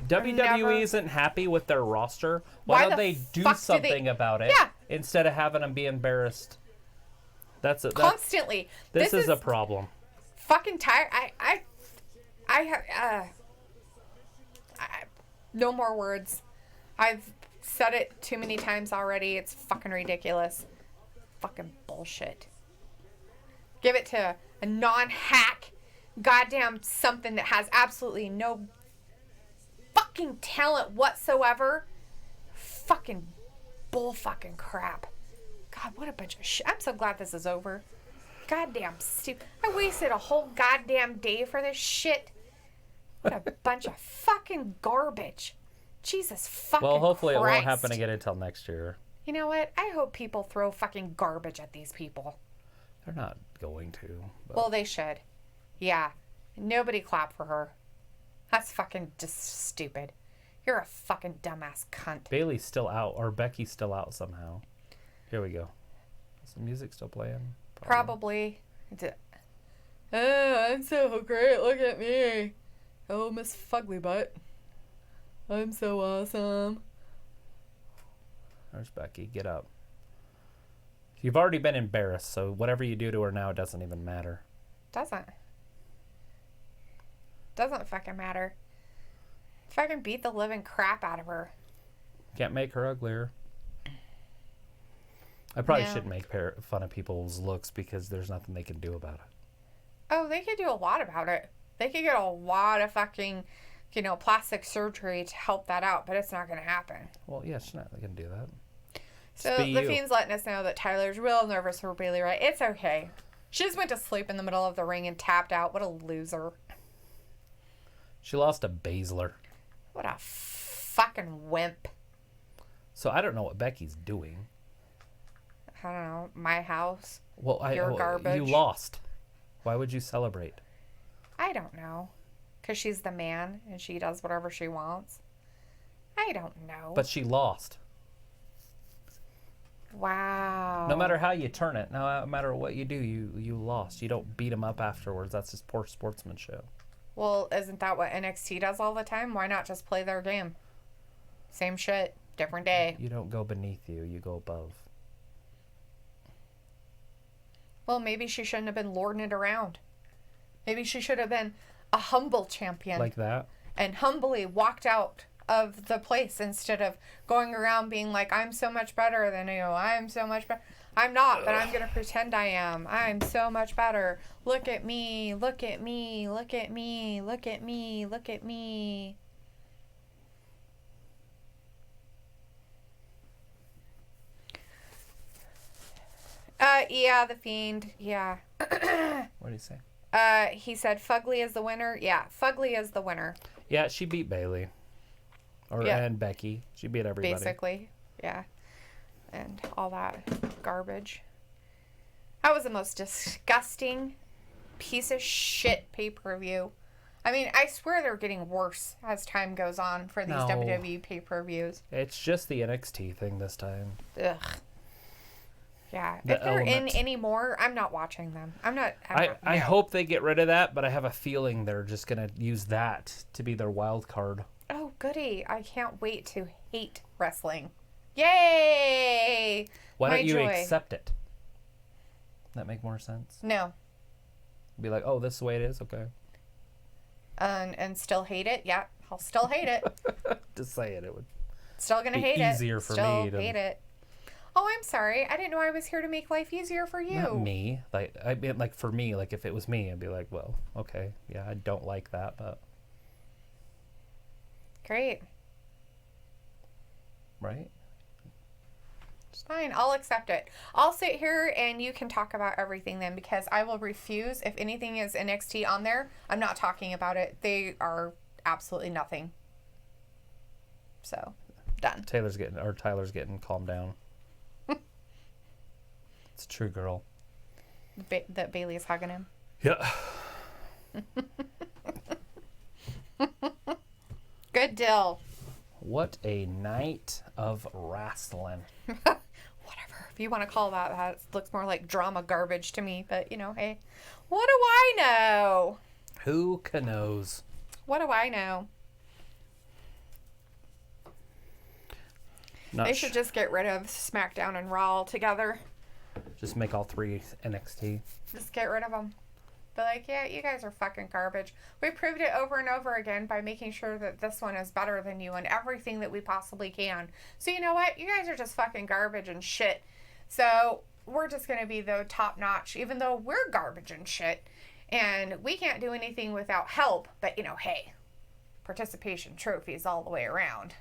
WWE isn't happy with their roster, why don't they do something about it instead of having them be embarrassed? Constantly. This is a problem. Fucking tired. No more words. I've said it too many times already. It's fucking ridiculous. Fucking bullshit. Give it to a non-hack goddamn something that has absolutely no fucking talent whatsoever. Fucking bull fucking crap. God, what a bunch of shit. I'm so glad this is over. Goddamn stupid. I wasted a whole goddamn day for this shit. What a bunch of fucking garbage. Jesus fucking Well, hopefully Christ. it won't happen again until next year. You know what? I hope people throw fucking garbage at these people. They're not going to. But... Well, they should. Yeah. Nobody clap for her. That's fucking just stupid. You're a fucking dumbass cunt. Bailey's still out, or Becky's still out somehow. Here we go. Is the music still playing? Probably. Oh, I'm so great. Look at me. Oh, Miss Fugly Butt. I'm so awesome. There's Becky. Get up. You've already been embarrassed, so whatever you do to her now, it doesn't even matter. Doesn't fucking matter. Fucking beat the living crap out of her. Can't make her uglier. I probably shouldn't make fun of people's looks because there's nothing they can do about it. Oh, they could do a lot about it. They could get a lot of fucking, plastic surgery to help that out, but it's not going to happen. Well, yeah, she's not going to do that. So the Fiend's letting us know that Tyler's real nervous for Bailey, right? It's okay. She just went to sleep in the middle of the ring and tapped out. What a loser. She lost to Baszler. What a fucking wimp. So I don't know what Becky's doing. I don't know. My house. Well, Your garbage. You lost. Why would you celebrate? I don't know. Because she's the man and she does whatever she wants. I don't know. But she lost. Wow. No matter how you turn it, no matter what you do, you lost. You don't beat them up afterwards. That's just poor sportsmanship. Well, isn't that what NXT does all the time? Why not just play their game? Same shit, different day. You don't go beneath you. You go above. Well, maybe she shouldn't have been lording it around. Maybe she should have been a humble champion. Like that? And humbly walked out of the place instead of going around being like, I'm so much better than you. I'm so much better. I'm not, but I'm going to pretend I am. I'm so much better. Look at me. Look at me. Look at me. Look at me. Look at me. Yeah, the Fiend. Yeah. What did he say? He said Fugly is the winner. Yeah, Fugly is the winner. Yeah, she beat Bailey. And Becky. She beat everybody. Basically, yeah. And all that garbage. That was the most disgusting piece of shit pay-per-view. I mean, I swear they're getting worse as time goes on for these WWE pay-per-views. It's just the NXT thing this time. Ugh. Yeah. If they're in any more, I'm not watching them. I hope they get rid of that, but I have a feeling they're just going to use that to be their wild card. Oh, goody. I can't wait to hate wrestling. Yay! Why don't you accept it? That make more sense? No. Be like, oh, this is the way it is? Okay. And still hate it? Yeah, I'll still hate it. Just say it. It would still gonna hate it. Easier for me to hate it. Oh, I'm sorry. I didn't know I was here to make life easier for you. Not me. I mean, for me, if it was me, I'd be like, well, okay, yeah, I don't like that, but great. Right? It's fine. I'll accept it. I'll sit here and you can talk about everything then, because I will refuse. If anything is NXT on there, I'm not talking about it. They are absolutely nothing. So, done. Tyler's getting calmed down. It's true, girl. That Bailey's hugging him. Yeah. Good deal. What a night of wrestling. Whatever. If you want to call that, it looks more like drama garbage to me. But, hey, what do I know? Who knows? What do I know? They should just get rid of SmackDown and Raw altogether. Just make all 3 NXT. Just get rid of them. Be like, yeah, you guys are fucking garbage. We proved it over and over again by making sure that this one is better than you and everything that we possibly can. So you know what? You guys are just fucking garbage and shit. So we're just going to be the top notch, even though we're garbage and shit. And we can't do anything without help. But, you know, hey, participation trophies all the way around.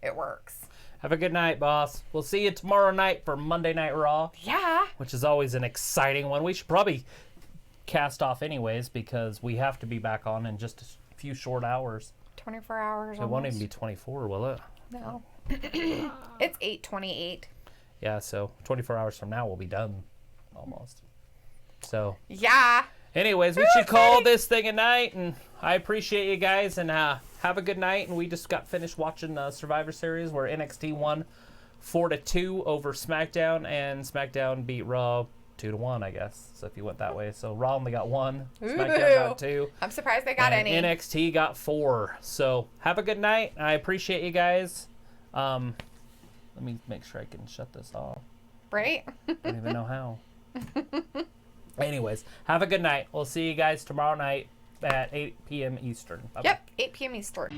It works. Have a good night, boss. We'll see you tomorrow night for Monday Night Raw. Yeah. Which is always an exciting one. We should probably cast off anyways because we have to be back on in just a few short hours. 24 hours. It won't even be 24, will it? No. It's 8:28. Yeah, so 24 hours from now we'll be done almost. So. Yeah. Anyways, we should call this thing a night, and I appreciate you guys, and have a good night. And we just got finished watching the Survivor Series where NXT won 4-2 over SmackDown, and SmackDown beat Raw 2-1, I guess. So if you went that way, so Raw only got 1, SmackDown got 2. I'm surprised they got any. NXT got 4. So have a good night. I appreciate you guys. Let me make sure I can shut this off. Right? I don't even know how. Anyways, have a good night. We'll see you guys tomorrow night at 8 p.m. Eastern. Bye-bye. Yep, 8 p.m. Eastern.